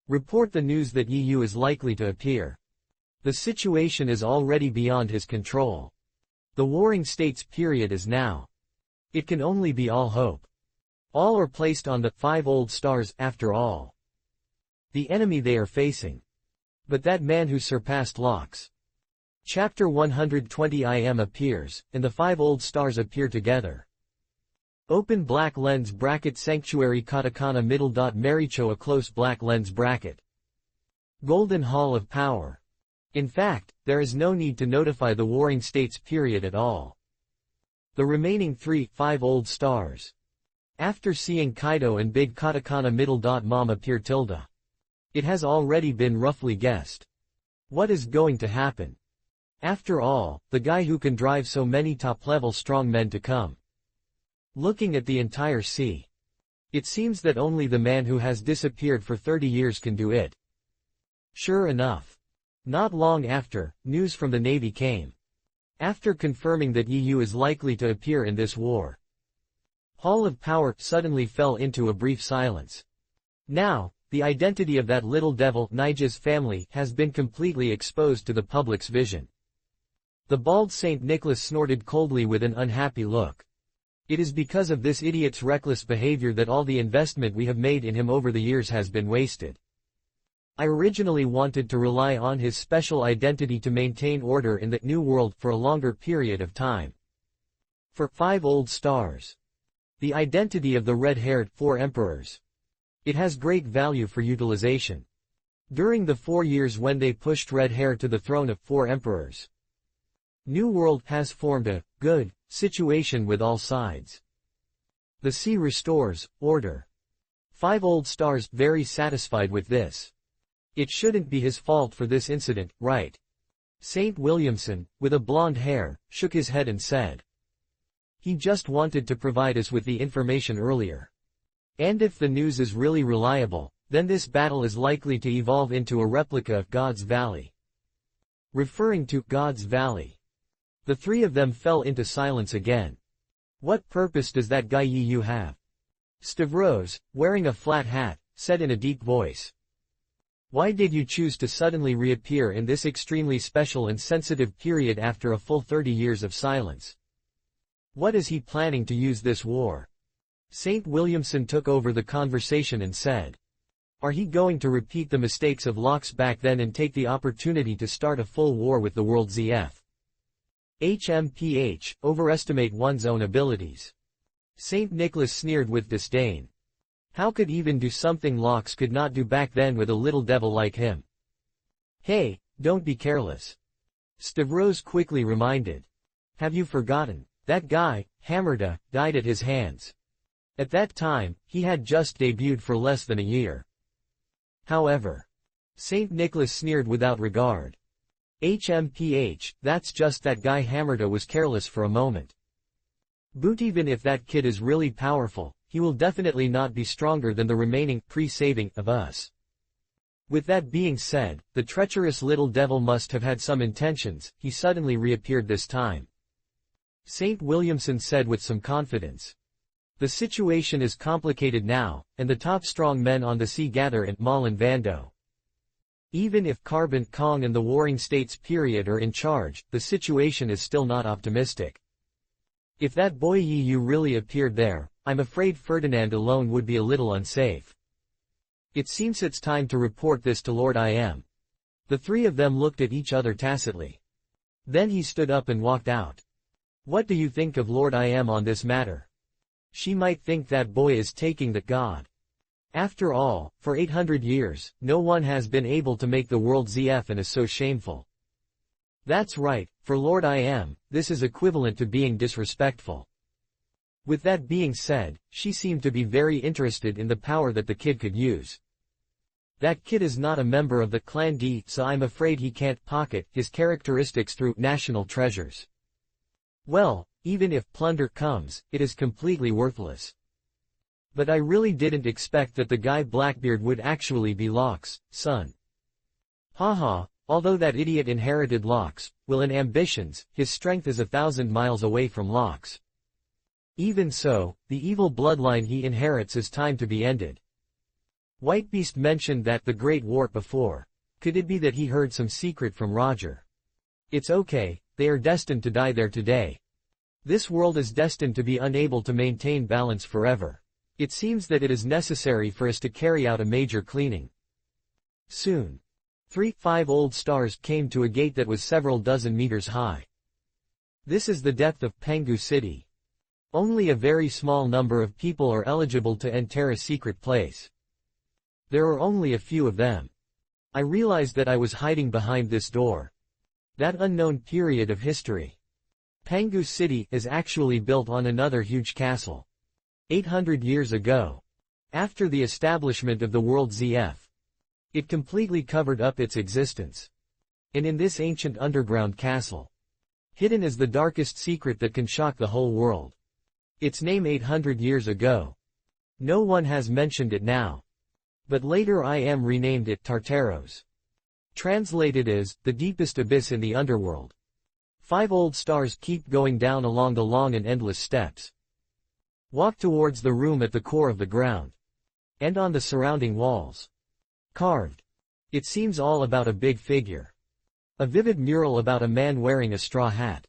Report the news that Yu is likely to appear. The situation is already beyond his control. The Warring States period is now. It can only be all hope. All are placed on the 5 old stars after all. The enemy they are facing. But that man who surpassed Locks. Chapter 120 IM appears, and the 5 old stars appear together. Open black lens bracket sanctuary katakana middle dot Maricho a close black lens bracket. Golden Hall of Power. In fact, there is no need to notify the Warring States period at all. The remaining 5 old stars. After seeing Kaido and Big Katakana middle dot mom appear tilde. It has already been roughly guessed. What is going to happen? After all, the guy who can drive so many top-level strong men to come. Looking at the entire sea. It seems that only the man who has disappeared for 30 years can do it. Sure enough. Not long after, news from the Navy came. After confirming that Yu is likely to appear in this war. Hall of Power suddenly fell into a brief silence. Now, the identity of that little devil, Nija's family, has been completely exposed to the public's vision. The bald Saint Nicholas snorted coldly with an unhappy look. It is because of this idiot's reckless behavior that all the investment we have made in him over the years has been wasted. I originally wanted to rely on his special identity to maintain order in the New World for a longer period of time. For 5 old stars. The identity of the red-haired 4 emperors. It has great value for utilization. During the 4 years when they pushed Red Hair to the throne of 4 emperors. New World has formed a good situation with all sides. The sea restores order. 5 old stars very satisfied with this. It shouldn't be his fault for this incident, right? Saint Williamson, with a blonde hair, shook his head and said. He just wanted to provide us with the information earlier. And if the news is really reliable, then this battle is likely to evolve into a replica of God's Valley. Referring to God's Valley. The 3 of them fell into silence again. What purpose does that guy Yu have? Stavros, wearing a flat hat, said in a deep voice. Why did you choose to suddenly reappear in this extremely special and sensitive period after a full 30 years of silence? What is he planning to use this war? Saint Williamson took over the conversation and said. Are he going to repeat the mistakes of Locks back then and take the opportunity to start a full war with the world ZF? HMPH, overestimate one's own abilities. Saint Nicholas sneered with disdain. How could even do something Locks could not do back then with a little devil like him? Hey, don't be careless. Stavros quickly reminded. Have you forgotten? That guy, Hammerda, died at his hands. At that time, he had just debuted for less than a year. However, Saint Nicholas sneered without regard. HMPH, that's just that guy Hammerda was careless for a moment. But even if that kid is really powerful, he will definitely not be stronger than the remaining pre-saving of us. With that being said, the treacherous little devil must have had some intentions. He suddenly reappeared this time. Saint Williamson said with some confidence. The situation is complicated now, and the top strong men on the sea gather at Malin Vando. Even if Carbon Kong and the Warring States period are in charge, the situation is still not optimistic. If that boy Yu really appeared there, I'm afraid Ferdinand alone would be a little unsafe. It seems it's time to report this to Lord IM. The three of them looked at each other tacitly. Then he stood up and walked out. What do you think of Lord I Am on this matter? She might think that boy is taking the God. After all, for 800 years, no one has been able to make the world ZF and is so shameful. That's right, for Lord I Am, this is equivalent to being disrespectful. With that being said, she seemed to be very interested in the power that the kid could use. That kid is not a member of the Clan D, so I'm afraid he can't pocket his characteristics through national treasures. Well, even if plunder comes, it is completely worthless. But I really didn't expect that the guy Blackbeard would actually be Locke's son. Haha, although that idiot inherited Locke's will and ambitions, his strength is 1,000 miles away from Locke's. Even so, the evil bloodline he inherits is time to be ended. Whitebeast mentioned that the Great War before. Could it be that he heard some secret from Roger? It's okay, they are destined to die there today. This world is destined to be unable to maintain balance forever. It seems that it is necessary for us to carry out a major cleaning. Soon. 5 old stars came to a gate that was several dozen meters high. This is the depth of Pangu City. Only a very small number of people are eligible to enter a secret place. There are only a few of them. I realized that I was hiding behind this door. That unknown period of history. Pangu City is actually built on another huge castle. 800 years ago. After the establishment of the world ZF. It completely covered up its existence. And in this ancient underground castle. Hidden is the darkest secret that can shock the whole world. Its name 800 years ago. No one has mentioned it now. But later I Am renamed it Tartaros. Translated as, the deepest abyss in the underworld. 5 old stars keep going down along the long and endless steps. Walk towards the room at the core of the ground. And on the surrounding walls. Carved. It seems all about a big figure. A vivid mural about a man wearing a straw hat.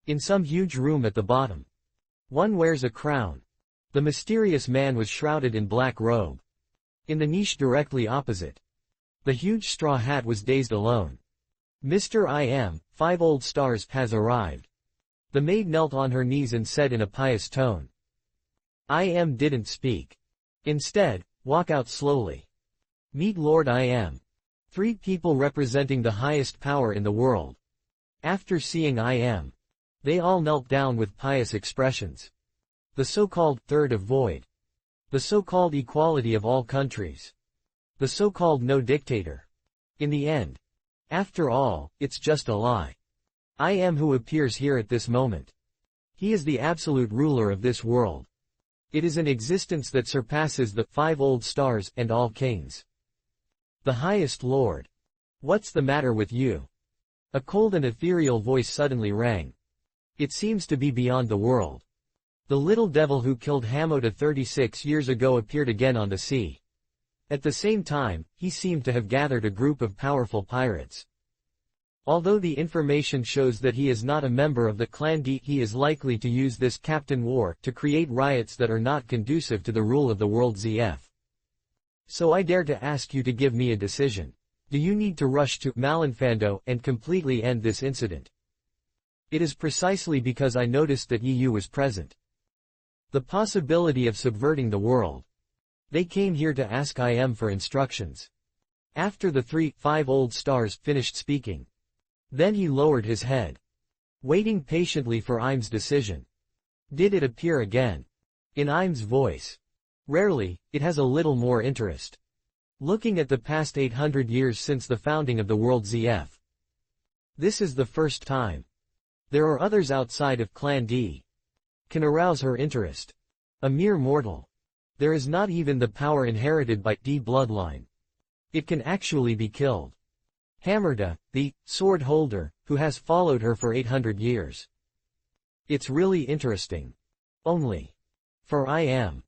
In some huge room at the bottom. One wears a crown. The mysterious man was shrouded in black robe. In the niche directly opposite. The huge straw hat was dazed alone. Mr. I Am, 5 old stars, has arrived. The maid knelt on her knees and said in a pious tone. I Am didn't speak. Instead, walk out slowly. Meet Lord I Am. 3 people representing the highest power in the world. After seeing I Am, they all knelt down with pious expressions. The so-called third of void. The so-called equality of all countries. The so-called no dictator. In the end. After all, it's just a lie. I Am who appears here at this moment. He is the absolute ruler of this world. It is an existence that surpasses the 5 old stars and all kings. The highest Lord. What's the matter with you? A cold and ethereal voice suddenly rang. It seems to be beyond the world. The little devil who killed Hamoda 36 years ago appeared again on the sea. At the same time, he seemed to have gathered a group of powerful pirates. Although the information shows that he is not a member of the Clan D, he is likely to use this Captain War to create riots that are not conducive to the rule of the world ZF. So I dare to ask you to give me a decision. Do you need to rush to Malinfando and completely end this incident? It is precisely because I noticed that EU was present. The possibility of subverting the world. They came here to ask I Am for instructions. After the 5 old stars finished speaking. Then he lowered his head. Waiting patiently for Im's decision. Did it appear again? In Im's voice. Rarely, it has a little more interest. Looking at the past 800 years since the founding of the world ZF. This is the first time. There are others outside of Clan D. Can arouse her interest. A mere mortal. There is not even the power inherited by D bloodline. It can actually be killed. Hamerda, the sword holder, who has followed her for 800 years. It's really interesting. Only. For I Am.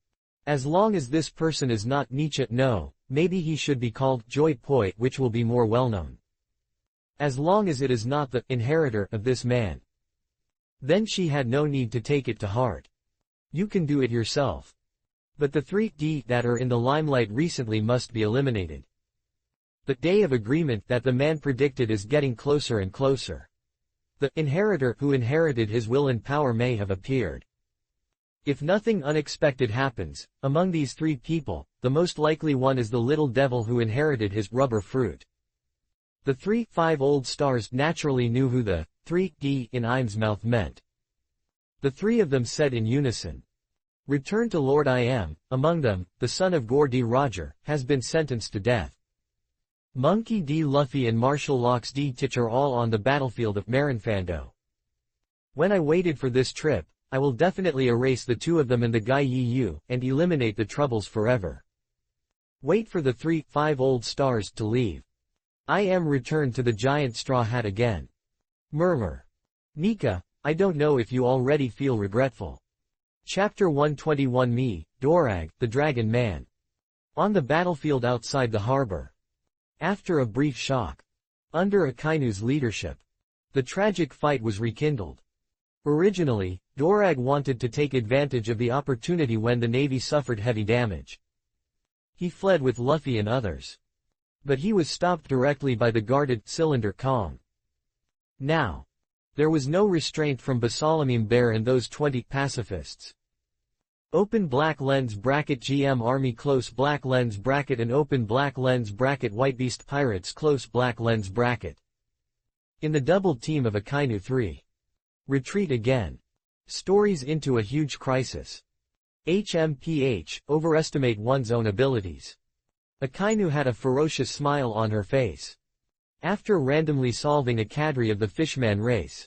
As long as this person is not Nietzsche, no, maybe he should be called Joy Poi, which will be more well known. As long as it is not the inheritor of this man. Then she had no need to take it to heart. You can do it yourself. But the 3D that are in the limelight recently must be eliminated. The day of agreement that the man predicted is getting closer and closer. The inheritor who inherited his will and power may have appeared. If nothing unexpected happens, among these three people, the most likely one is the little devil who inherited his rubber fruit. The 3-5 old stars naturally knew who the 3D in Imesmouth meant. The three of them said in unison, "Return to Lord I Am." Among them, the son of Gore D. Roger, has been sentenced to death. Monkey D. Luffy and Marshall Locks D. Titch are all on the battlefield of Marinfando. When I waited for this trip, I will definitely erase the two of them and the Guy Yu, and eliminate the troubles forever. Wait for the 3-5 old stars to leave. I am returned to the giant straw hat again. Murmur. Nika, I don't know if you already feel regretful. Chapter 121 Me, Dorag, the Dragon Man. On the battlefield outside the harbor. After a brief shock. Under Akainu's leadership. The tragic fight was rekindled. Originally, Dorag wanted to take advantage of the opportunity when the Navy suffered heavy damage. He fled with Luffy and others. But he was stopped directly by the guarded Cylinder Kong. Now. There was no restraint from Basalamim Bear and those 20 pacifists. Open black lens bracket GM Army close black lens bracket and open black lens bracket Whitebeast Pirates close black lens bracket. In the double team of Akainu 3. Retreat again. Stories into a huge crisis. HMPH, overestimate one's own abilities. Akainu had a ferocious smile on her face. After randomly solving a cadre of the fishman race.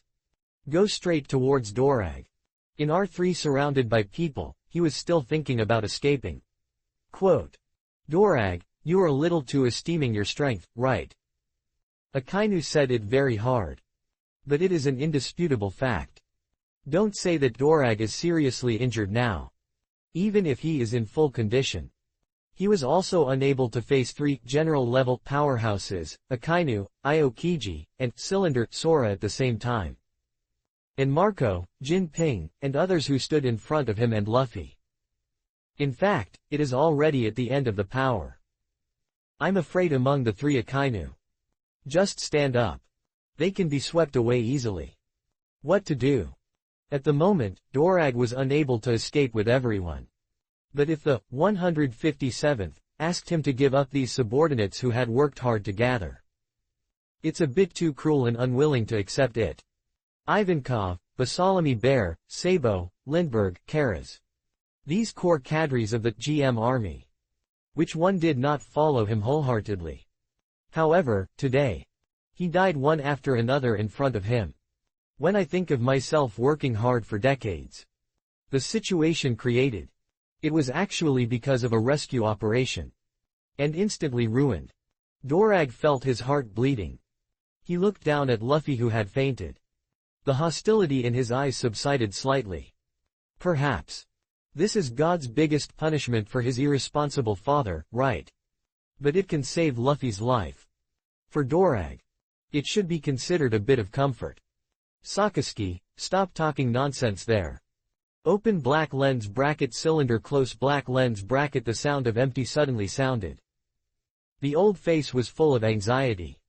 Go straight towards Dorag. In R3 surrounded by people, he was still thinking about escaping. Quote. Dorag, you are a little too esteeming your strength, right? Akainu said it very hard. But it is an indisputable fact. Don't say that Dorag is seriously injured now. Even if he is in full condition. He was also unable to face three general-level powerhouses, Akainu, Aokiji, and Cylinder Sora at the same time. And Marco, Jin Ping, and others who stood in front of him and Luffy. In fact, it is already at the end of the power. I'm afraid among the three Akainu. Just stand up. They can be swept away easily. What to do? At the moment, Dorag was unable to escape with everyone. But if the 157th asked him to give up these subordinates who had worked hard to gather. It's a bit too cruel and unwilling to accept it. Ivankov, Basalami Bear, Sabo, Lindbergh, Karas. These core cadres of the GM army. Which one did not follow him wholeheartedly? However, today. He died one after another in front of him. When I think of myself working hard for decades. The situation created. It was actually because of a rescue operation. And instantly ruined. Dorag felt his heart bleeding. He looked down at Luffy who had fainted. The hostility in his eyes subsided slightly. Perhaps. This is God's biggest punishment for his irresponsible father, right? But it can save Luffy's life. For Dorag. It should be considered a bit of comfort. Sakazuki, stop talking nonsense there. Open black lens bracket cylinder close black lens bracket. The sound of empty suddenly sounded. The old face was full of anxiety.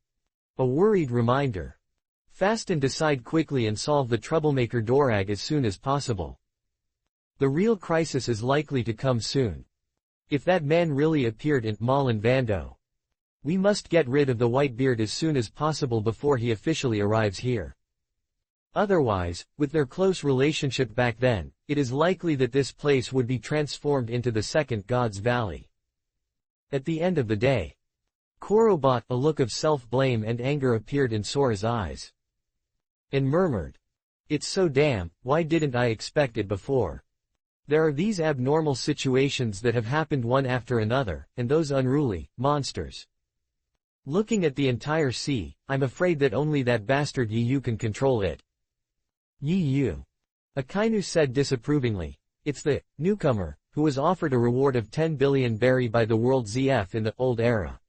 A worried reminder. Fast and decide quickly and solve the troublemaker Dorag as soon as possible. The real crisis is likely to come soon. If that man really appeared in Malin Vando. We must get rid of the Whitebeard as soon as possible before he officially arrives here. Otherwise, with their close relationship back then, it is likely that this place would be transformed into the second God's Valley. At the end of the day. Korobot, a look of self-blame and anger appeared in Sora's eyes. And murmured. It's so damn, why didn't I expect it before? There are these abnormal situations that have happened one after another, and those unruly monsters. Looking at the entire sea, I'm afraid that only that bastard Yu can control it. Yu. Akainu said disapprovingly. It's the newcomer who was offered a reward of 10 billion berry by the world ZF in the old era.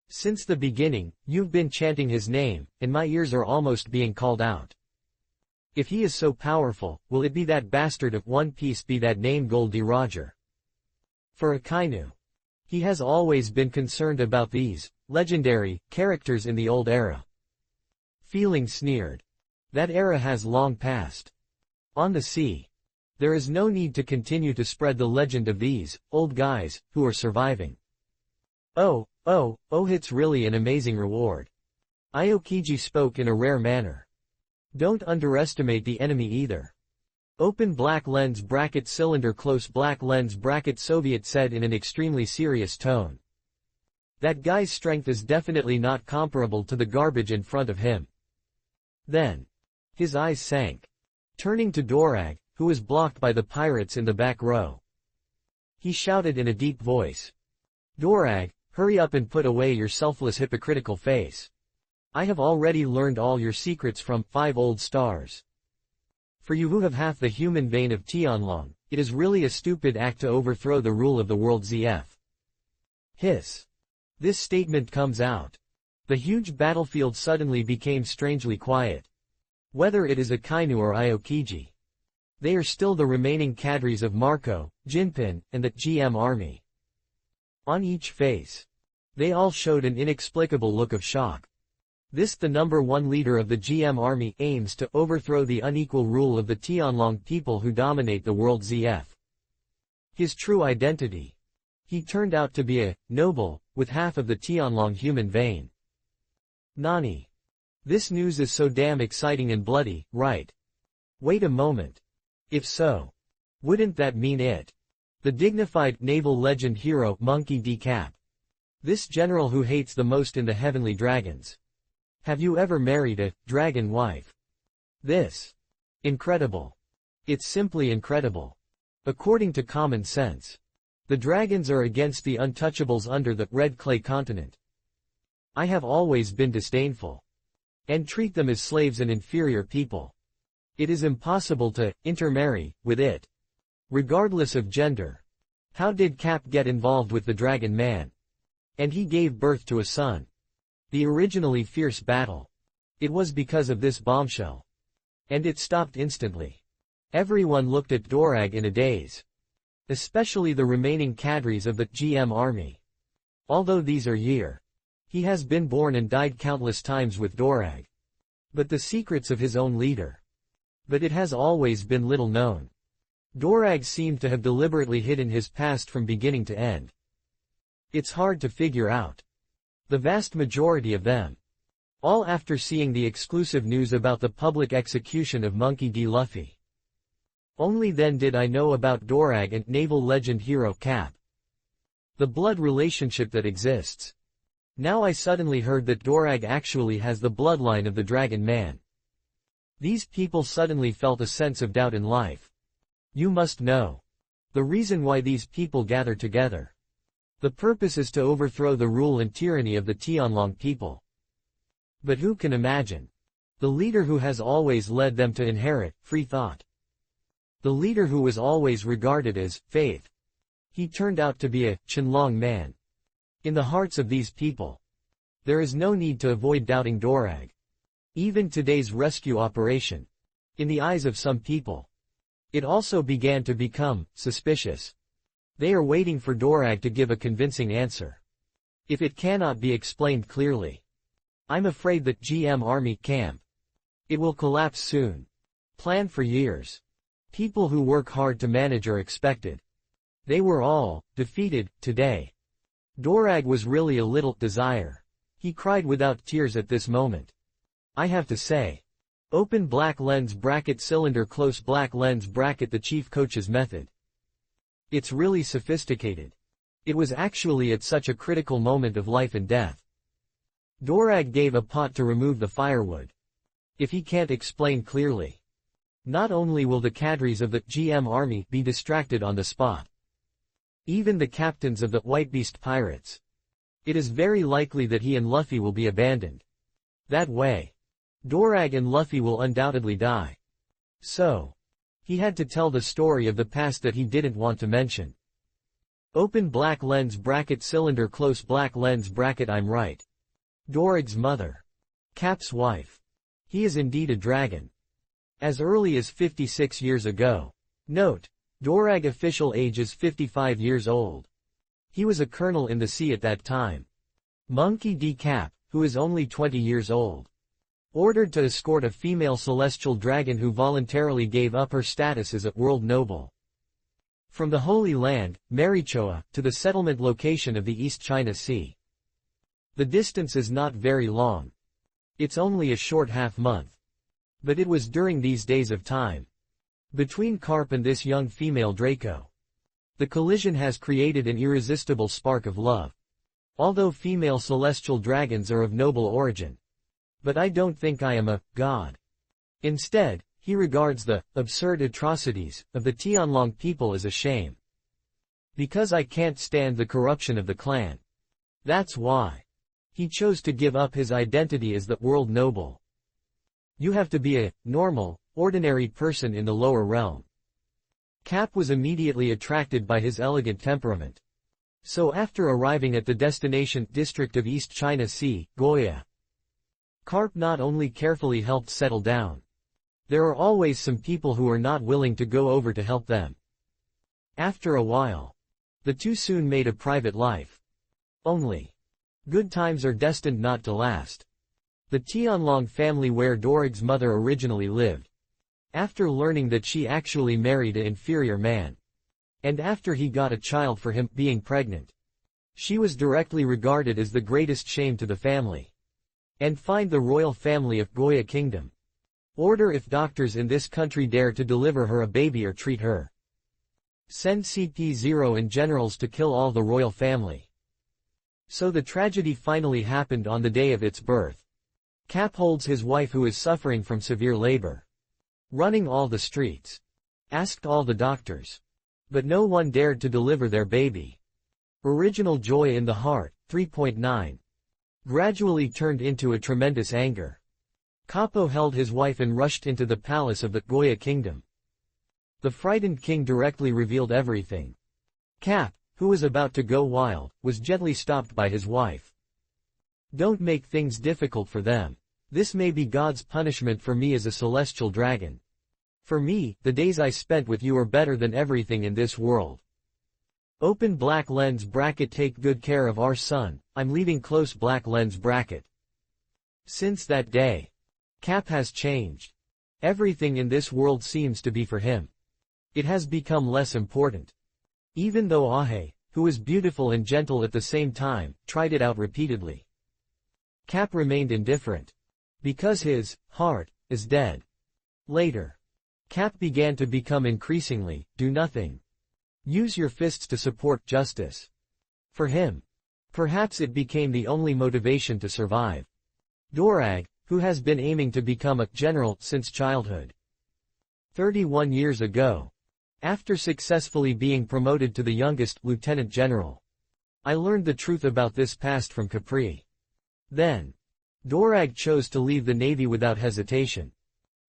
Since the beginning, you've been chanting his name, and my ears are almost being called out. If he is so powerful, will it be that bastard of One Piece be that name Gold D. Roger? For Akainu. He has always been concerned about these legendary characters in the old era. Feeling sneered. That era has long passed. On the sea. There is no need to continue to spread the legend of these old guys who are surviving. Oh, it's really an amazing reward. Aokiji spoke in a rare manner. Don't underestimate the enemy either. Open black lens bracket cylinder close black lens bracket Soviet said in an extremely serious tone. That guy's strength is definitely not comparable to the garbage in front of him. Then. His eyes sank. Turning to Dorag, who was blocked by the pirates in the back row. He shouted in a deep voice. Dorag, hurry up and put away your selfless hypocritical face. I have already learned all your secrets from 5 old stars. For you who have half the human vein of Tianlong, it is really a stupid act to overthrow the rule of the world ZF. Hiss. This statement comes out. The huge battlefield suddenly became strangely quiet. Whether it is Akainu or Aokiji. They are still the remaining cadres of Marco, Jinpin, and the GM army. On each face. They all showed an inexplicable look of shock. This the number 1 leader of the GM army aims to overthrow the unequal rule of the Tianlong people who dominate the world ZF. His true identity. He turned out to be a noble, with half of the Tianlong human vein. Nani. This news is so damn exciting and bloody, right? Wait a moment. If so. Wouldn't that mean it? The dignified naval legend hero Monkey D. Cap. This general who hates the most in the heavenly dragons. Have you ever married a dragon wife? This. Incredible. It's simply incredible. According to common sense. The dragons are against the untouchables under the red clay continent. I have always been disdainful. And treat them as slaves and inferior people. It is impossible to intermarry with it. Regardless of gender. How did Cap get involved with the Dragon Man? And he gave birth to a son. The originally fierce battle. It was because of this bombshell. And it stopped instantly. Everyone looked at Dorag in a daze. Especially the remaining cadres of the GM army. Although these are year. He has been born and died countless times with Dorag. But the secrets of his own leader. But it has always been little known. Dorag seemed to have deliberately hidden his past from beginning to end. It's hard to figure out. The vast majority of them. All after seeing the exclusive news about the public execution of Monkey D. Luffy. Only then did I know about Dorag and naval legend hero Cap. The blood relationship that exists. Now I suddenly heard that Dorag actually has the bloodline of the Dragon Man. These people suddenly felt a sense of doubt in life. You must know. The reason why these people gather together. The purpose is to overthrow the rule and tyranny of the Tianlong people. But who can imagine? The leader who has always led them to inherit free thought. The leader who was always regarded as faith. He turned out to be a Qianlong man. In the hearts of these people. There is no need to avoid doubting Dorag. Even today's rescue operation. In the eyes of some people. It also began to become suspicious. They are waiting for Dorag to give a convincing answer. If it cannot be explained clearly. I'm afraid that GM Army camp. It will collapse soon. Plan for years. People who work hard to manage are expected. They were all defeated today. Dorag was really a little desire. He cried without tears at this moment. I have to say. Open black lens bracket cylinder close black lens bracket the chief coach's method. It's really sophisticated. It was actually at such a critical moment of life and death. Dorag gave a pot to remove the firewood. If he can't explain clearly. Not only will the cadres of the GM army be distracted on the spot. Even the captains of the White Beast pirates. It is very likely that he and Luffy will be abandoned. That way. Dorag and Luffy will undoubtedly die. So. He had to tell the story of the past that he didn't want to mention. Open black lens bracket cylinder close black lens bracket I'm right. Dorag's mother. Cap's wife. He is indeed a dragon. As early as 56 years ago. Note. Dorag official age is 55 years old. He was a colonel in the sea at that time. Monkey D. Cap, who is only 20 years old, ordered to escort a female celestial dragon who voluntarily gave up her status as a world noble. From the Holy Land, Marichoa, to the settlement location of the East China Sea. The distance is not very long. It's only a short half-month. But it was during these days of time between Carp and this young female Draco. The collision has created an irresistible spark of love. Although female celestial dragons are of noble origin. But I don't think I am a god. Instead, he regards the absurd atrocities of the Tianlong people as a shame. Because I can't stand the corruption of the clan. That's why he chose to give up his identity as the world noble. You have to be a normal, ordinary person in the lower realm. Cap was immediately attracted by his elegant temperament. So after arriving at the destination district of East China Sea, Goya, Carp not only carefully helped settle down. There are always some people who are not willing to go over to help them. After a while, the two soon made a private life. Only good times are destined not to last. The Tianlong family where Dorig's mother originally lived. After learning that she actually married an inferior man, and after he got a child for him being pregnant, she was directly regarded as the greatest shame to the family. And find the royal family of Goya Kingdom. Order if doctors in this country dare to deliver her a baby or treat her. Send CP0 and generals to kill all the royal family. So the tragedy finally happened on the day of its birth. Cap holds his wife who is suffering from severe labor. Running all the streets. Asked all the doctors. But no one dared to deliver their baby. Original joy in the heart, 3.9. Gradually turned into a tremendous anger. Capo held his wife and rushed into the palace of the Goya kingdom. The frightened king directly revealed everything. Cap, who was about to go wild, was gently stopped by his wife. Don't make things difficult for them. This may be God's punishment for me as a celestial dragon. For me, the days I spent with you are better than everything in this world. Open black lens bracket. Take good care of our son, I'm leaving close black lens bracket. Since that day, Cap has changed. Everything in this world seems to be for him. It has become less important. Even though Ahe, who is beautiful and gentle at the same time, tried it out repeatedly. Cap remained indifferent. Because his heart is dead. Later, Cap began to become increasingly, do nothing. Use your fists to support justice. For him, perhaps it became the only motivation to survive. Dorag, who has been aiming to become a general since childhood. 31 years ago. After successfully being promoted to the youngest lieutenant general. I learned the truth about this past from Capri. Then, Dorag chose to leave the navy without hesitation.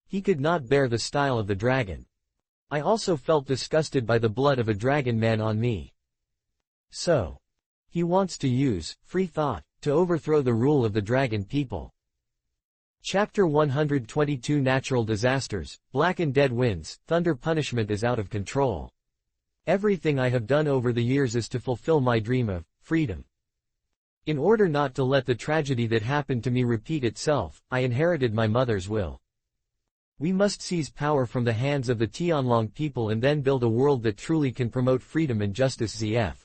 He could not bear the style of the dragon. I also felt disgusted by the blood of a dragon man on me. So, he wants to use free thought to overthrow the rule of the dragon people. Chapter 122 Natural Disasters, Black and Dead Winds, Thunder Punishment is out of control. Everything I have done over the years is to fulfill my dream of freedom. In order not to let the tragedy that happened to me repeat itself, I inherited my mother's will. We must seize power from the hands of the Tianlong people and then build a world that truly can promote freedom and justice. ZF.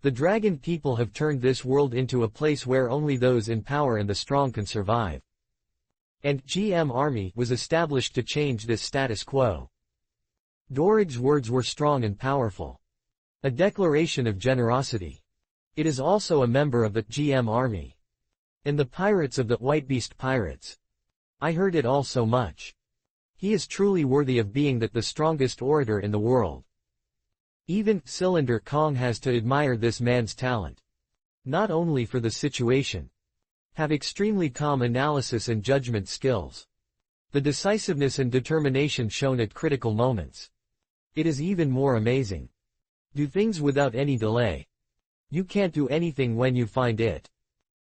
The dragon people have turned this world into a place where only those in power and the strong can survive. And GM Army was established to change this status quo. Dorig's words were strong and powerful. A declaration of generosity. It is also a member of the GM Army. And the pirates of the White Beast Pirates. I heard it all so much. He is truly worthy of being the strongest orator in the world. Even Cylinder Kong has to admire this man's talent. Not only for the situation. Have extremely calm analysis and judgment skills. The decisiveness and determination shown at critical moments. It is even more amazing. Do things without any delay. You can't do anything when you find it.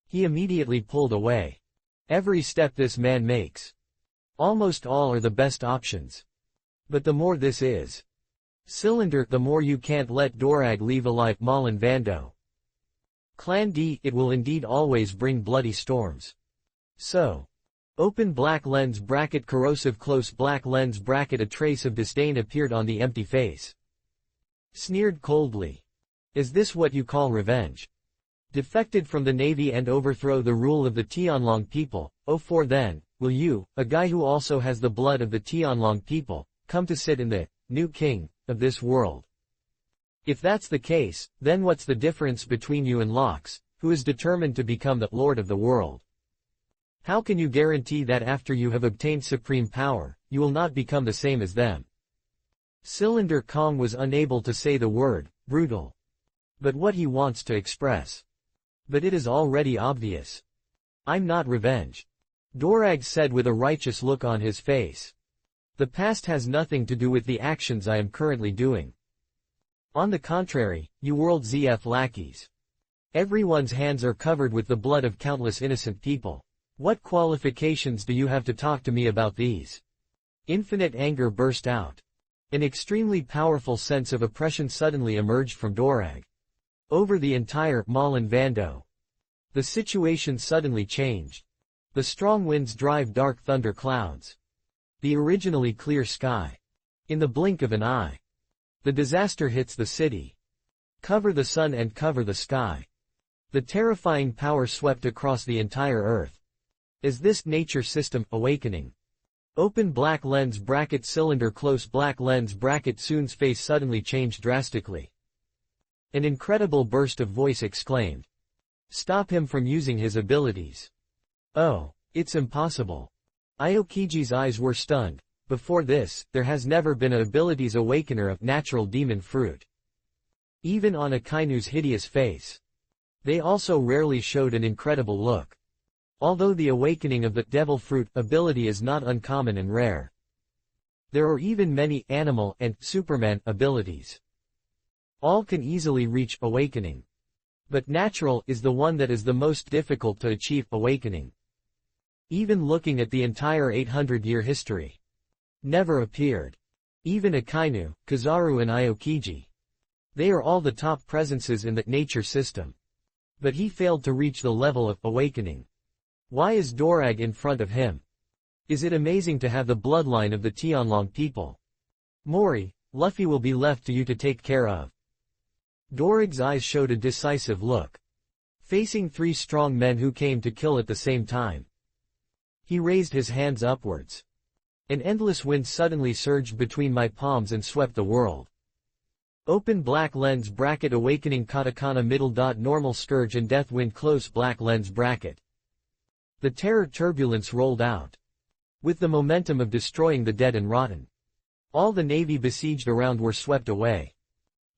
He immediately pulled away. Every step this man makes. Almost all are the best options. But the more this is. Cylinder, the more you can't let Dorag leave alive Malin Vando. Clan D, it will indeed always bring bloody storms. So. Open black lens bracket corrosive close black lens bracket a trace of disdain appeared on the empty face. Sneered coldly. Is this what you call revenge? Defected from the navy and overthrow the rule of the Tianlong people, oh for then, will you, a guy who also has the blood of the Tianlong people, come to sit in the, new king, of this world? If that's the case, then what's the difference between you and Lox, who is determined to become the lord of the world? How can you guarantee that after you have obtained supreme power, you will not become the same as them? Cylinder Kong was unable to say the word, brutal. But what he wants to express. But it is already obvious. I'm not revenge. Dorag said with a righteous look on his face. The past has nothing to do with the actions I am currently doing. On the contrary, you World ZF lackeys. Everyone's hands are covered with the blood of countless innocent people. What qualifications do you have to talk to me about these? Infinite anger burst out. An extremely powerful sense of oppression suddenly emerged from Dorag. Over the entire Malin Vando. The situation suddenly changed. The strong winds drive dark thunder clouds. The originally clear sky. In the blink of an eye. The disaster hits the city. Cover the sun and cover the sky. The terrifying power swept across the entire earth. Is this nature system awakening? Open black lens bracket cylinder close black lens bracket Soon's face suddenly changed drastically. An incredible burst of voice exclaimed. Stop him from using his abilities. Oh, it's impossible. Aokiji's eyes were stunned. Before this, there has never been an abilities awakener of natural demon fruit. Even on Akainu's hideous face. They also rarely showed an incredible look. Although the awakening of the devil fruit ability is not uncommon and rare. There are even many animal and Superman abilities. All can easily reach awakening. But natural is the one that is the most difficult to achieve awakening. Even looking at the entire 800-year history. Never appeared. Even Akainu, Kizaru and Aokiji. They are all the top presences in the nature system. But he failed to reach the level of awakening. Why is Dorag in front of him? Is it amazing to have the bloodline of the Tianlong people? Mori, Luffy will be left to you to take care of. Dorag's eyes showed a decisive look. Facing three strong men who came to kill at the same time. He raised his hands upwards. An endless wind suddenly surged between my palms and swept the world. Open black lens bracket awakening katakana middle dot normal scourge and death wind close black lens bracket. The terror turbulence rolled out. With the momentum of destroying the dead and rotten. All the navy besieged around were swept away.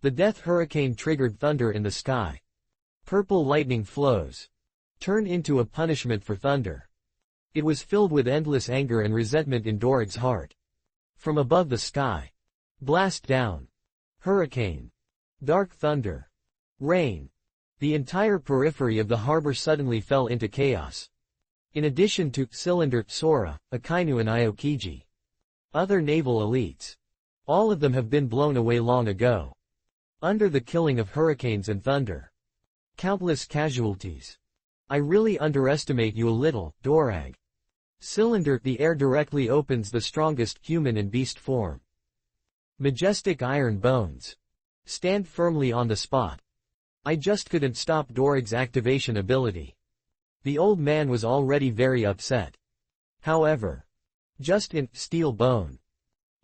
The death hurricane triggered thunder in the sky. Purple lightning flows. Turn into a punishment for thunder. It was filled with endless anger and resentment in Dorag's heart. From above the sky. Blast down. Hurricane. Dark thunder. Rain. The entire periphery of the harbor suddenly fell into chaos. In addition to Cylinder, Sora, Akainu and Aokiji. Other naval elites. All of them have been blown away long ago. Under the killing of hurricanes and thunder. Countless casualties. I really underestimate you a little, Dorag. Cylinder, the air directly opens the strongest human and beast form. Majestic iron bones. Stand firmly on the spot. I just couldn't stop Dorag's activation ability. The old man was already very upset. However. Just in steel bone.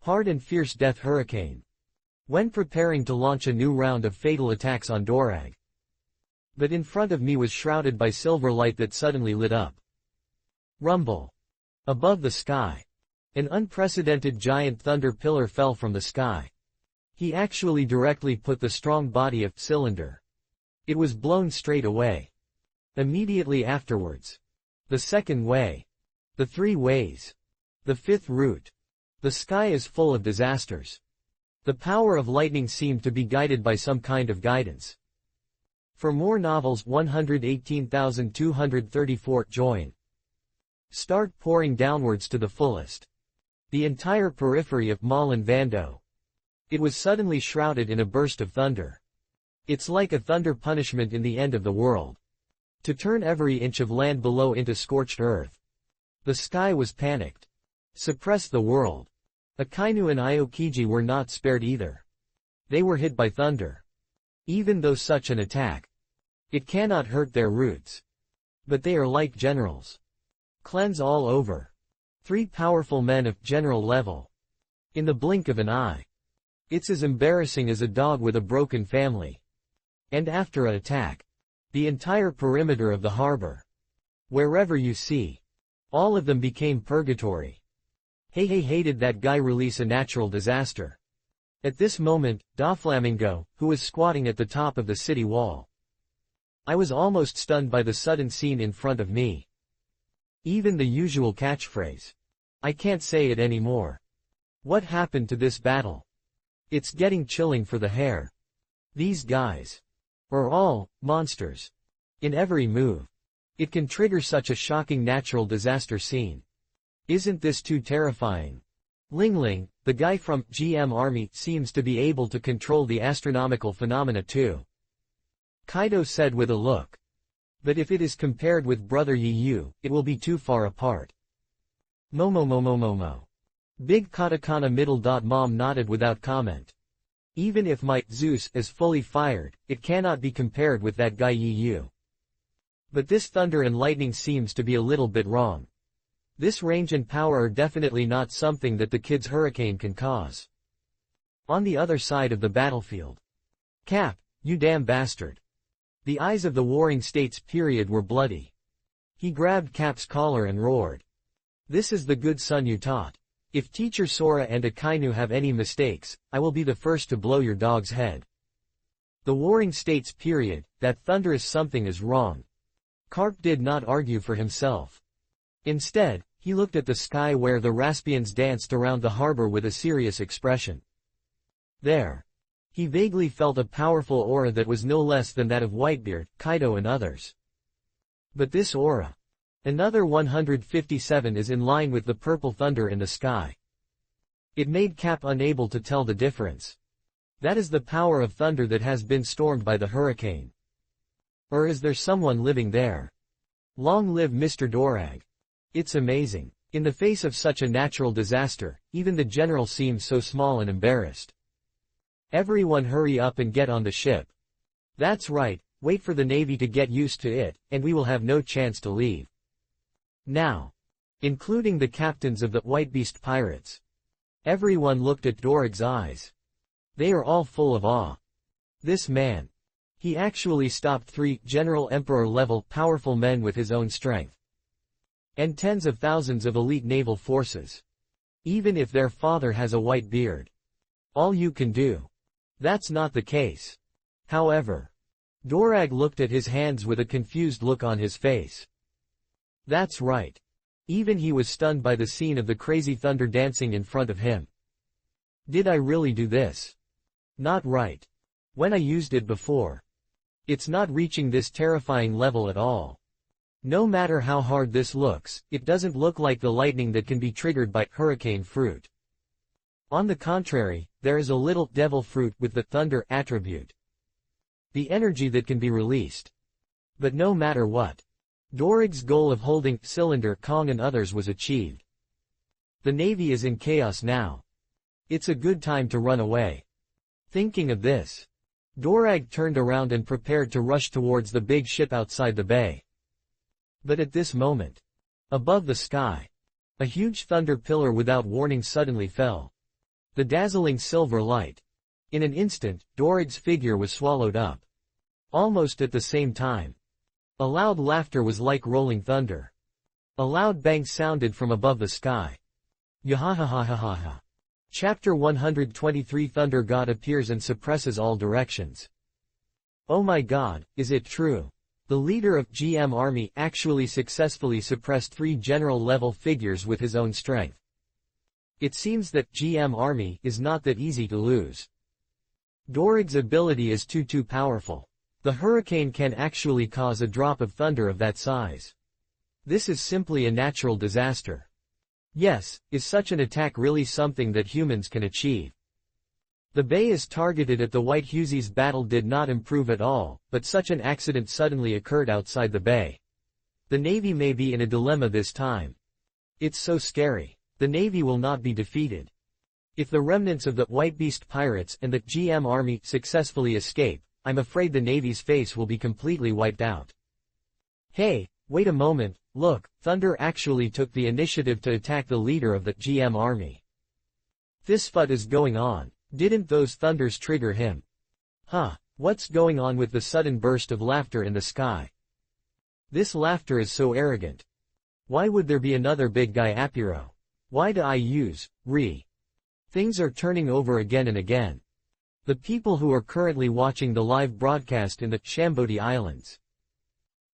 Hard and fierce death hurricane. When preparing to launch a new round of fatal attacks on Dorag. But in front of me was shrouded by silver light that suddenly lit up. Rumble. Above the sky. An unprecedented giant thunder pillar fell from the sky. He actually directly put the strong body of Cylinder. It was blown straight away. Immediately afterwards. The second way. The three ways. The fifth route. The sky is full of disasters. The power of lightning seemed to be guided by some kind of guidance. For more novels 118,234 join. Start pouring downwards to the fullest. The entire periphery of Malin Vando. It was suddenly shrouded in a burst of thunder. It's like a thunder punishment in the end of the world. To turn every inch of land below into scorched earth. The sky was panicked. Suppress the world. Akainu and Aokiji were not spared either. They were hit by thunder. Even though such an attack, it cannot hurt their roots. But they are like generals. Cleanse all over. 3 powerful men of general level. In the blink of an eye. It's as embarrassing as a dog with a broken family. And after an attack, the entire perimeter of the harbor. Wherever you see. All of them became purgatory. Hey hated that guy release a natural disaster. At this moment, Doflamingo, who was squatting at the top of the city wall. I was almost stunned by the sudden scene in front of me. Even the usual catchphrase. I can't say it anymore. What happened to this battle? It's getting chilling for the hair. These guys are all monsters. In every move. It can trigger such a shocking natural disaster scene. Isn't this too terrifying? Ling, the guy from GM Army, seems to be able to control the astronomical phenomena too. Kaido said with a look. But if it is compared with Brother Yu, it will be too far apart. Momo. Big katakana middle dot mom nodded without comment. Even if my Zeus is fully fired, it cannot be compared with that guy Yu. But this thunder and lightning seems to be a little bit wrong. This range and power are definitely not something that the kid's hurricane can cause. On the other side of the battlefield. Cap, you damn bastard. The eyes of the warring states period were bloody. He grabbed Cap's collar and roared. This is the good son you taught. If Teacher Sora and Akainu have any mistakes, I will be the first to blow your dog's head. The warring states period, that thunderous something is wrong. Karp did not argue for himself. Instead, he looked at the sky where the Raspians danced around the harbor with a serious expression. There. He vaguely felt a powerful aura that was no less than that of Whitebeard, Kaido and others. But this aura. Another 157 is in line with the purple thunder in the sky. It made Cap unable to tell the difference. That is the power of thunder that has been stormed by the hurricane. Or is there someone living there? Long live Mr. Dorag. It's amazing. In the face of such a natural disaster, even the general seems so small and embarrassed. Everyone hurry up and get on the ship. That's right, wait for the Navy to get used to it, and we will have no chance to leave. Now. Including the captains of the White Beast pirates. Everyone looked at Dorag's eyes. They are all full of awe. This man. He actually stopped 3 General Emperor-level powerful men with his own strength. And tens of thousands of elite naval forces. Even if their father has a white beard. All you can do. That's not the case. However. Dorag looked at his hands with a confused look on his face. That's right. Even he was stunned by the scene of the crazy thunder dancing in front of him. Did I really do this? Not right. When I used it before. It's not reaching this terrifying level at all. No matter how hard this looks, it doesn't look like the lightning that can be triggered by hurricane fruit. On the contrary, there is a little devil fruit with the thunder attribute. The energy that can be released. But no matter what. Dorag's goal of holding Cylinder Kong and others was achieved. The Navy is in chaos now. It's a good time to run away. Thinking of this. Dorag turned around and prepared to rush towards the big ship outside the bay. But at this moment, above the sky, a huge thunder pillar without warning suddenly fell. The dazzling silver light. In an instant, Dorag's figure was swallowed up. Almost at the same time. A loud laughter was like rolling thunder. A loud bang sounded from above the sky. Yahahahahaha. Chapter 123 Thunder God appears and suppresses all directions. Oh my god, is it true? The leader of GM Army actually successfully suppressed 3 general-level figures with his own strength. It seems that GM Army is not that easy to lose. Dorag's ability is too powerful. The hurricane can actually cause a drop of thunder of that size. This is simply a natural disaster. Yes, is such an attack really something that humans can achieve? The bay is targeted at the White Husies. Battle did not improve at all, but such an accident suddenly occurred outside the bay. The Navy may be in a dilemma this time. It's so scary. The Navy will not be defeated. If the remnants of the White Beast pirates and the GM army successfully escape, I'm afraid the Navy's face will be completely wiped out. Hey, wait a moment, look, Thunder actually took the initiative to attack the leader of the GM army. This FUD is going on. Didn't those thunders trigger him? Huh, what's going on with the sudden burst of laughter in the sky? This laughter is so arrogant. Why would there be another big guy Apiro? Why do I use, Things are turning over again and again. The people who are currently watching the live broadcast in the Shambodi Islands.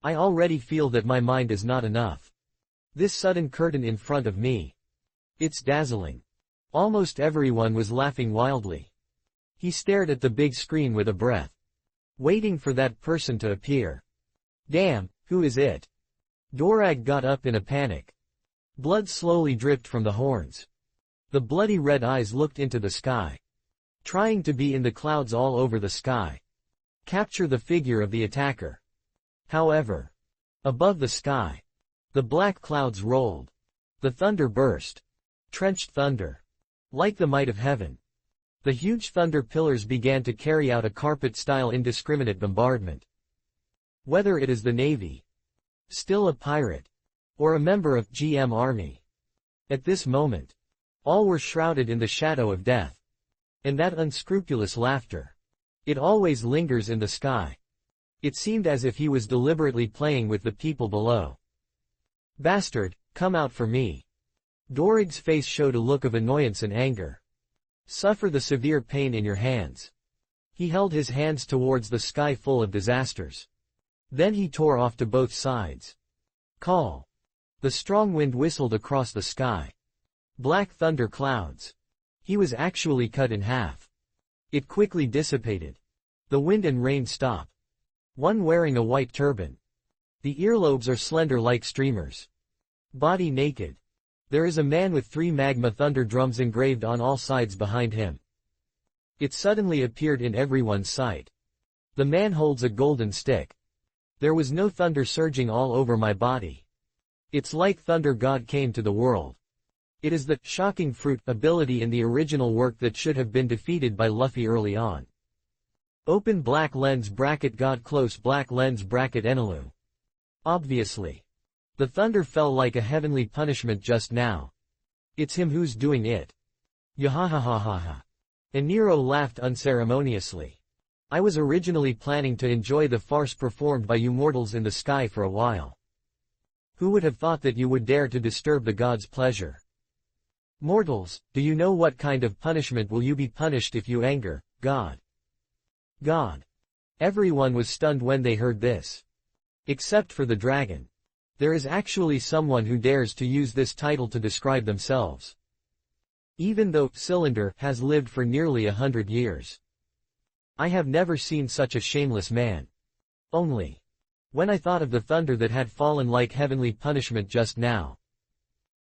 I already feel that my mind is not enough. This sudden curtain in front of me. It's dazzling. Almost everyone was laughing wildly. He stared at the big screen with a breath. Waiting for that person to appear. Damn, who is it? Dorag got up in a panic. Blood slowly dripped from the horns. The bloody red eyes looked into the sky. Trying to be in the clouds all over the sky. Capture the figure of the attacker. However, above the sky, the black clouds rolled. The thunder burst. Trenched thunder. Like the might of heaven. The huge thunder pillars began to carry out a carpet-style indiscriminate bombardment. Whether it is the Navy, still a pirate, or a member of GM army. At this moment, all were shrouded in the shadow of death. And that unscrupulous laughter. It always lingers in the sky. It seemed as if he was deliberately playing with the people below. Bastard, come out for me. Dorig's face showed a look of annoyance and anger. Suffer the severe pain in your hands. He held his hands towards the sky full of disasters. Then he tore off to both sides. Call. The strong wind whistled across the sky. Black thunder clouds. He was actually cut in half. It quickly dissipated. The wind and rain stop. One wearing a white turban. The earlobes are slender like streamers. Body naked. There is a man with 3 magma thunder drums engraved on all sides behind him. It suddenly appeared in everyone's sight. The man holds a golden stick. There was no thunder surging all over my body. It's like Thunder God came to the world. It is the shocking fruit ability in the original work that should have been defeated by Luffy early on. Open black lens bracket God close black lens bracket Enelu. Obviously. The thunder fell like a heavenly punishment just now. It's him who's doing it. Yahahahaha. And Nero laughed unceremoniously. I was originally planning to enjoy the farce performed by you mortals in the sky for a while. Who would have thought that you would dare to disturb the god's pleasure? Mortals, do you know what kind of punishment will you be punished if you anger, God? God. Everyone was stunned when they heard this. Except for the dragon. There is actually someone who dares to use this title to describe themselves. Even though Cylinder has lived for nearly 100 years. I have never seen such a shameless man. Only. When I thought of the thunder that had fallen like heavenly punishment just now.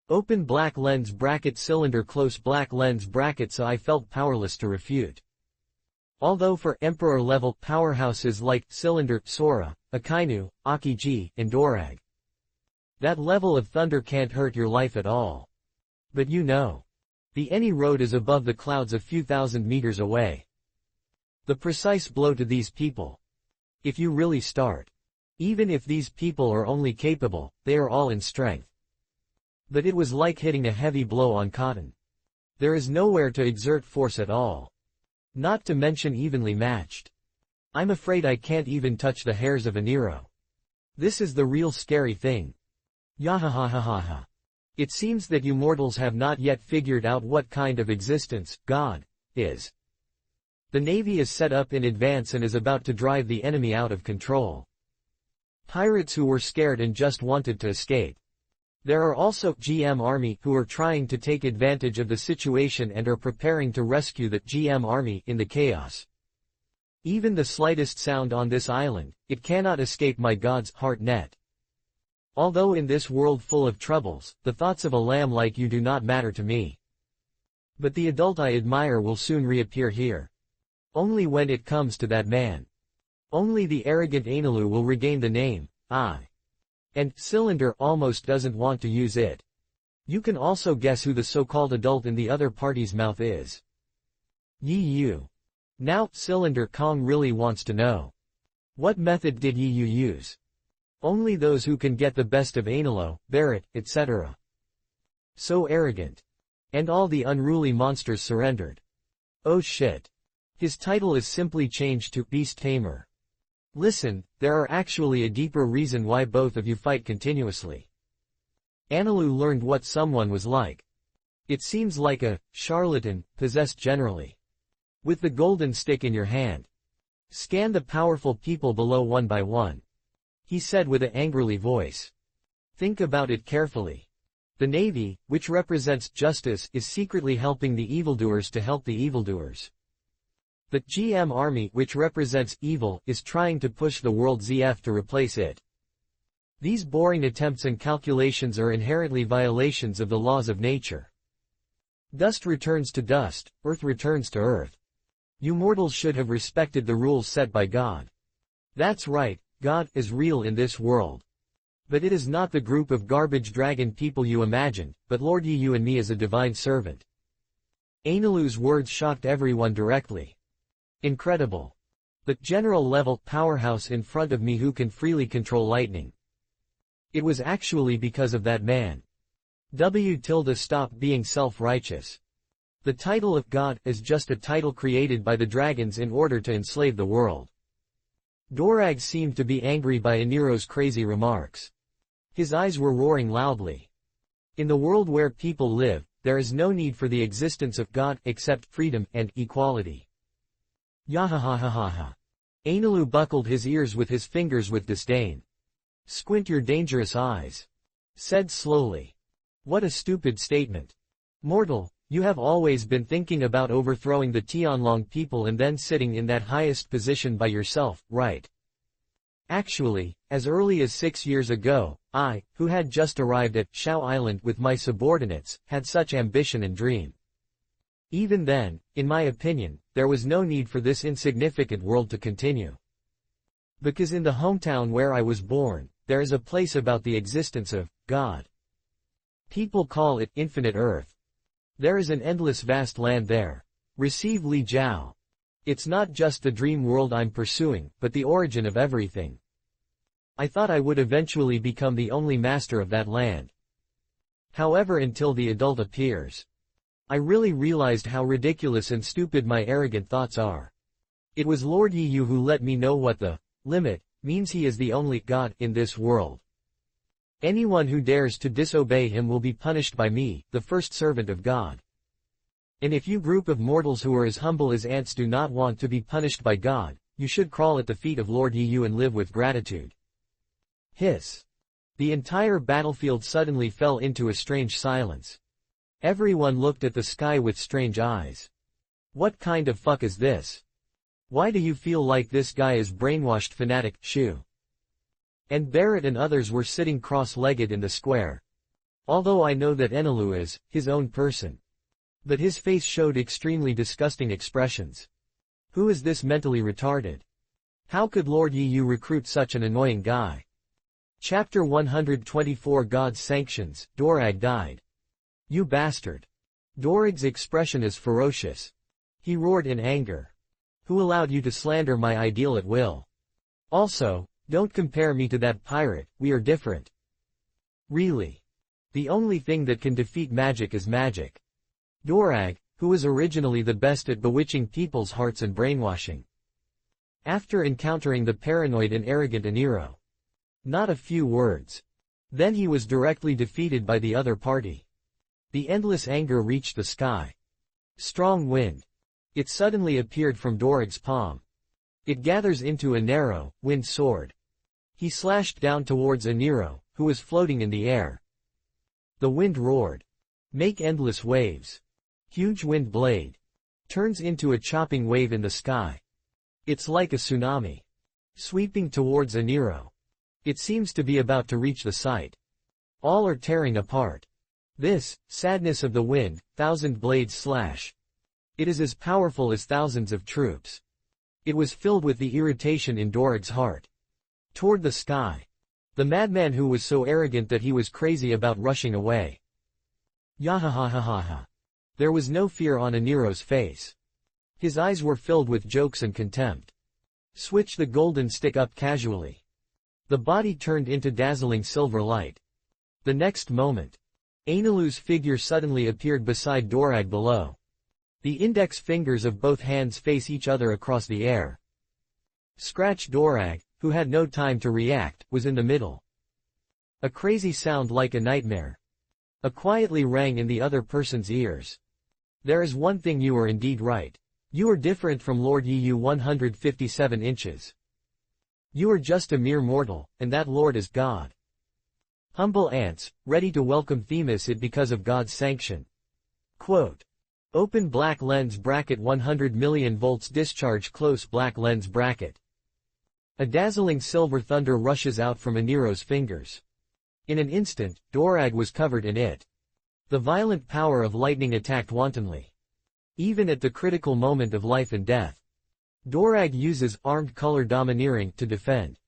Open black lens bracket Cylinder close black lens bracket so I felt powerless to refute. Although for Emperor-level powerhouses like Cylinder, Sora, Akainu, Akiji, and Dorag. That level of thunder can't hurt your life at all. But you know. The Eni road is above the clouds a few thousand meters away. The precise blow to these people. If you really start. Even if these people are only capable, they are all in strength. But it was like hitting a heavy blow on cotton. There is nowhere to exert force at all. Not to mention evenly matched. I'm afraid I can't even touch the hairs of a Nero. This is the real scary thing. Yahahahaha. It seems that you mortals have not yet figured out what kind of existence God is. The Navy is set up in advance and is about to drive the enemy out of control. Pirates who were scared and just wanted to escape. There are also GM Army who are trying to take advantage of the situation and are preparing to rescue the GM Army in the chaos. Even the slightest sound on this island, it cannot escape my God's heart net. Although in this world full of troubles, the thoughts of a lamb like you do not matter to me. But the adult I admire will soon reappear here. Only when it comes to that man. Only the arrogant Anilu will regain the name, I. And Cylinder almost doesn't want to use it. You can also guess who the so-called adult in the other party's mouth is. Yi. Now, Cylinder Kong really wants to know. What method did Yi use? Only those who can get the best of Anilo, Barrett, etc. So arrogant. And all the unruly monsters surrendered. Oh shit. His title is simply changed to Beast Tamer. Listen, there are actually a deeper reason why both of you fight continuously. Anilu learned what someone was like. It seems like a charlatan, possessed generally. With the golden stick in your hand. Scan the powerful people below one by one. He said with an angrily voice. Think about it carefully. The Navy, which represents justice, is secretly helping the evildoers to help the evildoers. The GM Army, which represents evil, is trying to push the world ZF to replace it. These boring attempts and calculations are inherently violations of the laws of nature. Dust returns to dust, earth returns to earth. You mortals should have respected the rules set by God. That's right, God is real in this world. But it is not the group of garbage dragon people you imagined, but Lord you and me as a divine servant. Anilu's words shocked everyone directly. Incredible. The general-level powerhouse in front of me who can freely control lightning. It was actually because of that man. Stop being self-righteous. The title of God is just a title created by the dragons in order to enslave the world. Dorag seemed to be angry by Aniro's crazy remarks. His eyes were roaring loudly. In the world where people live, there is no need for the existence of God except freedom and equality. Yahahahaha. Anilu buckled his ears with his fingers with disdain. Squint your dangerous eyes. Said slowly. What a stupid statement. Mortal, you have always been thinking about overthrowing the Tianlong people and then sitting in that highest position by yourself, right? Actually, as early as 6 years ago, I, who had just arrived at Shao Island with my subordinates, had such ambition and dream. Even then, in my opinion, there was no need for this insignificant world to continue. Because in the hometown where I was born, there is a place about the existence of God. People call it Infinite Earth. There is an endless vast land there. Receive Li Jiao. It's not just the dream world I'm pursuing, but the origin of everything. I thought I would eventually become the only master of that land. However, until the adult appears, I really realized how ridiculous and stupid my arrogant thoughts are. It was Lord Yu who let me know what the limit means. He is the only God in this world. Anyone who dares to disobey him will be punished by me, the first servant of God. And if you group of mortals who are as humble as ants do not want to be punished by God, you should crawl at the feet of Lord Yu and live with gratitude. Hiss. The entire battlefield suddenly fell into a strange silence. Everyone looked at the sky with strange eyes. What kind of fuck is this? Why do you feel like this guy is brainwashed fanatic, Shu? And Barrett and others were sitting cross-legged in the square. Although I know that Anilu is his own person. But his face showed extremely disgusting expressions. Who is this mentally retarded? How could Lord Yu recruit such an annoying guy? Chapter 124 God's Sanctions, Dorag died. You bastard. Dorag's expression is ferocious. He roared in anger. Who allowed you to slander my ideal at will? Also, don't compare me to that pirate, we are different. Really? The only thing that can defeat magic is magic. Dorag, who was originally the best at bewitching people's hearts and brainwashing. After encountering the paranoid and arrogant Aniro. Not a few words. Then he was directly defeated by the other party. The endless anger reached the sky. Strong wind. It suddenly appeared from Dorag's palm. It gathers into a narrow, wind sword. He slashed down towards Aniro, who was floating in the air. The wind roared. Make endless waves. Huge wind blade. Turns into a chopping wave in the sky. It's like a tsunami. Sweeping towards Aniro. It seems to be about to reach the site. All are tearing apart. This, sadness of the wind, thousand blades slash. It is as powerful as thousands of troops. It was filled with the irritation in Dorag's heart. Toward the sky. The madman who was so arrogant that he was crazy about rushing away. Yahahahaha. There was no fear on Aniro's face. His eyes were filled with jokes and contempt. Switch the golden stick up casually. The body turned into dazzling silver light. The next moment, Ainalu's figure suddenly appeared beside Dorag below. The index fingers of both hands face each other across the air. Scratch Dorag, who had no time to react, was in the middle. A crazy sound like a nightmare. A quietly rang in the other person's ears. There is one thing, you are indeed right. You are different from Lord Yu 157 inches. You are just a mere mortal, and that Lord is God. Humble ants, ready to welcome Themis it because of God's sanction. Quote. Open black lens bracket 100 million volts discharge close black lens bracket. A dazzling silver thunder rushes out from Aniro's fingers. In an instant, Dorag was covered in it. The violent power of lightning attacked wantonly. Even at the critical moment of life and death. Dorag uses armed color domineering to defend.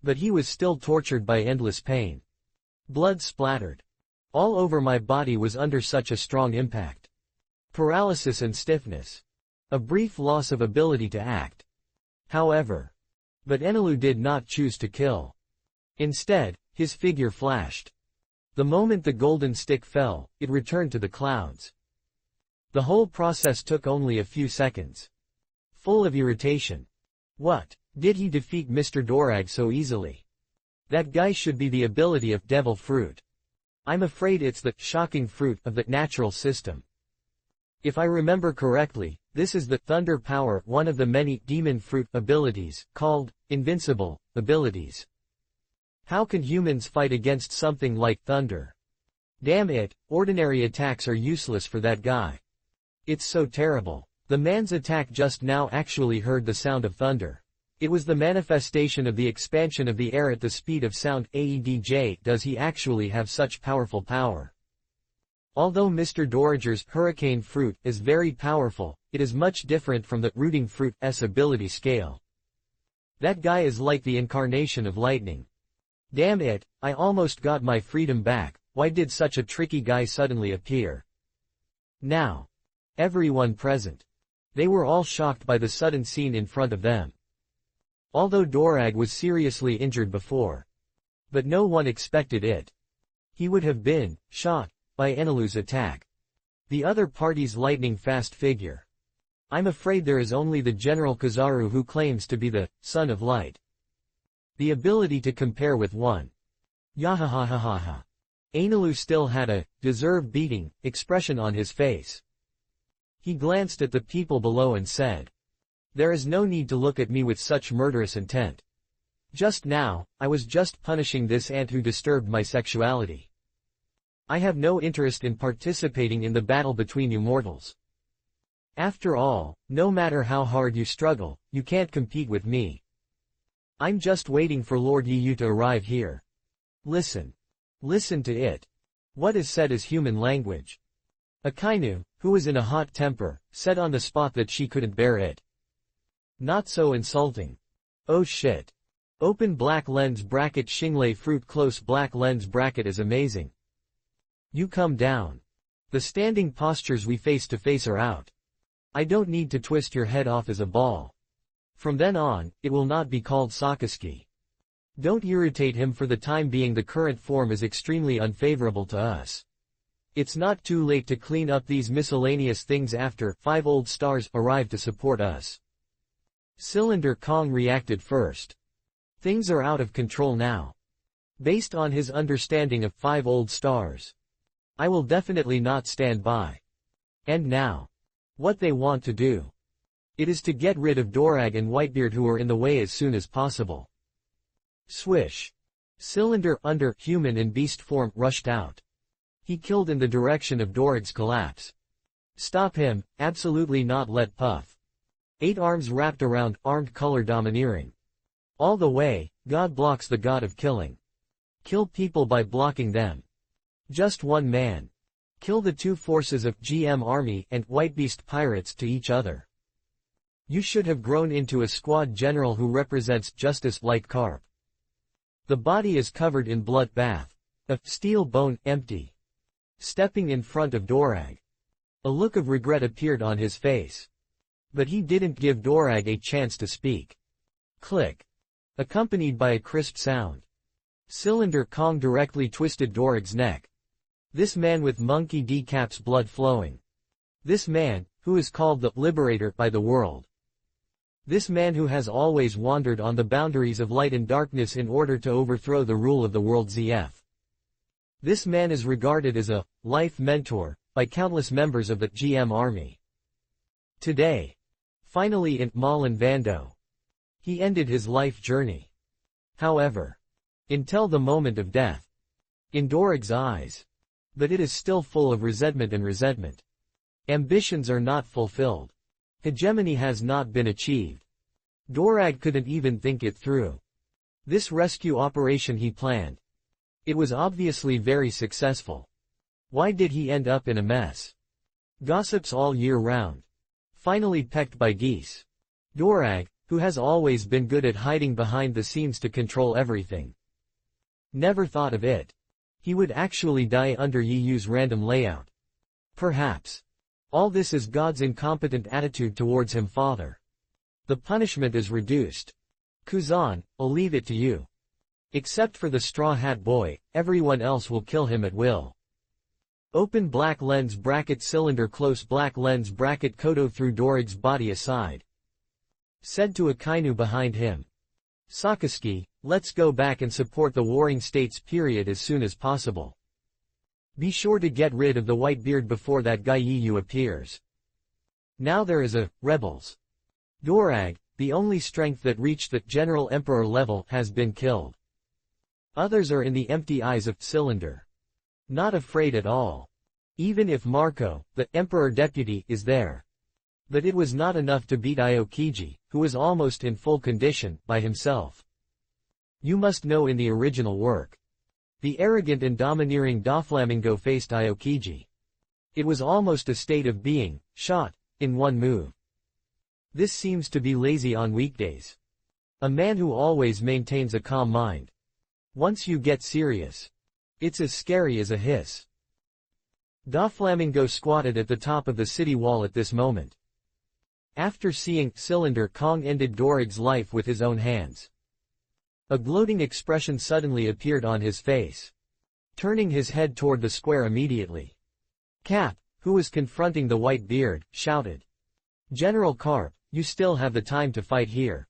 But he was still tortured by endless pain. Blood splattered. All over my body was under such a strong impact. Paralysis and stiffness. A brief loss of ability to act. However. But Ainalu did not choose to kill. Instead, his figure flashed. The moment the golden stick fell, it returned to the clouds. The whole process took only a few seconds. Full of irritation. What? Did he defeat Mr. Dorag so easily? That guy should be the ability of devil fruit. I'm afraid it's the shocking fruit of the natural system. If I remember correctly, this is the thunder power, one of the many demon fruit abilities, called invincible abilities. How can humans fight against something like thunder? Damn it, ordinary attacks are useless for that guy. It's so terrible. The man's attack just now actually heard the sound of thunder. It was the manifestation of the expansion of the air at the speed of sound. AEDJ, does he actually have such powerful power? Although Mr. Dorager's hurricane fruit is very powerful, it is much different from the rooting fruit's ability scale. That guy is like the incarnation of lightning. Damn it, I almost got my freedom back. Why did such a tricky guy suddenly appear? Now. Everyone present. They were all shocked by the sudden scene in front of them. Although Dorag was seriously injured before. But no one expected it. He would have been shot by Ainalu's attack. The other party's lightning-fast figure. I'm afraid there is only the General Kizaru who claims to be the Son of Light. The ability to compare with one. Yahahahaha. Ainalu still had a deserve beating expression on his face. He glanced at the people below and said, there is no need to look at me with such murderous intent. Just now, I was just punishing this ant who disturbed my sexuality. I have no interest in participating in the battle between you mortals. After all, no matter how hard you struggle, you can't compete with me. I'm just waiting for Lord Yu to arrive here. Listen. Listen to it. What is said is human language. Akainu, who was in a hot temper, said on the spot that she couldn't bear it. Not so insulting. Oh shit. Open black lens bracket Xinglei fruit close black lens bracket is amazing. You come down. The standing postures we face to face are out. I don't need to twist your head off as a ball. From then on, it will not be called Sakaski. Don't irritate him for the time being, the current form is extremely unfavorable to us. It's not too late to clean up these miscellaneous things after 5 old stars arrive to support us. Cylinder Kong reacted first. Things are out of control now. Based on his understanding of 5 old stars. I will definitely not stand by. And now. What they want to do. It is to get rid of Dorag and Whitebeard who are in the way as soon as possible. Swish. Cylinder under human and beast form rushed out. He killed in the direction of Dorag's collapse. Stop him, absolutely not, let Puff. 8 arms wrapped around, armed color domineering. All the way, God blocks the god of killing. Kill people by blocking them. Just one man. Kill the two forces of GM Army and Whitebeast pirates to each other. You should have grown into a squad general who represents justice like Carp. The body is covered in blood bath. A steel bone, empty. Stepping in front of Dorag. A look of regret appeared on his face. But he didn't give Dorag a chance to speak. Click. Accompanied by a crisp sound. Cylinder Kong directly twisted Dorag's neck. This man with Monkey D. Cap's blood flowing. This man, who is called the Liberator by the world. This man who has always wandered on the boundaries of light and darkness in order to overthrow the rule of the world ZF. This man is regarded as a life mentor by countless members of the GM Army. Today, finally in Malin Vando, he ended his life journey. However, until the moment of death, in Dorag's eyes, but it is still full of resentment and resentment. Ambitions are not fulfilled. Hegemony has not been achieved. Dorag couldn't even think it through. This rescue operation he planned. It was obviously very successful. Why did he end up in a mess? Gossips all year round. Finally pecked by geese. Dorag, who has always been good at hiding behind the scenes to control everything. Never thought of it. He would actually die under Yu's random layout. Perhaps. All this is God's incompetent attitude towards him, Father. The punishment is reduced. Kuzan, I'll leave it to you. Except for the Straw Hat Boy, everyone else will kill him at will. Open black lens bracket cylinder close black lens bracket Kodo threw Dorag's body aside. Said to Akainu behind him. Sakaski, let's go back and support the Warring States period as soon as possible. Be sure to get rid of the Whitebeard before that guy Yu appears. Now there is a rebels. Dorag, the only strength that reached the General Emperor level, has been killed. Others are in the empty eyes of Cylinder. Not afraid at all. Even if Marco, the Emperor Deputy, is there. But it was not enough to beat Aokiji, who was almost in full condition, by himself. You must know in the original work. The arrogant and domineering Doflamingo faced Aokiji. It was almost a state of being shot in one move. This seems to be lazy on weekdays. A man who always maintains a calm mind. Once you get serious, it's as scary as a hiss. Doflamingo squatted at the top of the city wall at this moment. After seeing Cylinder Kong ended Dorag's life with his own hands. A gloating expression suddenly appeared on his face. Turning his head toward the square immediately. Cap, who was confronting the Whitebeard, shouted. General Carp, you still have the time to fight here.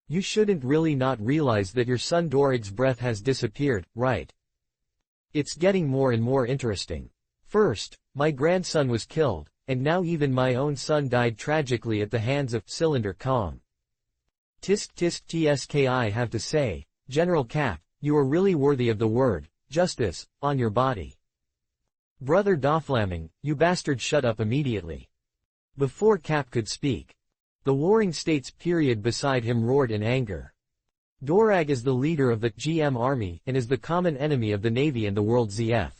You shouldn't really not realize that your son Dorag's breath has disappeared, right? It's getting more and more interesting. First, my grandson was killed, and now even my own son died tragically at the hands of Cylinder Kong. Tisk tisk tsk I have to say, General Cap, you are really worthy of the word, justice, on your body. Brother Doflaming, you bastard shut up immediately. Before Cap could speak. The Warring States period beside him roared in anger. Dorag is the leader of the GM Army and is the common enemy of the Navy and the world ZF.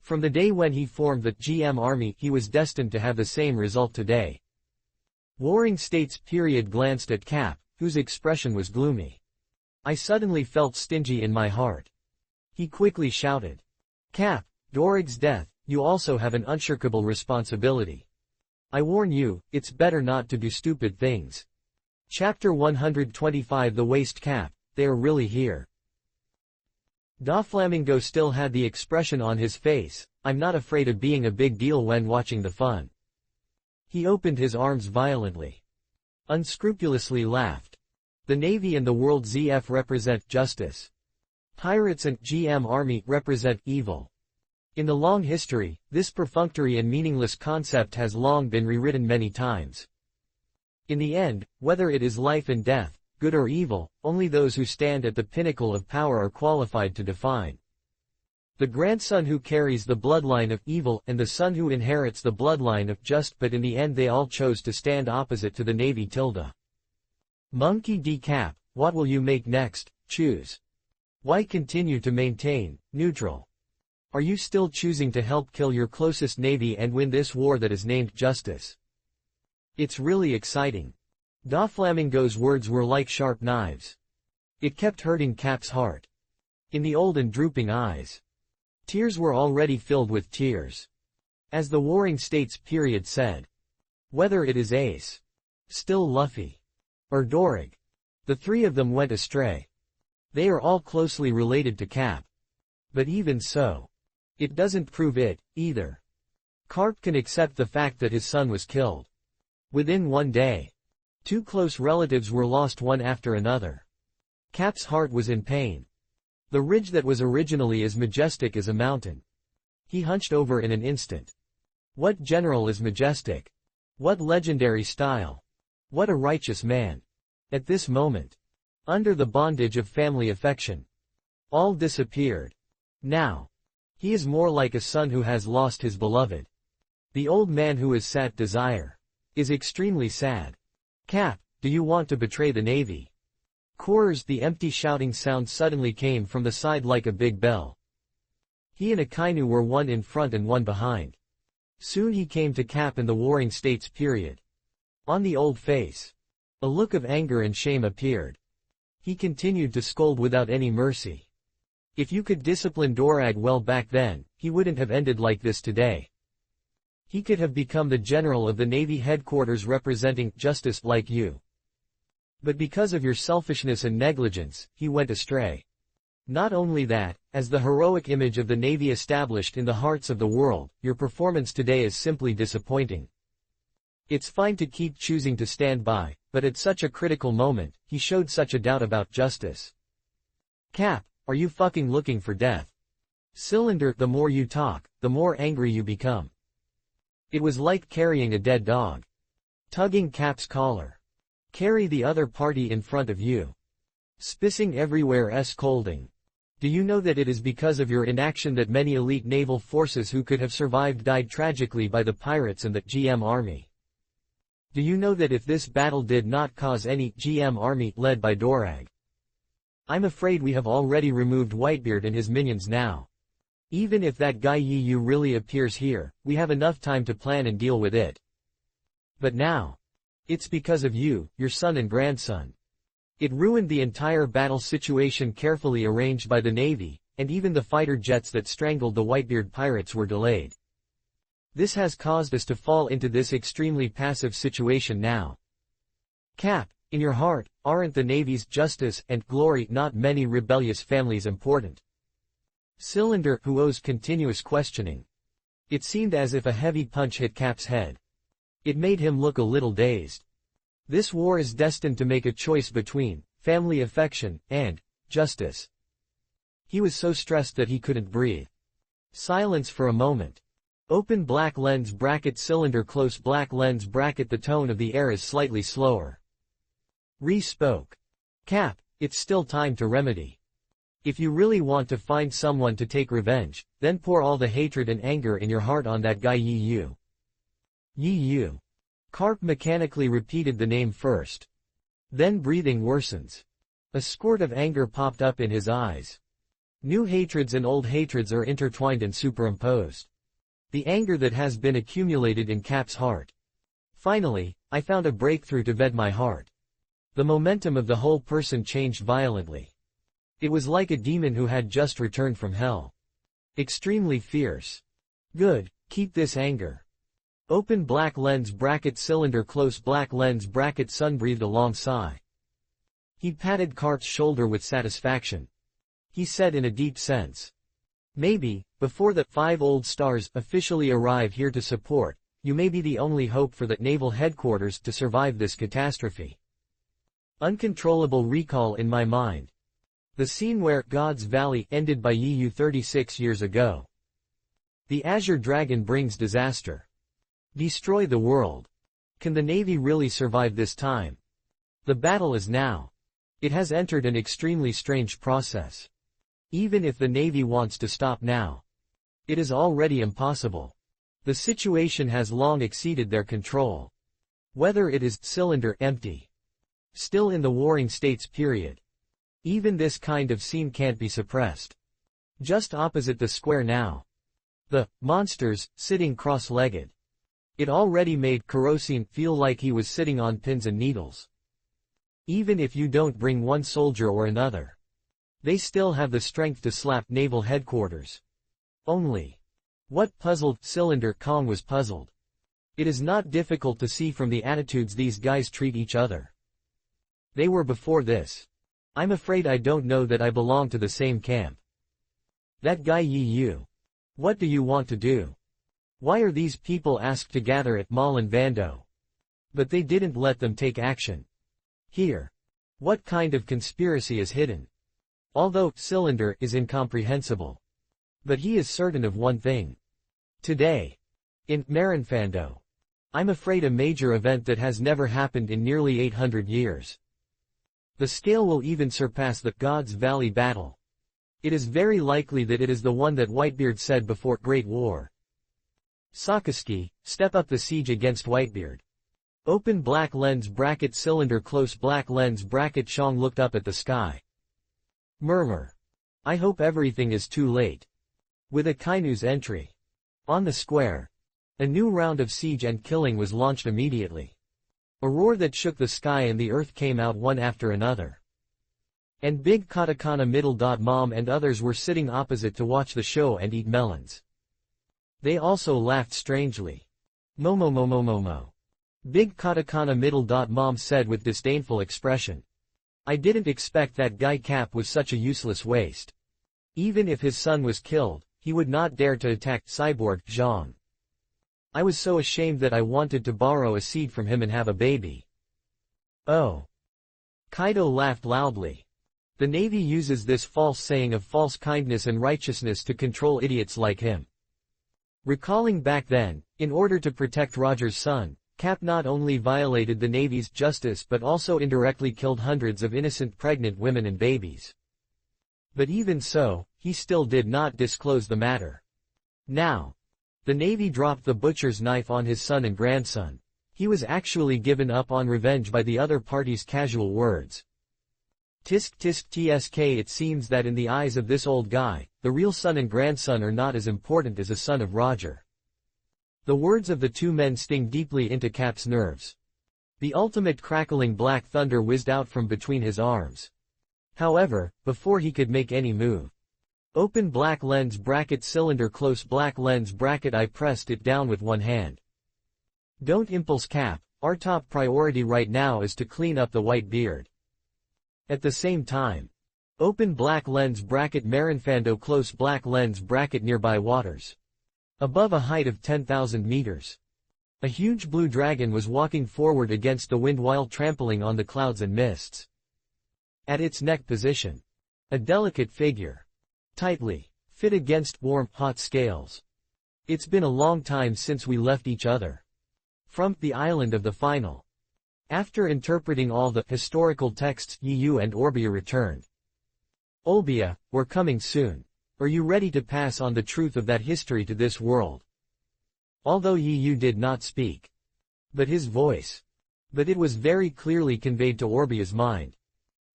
From the day when he formed the GM Army he was destined to have the same result today. Warring States period glanced at Cap, whose expression was gloomy. I suddenly felt stingy in my heart. He quickly shouted. Cap, Dorag's death, you also have an unshirkable responsibility. I warn you, it's better not to do stupid things. Chapter 125 The Waste Cap, they are really here. Doflamingo still had the expression on his face, I'm not afraid of being a big deal when watching the fun. He opened his arms violently. Unscrupulously laughed. The Navy and the world ZF represent justice. Pirates and GM Army represent evil. In the long history, this perfunctory and meaningless concept has long been rewritten many times. In the end, whether it is life and death, good or evil, only those who stand at the pinnacle of power are qualified to define. The grandson who carries the bloodline of evil and the son who inherits the bloodline of just, but in the end they all chose to stand opposite to the Navy tilde. Monkey D. Cap, what will you make next? Choose. Why continue to maintain neutral? Are you still choosing to help kill your closest navy and win this war that is named justice? It's really exciting. Doflamingo's words were like sharp knives. It kept hurting Cap's heart. In the old and drooping eyes, tears were already filled with tears. As the Warring States period said, whether it is Ace, still Luffy, or Dorig, the three of them went astray. They are all closely related to Cap. But even so, it doesn't prove it, either. Carp can accept the fact that his son was killed. Within one day, two close relatives were lost one after another. Cap's heart was in pain. The ridge that was originally as majestic as a mountain. He hunched over in an instant. What general is majestic? What legendary style? What a righteous man. At this moment, under the bondage of family affection, all disappeared. Now, he is more like a son who has lost his beloved. The old man who is sat desire is extremely sad. Cap, do you want to betray the navy? Quarters, the empty shouting sound suddenly came from the side like a big bell. He and Akainu were one in front and one behind. Soon he came to Cap in the Warring States period. On the old face, a look of anger and shame appeared. He continued to scold without any mercy. If you could discipline Dorag well back then, he wouldn't have ended like this today. He could have become the general of the Navy headquarters representing justice like you. But because of your selfishness and negligence, he went astray. Not only that, as the heroic image of the Navy established in the hearts of the world, your performance today is simply disappointing. It's fine to keep choosing to stand by, but at such a critical moment, he showed such a doubt about justice. Cap, are you fucking looking for death? Cylinder, the more you talk, the more angry you become. It was like carrying a dead dog. Tugging Cap's collar. Carry the other party in front of you. Spissing everywhere scolding. Do you know that it is because of your inaction that many elite naval forces who could have survived died tragically by the pirates and the GM army? Do you know that if this battle did not cause any GM army led by Dorag? I'm afraid we have already removed Whitebeard and his minions now. Even if that guy Yi really appears here, we have enough time to plan and deal with it. But now, it's because of you, your son and grandson. It ruined the entire battle situation carefully arranged by the Navy, and even the fighter jets that strangled the Whitebeard pirates were delayed. This has caused us to fall into this extremely passive situation now. Cap, in your heart, aren't the Navy's justice and glory, not many rebellious families, important? Cylinder, who owes continuous questioning. It seemed as if a heavy punch hit Cap's head. It made him look a little dazed. This war is destined to make a choice between family affection and justice. He was so stressed that he couldn't breathe. Silence for a moment. Open black lens bracket, cylinder, close black lens bracket. The tone of the air is slightly slower. Spoke. Cap, it's still time to remedy. If you really want to find someone to take revenge, then pour all the hatred and anger in your heart on that guy Yi. Yi. Carp mechanically repeated the name first. Then breathing worsens. A squirt of anger popped up in his eyes. New hatreds and old hatreds are intertwined and superimposed. The anger that has been accumulated in Cap's heart. Finally, I found a breakthrough to vet my heart. The momentum of the whole person changed violently. It was like a demon who had just returned from hell. Extremely fierce. Good, keep this anger. Open black lens bracket, cylinder, close black lens bracket. Sun breathed a long sigh. He patted Carp's shoulder with satisfaction. He said in a deep sense. Maybe, before the 5 old stars officially arrive here to support, you may be the only hope for the naval headquarters to survive this catastrophe. Uncontrollable recall in my mind. The scene where God's Valley ended by Yi 36 years ago. The Azure Dragon brings disaster. Destroy the world. Can the Navy really survive this time? The battle is now. It has entered an extremely strange process. Even if the Navy wants to stop now, it is already impossible. The situation has long exceeded their control. Whether it is cylinder empty, still in the Warring States period. Even this kind of scene can't be suppressed. Just opposite the square now. The monsters, sitting cross-legged. It already made Kerosene feel like he was sitting on pins and needles. Even if you don't bring one soldier or another, they still have the strength to slap naval headquarters. Only. What puzzled Cylinder Kong was puzzled. It is not difficult to see from the attitudes these guys treat each other. They were before this. I'm afraid I don't know that I belong to the same camp. That guy Yi. What do you want to do? Why are these people asked to gather at Malin Vando? But they didn't let them take action. Here. What kind of conspiracy is hidden? Although Cylinder is incomprehensible. But he is certain of one thing. Today. In Marinfando. I'm afraid a major event that has never happened in nearly 800 years. The scale will even surpass the God's Valley battle. It is very likely that it is the one that Whitebeard said before Great War. Sakaski, step up the siege against Whitebeard. Open black lens bracket cylinder close black lens bracket. Shang looked up at the sky. Murmur. I hope everything is too late. With Akainu's entry. On the square. A new round of siege and killing was launched immediately. A roar that shook the sky and the earth came out one after another. And Big Katakana Middle. Mom and others were sitting opposite to watch the show and eat melons. They also laughed strangely. Momo. Big Katakana Middle. Mom said with disdainful expression. I didn't expect that guy Cap was such a useless waste. Even if his son was killed, he would not dare to attack Cyborg Zhang. I was so ashamed that I wanted to borrow a seed from him and have a baby. Oh. Kaido laughed loudly. The Navy uses this false saying of false kindness and righteousness to control idiots like him. Recalling back then, in order to protect Roger's son, Cap not only violated the Navy's justice but also indirectly killed hundreds of innocent pregnant women and babies. But even so, he still did not disclose the matter. Now. The Navy dropped the butcher's knife on his son and grandson. He was actually given up on revenge by the other party's casual words. Tisk tisk tsk. It seems that in the eyes of this old guy, the real son and grandson are not as important as a son of Roger. The words of the two men sting deeply into Cap's nerves. The ultimate crackling black thunder whizzed out from between his arms. However, before he could make any move. Open black lens bracket cylinder close black lens bracket. I pressed it down with one hand. Don't impulse Cap, our top priority right now is to clean up the white beard. At the same time. Open black lens bracket Marinfando close black lens bracket nearby waters. Above a height of 10,000 meters. A huge blue dragon was walking forward against the wind while trampling on the clouds and mists. At its neck position. A delicate figure. Tightly fit against warm, hot scales. It's been a long time since we left each other. From the island of the final. After interpreting all the historical texts, Yu and Orbia returned. Olbia, we're coming soon. Are you ready to pass on the truth of that history to this world? Although Yu did not speak. But his voice. But it was very clearly conveyed to Orbia's mind.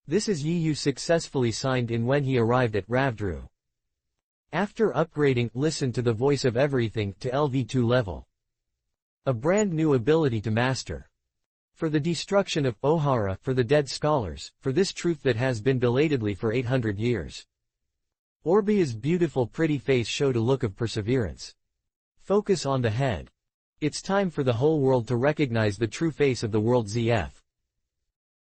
This is Yu successfully signed in when he arrived at Ravdru. After upgrading, listen to the voice of everything to LV2 level. A brand new ability to master. For the destruction of Ohara, for the dead scholars, for this truth that has been belatedly for 800 years. Orbia's beautiful pretty face showed a look of perseverance. Focus on the head. It's time for the whole world to recognize the true face of the world ZF.